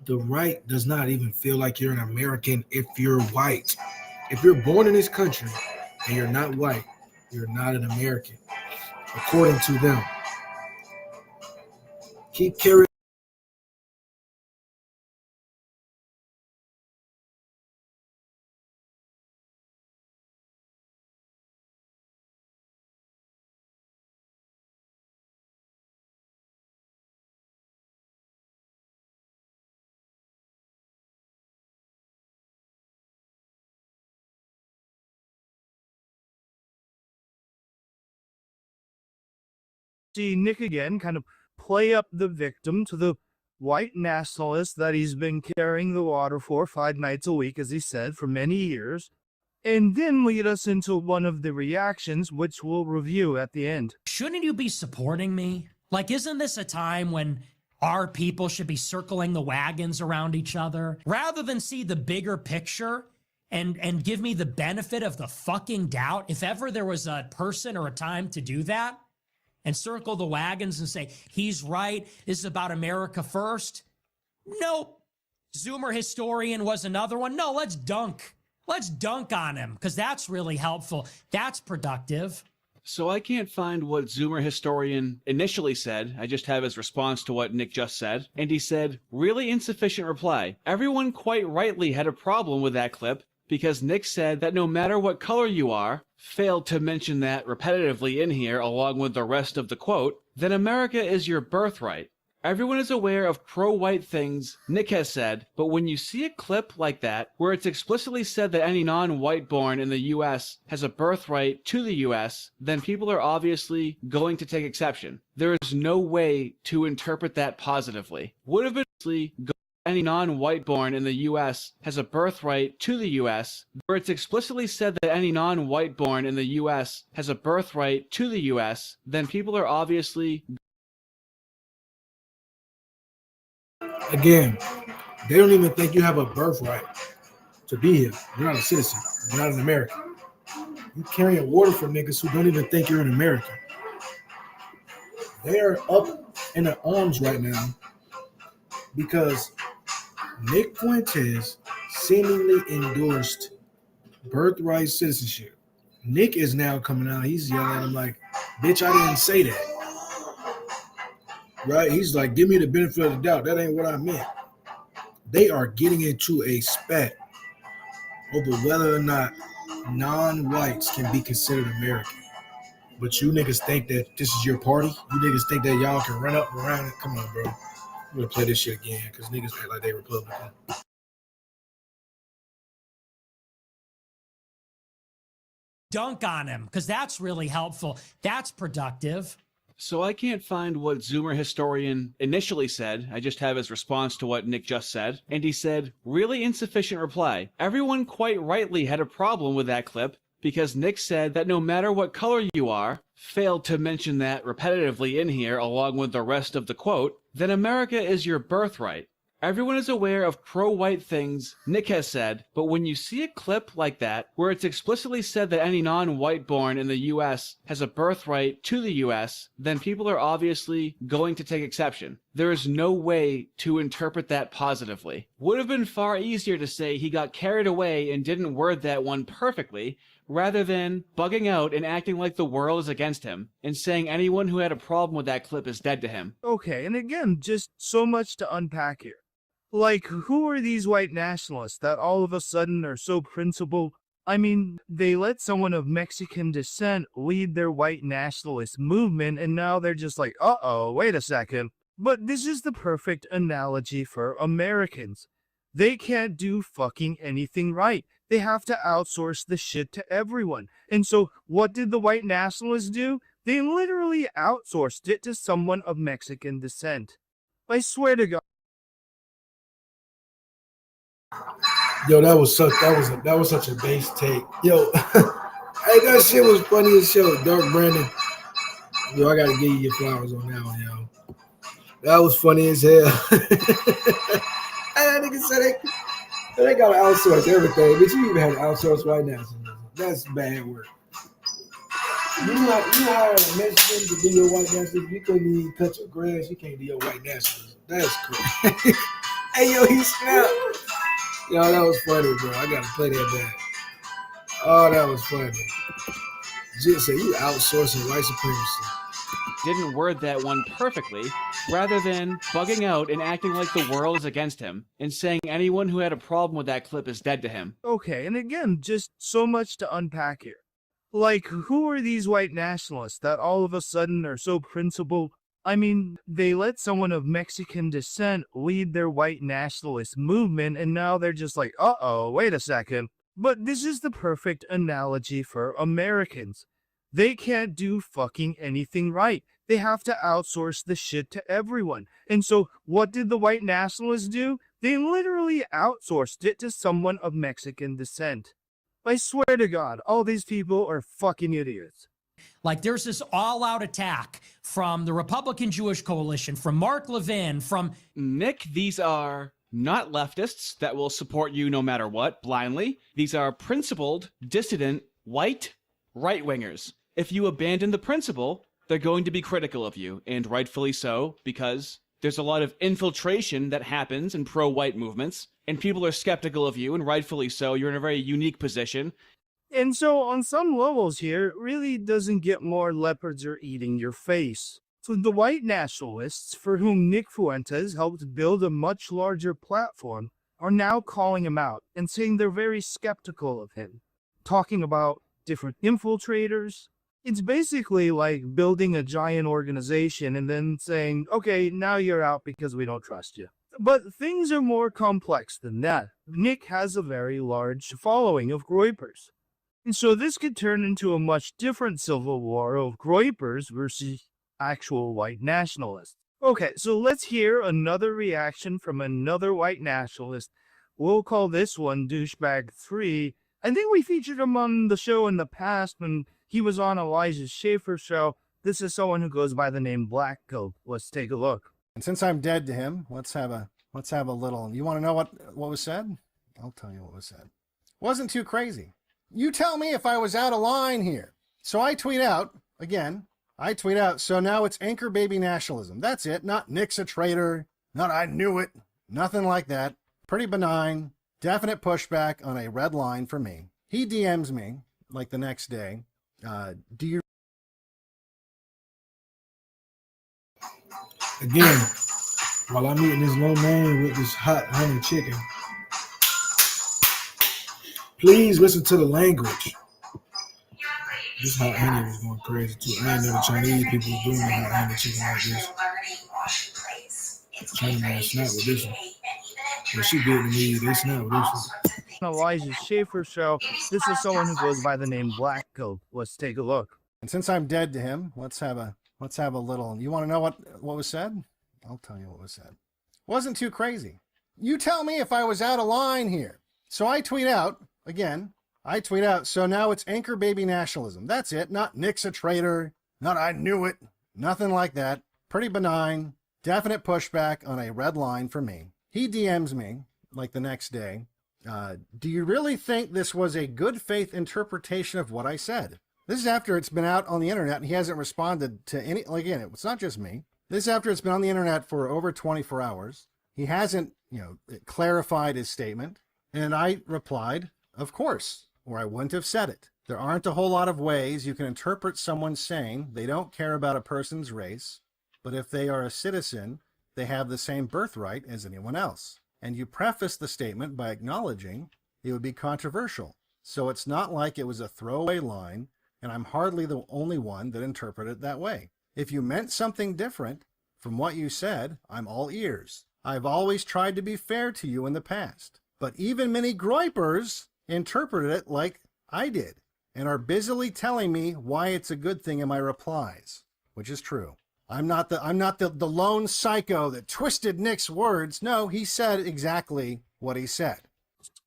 the right does not even feel like you're an American if you're white. If you're born in this country and you're not white, you're not an American, according to them. Keep carrying see Nick again kind of play up the victim to the white nationalist that he's been carrying the water for 5 nights a week, as he said, for many years, and then lead us into one of the reactions, which we'll review at the end. Shouldn't you be supporting me? Like, isn't this a time when our people should be circling the wagons around each other rather than see the bigger picture and give me the benefit of the fucking doubt? If ever there was a person or a time to do that and circle the wagons and say, he's right, this is about America first. Nope. Zoomer historian was another one. No, let's dunk. Let's dunk on him because that's really helpful. That's productive. So I can't find what Zoomer historian initially said. I just have his response to what Nick just said. And he said, really insufficient reply. Everyone quite rightly had a problem with that clip because Nick said that no matter what color you are, failed to mention that repetitively in here along with the rest of the quote, then America is your birthright. Everyone is aware of pro-white things, Nick has said, but when you see a clip like that, where it's explicitly said that any non-white born in the US has a birthright to the US, then people are obviously going to take exception. There is no way to interpret that positively. Would have been any non-white born in the US has a birthright to the US, where it's explicitly said that any non-white born in the US has a birthright to the US, then people are obviously... Again, they don't even think you have a birthright to be here. You're not a citizen. You're not an American. You carrying water for niggas who don't even think you're an American. They are up in their arms right now because Nick Fuentes seemingly endorsed birthright citizenship. Nick is now coming out. He's yelling at him like, bitch, I didn't say that. Right? He's like, give me the benefit of the doubt. That ain't what I meant. They are getting into a spat over whether or not non-whites can be considered American. But you niggas think that this is your party? You niggas think that y'all can run up around it? Come on, bro. I'm gonna play this shit again because niggas act like they Republican. Dunk on him because that's really helpful. That's productive. So I can't find what Zoomer historian initially said. I just have his response to what Nick just said. And he said, really insufficient reply. Everyone quite rightly had a problem with that clip because Nick said that no matter what color you are, failed to mention that repetitively in here along with the rest of the quote, then America is your birthright. Everyone is aware of pro-white things, Nick has said, but when you see a clip like that, where it's explicitly said that any non-white born in the US has a birthright to the US, then people are obviously going to take exception. There is no way to interpret that positively. Would have been far easier to say he got carried away and didn't word that one perfectly, rather than bugging out and acting like the world is against him, and saying anyone who had a problem with that clip is dead to him. Okay, and again, just so much to unpack here. Like, who are these white nationalists that all of a sudden are so principled? I mean, they let someone of Mexican descent lead their white nationalist movement, and now they're just like, uh-oh, wait a second. But this is the perfect analogy for Americans. They can't do fucking anything right. They have to outsource the shit to everyone. And so, what did the white nationalists do? They literally outsourced it to someone of Mexican descent. I swear to God. Yo, that was such a base take. Yo, hey, that shit was funny as shit. Dark Brandon. Yo, I gotta give you your flowers on that one, yo. That was funny as hell. That nigga said they gotta outsource everything, but you even had to outsource white nationalism. That's bad work. You hired a Mexican to be your white nationalism. You couldn't even cut your grass. You can't do your white nationalism. That's crazy. Hey, yo, he snapped. Yo, that was funny, bro. I gotta play that back. Oh, that was funny. Just say you outsourcing white supremacy. Didn't word that one perfectly, rather than bugging out and acting like the world is against him, and saying anyone who had a problem with that clip is dead to him. Okay, and again, just so much to unpack here. Like, who are these white nationalists that all of a sudden are so principled? I mean, they let someone of Mexican descent lead their white nationalist movement, and now they're just like, uh-oh, wait a second. But this is the perfect analogy for Americans. They can't do fucking anything right. They have to outsource the shit to everyone. And so what did the white nationalists do? They literally outsourced it to someone of Mexican descent. I swear to God, all these people are fucking idiots. Like, there's this all-out attack from the Republican Jewish Coalition, from Mark Levin, from... Nick, these are not leftists that will support you no matter what, blindly. These are principled, dissident, white right-wingers. If you abandon the principle, they're going to be critical of you, and rightfully so, because there's a lot of infiltration that happens in pro-white movements, and people are skeptical of you, and rightfully so. You're in a very unique position. And so on some levels here, it really doesn't get more leopards are eating your face. So the white nationalists, for whom Nick Fuentes helped build a much larger platform, are now calling him out and saying they're very skeptical of him, talking about different infiltrators. It's basically like building a giant organization and then saying, okay, now you're out because we don't trust you. But things are more complex than that. Nick has a very large following of groypers. And so this could turn into a much different civil war of groypers versus actual white nationalists. Okay, so let's hear another reaction from another white nationalist. We'll call this one Douchebag 3. I think we featured him on the show in the past when he was on Elijah Schaefer's show. This is someone who goes by the name Black Coat. Let's take a look. And since I'm dead to him, let's have a little. You want to know what was said? I'll tell you what was said. Wasn't too crazy. You tell me if I was out of line here. So I tweet out, again, so now it's anchor baby nationalism. That's it. Not Nick's a traitor. Not I knew it. Nothing like that. Pretty benign. Definite pushback on a red line for me. He DMs me, like the next day. Do you... Again, while I'm eating this low man with this hot honey chicken, please listen to the language. This hot honey was going crazy too. I ain't never Chinese people doing the hot honey chicken like this. China man snap with this one. Well, she did to me. They snap with this one. Elijah Schaefer's show. This is someone who goes by the name Black Coat. Let's take a look. And since I'm dead to him, let's have a little. You want to know what was said? I'll tell you what was said. Wasn't too crazy. You tell me if I was out of line here. So I tweet out, again, so now it's anchor baby nationalism. That's it. Not Nick's a traitor. Not I knew it. Nothing like that. Pretty benign. Definite pushback on a red line for me. He DMs me, like the next day. Do you really think this was a good faith interpretation of what I said? This is after it's been out on the internet and he hasn't responded to any, again, it's not just me. This is after it's been on the internet for over 24 hours. He hasn't, clarified his statement. And I replied, of course, or I wouldn't have said it. There aren't a whole lot of ways you can interpret someone saying they don't care about a person's race, but if they are a citizen, they have the same birthright as anyone else. And you preface the statement by acknowledging it would be controversial. So it's not like it was a throwaway line, and I'm hardly the only one that interpreted it that way. If you meant something different from what you said, I'm all ears. I've always tried to be fair to you in the past, but even many groypers interpreted it like I did and are busily telling me why it's a good thing in my replies, which is true. I'm not the lone psycho that twisted Nick's words. No, he said exactly what he said.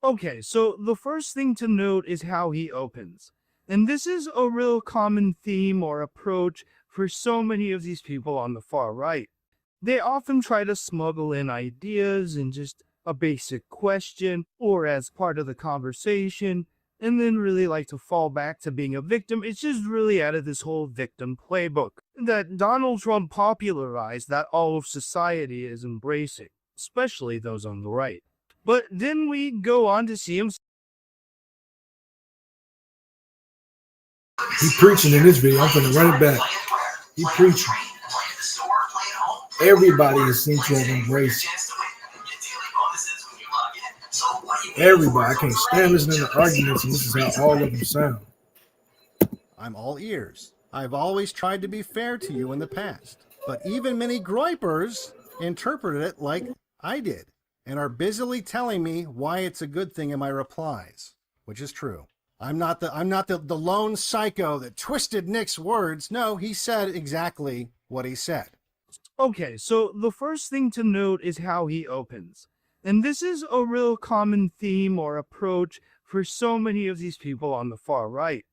Okay, so the first thing to note is how he opens. And this is a real common theme or approach for so many of these people on the far right. They often try to smuggle in ideas and just a basic question or as part of the conversation, and then really like to fall back to being a victim. It's just really out of this whole victim playbook that Donald Trump popularized that all of society is embracing, especially those on the right. But then we go on to see him. He preaching in this video. I'm going to run it back. He preaching. Everybody is seems to have embraced it. Everybody. I can't stand listening to arguments, and this is how all of them sound. I'm all ears. I've always tried to be fair to you in the past, but even many groypers interpreted it like I did and are busily telling me why it's a good thing in my replies, which is true. I'm not the lone psycho that twisted Nick's words. No, he said exactly what he said. Okay, so the first thing to note is how he opens. And this is a real common theme or approach for so many of these people on the far right.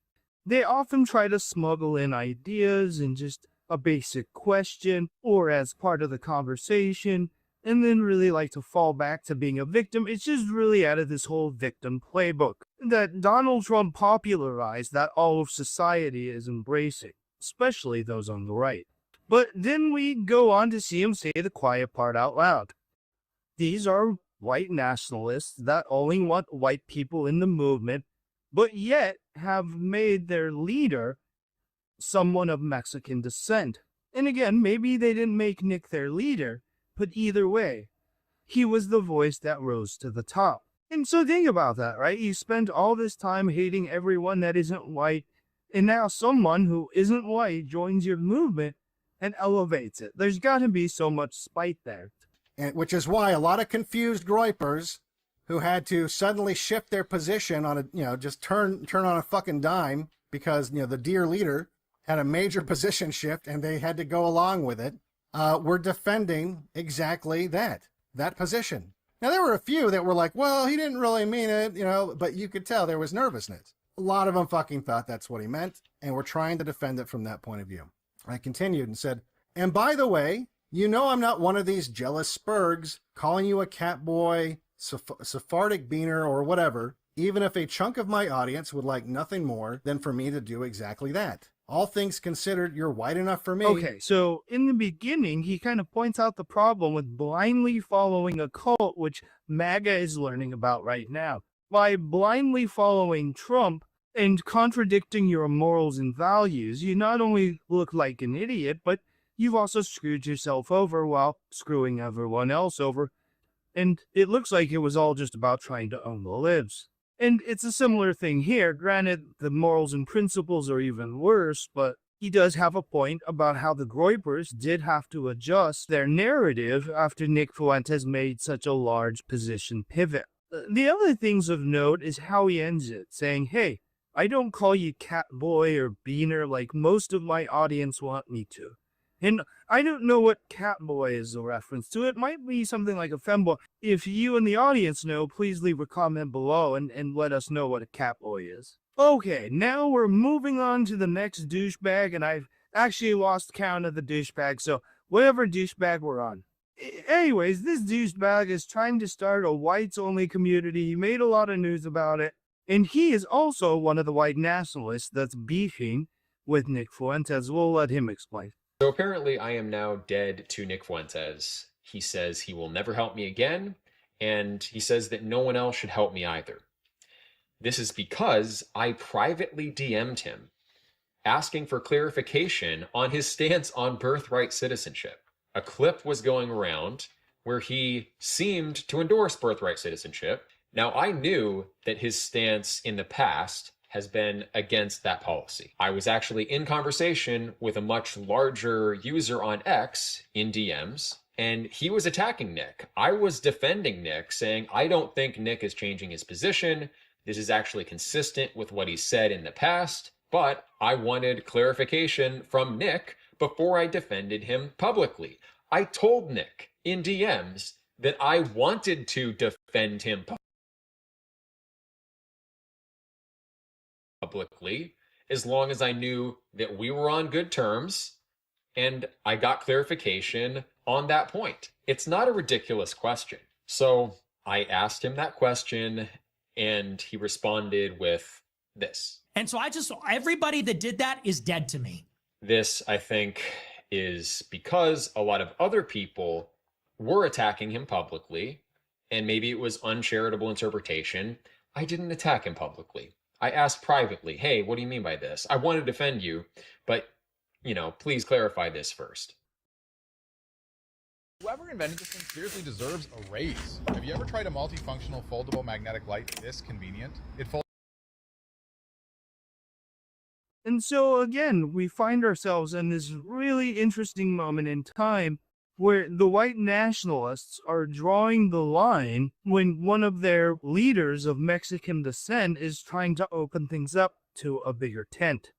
They often try to smuggle in ideas and just a basic question or as part of the conversation, and then really like to fall back to being a victim. It's just really out of this whole victim playbook that Donald Trump popularized that all of society is embracing, especially those on the right. But then we go on to see him say the quiet part out loud. These are white nationalists that only want white people in the movement, but yet have made their leader someone of Mexican descent. And again, maybe they didn't make Nick their leader, but either way, he was the voice that rose to the top. And so think about that, right? You spent all this time hating everyone that isn't white, and now someone who isn't white joins your movement and elevates it. There's got to be so much spite there. And which is why a lot of confused groypers who had to suddenly shift their position on a, just turn on a fucking dime because, the dear leader had a major position shift and they had to go along with it, were defending exactly that position. Now, there were a few that were like, well, he didn't really mean it, but you could tell there was nervousness. A lot of them fucking thought that's what he meant and were trying to defend it from that point of view. I continued and said, and by the way, I'm not one of these jealous spurgs calling you a cat boy, Sephardic beaner, or whatever, even if a chunk of my audience would like nothing more than for me to do exactly that. All things considered, you're white enough for me. Okay, so in the beginning, he kind of points out the problem with blindly following a cult, which MAGA is learning about right now. By blindly following Trump and contradicting your morals and values, you not only look like an idiot, but you've also screwed yourself over while screwing everyone else over. And it looks like it was all just about trying to own the libs. And it's a similar thing here. Granted, the morals and principles are even worse, but he does have a point about how the Groypers did have to adjust their narrative after Nick Fuentes made such a large position pivot. The other things of note is how he ends it, saying, hey, I don't call you cat boy or beaner like most of my audience want me to. And I don't know what cat boy is a reference to. It might be something like a femboy. If you in the audience know, please leave a comment below and let us know what a cat boy is. Okay, now we're moving on to the next douchebag, and I've actually lost count of the douchebag, so whatever douchebag we're on. Anyways, this douchebag is trying to start a whites-only community. He made a lot of news about it, and he is also one of the white nationalists that's beefing with Nick Fuentes. We'll let him explain. So apparently I am now dead to Nick Fuentes. He says he will never help me again, and he says that no one else should help me either. This is because I privately DM'd him, asking for clarification on his stance on birthright citizenship. A clip was going around where he seemed to endorse birthright citizenship. Now, I knew that his stance in the past has been against that policy. I was actually in conversation with a much larger user on X in DMs, and he was attacking Nick. I was defending Nick, saying, I don't think Nick is changing his position. This is actually consistent with what he said in the past, but I wanted clarification from Nick before I defended him publicly. I told Nick in DMs that I wanted to defend him publicly, as long as I knew that we were on good terms and I got clarification on that point. It's not a ridiculous question. So I asked him that question and he responded with this. And so everybody that did that is dead to me. This, I think, is because a lot of other people were attacking him publicly, and maybe it was uncharitable interpretation. I didn't attack him publicly. I asked privately, hey, what do you mean by this? I want to defend you, but, please clarify this first. Whoever invented this thing seriously deserves a raise. Have you ever tried a multifunctional foldable magnetic light this convenient? It folds. And so again, we find ourselves in this really interesting moment in time where the white nationalists are drawing the line when one of their leaders of Mexican descent is trying to open things up to a bigger tent.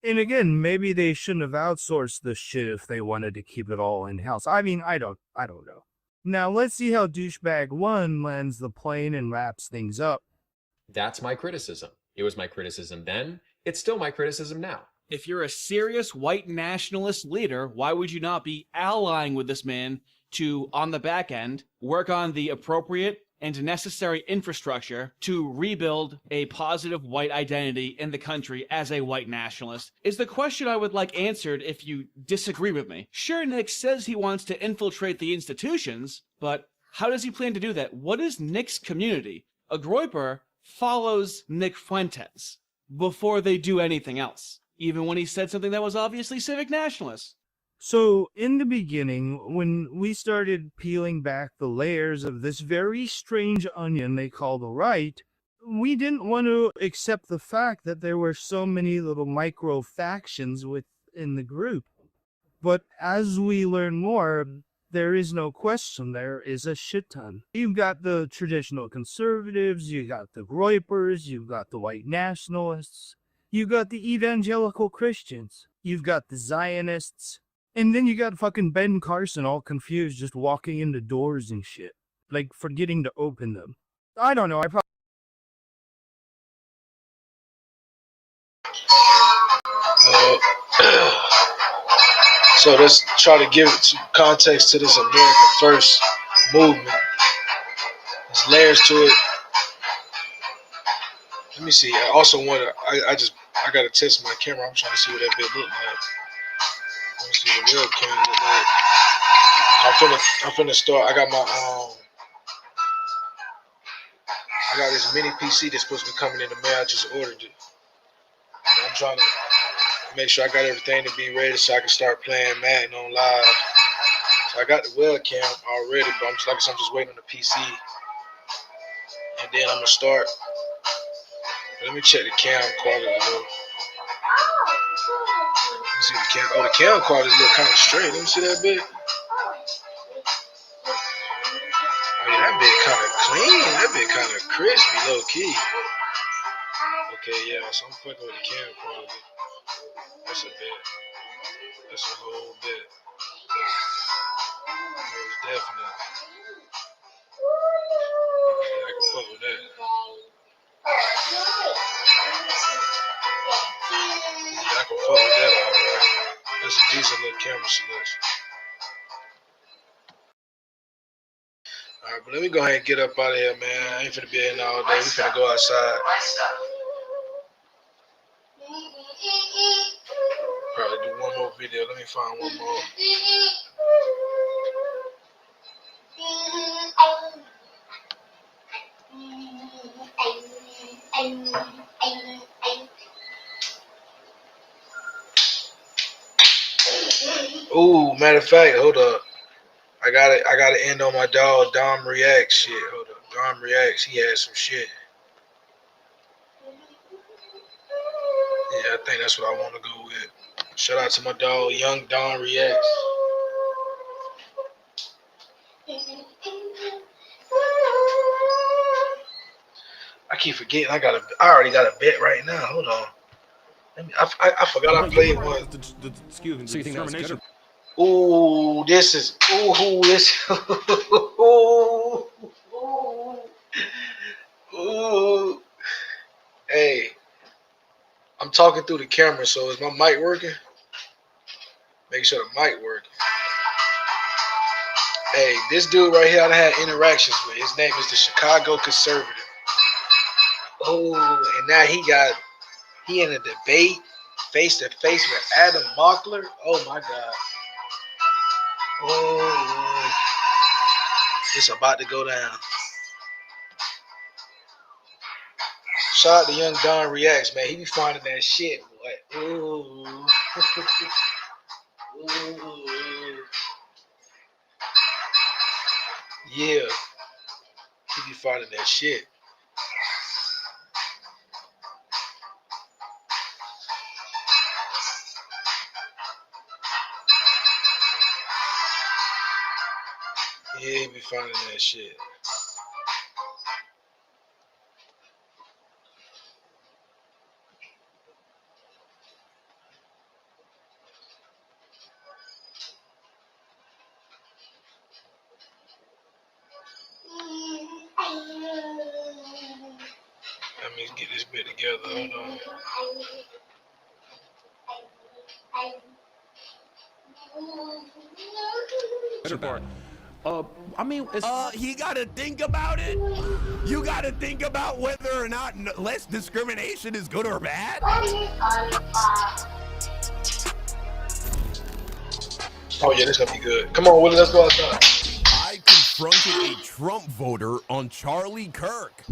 And again, maybe they shouldn't have outsourced this shit if they wanted to keep it all in-house. I mean, I don't know. Now let's see how douchebag 1 lands the plane and wraps things up. That's my criticism. It was my criticism then. It's still my criticism now. If you're a serious white nationalist leader, why would you not be allying with this man to, on the back end, work on the appropriate and necessary infrastructure to rebuild a positive white identity in the country as a white nationalist? Is the question I would like answered if you disagree with me. Sure, Nick says he wants to infiltrate the institutions, but how does he plan to do that? What is Nick's community? A Groyper follows Nick Fuentes before they do anything else, even when he said something that was obviously civic nationalist. So, in the beginning, when we started peeling back the layers of this very strange onion they call the right, we didn't want to accept the fact that there were so many little micro factions within the group. But as we learn more, there is no question there is a shit ton. You've got the traditional conservatives, you got the Groypers, you've got the white nationalists, you've got the evangelical Christians, you've got the Zionists, and then you got fucking Ben Carson all confused just walking into doors and shit, like forgetting to open them. I don't know, I probably... So let's try to give some context to this American First movement. There's layers to it. Let me see. I also want to. I gotta test my camera. I'm trying to see what that bit look like. Let me see what the webcam look like. I'm finna start. I got this mini PC that's supposed to be coming in the mail. I just ordered it. And I'm trying to make sure I got everything to be ready so I can start playing Madden on live. So I got the webcam already, but I'm just waiting on the PC. And then I'm gonna start. Let me check the cam quality though. Let me see the cam. Oh, the cam quality look kind of straight. Let me see that bit. Oh yeah, that bit kind of clean. That bit kind of crispy, low key. Okay, yeah. So I'm fucking with the cam quality. That's a bit. That's a whole bit. Most definitely. Yeah, I can fuck with that. Yeah, I can fuck with that alright. That's a decent little camera selection. Alright, but let me go ahead and get up out of here, man. I ain't finna be in all day. We finna go outside. Probably do one more video. Let me find one more. Ooh, matter of fact, hold up. I gotta end on my dog Dom Reacts shit. Hold up. Dom Reacts, he had some shit. Yeah, I think that's what I want to go with. Shout out to my dog, Young Don Reacts. I keep forgetting I already got a bet right now. Hold on. I forgot I played one. So you think that was good? Ooh, this. Ooh. Hey, I'm talking through the camera, so is my mic working? Make sure the mic working. Hey, this dude right here I had interactions with. His name is the Chicago Conservative. Oh, and now he in a debate face to face with Adam Mockler. Oh my God. Oh, it's about to go down. Shout out to Young Don Reacts, man. He be finding that shit, boy. Ooh. Ooh. Yeah. He be finding that shit. Yeah, he be finding that shit. Let me get this bit together. Hold on. Better part. I mean, it's he got to think about it. You got to think about whether or not less discrimination is good or bad. Oh yeah, this gonna be good. Come on, Willie, let's go outside. I confronted a Trump voter on Charlie Kirk.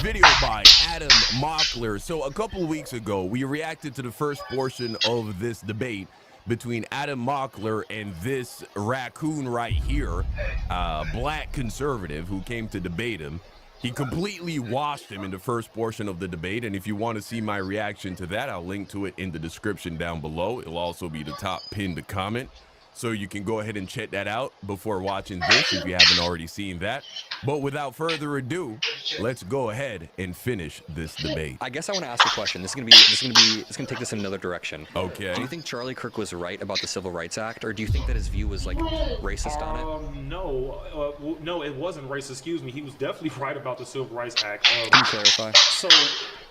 Video by Adam Mockler. So a couple weeks ago, we reacted to the first portion of this debate between Adam Mockler and this raccoon right here, black conservative who came to debate him. He completely washed him in the first portion of the debate, and if you want to see my reaction to that, I'll link to it in the description down below. It'll also be the top pinned comment, so you can go ahead and check that out before watching this if you haven't already seen that. But without further ado, let's go ahead and finish this debate. I guess I want to ask a question. This is gonna take this in another direction. Okay. Do you think Charlie Kirk was right about the Civil Rights Act, or do you think that his view was like racist on it? No, it wasn't racist. Excuse me. He was definitely right about the Civil Rights Act. Can you clarify? So,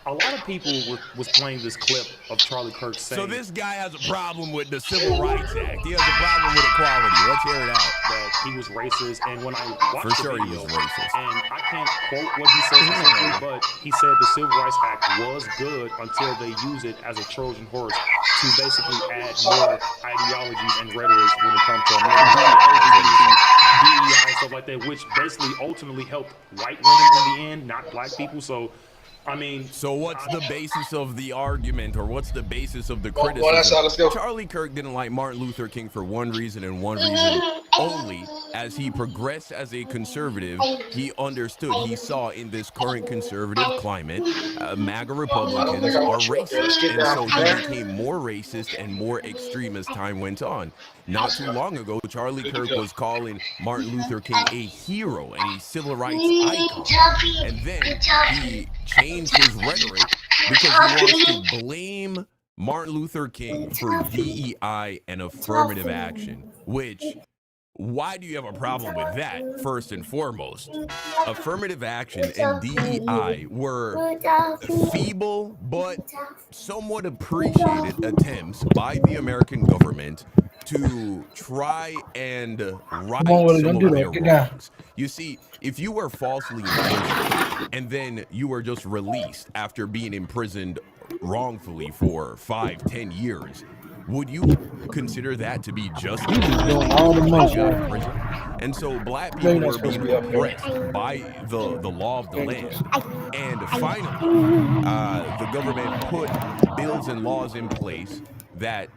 a lot of people was playing this clip of Charlie Kirk saying. So this guy has a problem with the Civil Rights Act. He has a problem with equality. Let's hear it out. That he was racist, and when I watched For sure the video, he was racist. and I can't quote what he said exactly, but he said the Civil Rights Act was good until they use it as a Trojan horse to basically add more ideologies and rhetoric when it comes to American DEI and stuff like that, which basically ultimately helped white women in the end, not black people. So, I mean, so what's the basis of the argument, or what's the basis of the criticism? Well, that's all. Let's go. Charlie Kirk didn't like Martin Luther King for one reason and one reason only. As he progressed as a conservative, he understood, he saw in this current conservative climate, MAGA Republicans are racist. And so he became more racist and more extreme as time went on. Not too long ago, Charlie Kirk was calling Martin Luther King a hero and a civil rights icon. And then he changed his rhetoric because he wants to blame Martin Luther King for DEI and affirmative action, which, why do you have a problem with that, first and foremost? Affirmative action and DEI were feeble but somewhat appreciated attempts by the American government to try and right some of their wrongs. You see, if you were falsely imprisoned and then you were just released after being imprisoned wrongfully for 5-10 years, would you consider that to be justice? And so black people were being oppressed by the law of the land. And finally, the government put bills and laws in place that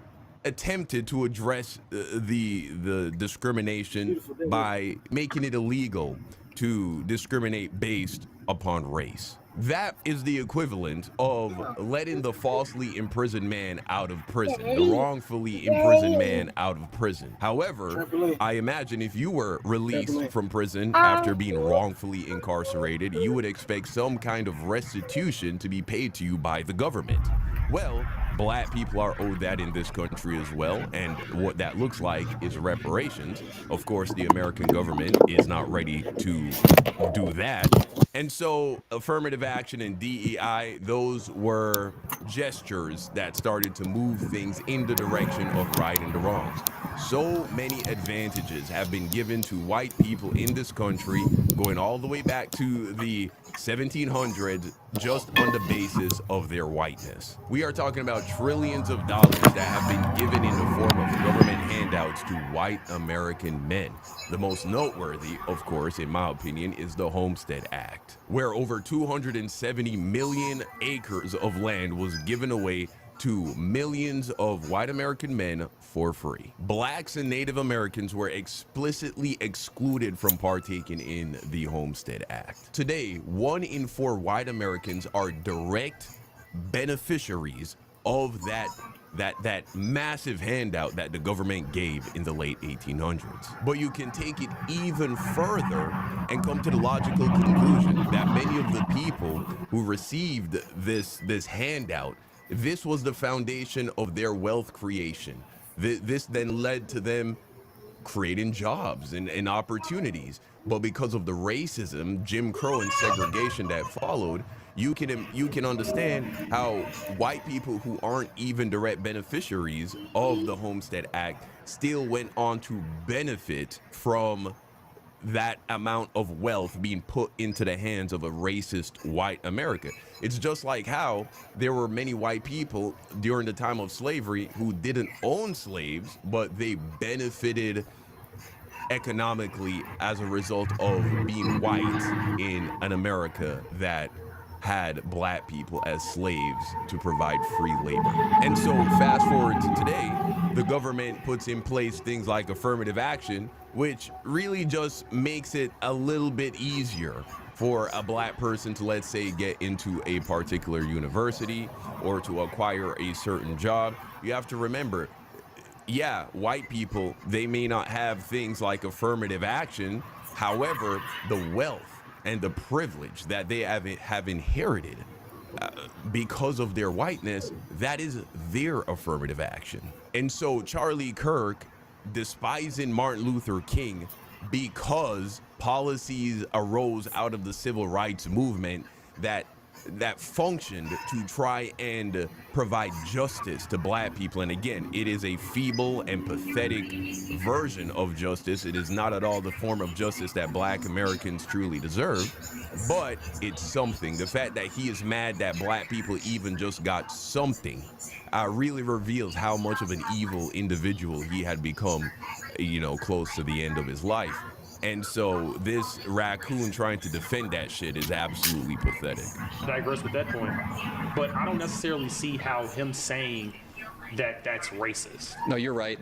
attempted to address the discrimination by making it illegal to discriminate based upon race. That is the equivalent of letting the falsely imprisoned man out of prison, the wrongfully imprisoned man out of prison. However, I imagine if you were released from prison after being wrongfully incarcerated, you would expect some kind of restitution to be paid to you by the government. Well, black people are owed that in this country as well, and what that looks like is reparations. Of course, the American government is not ready to do that. And so affirmative action and DEI, those were gestures that started to move things in the direction of righting the wrongs. So many advantages have been given to white people in this country, going all the way back to the 1700s, just on the basis of their whiteness. We are talking about trillions of dollars that have been given in the form of government handouts to white American men. The most noteworthy, of course, in my opinion, is the Homestead Act, where over 270 million acres of land was given away to millions of white American men for free. Blacks and Native Americans were explicitly excluded from partaking in the Homestead Act. Today, 1 in 4 white Americans are direct beneficiaries of that that massive handout that the government gave in the late 1800s. But you can take it even further and come to the logical conclusion that many of the people who received this handout, this was the foundation of their wealth creation. This then led to them creating jobs and opportunities. But because of the racism, Jim Crow, and segregation that followed, you can understand how white people who aren't even direct beneficiaries of the Homestead Act still went on to benefit from that amount of wealth being put into the hands of a racist white America. It's just like how there were many white people during the time of slavery who didn't own slaves, but they benefited economically as a result of being white in an America that had black people as slaves to provide free labor. And so fast forward to today, the government puts in place things like affirmative action, which really just makes it a little bit easier for a black person to, let's say, get into a particular university or to acquire a certain job. You have to remember, yeah, white people, they may not have things like affirmative action. However, the wealth and the privilege that they have inherited because of their whiteness, that is their affirmative action. And so Charlie Kirk despising Martin Luther King because policies arose out of the civil rights movement that functioned to try and provide justice to black people. And again, it is a feeble and pathetic version of justice. It is not at all the form of justice that black Americans truly deserve, but it's something. The fact that he is mad that black people even just got something really reveals how much of an evil individual he had become, close to the end of his life. And so this raccoon trying to defend that shit is absolutely pathetic. I digress with that point, but I don't necessarily see how him saying that that's racist. No, you're right.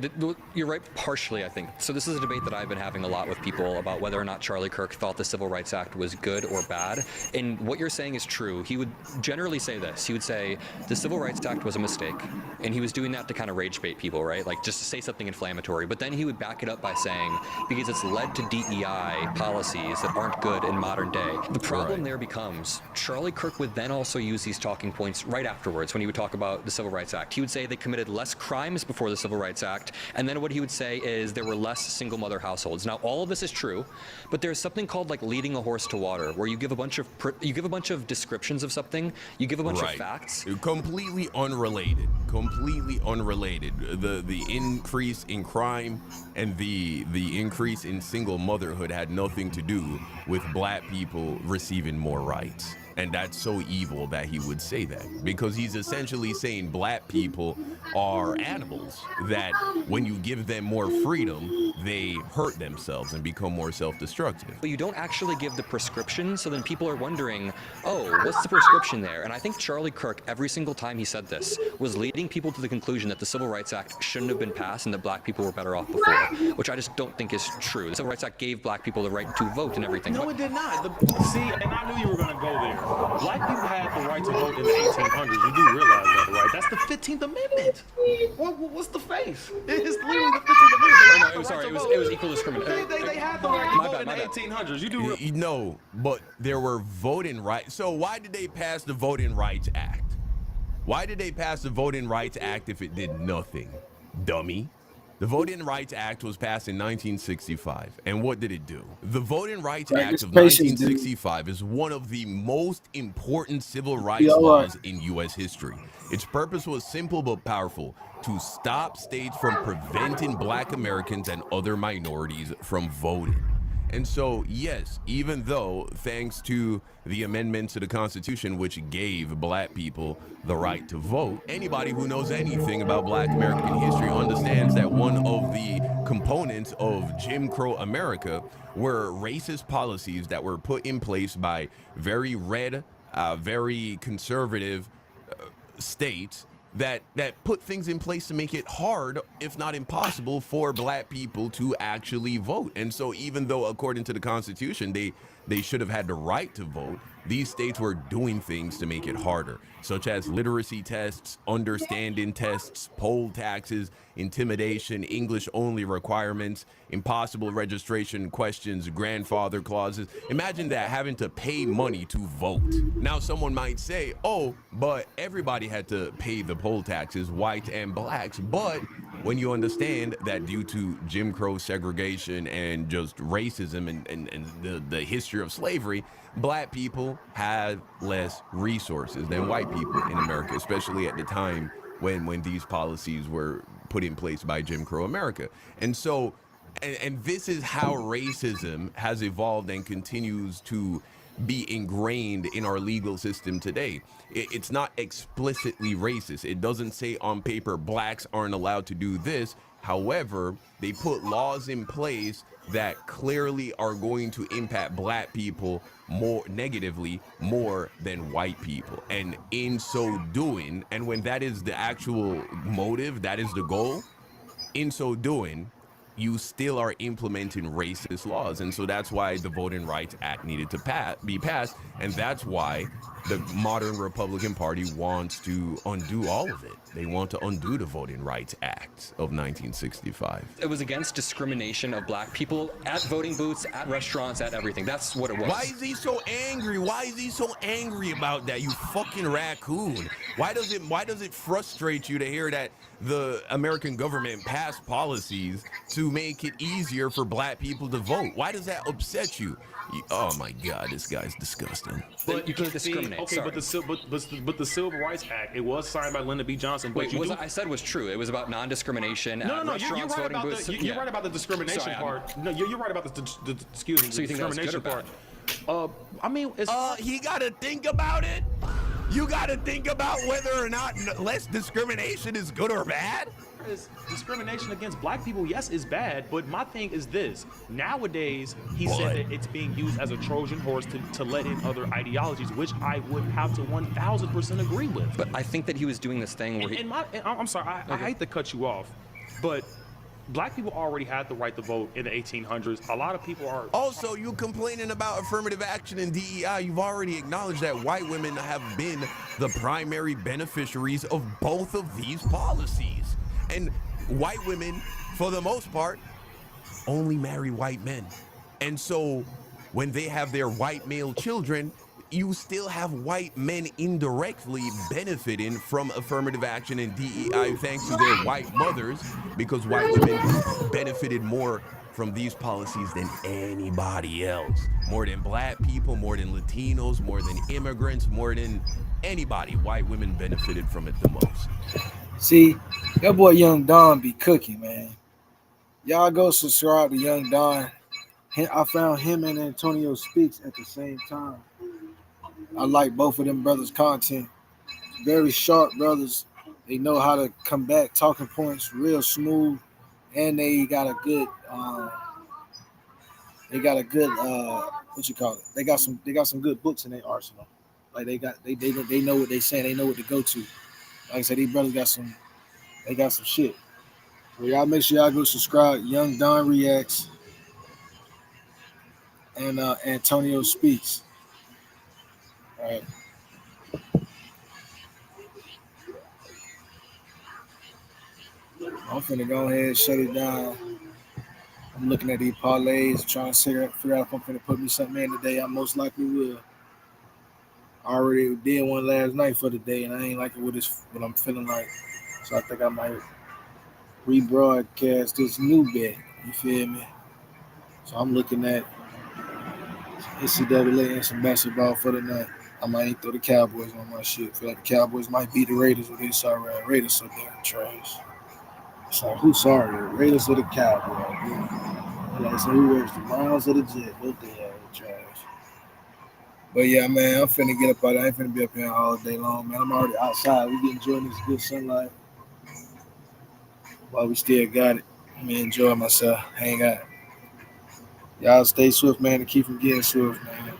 You're right partially, I think. So this is a debate that I've been having a lot with people about whether or not Charlie Kirk thought the Civil Rights Act was good or bad. And what you're saying is true. He would generally say this. He would say the Civil Rights Act was a mistake. And he was doing that to kind of rage bait people, right? Like just to say something inflammatory. But then he would back it up by saying, because it's led to DEI policies that aren't good in modern day. The problem there becomes Charlie Kirk would then also use these talking points right afterwards when he would talk about the Civil Rights Act. He would say they committed less crimes before the Civil Rights Act, and then what he would say is there were less single mother households. Now, all of this is true, but there's something called like leading a horse to water, where you give a bunch of descriptions of something, you give a bunch of facts. Completely unrelated. The increase in crime and the increase in single motherhood had nothing to do with black people receiving more rights. And that's so evil that he would say that, because he's essentially saying black people are animals, that when you give them more freedom, they hurt themselves and become more self-destructive. But you don't actually give the prescription, so then people are wondering, oh, what's the prescription there? And I think Charlie Kirk, every single time he said this, was leading people to the conclusion that the Civil Rights Act shouldn't have been passed and that black people were better off before, which I just don't think is true. The Civil Rights Act gave black people the right to vote and everything. No, it did not. See, and I knew you were going to go there. Black people had the right to vote in the 1800s. You do realize that, right? That's the 15th Amendment. What's the face? It's literally the 15th Amendment. No, sorry, it was equal discrimination. They had the right to vote in the 1800s. You do. No, but there were voting rights. So why did they pass the Voting Rights Act? Why did they pass the Voting Rights Act if it did nothing? Dummy. The Voting Rights Act was passed in 1965, and what did it do? The Voting Rights Act of 1965 is one of the most important civil rights laws in U.S. history. Its purpose was simple but powerful: to stop states from preventing black Americans and other minorities from voting. And so, yes, even though, thanks to the amendments to the Constitution, which gave black people the right to vote, anybody who knows anything about black American history understands that one of the components of Jim Crow America were racist policies that were put in place by very red, very conservative states that put things in place to make it hard, if not impossible, for black people to actually vote. And so even though, according to the Constitution, they they should have had the right to vote, these states were doing things to make it harder, such as literacy tests, understanding tests, poll taxes, intimidation, English-only requirements, impossible registration questions, grandfather clauses. Imagine that, having to pay money to vote. Now, someone might say, oh, but everybody had to pay the poll taxes, whites and blacks. But when you understand that due to Jim Crow segregation and just racism and the history of slavery, black people had less resources than white people in America, especially at the time when these policies were put in place by Jim Crow America. And so, and this is how racism has evolved and continues to be ingrained in our legal system today. It's not explicitly racist. It doesn't say on paper blacks aren't allowed to do this. However, they put laws in place that clearly are going to impact black people more negatively more than white people. And in so doing, and when that is the actual motive, that is the goal, in so doing, you still are implementing racist laws. And so that's why the Voting Rights Act needed to be passed. And that's why the modern Republican Party wants to undo all of it. They want to undo the Voting Rights Act of 1965. It was against discrimination of black people at voting booths, at restaurants, at everything. That's what it was. Why is he so angry? Why is he so angry about that, you fucking raccoon? Why does it frustrate you to hear that the American government passed policies to make it easier for black people to vote? Why does that upset you? Oh my God, this guy's disgusting. But you can't discriminate. Okay, sorry. but the Civil Rights Act, it was signed by Lyndon B. Johnson. But Wait, I said was true. It was about non-discrimination. No, you're restaurants, right voting about booths. you're right about the discrimination Sorry, part. No, you're right about the excuse me. So you think that was good discrimination or part. I mean, it's he got to think about it. You got to think about whether or not less discrimination is good or bad. Discrimination against black people, yes, is bad, but my thing is this. Nowadays, he said that it's being used as a Trojan horse to let in other ideologies, which I would have to 1,000% agree with. But I think that he was doing this thing where I'm sorry, I hate to cut you off, but black people already had the right to vote in the 1800s. A lot of people are... Also, you complaining about affirmative action and DEI, you've already acknowledged that white women have been the primary beneficiaries of both of these policies. And white women, for the most part, only marry white men. And so when they have their white male children, you still have white men indirectly benefiting from affirmative action and DEI thanks to their white mothers, because white women benefited more from these policies than anybody else. More than black people, more than Latinos, more than immigrants, more than anybody. White women benefited from it the most. See, that boy Young Don be cooking, man. Y'all go subscribe to Young Don. I found him and Antonio Speaks at the same time. I like both of them brothers' content. Very sharp brothers. They know how to combat talking points real smooth, and they got a good what you call it? They got some good books in their arsenal. Like they know what they saying. They know what to go to. Like I said, these brothers got some shit. So y'all make sure y'all go subscribe. Young Don Reacts and Antonio Speaks. All right. I'm finna go ahead and shut it down. I'm looking at these parlays, trying to figure out if I'm finna put me something in today. I most likely will. I already did one last night for the day, and I ain't liking what I'm feeling like. So I think I might rebroadcast this new bet. You feel me? So I'm looking at NCAA and some basketball for the night. I might throw the Cowboys on my shit. Feel like the Cowboys might beat the Raiders with this already. Raiders so damn trash. It's like, who's sorry? The Raiders or the Cowboys? Like I said, who wears the Browns or the Jets? Both they are trash. But yeah, man, I'm finna get up out there. I ain't finna be up here all day long, man. I'm already outside. We enjoying this good sunlight while we still got it. I'm enjoying myself. Hang out. Y'all stay swift, man, and keep from getting swift, man.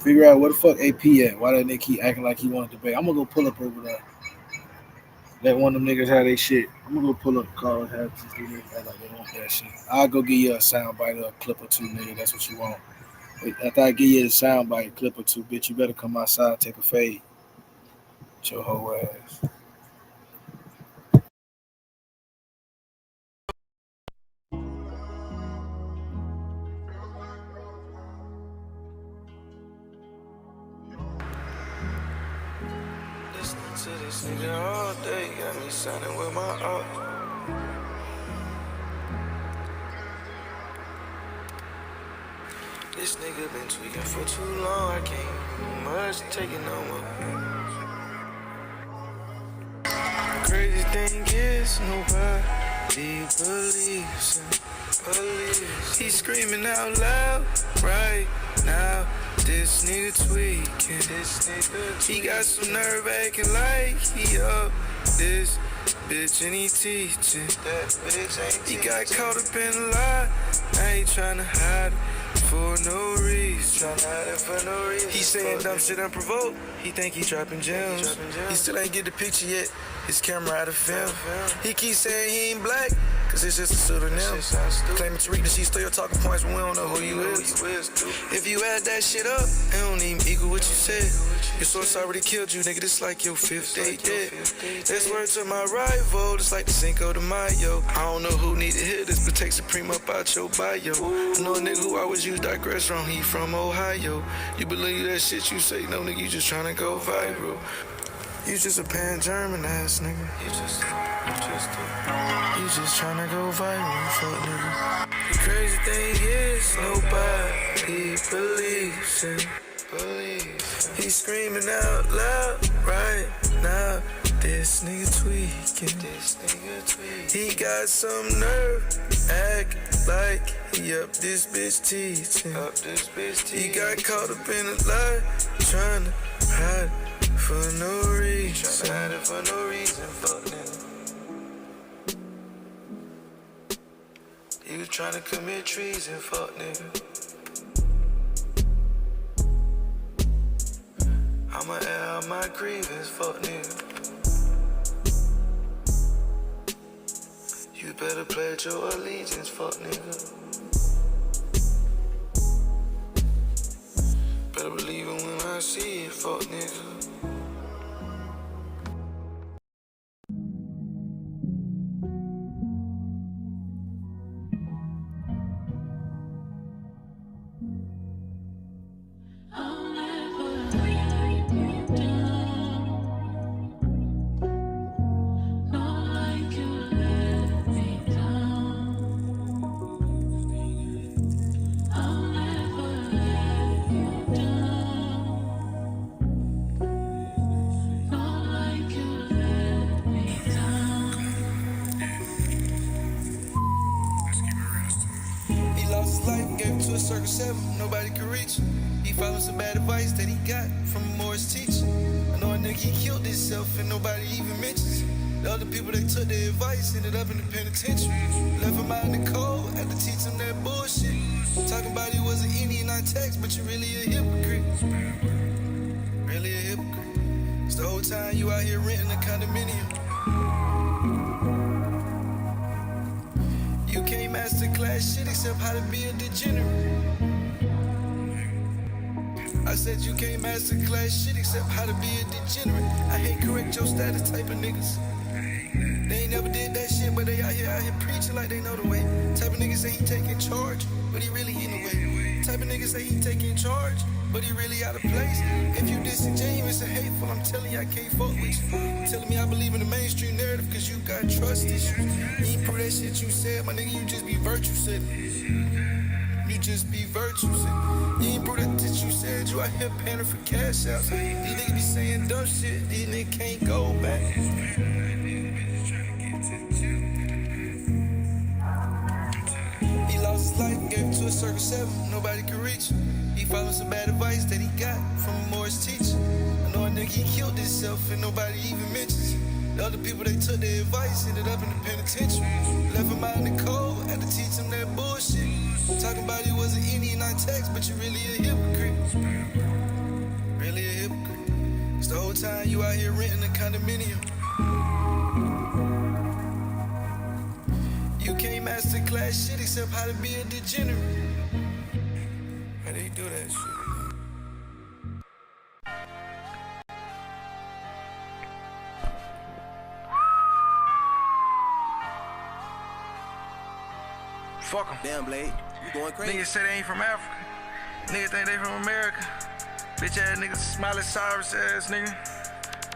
Figure out where the fuck AP at. Why that nigga keep acting like he wanted to debate? I'm gonna go pull up over there. Let one of them niggas have their shit. I'm gonna go pull up the car and have these niggas act like they want that shit. I'll go give you a sound bite or a clip or two, nigga. That's what you want. After I give you the soundbite clip or two, bitch, you better come outside and take a fade. With your whole ass. Listening to this nigga all day, got me sounding with my up. This nigga been tweaking for too long, I can't much take it no more. Crazy thing is, nobody believes him. He's screaming out loud right now. This nigga tweaking. He got some nerve acting like he up this bitch and he teaching. He got caught up in a lie. I ain't tryna hide it for no reason. He saying dumb shit unprovoked. He think he dropping gems. He still ain't get the picture yet. His camera out of film. He keep saying he ain't black, cause it's just a pseudonym. Claiming to read the sheet, still talking points when we don't know who you is. If you add that shit up, it don't even equal what you said. Your source already killed you, nigga, this like your fifth day dead. That's word to my rival, it's like the Cinco de Mayo. I don't know who need to hear this, but take Supreme up out your bio. I know a nigga who always use digress wrong, he from Ohio. You believe that shit you say, no nigga, you just tryna go viral. You just a pan-German ass nigga. You just tryna go viral, fuck nigga. The crazy thing is, nobody believes him. He's screaming out loud right now. This nigga tweaking. He got some nerve, act like he up this bitch teaching. He got caught up in a lie, tryna hide for no reason. Fuck nigga. He was tryna commit treason, fuck nigga. I'ma air out my grievance, fuck nigga. You better pledge your allegiance, fuck nigga. Better believe it when I see it, fuck nigga. Circus 7, nobody can reach him. He followed some bad advice that he got from Moore's teacher. I know a nigga, he killed himself and nobody even mentions it. The other people that took their advice ended up in the penitentiary. Left him out in the cold, had to teach him that bullshit. Talking about he was an Indian on text, but you really a hypocrite. Really a hypocrite. It's the whole time you out here renting a condominium. You can't master class shit except how to be a degenerate. I said you can't master class shit except how to be a degenerate. I hate correct your status type of niggas. They ain't never did that shit, but they out here preaching like they know the way. Type of niggas say he taking charge, but he really in the way. Type of niggas say he taking charge, but he really out of place. If you disingenuous and hateful, I'm telling you I can't fuck with you. Telling me I believe in the mainstream narrative cause you got trust issues. You ain't prove that shit you said, my nigga, you just be virtue said. You just be virtue said. You ain't prove that you said, you out here panning for cash outs. These niggas be saying dumb shit, these niggas can't go back. He lost his life and gave it to a Circus 7, nobody could reach him. He followed some bad advice that he got from Moore's teacher. I know a nigga, he killed himself and nobody even mentions it. The other people, they took their advice, ended up in the penitentiary. Left him out in the cold, had to teach him that bullshit. Talking about he was an Indian on text, but you really a hypocrite. Really a hypocrite. It's the whole time you out here renting a condominium. You can't master class shit except how to be a degenerate. And they do that shit. Fuck them. Damn, Blade, you going crazy. Niggas say they ain't from Africa. Niggas think they from America. Bitch ass niggas, Smiley Cyrus ass nigga.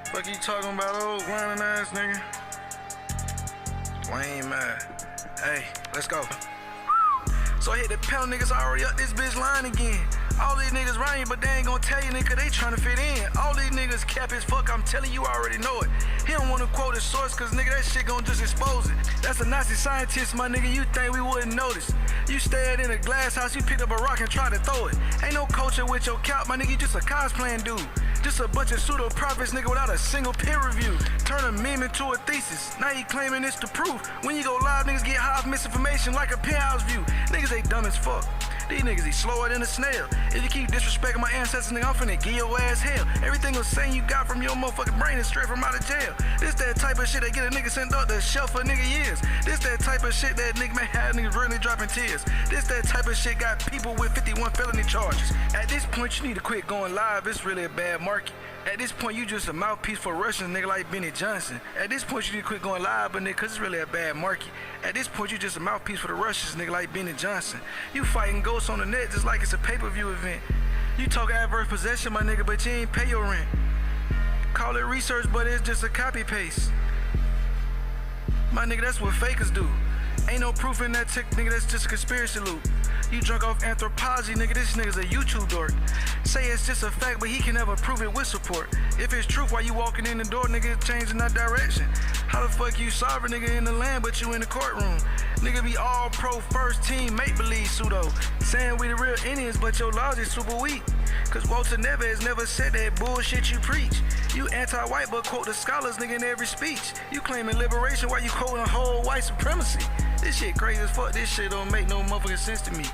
Fuck you talking about, old grinding ass nigga. Lame man. Hey, let's go. So I hit the pedal, niggas already up this bitch line again. All these niggas running, but they ain't gonna tell you, nigga, they tryna fit in. All these niggas cap as fuck, I'm telling you, already know it. He don't wanna quote his source, cause nigga, that shit gon' just expose it. That's a Nazi scientist, my nigga, you think we wouldn't notice. You stared in a glass house, you picked up a rock and tried to throw it. Ain't no culture with your cap, my nigga, you just a cosplaying dude. Just a bunch of pseudo-prophets, nigga, without a single peer review. Turn a meme into a thesis, now you claiming it's the proof. When you go live, niggas get high off misinformation like a penthouse view. Niggas, they dumb as fuck. These niggas, they slower than a snail. If you keep disrespecting my ancestors, nigga, I'm finna give your ass hell. Everything was saying you got from your motherfucking brain is straight from out of jail. This that type of shit that get a nigga sent up the shelf for nigga years. This that type of shit that nigga may have niggas really dropping tears. This that type of shit got people with 51 felony charges. At this point, you need to quit going live. It's really a bad market. At this point, you just a mouthpiece for Russians, nigga, like Benny Johnson. At this point, you need to quit going live, but nigga, cause it's really a bad market. At this point, you just a mouthpiece for the Russians, nigga, like Benny Johnson. You fighting ghosts on the net just like it's a pay-per-view event. You talk adverse possession, my nigga, but you ain't pay your rent. Call it research, but it's just a copy-paste. My nigga, that's what fakers do. Ain't no proof in that tick, nigga, that's just a conspiracy loop. You drunk off anthropology, nigga, this nigga's a YouTube dork. Say it's just a fact, but he can never prove it with support. If it's truth, why you walking in the door, nigga, it's changing that direction. How the fuck you sovereign, nigga, in the land, but you in the courtroom? Nigga be all pro first team, make-believe pseudo. Saying we the real Indians, but your logic super weak. Cause Walter Neves never said that bullshit you preach. You anti-white, but quote the scholars, nigga, in every speech. You claiming liberation while you quoting whole white supremacy. This shit crazy as fuck, this shit don't make no motherfucking sense to me.